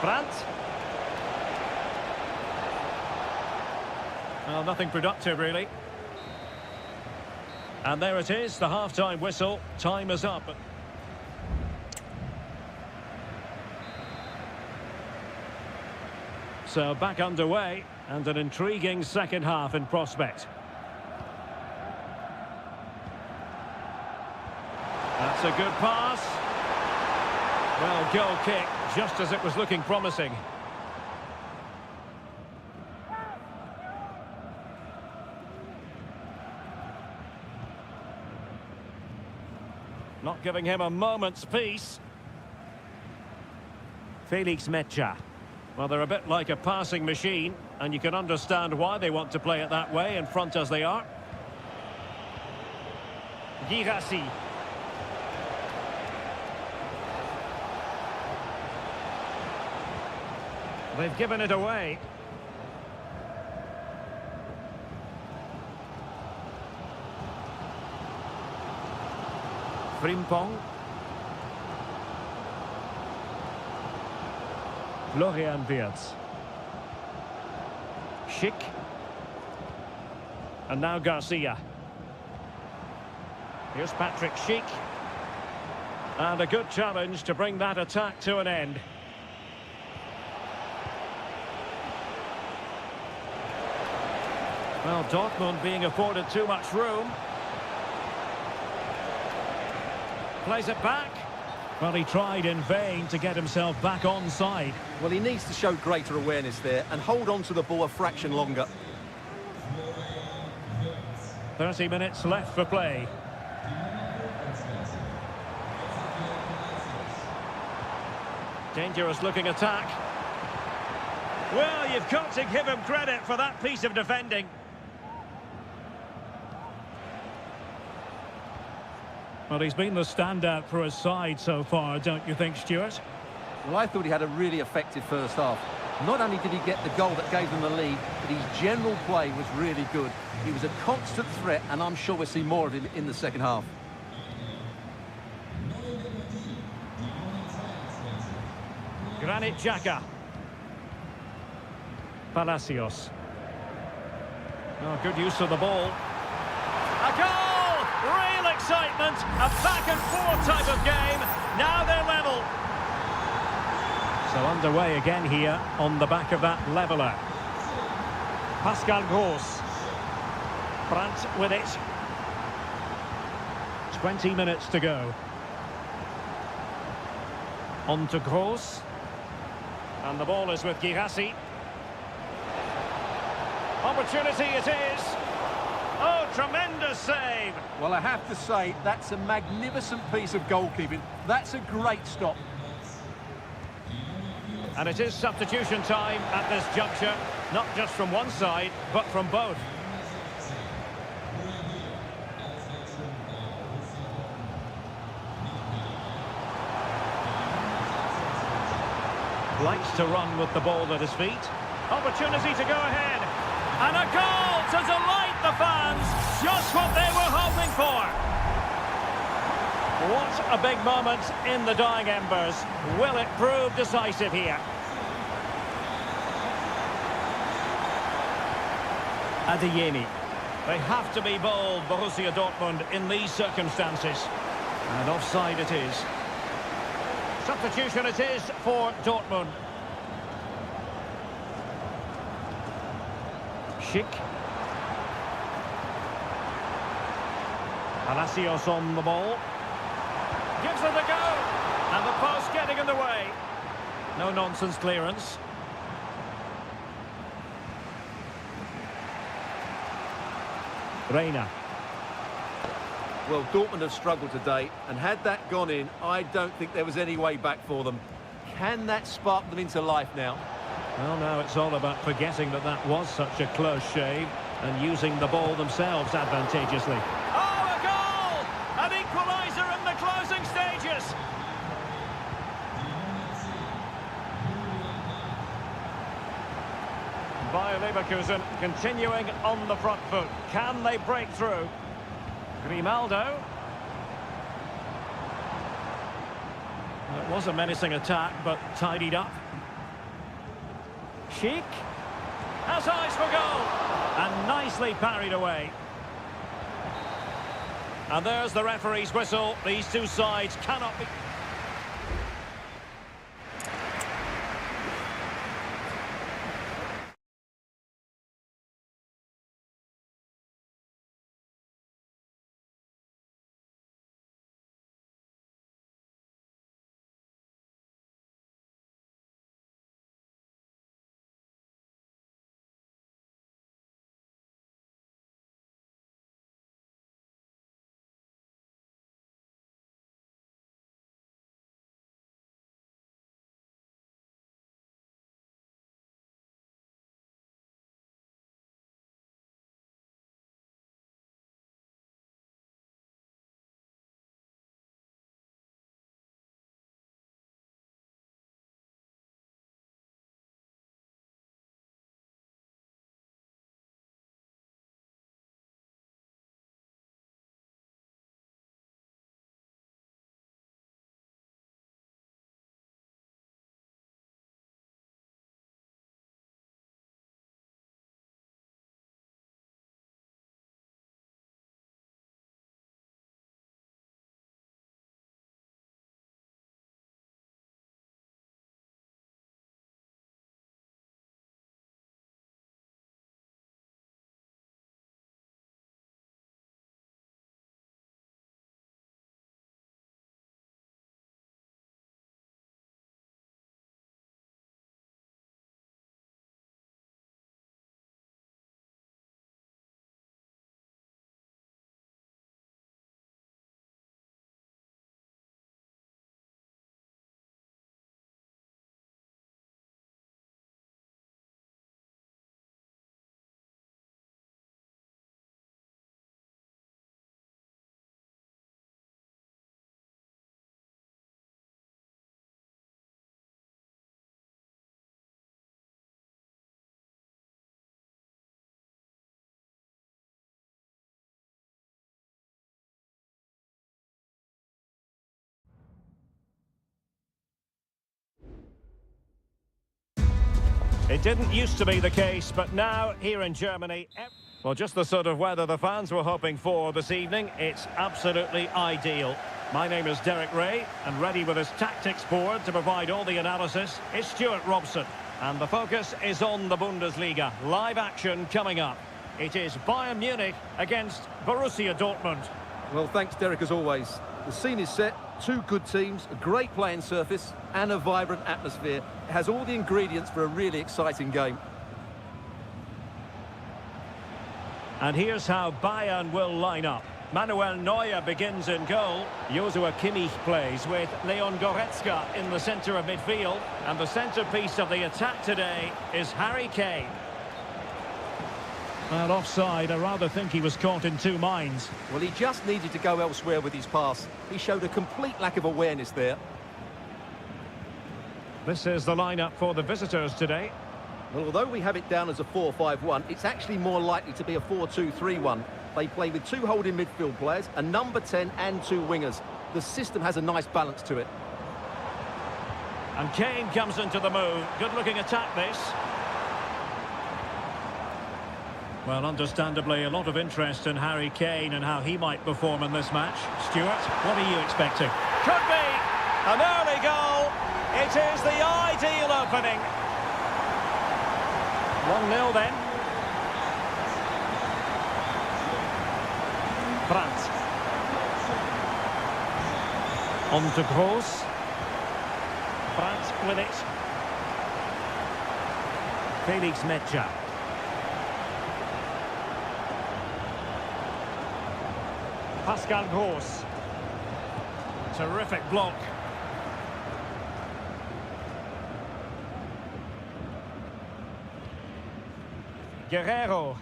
Brandt. Well, nothing productive, really. And there it is, the half-time whistle. Time is up. So back underway, and an intriguing second half in prospect. That's a good pass. Well, goal kick, just as it was looking promising. Not giving him a moment's peace. Felix Mecha. Well, they're a bit like a passing machine, and you can understand why they want to play it that way, in front as they are. Girassi. They've given it away. Frimpong. Florian Wirtz. Schick. And now Garcia. Here's Patrick Schick. And a good challenge to bring that attack to an end. Well, Dortmund being afforded too much room. Plays it back. Well, he tried in vain to get himself back onside. Well, he needs to show greater awareness there and hold on to the ball a fraction longer. 30 minutes left for play. Dangerous looking attack. Well, you've got to give him credit for that piece of defending. Well, he's been the standout for his side so far, don't you think, Stuart? Well, I thought he had a really effective first half. Not only did he get the goal that gave them the lead, but his general play was really good. He was a constant threat, and I'm sure we'll see more of him in the second half. Granit Xhaka. Palacios. Oh, good use of the ball. A goal! Real excitement. A back-and-forth type of game. Now they're level. So underway again here on the back of that leveller. Pascal Gross. Brandt with it. 20 minutes to go. On to Gross. And the ball is with Girassi. Opportunity it is. Oh, tremendous save. Well, I have to say, that's a magnificent piece of goalkeeping. That's a great stop. And it is substitution time at this juncture. Not just from one side, but from both. Likes to run with the ball at his feet. Opportunity to go ahead. And a goal to delight the fans. Just what they were hoping for. What a big moment in the dying embers. Will it prove decisive here? Adeyemi. They have to be bold, Borussia Dortmund, in these circumstances. And offside it is. Substitution it is for Dortmund. Schick. Palacios on the ball. Gives it a go. And the post getting in the way. No nonsense clearance. Reina. Well, Dortmund have struggled today, and had that gone in, I don't think there was any way back for them. Can that spark them into life now? Well, now it's all about forgetting that that was such a close shave and using the ball themselves advantageously. Oh, a goal! An equaliser in the closing stages! Bayer Leverkusen continuing on the front foot. Can they break through? Grimaldo. It was a menacing attack, but tidied up. Schick has eyes for goal and nicely parried away. And there's the referee's whistle. These two sides cannot be... It didn't used to be the case, but now here in Germany... Well, just the sort of weather the fans were hoping for this evening. It's absolutely ideal. My name is Derek Ray, and ready with his tactics board to provide all the analysis is Stuart Robson. And the focus is on the Bundesliga. Live action coming up. It is Bayern Munich against Borussia Dortmund. Well, thanks, Derek, as always. The scene is set. Two good teams, a great playing surface, and a vibrant atmosphere. It has all the ingredients for a really exciting game. And here's how Bayern will line up. Manuel Neuer begins in goal. Joshua Kimmich plays with Leon Goretzka in the centre of midfield. And the centrepiece of the attack today is Harry Kane. Well, offside, I rather think he was caught in two minds. Well, he just needed to go elsewhere with his pass. He showed a complete lack of awareness there. This is the lineup for the visitors today. Well, although we have it down as a 4-5-1, it's actually more likely to be a 4-2-3-1. They play with two holding midfield players, a number 10 and two wingers. The system has a nice balance to it. And Kane comes into the move. Good-looking attack, this. Well, understandably, a lot of interest in Harry Kane and how he might perform in this match. Stuart, what are you expecting? Could be an early goal. It is the ideal opening. 1-0 then. Brandt. On to Gross. Brandt with it. Felix Metscher. Pascal Gross. Terrific block. Guerrero.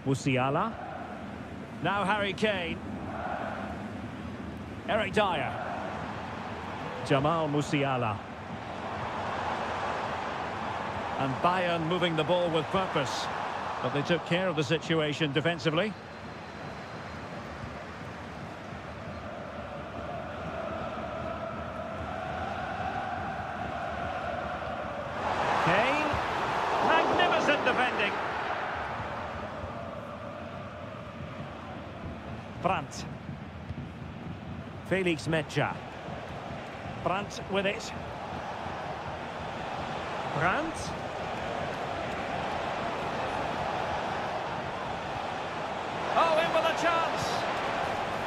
Musiala. Now Harry Kane. Eric Dyer. Jamal Musiala. And Bayern moving the ball with purpose. But they took care of the situation defensively. Kane. Magnificent defending. Brandt. Felix Metscher. Brandt with it. Brandt. Oh, in with a chance.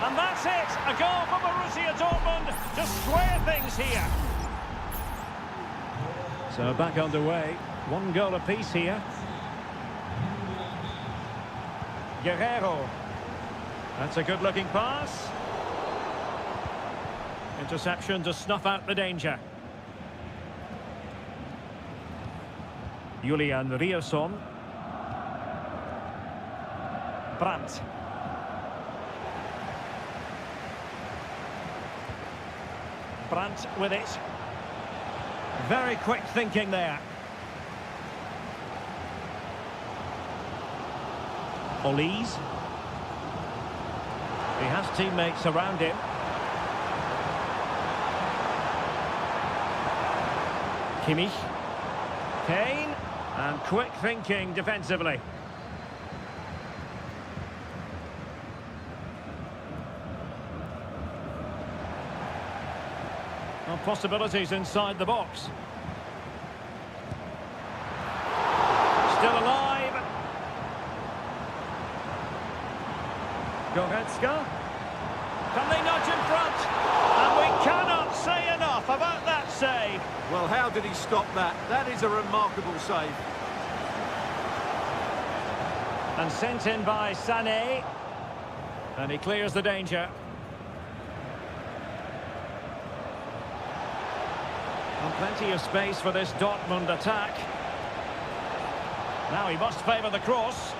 And that's it. A goal for Borussia Dortmund to square things here. So back underway. One goal apiece here. Guerrero. That's a good-looking pass. Interception to snuff out the danger. Julian Rierson. Brandt. Brandt with it. Very quick thinking there. Olise. He has teammates around him. Kimmich. Kane. And quick thinking defensively. Well, possibilities inside the box. Still alive. Goretzka. Can they nudge in front? And we cannot say enough about that save. Well, how did he stop that? That is a remarkable save. And sent in by Sané. And he clears the danger. And plenty of space for this Dortmund attack. Now he must favour the cross.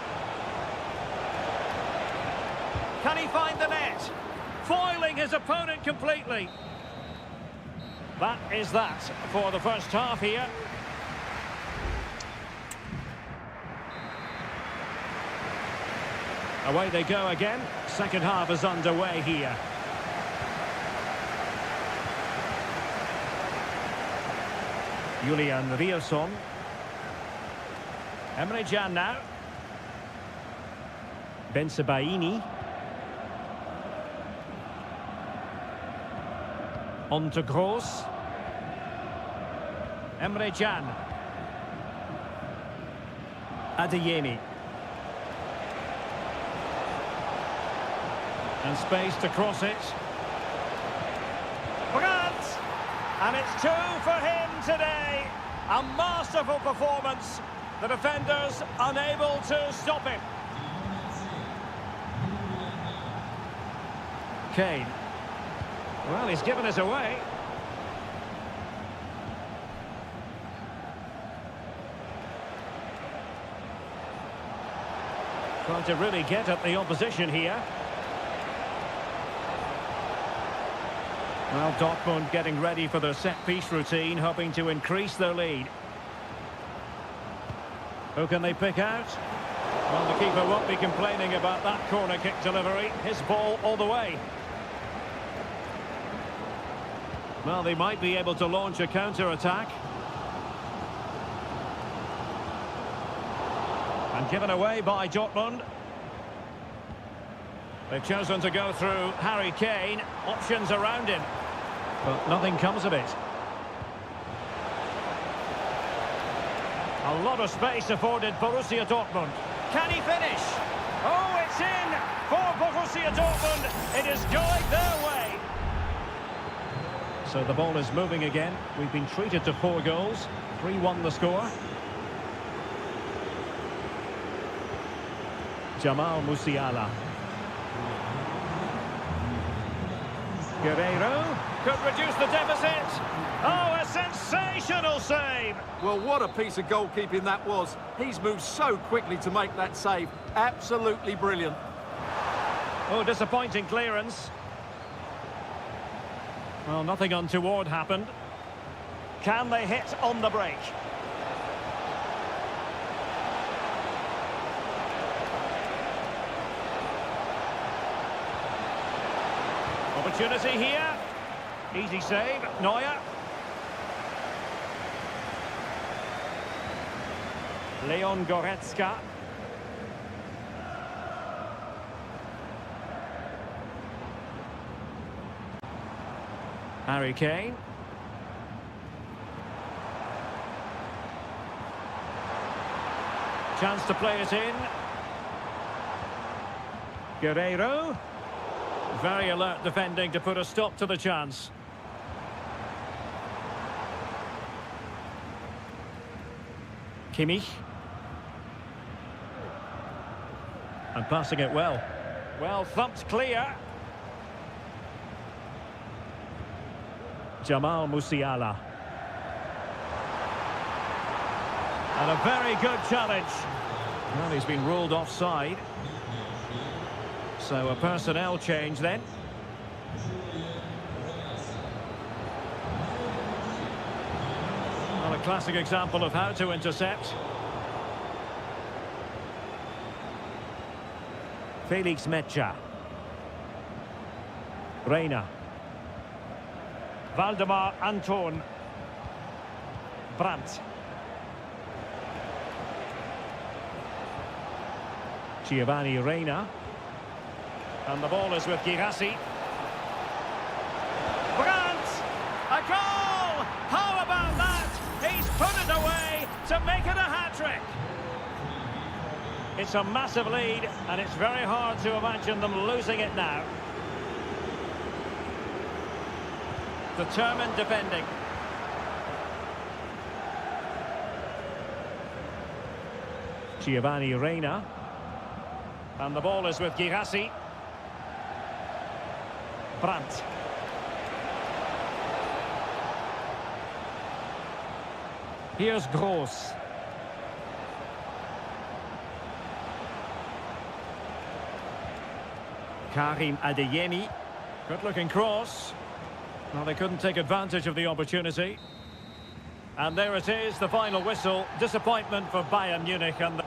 Can he find the net? Foiling his opponent completely. That is that for the first half here. Away they go again. Second half is underway here. Julian Rierson. Emre Can now. Bensebaini. On to Gross. Emre Can. Adeyemi. And space to cross it. Brandt! And it's 2 for him today. A masterful performance. The defenders unable to stop him. Kane. Well, he's given us away. Trying to really get at the opposition here. Well, Dortmund getting ready for their set-piece routine, hoping to increase their lead. Who can they pick out? Well, the keeper won't be complaining about that corner kick delivery. His ball all the way. Well, they might be able to launch a counter-attack. And given away by Dortmund. They've chosen to go through Harry Kane. Options around him. But nothing comes of it. A lot of space afforded Borussia Dortmund. Can he finish? Oh, it's in for Borussia Dortmund. It is going their way. So the ball is moving again. We've been treated to 4 goals. 3-1 the score. Jamal Musiala. Guerreiro could reduce the deficit. Oh, a sensational save. Well, what a piece of goalkeeping that was. He's moved so quickly to make that save. Absolutely brilliant. Oh, disappointing clearance. Well, nothing untoward happened. Can they hit on the break? Opportunity here. Easy save. Neuer. Leon Goretzka. Harry Kane. Chance to play it in. Guerreiro. Very alert defending to put a stop to the chance. Kimmich. And passing it well. Well thumped clear. Jamal Musiala. And a very good challenge. Well, he's been ruled offside. So a personnel change then. Well, a classic example of how to intercept. Felix Mecha. Reina. Valdemar Anton. Brandt. Giovanni Reina. And the ball is with Girassi. Brandt! A goal! How about that? He's put it away to make it a hat-trick. It's a massive lead, and it's very hard to imagine them losing it now. Determined defending. Giovanni Reina. And the ball is with Girassi. Brandt. Here's Gross. Karim Adeyemi. Good-looking cross. Well, they couldn't take advantage of the opportunity. And there it is, the final whistle. Disappointment for Bayern Munich. And